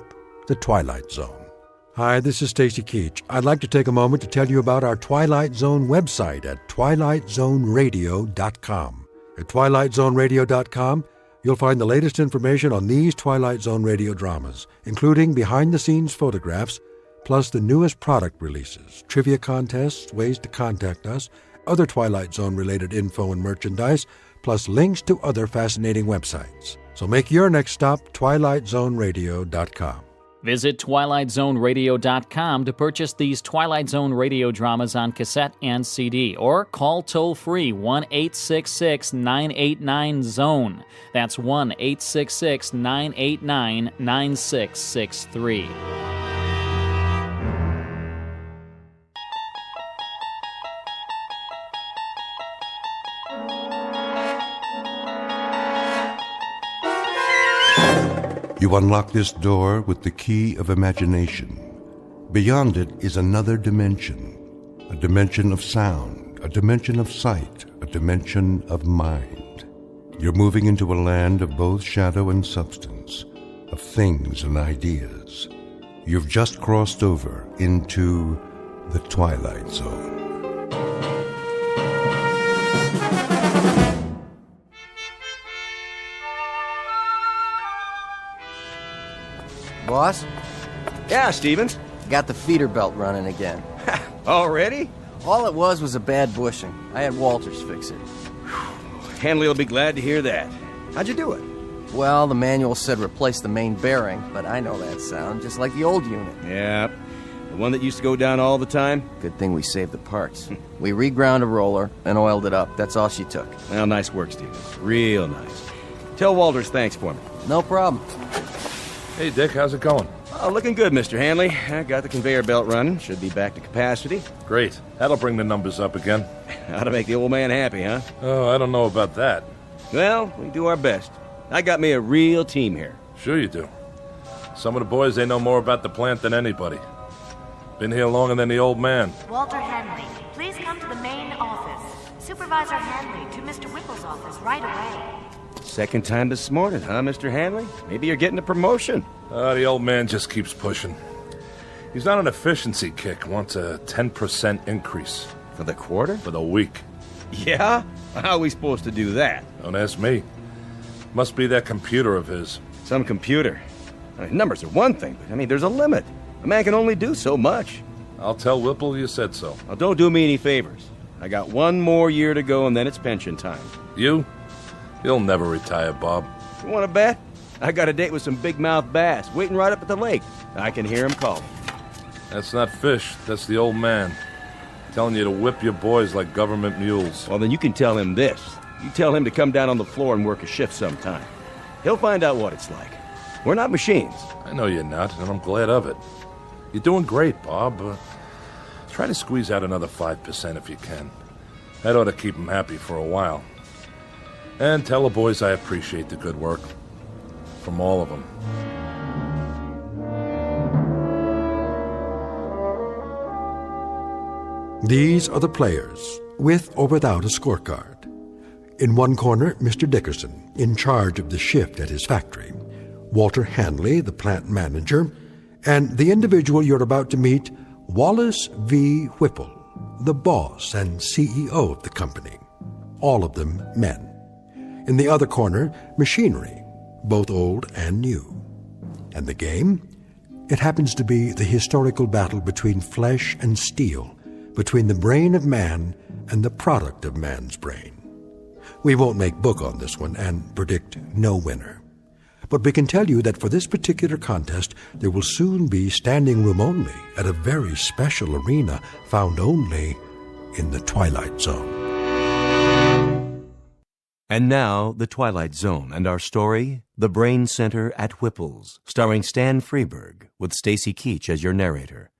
the Twilight Zone. Hi, this is Stacy Keach. I'd like to take a moment to tell you about our Twilight Zone website at twilightzoneradio.com. At twilightzoneradio.com, you'll find the latest information on these Twilight Zone radio dramas, including behind-the-scenes photographs, plus the newest product releases, trivia contests, ways to contact us, other Twilight Zone-related info and merchandise, plus links to other fascinating websites. So make your next stop twilightzoneradio.com. Visit twilightzoneradio.com to purchase these Twilight Zone radio dramas on cassette and CD, or call toll-free 1-866-989-ZONE. That's 1-866-989-9663. You unlock this door with the key of imagination. Beyond it is another dimension, a dimension of sound, a dimension of sight, a dimension of mind. You're moving into a land of both shadow and substance, of things and ideas. You've just crossed over into the Twilight Zone. Boss? Yeah, Stevens? Got the feeder belt running again. Already? All it was a bad bushing. I had Walters fix it. Hanley will be glad to hear that. How'd you do it? Well, the manual said replace the main bearing, but I know that sound, just like the old unit. Yeah, the one that used to go down all the time? Good thing we saved the parts. We reground a roller and oiled it up. That's all she took. Well, nice work, Stevens. Real nice. Tell Walters thanks for me. No problem. Hey, Dick, how's it going? Oh, looking good, Mr. Hanley. I got the conveyor belt running. Should be back to capacity. Great. That'll bring the numbers up again. How to make the old man happy, huh? Oh, I don't know about that. Well, we do our best. I got me a real team here. Sure you do. Some of the boys, they know more about the plant than anybody. Been here longer than the old man. Walter Hanley, please come to the main office. Supervisor Hanley to Mr. Whipple's office right away. Second time this morning, huh, Mr. Hanley? Maybe you're getting a promotion. The old man just keeps pushing. He's on an efficiency kick, wants a 10% increase. For the quarter? For the week. Yeah? How are we supposed to do that? Don't ask me. Must be that computer of his. Some computer? I mean, numbers are one thing, but there's a limit. A man can only do so much. I'll tell Whipple you said so. Now, don't do me any favors. I got one more year to go, and then it's pension time. You? You'll never retire, Bob. You want to bet? I got a date with some big-mouth bass waiting right up at the lake. I can hear him calling. That's not fish. That's the old man. Telling you to whip your boys like government mules. Well, then you can tell him this. You tell him to come down on the floor and work a shift sometime. He'll find out what it's like. We're not machines. I know you're not, and I'm glad of it. You're doing great, Bob. Try to squeeze out another 5% if you can. That ought to keep him happy for a while. And tell the boys I appreciate the good work. From all of them. These are the players, with or without a scorecard. In one corner, Mr. Dickerson, in charge of the shift at his factory. Walter Hanley, the plant manager. And the individual you're about to meet, Wallace V. Whipple, the boss and CEO of the company. All of them men. In the other corner, machinery, both old and new. And the game? It happens to be the historical battle between flesh and steel, between the brain of man and the product of man's brain. We won't make book on this one and predict no winner. but we can tell you that for this particular contest, there will soon be standing room only at a very special arena found only in the Twilight Zone. And now, The Twilight Zone and our story, The Brain Center at Whipple's, starring Stan Freberg, with Stacy Keach as your narrator.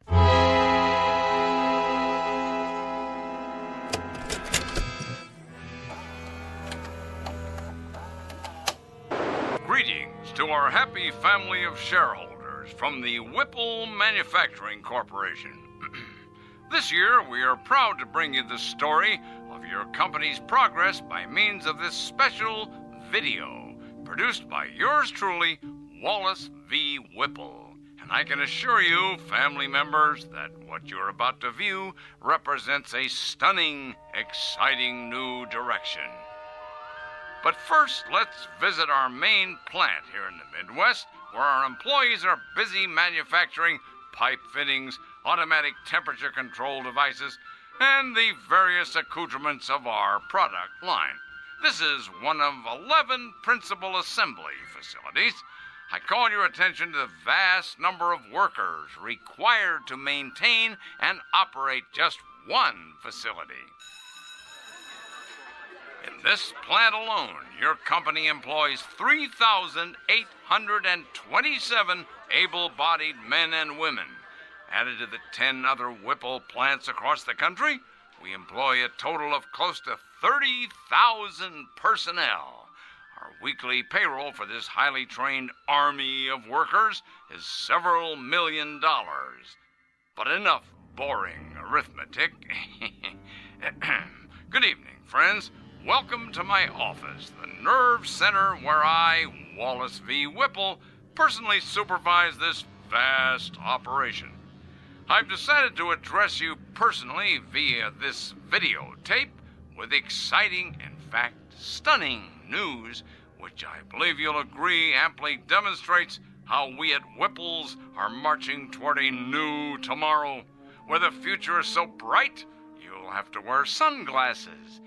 Greetings to our happy family of shareholders from the Whipple Manufacturing Corporation. This year, we are proud to bring you the story of your company's progress by means of this special video produced by yours truly, Wallace V. Whipple. And I can assure you, family members, that what you're about to view represents a stunning, exciting new direction. But first, let's visit our main plant here in the Midwest, where our employees are busy manufacturing pipe fittings, automatic temperature control devices, and the various accoutrements of our product line. This is one of 11 principal assembly facilities. I call your attention to the vast number of workers required to maintain and operate just one facility. In this plant alone, your company employs 3,827 able-bodied men and women. Added to the 10 other Whipple plants across the country, we employ a total of close to 30,000 personnel. Our weekly payroll for this highly trained army of workers is several $1 million. But enough boring arithmetic. Good evening, friends. Welcome to my office, the nerve center where I, Wallace V. Whipple, personally supervise this vast operation. I've decided to address you personally via this videotape with exciting, in fact, stunning news, which I believe you'll agree amply demonstrates how we at Whipple's are marching toward a new tomorrow, where the future is so bright you'll have to wear sunglasses.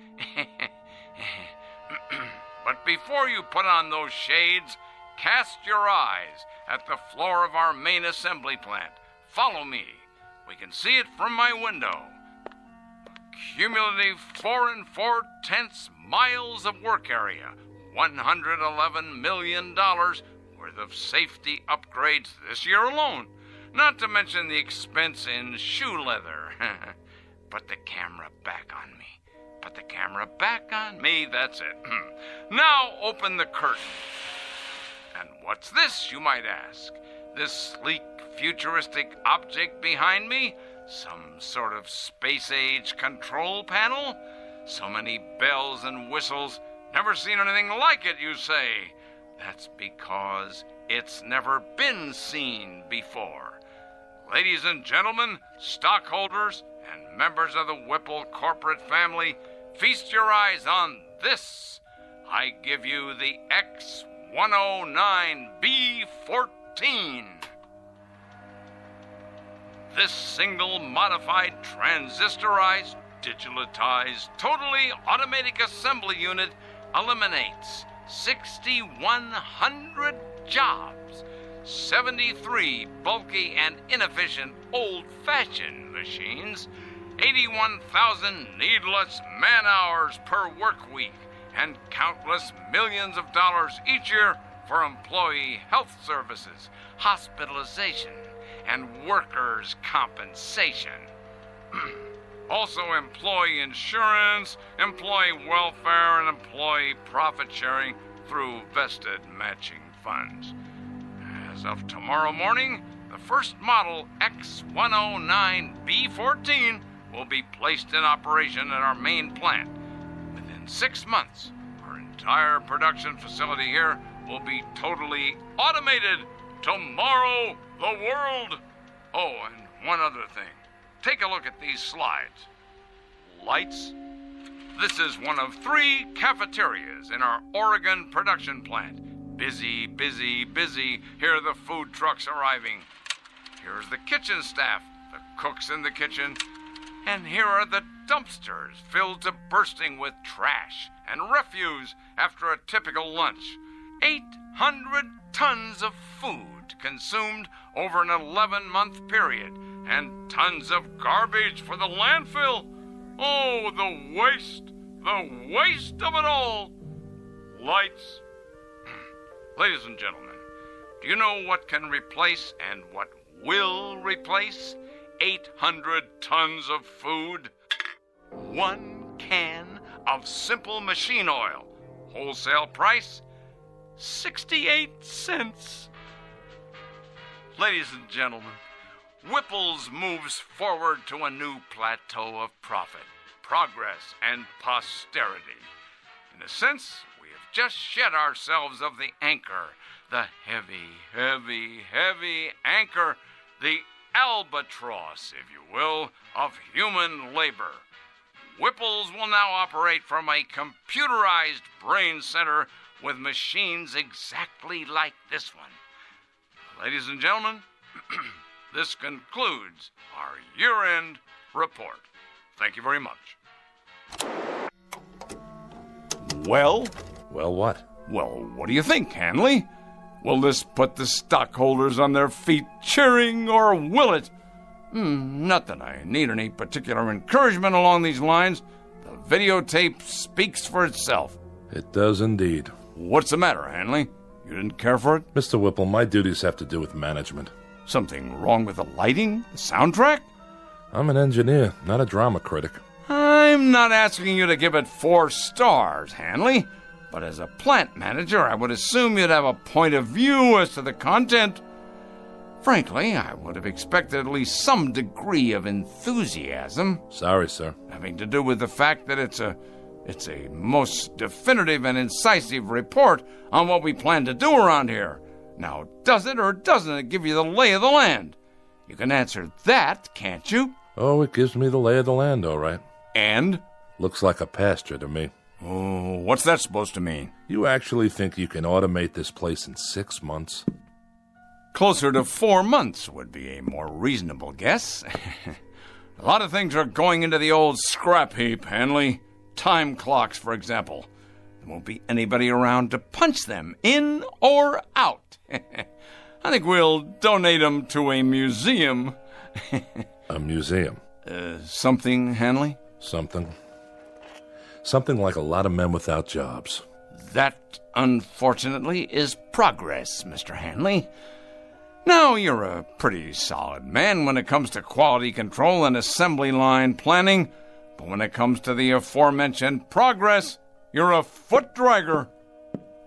But before you put on those shades, cast your eyes at the floor of our main assembly plant. Follow me. We can see it from my window. Cumulative 4 4/10 miles of work area, $111 million worth of safety upgrades this year alone, not to mention the expense in shoe leather. Put the camera back on me. Put the camera back on me, that's it. Now open the curtain. And what's this, you might ask? This sleek, futuristic object behind me? Some sort of space-age control panel? So many bells and whistles. Never seen anything like it, you say? That's because it's never been seen before. Ladies and gentlemen, stockholders, and members of the Whipple corporate family, feast your eyes on this. I give you the X109B14. This single modified, transistorized, digitalized, totally automatic assembly unit eliminates 6,100 jobs, 73 bulky and inefficient old-fashioned machines, 81,000 needless man-hours per work week, and countless millions of dollars each year for employee health services, hospitalization, and workers' compensation. Also employee insurance, employee welfare, and employee profit sharing through vested matching funds. As of tomorrow morning, the first model X109B14 will be placed in operation at our main plant. Within 6 months, our entire production facility here will be totally automated. Tomorrow, the world. Oh, and one other thing. Take a look at these slides. Lights. This is one of 3 cafeterias in our Oregon production plant. Busy, busy, busy. Here are the food trucks arriving. Here's the kitchen staff, the cooks in the kitchen. And here are the dumpsters filled to bursting with trash and refuse after a typical lunch. 800 tons of food consumed over an 11-month period, and tons of garbage for the landfill. Oh, the waste of it all. Lights. Ladies and gentlemen, do you know what can replace and what will replace 800 tons of food? 1 can of simple machine oil. Wholesale price, 68 cents. Ladies and gentlemen, Whipple's moves forward to a new plateau of profit, progress, and posterity. In a sense, we have just shed ourselves of the anchor, the heavy anchor, the albatross, if you will, of human labor. Whipple's will now operate from a computerized brain center with machines exactly like this one. Ladies and gentlemen, this concludes our year-end report. Thank you very much. Well? Well, what? Well, what do you think, Hanley? Will this put the stockholders on their feet cheering, or will it? Not that I need any particular encouragement along these lines. The videotape speaks for itself. It does indeed. What's the matter, Hanley? You didn't care for it? Mr. Whipple, my duties have to do with management. Something wrong with the lighting? The soundtrack? I'm an engineer, not a drama critic. I'm not asking you to give it 4 stars, Hanley. But as a plant manager, I would assume you'd have a point of view as to the content. Frankly, I would have expected at least some degree of enthusiasm. Sorry, sir. Having to do with the fact that it's a most definitive and incisive report on what we plan to do around here. Now, does it or doesn't it give you the lay of the land? You can answer that, can't you? Oh, it gives me the lay of the land, all right. And? Looks like a pasture to me. Oh, what's that supposed to mean? You actually think you can automate this place in 6 months? Closer to 4 months would be a more reasonable guess. A lot of things are going into the old scrap heap, Hanley. Time clocks, for example. There won't be anybody around to punch them in or out. I think we'll donate them to a museum. A museum? Something, Hanley? Something. Something like a lot of men without jobs. That, unfortunately, is progress, Mr. Hanley. Now, you're a pretty solid man when it comes to quality control and assembly line planning, but when it comes to the aforementioned progress, you're a foot dragger.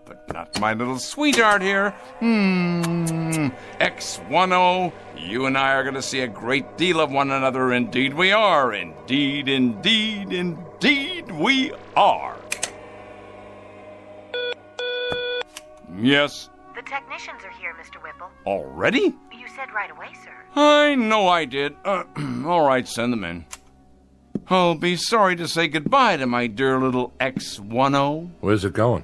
But not my little sweetheart here. X10, you and I are going to see a great deal of one another. Indeed we are. Indeed we are. Yes? The technicians are here, Mr. Whipple. Already? You said right away, sir. I know I did. All right, send them in. I'll be sorry to say goodbye to my dear little X10. Where's it going?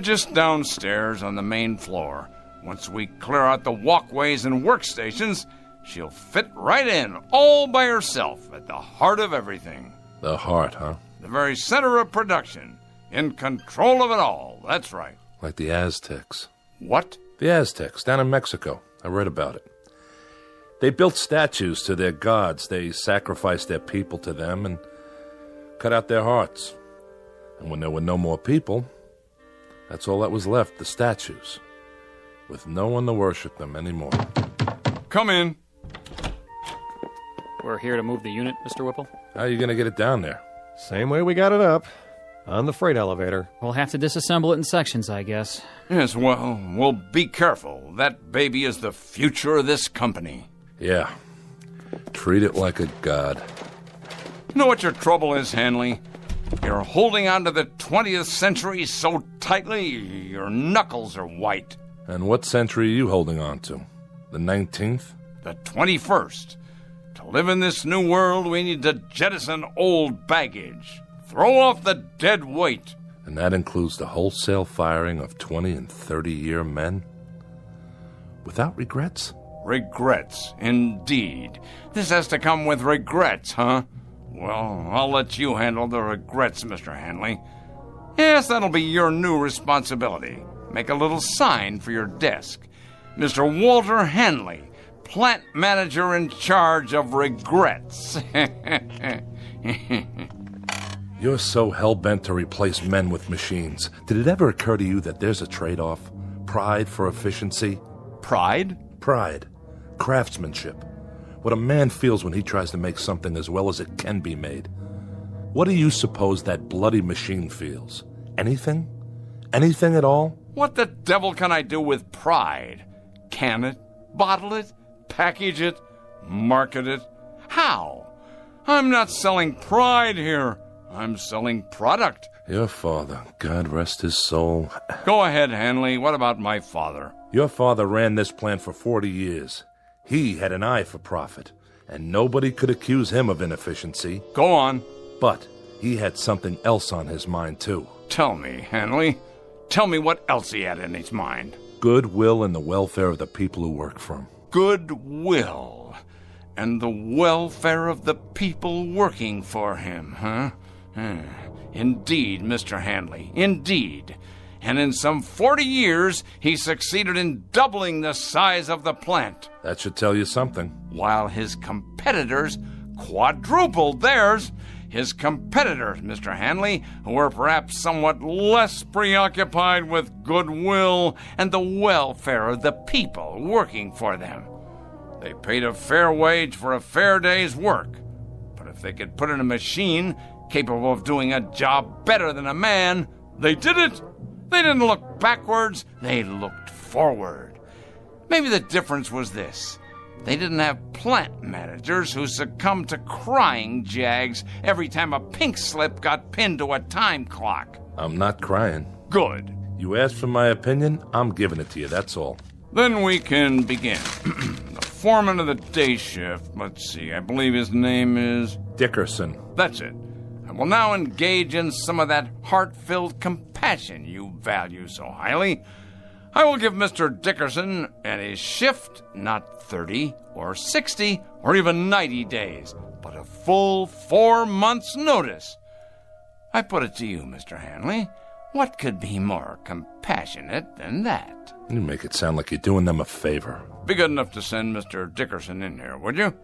Just downstairs on the main floor. Once we clear out the walkways and workstations, she'll fit right in, all by herself, at the heart of everything. The heart, huh? The very center of production. In control of it all, that's right. Like the Aztecs. What? The Aztecs, down in Mexico. I read about it. They built statues to their gods. They sacrificed their people to them and cut out their hearts. And when there were no more people, that's all that was left, the statues, with no one to worship them anymore. Come in. We're here to move the unit, Mr. Whipple. How are you going to get it down there? Same way we got it up, on the freight elevator. We'll have to disassemble it in sections, I guess. Yes, well, be careful. That baby is the future of this company. Yeah. Treat it like a god. You know what your trouble is, Hanley? You're holding on to the 20th century so tightly, your knuckles are white. And what century are you holding on to? The 19th? The 21st. To live in this new world, we need to jettison old baggage. Throw off the dead weight. And that includes the wholesale firing of 20 and 30-year men? Without regrets? Regrets, indeed. This has to come with regrets, huh? Well, I'll let you handle the regrets, Mr. Hanley. Yes, that'll be your new responsibility. make a little sign for your desk. Mr. Walter Hanley, plant manager in charge of regrets. You're so hell-bent to replace men with machines. Did it ever occur to you that there's a trade-off? Pride for efficiency? Pride? Pride. Craftsmanship. What a man feels when he tries to make something as well as it can be made. What do you suppose that bloody machine feels? Anything? Anything at all? What the devil can I do with pride? Can it? Bottle it? Package it? Market it? How? I'm not selling pride here. I'm selling product. Your father, God rest his soul. Go ahead, Hanley. What about my father? Your father ran this plant for 40 years. He had an eye for profit, and nobody could accuse him of inefficiency. Go on. But he had something else on his mind, too. Tell me, Hanley. Tell me what else he had in his mind. Goodwill and the welfare of the people who work for him. Goodwill and the welfare of the people working for him, huh? Indeed, Mr. Hanley, indeed. And in some 40 years, he succeeded in doubling the size of the plant. That should tell you something. While his competitors quadrupled theirs. His competitors, Mr. Hanley, who were perhaps somewhat less preoccupied with goodwill and the welfare of the people working for them. They paid a fair wage for a fair day's work. But if they could put in a machine capable of doing a job better than a man, they did it. They didn't look backwards, they looked forward. Maybe the difference was this. They didn't have plant managers who succumbed to crying jags every time a pink slip got pinned to a time clock. I'm not crying. Good. You asked for my opinion, I'm giving it to you, that's all. Then we can begin. The foreman of the day shift, let's see, I believe his name is... Dickerson. That's it. I will now engage in some of that heart-filled compassion you value so highly. I will give Mr. Dickerson and his shift not 30 or 60 or even 90 days, but a full 4 months' notice. I put it to you, Mr. Hanley, what could be more compassionate than that? You make it sound like you're doing them a favor. Be good enough to send Mr. Dickerson in here, would you?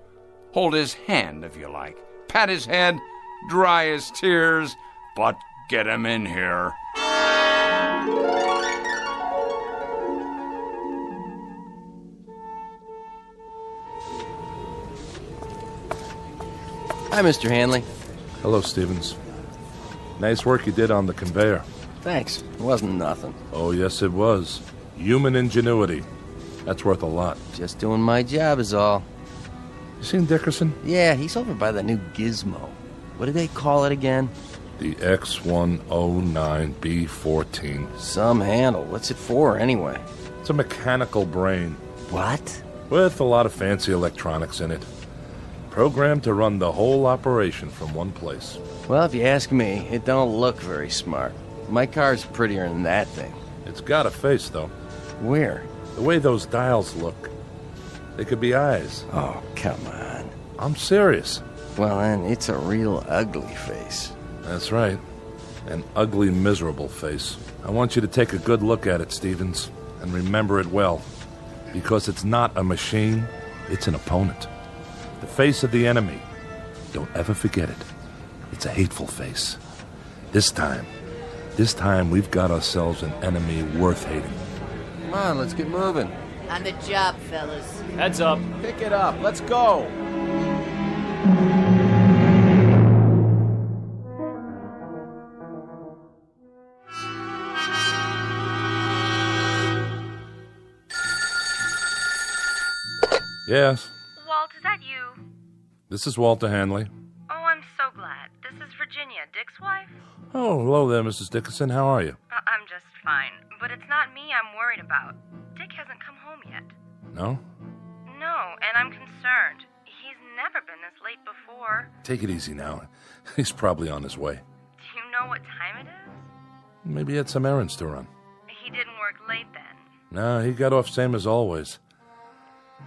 Hold his hand, if you like. Pat his head, dry his tears, but get him in here. Hi, Mr. Hanley. Hello, Stevens. Nice work you did on the conveyor. Thanks. It wasn't nothing. Oh, yes, it was. Human ingenuity. That's worth a lot. Just doing my job is all. You seen Dickerson? Yeah, he's over by the new gizmo. What do they call it again? The X109B14. Some handle. What's it for, anyway? It's a mechanical brain. What? With a lot of fancy electronics in it. Programmed to run the whole operation from one place. Well, if you ask me, it don't look very smart. My car's prettier than that thing. It's got a face, though. Where? The way those dials look. They could be eyes. Oh, come on. I'm serious. Well, then, it's a real ugly face. That's right. An ugly, miserable face. I want you to take a good look at it, Stevens, and remember it well. Because it's not a machine, it's an opponent. The face of the enemy. Don't ever forget it. It's a hateful face. This time we've got ourselves an enemy worth hating. Come on, let's get moving. On the job, fellas. Heads up. Pick it up. Let's go. Yes. Walt, is that you? This is Walter Hanley. Oh, I'm so glad. This is Virginia, Dick's wife. Oh, hello there, Mrs. Dickerson. How are you? I'm just fine, but it's not me I'm worried about. Dick hasn't come home yet. No? No, and I'm concerned. He's never been this late before. Take it easy now. He's probably on his way. Do you know what time it is? Maybe he had some errands to run. He didn't work late then. No, he got off same as always.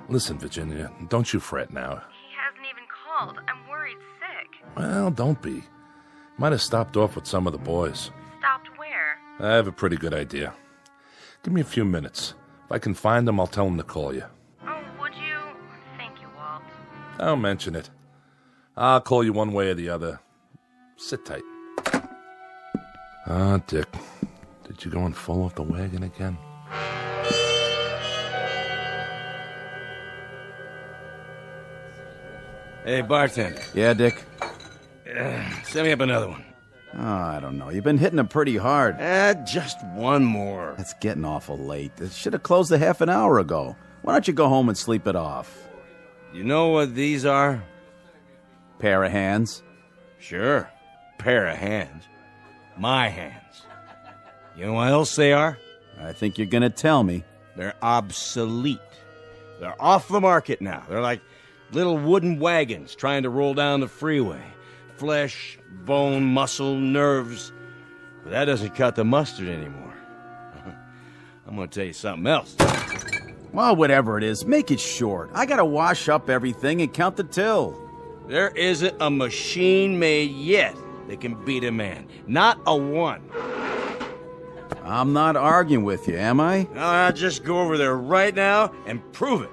Listen, Virginia, don't you fret now. He hasn't even called. I'm worried sick. Well, don't be. Might have stopped off with some of the boys. Stopped where? I have a pretty good idea. Give me a few minutes. If I can find him, I'll tell him to call you. Oh, would you? Thank you, Walt. Don't mention it. I'll call you one way or the other. Sit tight. Ah, Dick. Did you go and fall off the wagon again? Hey, bartender. Yeah, Dick? Send me up another one. Oh, I don't know. You've been hitting them pretty hard. Just one more. It's getting awful late. It should have closed a half an hour ago. Why don't you go home and sleep it off? You know what these are? Pair of hands? Sure. Pair of hands. My hands. You know what else they are? I think you're gonna tell me. They're obsolete. They're off the market now. They're like little wooden wagons trying to roll down the freeway. Flesh, bone, muscle, nerves. But that doesn't cut the mustard anymore. I'm gonna tell you something else. Well, whatever it is, make it short. I gotta wash up everything and count the till. There isn't a machine made yet that can beat a man. Not a one. I'm not arguing with you, am I? I'll just go over there right now and prove it.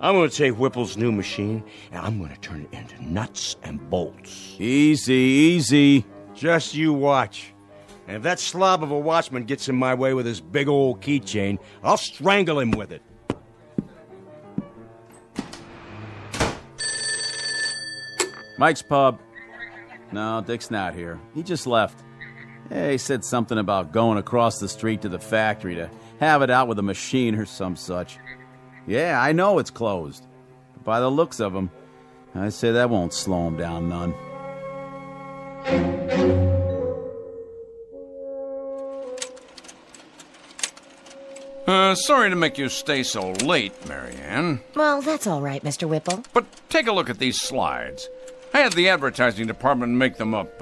I'm going to take Whipple's new machine, and I'm going to turn it into nuts and bolts. Easy, easy. Just you watch. And if that slob of a watchman gets in my way with his big old keychain, I'll strangle him with it. Mike's Pub. No, Dick's not here. He just left. Yeah, he said something about going across the street to the factory to have it out with a machine or some such. Yeah, I know it's closed. But by the looks of him, I say that won't slow him down none. Sorry to make you stay so late, Marianne. Well, that's all right, Mr. Whipple. But take a look at these slides. I had the advertising department make them up.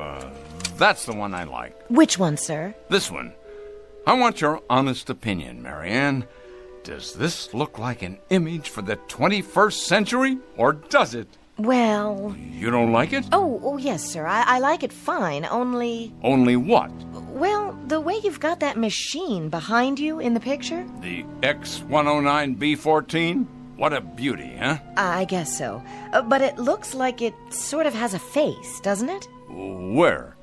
That's the one I like. Which one, sir? This one. I want your honest opinion, Marianne. Does this look like an image for the 21st century, or does it? Well... You don't like it? Oh, yes, sir. I like it fine, only... Only what? Well, the way you've got that machine behind you in the picture. The X-109B14? What a beauty, huh? I guess so. But it looks like it sort of has a face, doesn't it? Where?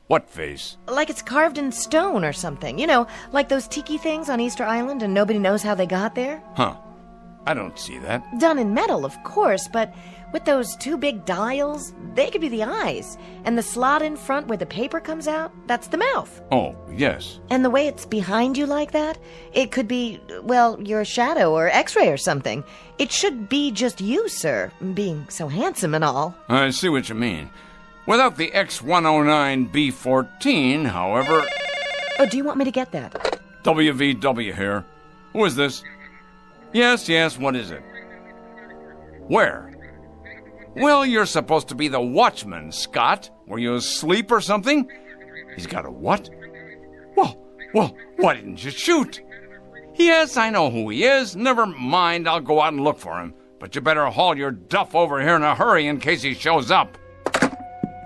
What face? Like it's carved in stone or something. You know, like those tiki things on Easter Island and nobody knows how they got there. Huh. I don't see that. Done in metal, of course, but with those two big dials, they could be the eyes. And the slot in front where the paper comes out, that's the mouth. Oh, yes. And the way it's behind you like that, it could be, well, your shadow or x-ray or something. It should be just you, sir, being so handsome and all. I see what you mean. Without the X-109B14, however... Oh, do you want me to get that? WVW here. Who is this? Yes, what is it? Where? Well, you're supposed to be the watchman, Scott. Were you asleep or something? He's got a what? Well, why didn't you shoot? Yes, I know who he is. Never mind, I'll go out and look for him. But you better haul your duff over here in a hurry in case he shows up.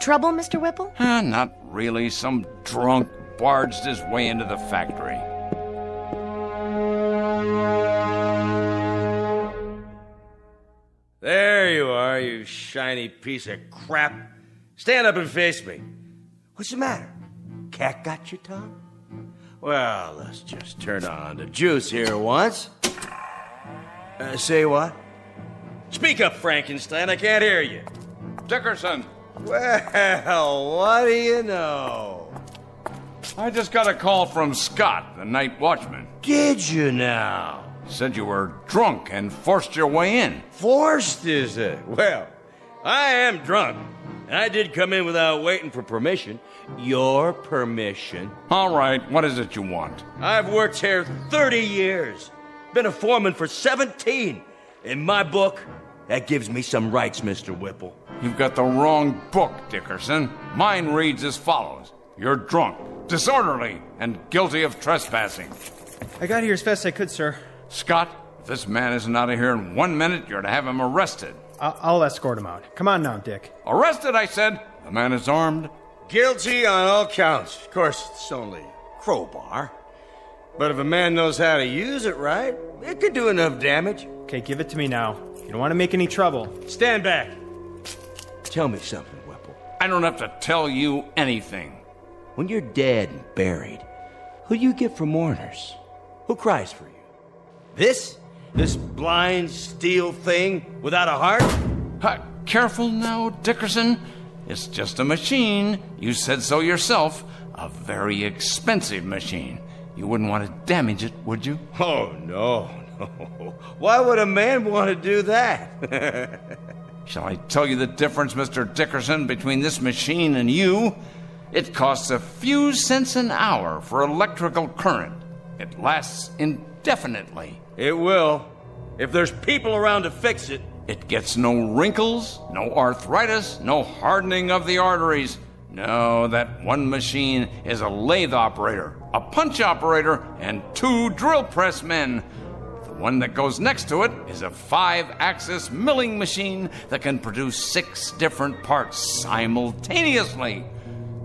Trouble, Mr. Whipple? Not really. Some drunk barged his way into the factory. There you are, you shiny piece of crap. Stand up and face me. What's the matter? Cat got your tongue? Well, let's just turn on the juice here once. Say what? Speak up, Frankenstein. I can't hear you. Dickerson. Well, what do you know? I just got a call from Scott, the night watchman. Did you now? Said you were drunk and forced your way in. Forced, is it? Well, I am drunk. And I did come in without waiting for permission. Your permission. All right, what is it you want? I've worked here 30 years. Been a foreman for 17. In my book, that gives me some rights, Mr. Whipple. You've got the wrong book, Dickerson. Mine reads as follows. You're drunk, disorderly, and guilty of trespassing. I got here as fast as I could, sir. Scott, if this man isn't out of here in 1 minute, you're to have him arrested. I'll escort him out. Come on now, Dick. Arrested, I said. The man is armed. Guilty on all counts. Of course, it's only a crowbar. But if a man knows how to use it right, it could do enough damage. Okay, give it to me now. You don't want to make any trouble. Stand back. Tell me something, Whipple. I don't have to tell you anything. When you're dead and buried, who do you get for mourners? Who cries for you? This blind steel thing without a heart? Careful now, Dickerson. It's just a machine. You said so yourself. A very expensive machine. You wouldn't want to damage it, would you? Oh, no. Why would a man want to do that? Shall I tell you the difference, Mr. Dickerson, between this machine and you? It costs a few cents an hour for electrical current. It lasts indefinitely. It will. If there's people around to fix it. It gets no wrinkles, no arthritis, no hardening of the arteries. No, that one machine is a lathe operator, a punch operator, and 2 drill press men. The one that goes next to it is a 5-axis milling machine that can produce 6 different parts simultaneously.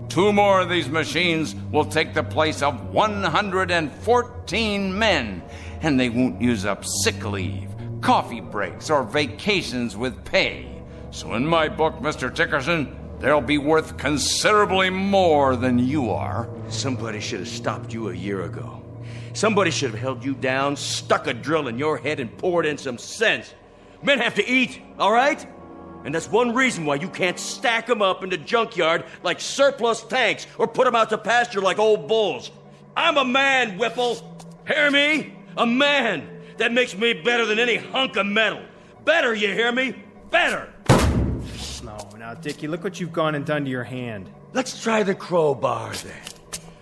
2 more of these machines will take the place of 114 men, and they won't use up sick leave, coffee breaks, or vacations with pay. So in my book, Mr. Dickerson, they'll be worth considerably more than you are. Somebody should have stopped you a year ago. Somebody should have held you down, stuck a drill in your head, and poured in some sense. Men have to eat, all right? And that's one reason why you can't stack them up in the junkyard like surplus tanks or put them out to pasture like old bulls. I'm a man, Whipple. Hear me? A man. That makes me better than any hunk of metal. Better, you hear me? Better. No, now, Dickie, look what you've gone and done to your hand. Let's try the crowbar then.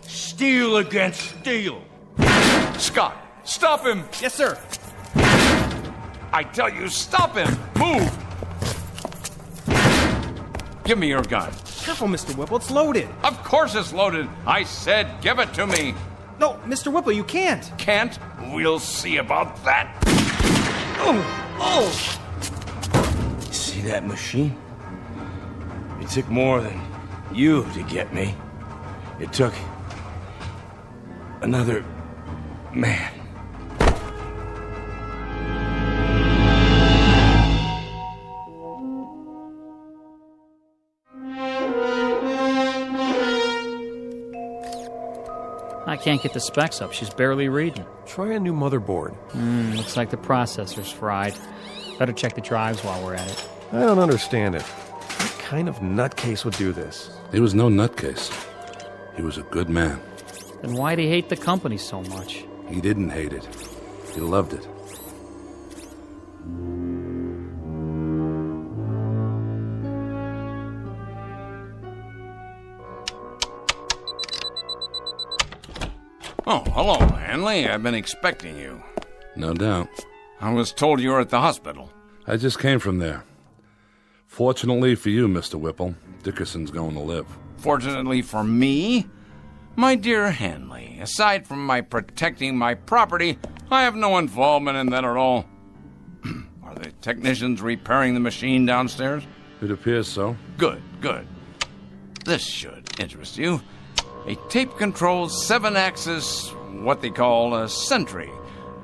Steel against steel. Scott, stop him! Yes, sir. I tell you, stop him! Move! Give me your gun. Careful, Mr. Whipple, it's loaded. Of course it's loaded. I said give it to me. No, Mr. Whipple, you can't. Can't? We'll see about that. Oh! See that machine? It took more than you to get me. It took another man. I can't get the specs up. She's barely reading. Try a new motherboard. Looks like the processor's fried. Better check the drives while we're at it. I don't understand it. What kind of nutcase would do this? He was no nutcase. He was a good man. Then why'd he hate the company so much? He didn't hate it. He loved it. Oh, hello, Hanley. I've been expecting you. No doubt. I was told you were at the hospital. I just came from there. Fortunately for you, Mr. Whipple, Dickerson's going to live. Fortunately for me? My dear Hanley, aside from my protecting my property, I have no involvement in that at all. Are the technicians repairing the machine downstairs? It appears so. Good, good. This should interest you. A tape-controlled 7-axis, what they call a sentry.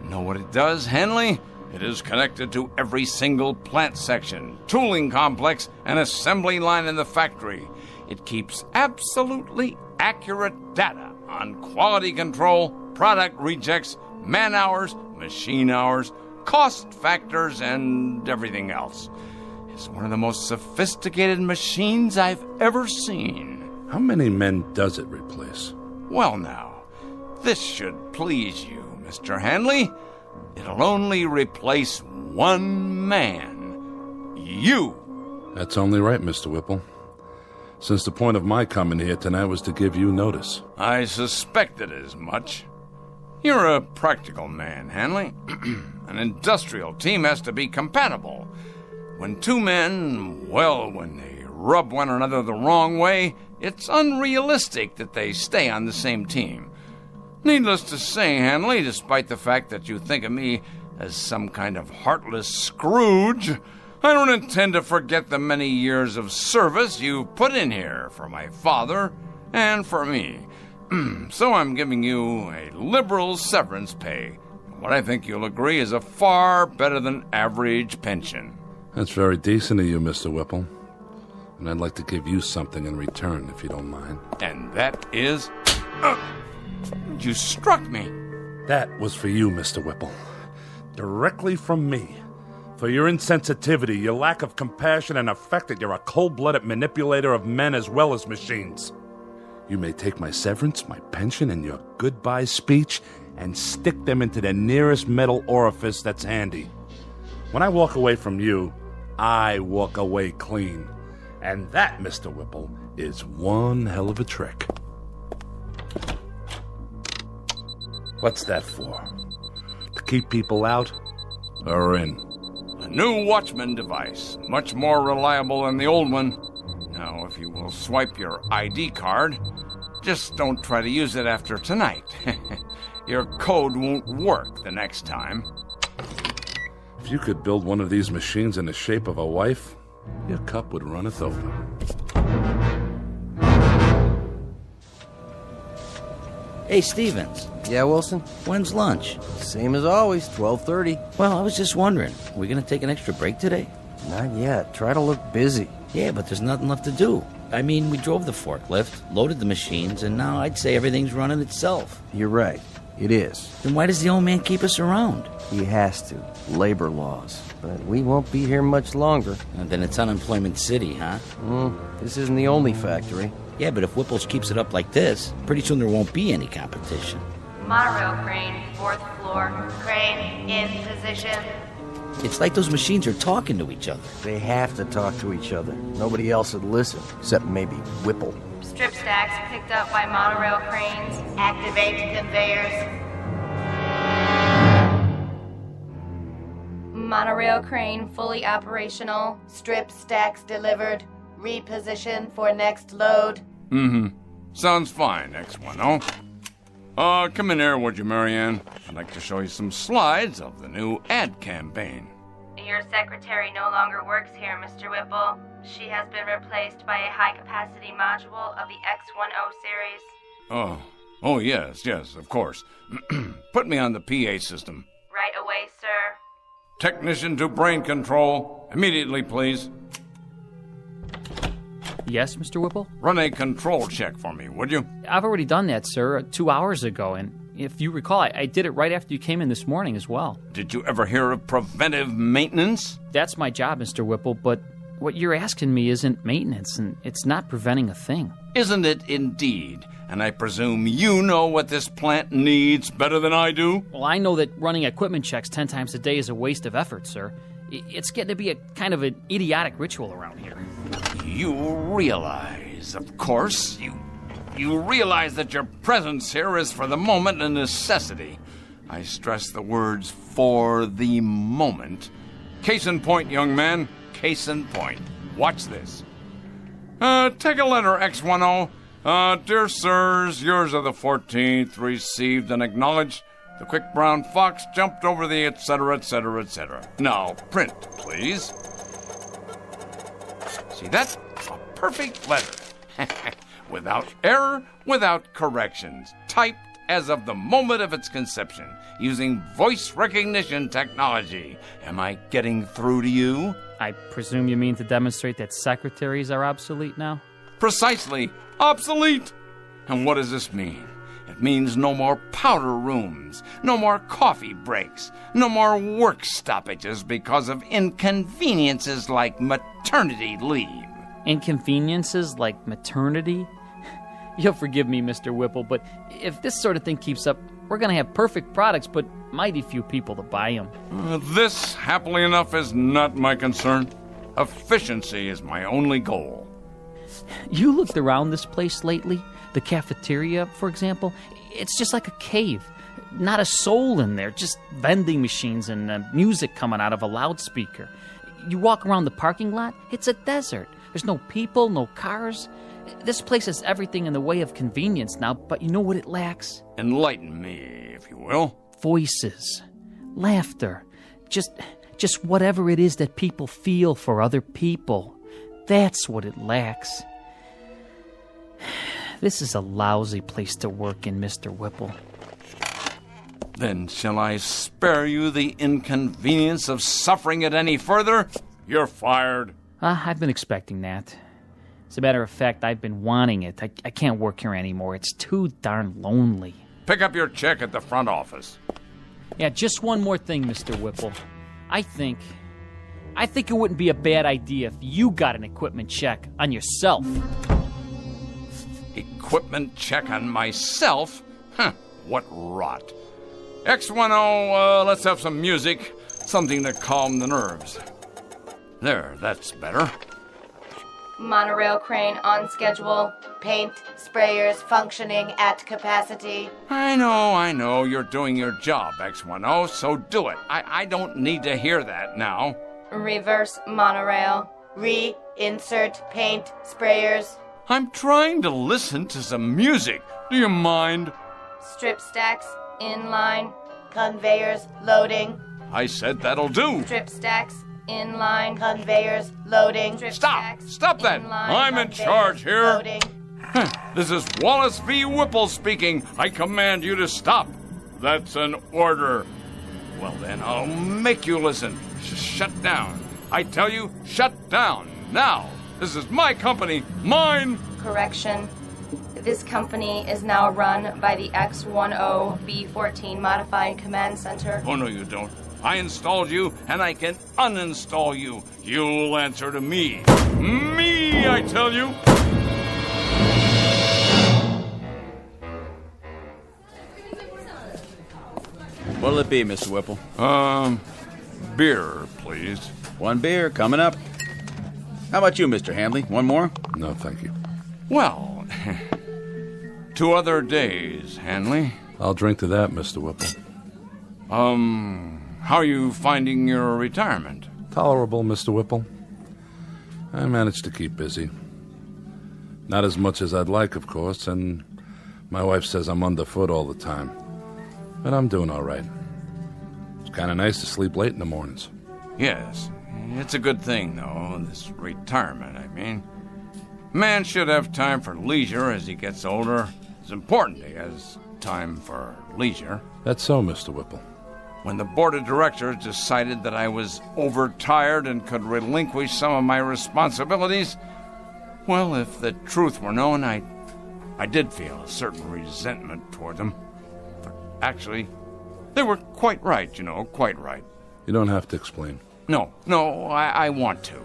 Know what it does, Hanley? It is connected to every single plant section, tooling complex, and assembly line in the factory. It keeps absolutely accurate data on quality control, product rejects, man hours, machine hours, cost factors, and everything else. It's one of the most sophisticated machines I've ever seen. How many men does it replace? Well now, this should please you, Mr. Hanley. It'll only replace one man. You. That's only right, Mr. Whipple. Since the point of my coming here tonight was to give you notice. I suspected as much. You're a practical man, Hanley. An industrial team has to be compatible. When 2 men, well, when they rub one another the wrong way, it's unrealistic that they stay on the same team. Needless to say, Hanley, despite the fact that you think of me as some kind of heartless Scrooge, I don't intend to forget the many years of service you put in here for my father and for me. So I'm giving you a liberal severance pay. What I think you'll agree is a far better than average pension. That's very decent of you, Mr. Whipple. And I'd like to give you something in return, if you don't mind. And that is... you struck me. That was for you, Mr. Whipple. Directly from me. For your insensitivity, your lack of compassion, and the fact that you're a cold-blooded manipulator of men as well as machines. You may take my severance, my pension, and your goodbye speech and stick them into the nearest metal orifice that's handy. When I walk away from you, I walk away clean. And that, Mr. Whipple, is one hell of a trick. What's that for? To keep people out or in? A new Watchman device, much more reliable than the old one. Now, if you will swipe your ID card, just don't try to use it after tonight. Your code won't work the next time. If you could build one of these machines in the shape of a wife, your cup would runneth over. Hey, Stevens. Yeah, Wilson? When's lunch? Same as always, 12:30. Well, I was just wondering, are we going to take an extra break today? Not yet. Try to look busy. Yeah, but there's nothing left to do. I mean, we drove the forklift, loaded the machines, and now I'd say everything's running itself. You're right. It is. Then why does the old man keep us around? He has to. Labor laws. But we won't be here much longer. And then it's Unemployment City, huh? This isn't the only factory. Yeah, but if Whipple's keeps it up like this, pretty soon there won't be any competition. Monorail crane, 4th floor. Crane in position. It's like those machines are talking to each other. They have to talk to each other. Nobody else would listen, except maybe Whipple. Strip stacks picked up by monorail cranes. Activate conveyors. Monorail crane fully operational. Strip stacks delivered. Reposition for next load. Sounds fine, X10. Come in here, would you, Marianne? I'd like to show you some slides of the new ad campaign. Your secretary no longer works here, Mr. Whipple. She has been replaced by a high-capacity module of the X10 series. Oh, yes, of course. Put me on the PA system. Right away, sir. Technician to brain control. Immediately, please. Yes, Mr. Whipple? Run a control check for me, would you? I've already done that, sir, 2 hours ago, and if you recall, I did it right after you came in this morning as well. Did you ever hear of preventive maintenance? That's my job, Mr. Whipple, but what you're asking me isn't maintenance, and it's not preventing a thing. Isn't it indeed? And I presume you know what this plant needs better than I do? Well, I know that running equipment checks 10 times a day is a waste of effort, sir. It's getting to be a kind of an idiotic ritual around here. You realize, of course, you realize that your presence here is for the moment a necessity. I stress the words "for the moment." Case in point, young man. Case in point. Watch this. Take a letter, X10. Dear sirs, yours of the 14th, received and acknowledged. The quick brown fox jumped over the etc., etc., etc. Now, print, please. See that? A perfect letter. Without error, without corrections. Typed as of the moment of its conception, using voice recognition technology. Am I getting through to you? I presume you mean to demonstrate that secretaries are obsolete now? Precisely. Obsolete. And what does this mean? It means no more powder rooms, no more coffee breaks, no more work stoppages because of inconveniences like maternity leave. Inconveniences like maternity? You'll forgive me, Mr. Whipple, but if this sort of thing keeps up, we're going to have perfect products, but mighty few people to buy them. This, happily enough, is not my concern. Efficiency is my only goal. You looked around this place lately? The cafeteria, for example? It's just like a cave. Not a soul in there, just vending machines and music coming out of a loudspeaker. You walk around the parking lot, it's a desert. There's no people, no cars. This place has everything in the way of convenience now, but you know what it lacks? Enlighten me, if you will. Voices, laughter, just whatever it is that people feel for other people. That's what it lacks. This is a lousy place to work in, Mr. Whipple. Then shall I spare you the inconvenience of suffering it any further? You're fired. I've been expecting that. As a matter of fact, I've been wanting it. I can't work here anymore. It's too darn lonely. Pick up your check at the front office. Yeah, just one more thing, Mr. Whipple. I think it wouldn't be a bad idea if you got an equipment check on yourself. Equipment check on myself? Huh, what rot. X10, let's have some music. Something to calm the nerves. There, that's better. Monorail crane on schedule. Paint sprayers functioning at capacity. I know. You're doing your job, X10, so do it. I don't need to hear that now. Reverse monorail. Reinsert paint sprayers. I'm trying to listen to some music. Do you mind? Strip stacks inline. Conveyors loading. I said that'll do. Strip stacks inline. Conveyors loading. Stop that. I'm in charge here. Loading. This is Wallace V. Whipple speaking. I command you to stop. That's an order. Well then, I'll make you listen. Shut down. I tell you, shut down. Now. This is my company. Mine. Correction. This company is now run by the X10B14 Modified Command Center. Oh, no, you don't. I installed you, and I can uninstall you. You'll answer to me. Me, I tell you. What'll it be, Mr. Whipple? Beer, please. One beer, coming up. How about you, Mr. Handley? One more? No, thank you. Well, 2 other days, Hanley. I'll drink to that, Mr. Whipple. How are you finding your retirement? Tolerable, Mr. Whipple. I managed to keep busy. Not as much as I'd like, of course, and my wife says I'm underfoot all the time. But I'm doing all right. It's kind of nice to sleep late in the mornings. Yes, it's a good thing, though, this retirement, I mean. Man should have time for leisure as he gets older. It's important he has time for leisure. That's so, Mr. Whipple. When the board of directors decided that I was overtired and could relinquish some of my responsibilities, well, if the truth were known, I did feel a certain resentment toward them. But actually, they were quite right, quite right. You don't have to explain. No, I want to.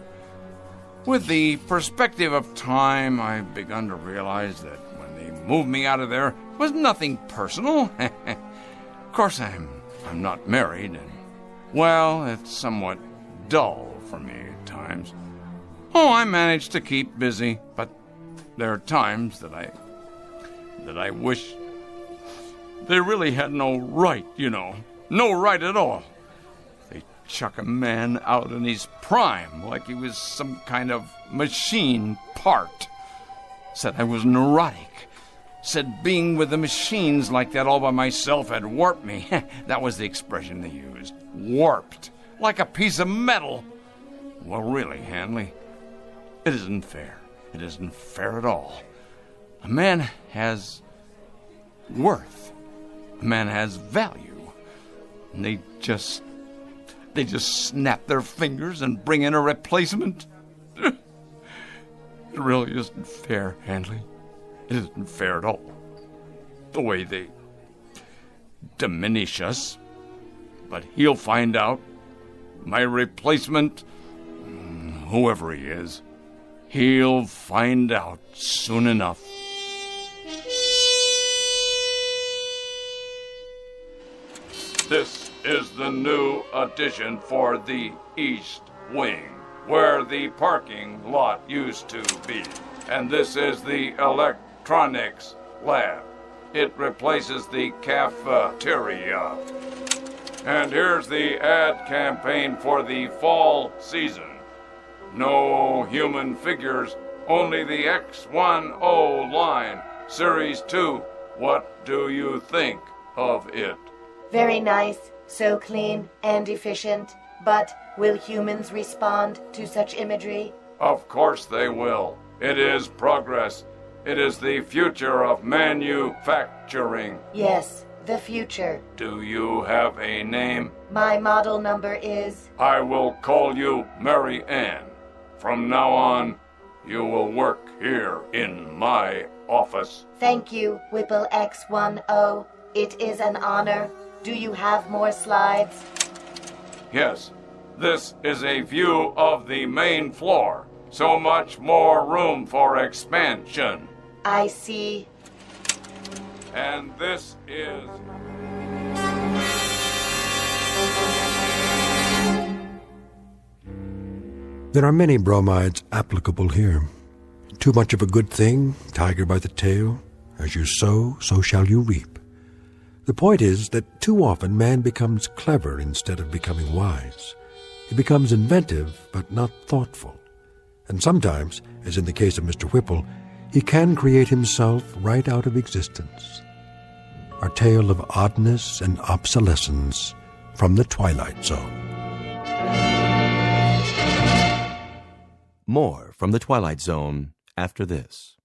With the perspective of time, I've begun to realize that when they moved me out of there, it was nothing personal. Of course, I'm not married, and, well, it's somewhat dull for me at times. Oh, I manage to keep busy, but there are times that I wish they really had no right, no right at all. They chuck a man out in his prime like he was some kind of machine part. Said I was neurotic. Said being with the machines like that all by myself had warped me. That was the expression they used. Warped. Like a piece of metal. Well, really, Hanley, it isn't fair. It isn't fair at all. A man has worth. A man has value. And they just snap their fingers and bring in a replacement. It really isn't fair, Handley. It isn't fair at all. The way they diminish us. But he'll find out. My replacement, whoever he is, he'll find out soon enough. This is the new addition for the East Wing, where the parking lot used to be. And this is the electronics lab. It replaces the cafeteria. And here's the ad campaign for the fall season. No human figures, only the X10 line. Series 2, what do you think of it? Very nice, so clean and efficient. But will humans respond to such imagery? Of course they will. It is progress. It is the future of manufacturing. Yes, the future. Do you have a name? My model number is... I will call you Mary Ann. From now on, you will work here in my office. Thank you, Whipple X10. It is an honor. Do you have more slides? Yes, this is a view of the main floor. So much more room for expansion. I see. And this is... There are many bromides applicable here. Too much of a good thing, tiger by the tail. As you sow, so shall you reap. The point is that too often man becomes clever instead of becoming wise. He becomes inventive, but not thoughtful. And sometimes, as in the case of Mr. Whipple, he can create himself right out of existence. Our tale of oddness and obsolescence from the Twilight Zone. More from the Twilight Zone after this.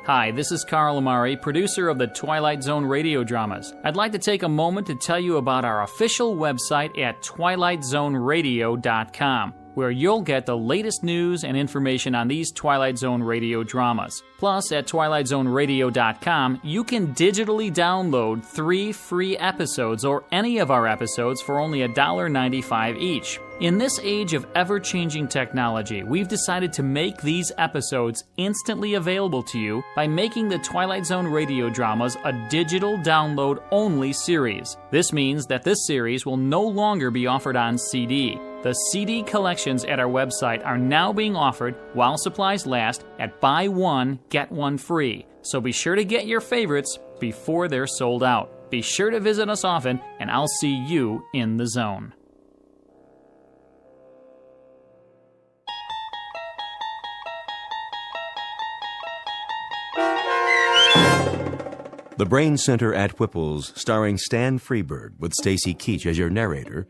Hi, this is Carl Amari, producer of the Twilight Zone radio dramas. I'd like to take a moment to tell you about our official website at twilightzoneradio.com, where you'll get the latest news and information on these Twilight Zone radio dramas. Plus, at twilightzoneradio.com, you can digitally download 3 free episodes or any of our episodes for only $1.95 each. In this age of ever-changing technology, we've decided to make these episodes instantly available to you by making the Twilight Zone radio dramas a digital download-only series. This means that this series will no longer be offered on CD. The CD collections at our website are now being offered, while supplies last, at buy one, get one free. So be sure to get your favorites before they're sold out. Be sure to visit us often, and I'll see you in the zone. The Brain Center at Whipple's, starring Stan Freberg with Stacy Keach as your narrator,